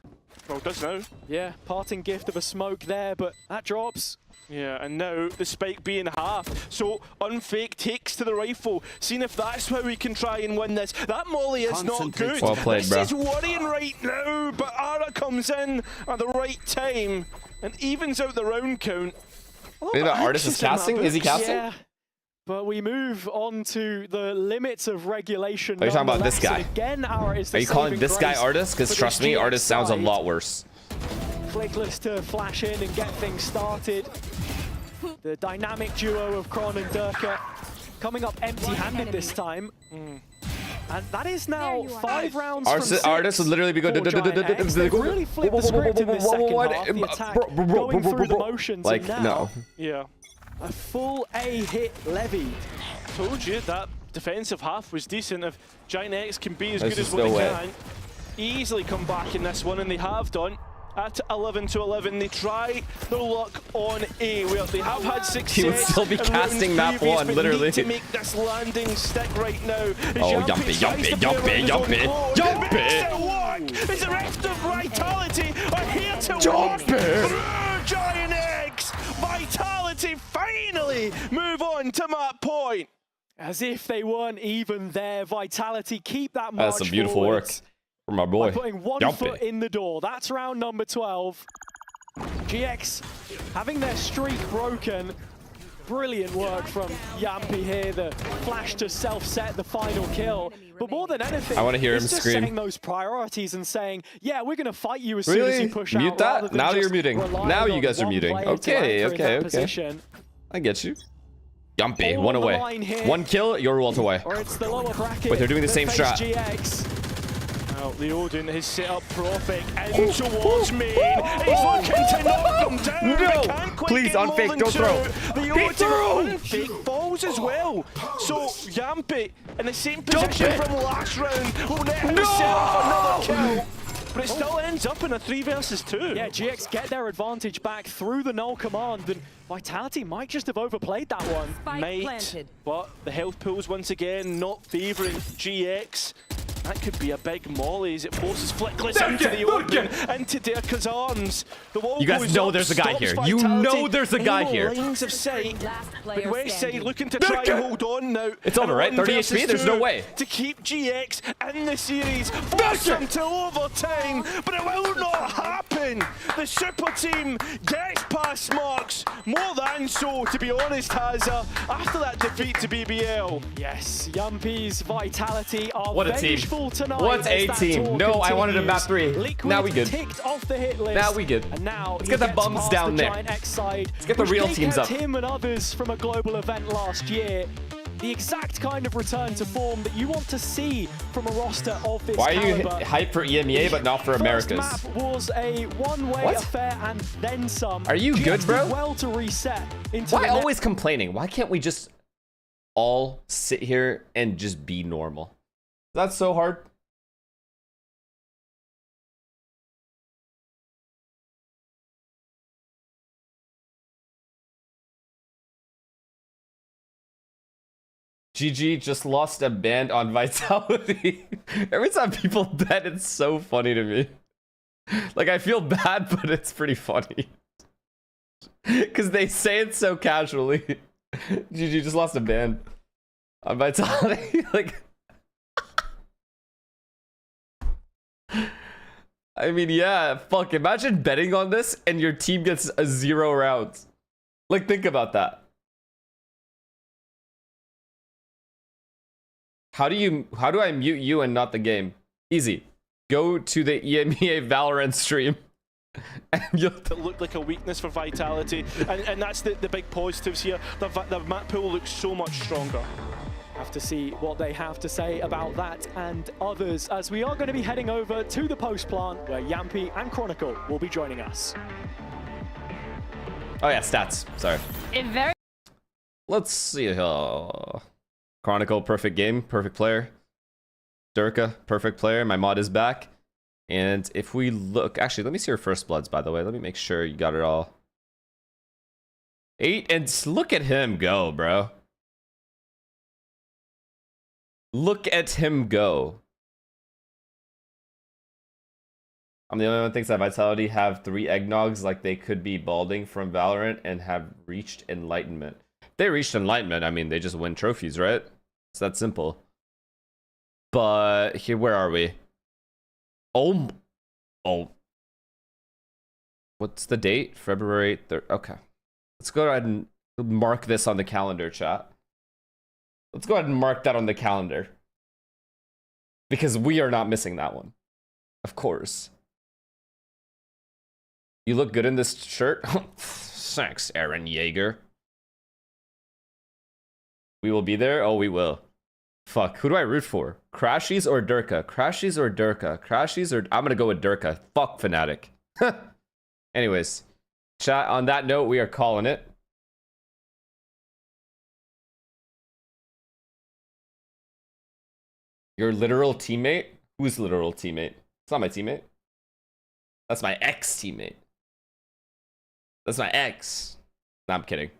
[SPEAKER 21] Well, does now.
[SPEAKER 6] Yeah, parting gift of a smoke there, but that drops.
[SPEAKER 21] Yeah, and now the spike being half. So Unfake takes to the rifle, seeing if that's how we can try and win this. That molly is not good.
[SPEAKER 3] Well played,
[SPEAKER 21] this is worrying right now, but Ara comes in at the right time and evens out the round count.
[SPEAKER 3] Maybe Artist is casting? Is he casting?
[SPEAKER 6] Yeah. But we move on to the limits of regulation.
[SPEAKER 3] Are you talking about this guy?
[SPEAKER 6] Again, Ara is the
[SPEAKER 3] Are you calling this guy Artist? Because trust me, Artist sounds a lot worse.
[SPEAKER 6] Flickless to flash in and get things started. The dynamic duo of Kron and Durka coming up empty-handed this time. And that is now 5 rounds from 6.
[SPEAKER 3] Artist would literally be good.
[SPEAKER 6] They really flipped the script in this second half. The attack going through the motions.
[SPEAKER 3] Like,
[SPEAKER 6] and now,
[SPEAKER 3] no.
[SPEAKER 21] Yeah.
[SPEAKER 6] A full A hit levied.
[SPEAKER 21] Told you that defensive half was decent. If Giant X can be as good as what they can. easily come back in this one, and they have done. At 11-11, they try their luck on A, where they have had success.
[SPEAKER 3] He would still be casting map 1, literally.
[SPEAKER 21] Need to make this landing stick right now.
[SPEAKER 3] Oh, yumpy.
[SPEAKER 21] Is the rest of Vitality are here to
[SPEAKER 3] Jump
[SPEAKER 21] win through Giant X. Vitality finally move on to map point.
[SPEAKER 6] As if they weren't even there, Vitality keep that march
[SPEAKER 3] That's some beautiful work from my boy.
[SPEAKER 6] By putting one foot in the door. That's round number 12. GX having their streak broken. Brilliant work from Yampy here. The flash to self-set the final kill. But more than anything,
[SPEAKER 3] I want to hear him
[SPEAKER 6] just
[SPEAKER 3] scream.
[SPEAKER 6] Setting those priorities and saying, yeah, we're going to fight you as soon as you push
[SPEAKER 3] Mute
[SPEAKER 6] out.
[SPEAKER 3] that? Now you're muting. Now you guys are muting. Okay. I get you. Yumpy, one away. 1 kill, you're ult away. Wait, they're doing the same strat.
[SPEAKER 21] Now, the Aiden has set up Prophet and towards me. He's looking to knock him down.
[SPEAKER 3] No! Please, unfake, don't throw.
[SPEAKER 21] The Aiden unfake falls as well. So, Yampy, in the same position from last round, will never set up another kill. But it still ends up in a 3 versus 2.
[SPEAKER 6] Yeah, GX get their advantage back through the null command, and Vitality might just have overplayed that one.
[SPEAKER 21] But the health pools once again not favouring GX. That could be a big molly as it forces Flickless into the open, into Derka's arms. The wall
[SPEAKER 3] you guys know there's a guy here. You know there's a guy here.
[SPEAKER 21] Lines of sight. But Westside looking to try and hold on now.
[SPEAKER 3] It's over, right? 30 HP? There's no way.
[SPEAKER 21] To keep GX in the series. Force them to overtime, but it will not happen. The super team gets past marks. More than so, to be honest, Hazza, after that defeat to BBL.
[SPEAKER 6] Yes, Yumpy's Vitality are
[SPEAKER 3] what a team.
[SPEAKER 6] Tonight.
[SPEAKER 3] What's a team? No, I wanted a map 3.
[SPEAKER 6] Liquid
[SPEAKER 3] now we good.
[SPEAKER 6] Ticked off the hit list.
[SPEAKER 3] Now we good.
[SPEAKER 6] And now
[SPEAKER 3] let's get the bums down there.
[SPEAKER 6] Let's
[SPEAKER 3] get the real teams up.
[SPEAKER 6] Him and others from a global event last year. The exact kind of return to form that you want to see from a roster of this
[SPEAKER 3] Why are you
[SPEAKER 6] caliber.
[SPEAKER 3] hyped for EMEA but not for Americas?
[SPEAKER 6] First map was a one-way affair and then some.
[SPEAKER 3] Are you good, bro?
[SPEAKER 6] Well to reset into
[SPEAKER 3] Why always complaining? Why can't we just all sit here and just be normal? That's so hard. GG just lost a band on Vitality. Every time people bet, it's so funny to me. Like, I feel bad, but it's pretty funny. Because they say it so casually. GG just lost a band on Vitality. Like, I mean, yeah, fuck. Imagine betting on this and your team gets a 0 rounds. Like, think about that. How do I mute you and not the game? Easy. Go to the EMEA Valorant stream. And you'll
[SPEAKER 21] look like a weakness for Vitality. And that's the big positives here. The map pool looks so much stronger.
[SPEAKER 6] Have to see what they have to say about that and others, as we are going to be heading over to the post plant where Yampy and Chronicle will be joining us.
[SPEAKER 3] Oh yeah, stats. Sorry. Let's see. Chronicle, perfect game, perfect player. Durka, perfect player. My mod is back. And if we look, actually, let me see your first bloods, by the way. Let me make sure you got it all. 8, and look at him go, bro. Look at him go. I'm the only one who thinks that Vitality have 3 eggnogs like they could be balding from Valorant and have reached enlightenment. They reached enlightenment, I mean, they just win trophies, right? It's that simple. But here, where are we? Oh. What's the date? February 3rd. Okay. Let's go ahead and mark this on the calendar, chat. Let's go ahead and mark that on the calendar. Because we are not missing that one. Of course. You look good in this shirt. Thanks, Aaron Yeager. We will be there? Oh, we will. Fuck, who do I root for? Crashies or Durka? Crashies or Durka? Crashies or... I'm gonna go with Durka. Fuck Fnatic. Anyways. Chat, on that note, we are calling it. Your literal teammate? Who's literal teammate? It's not my teammate. That's my ex-teammate. That's my ex. No, I'm kidding.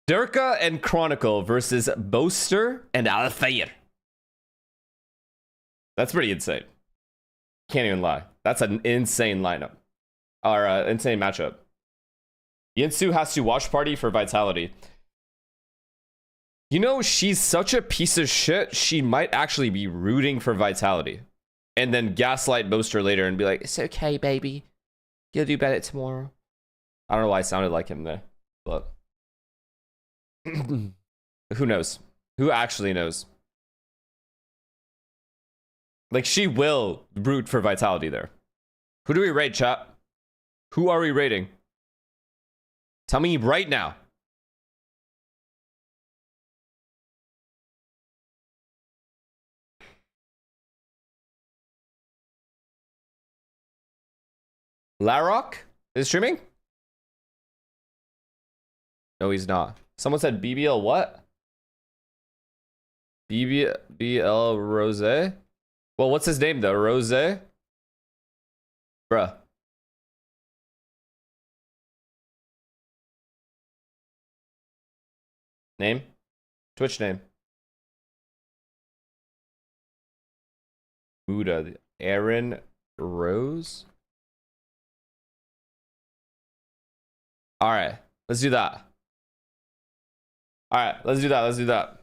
[SPEAKER 3] Durka and Chronicle versus Boaster and Alfeir. That's pretty insane. Can't even lie. That's an insane lineup. Or insane matchup. Yinsu has to watch party for Vitality. You know, she's such a piece of shit, she might actually be rooting for Vitality. And then gaslight Boaster later and be like, it's okay, baby. You'll do better tomorrow. I don't know why I sounded like him there, but who knows? Who actually knows? Like, she will root for Vitality there. Who do we rate, chat? Who are we rating? Tell me right now. Larrock is streaming? No, he's not. Someone said BBL what? BBL Rose? Well, what's his name though? Rose? Bruh. Name? Twitch name. Muda. Aaron Rose? Alright, let's do that. Alright, let's do that. Let's do that.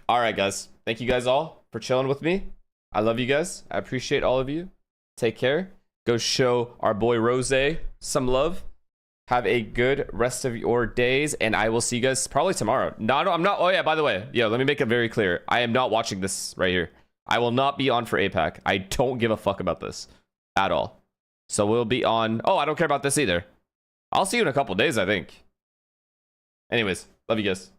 [SPEAKER 3] Alright, guys. Thank you guys all for chilling with me. I love you guys. I appreciate all of you. Take care. Go show our boy Rose some love. Have a good rest of your days, and I will see you guys probably tomorrow. No, I'm not. Oh, yeah, by the way. Yeah, let me make it very clear. I am not watching this right here. I will not be on for APAC. I don't give a fuck about this at all. So we'll be on. Oh, I don't care about this either. I'll see you in a couple days, I think. Anyways, love you guys.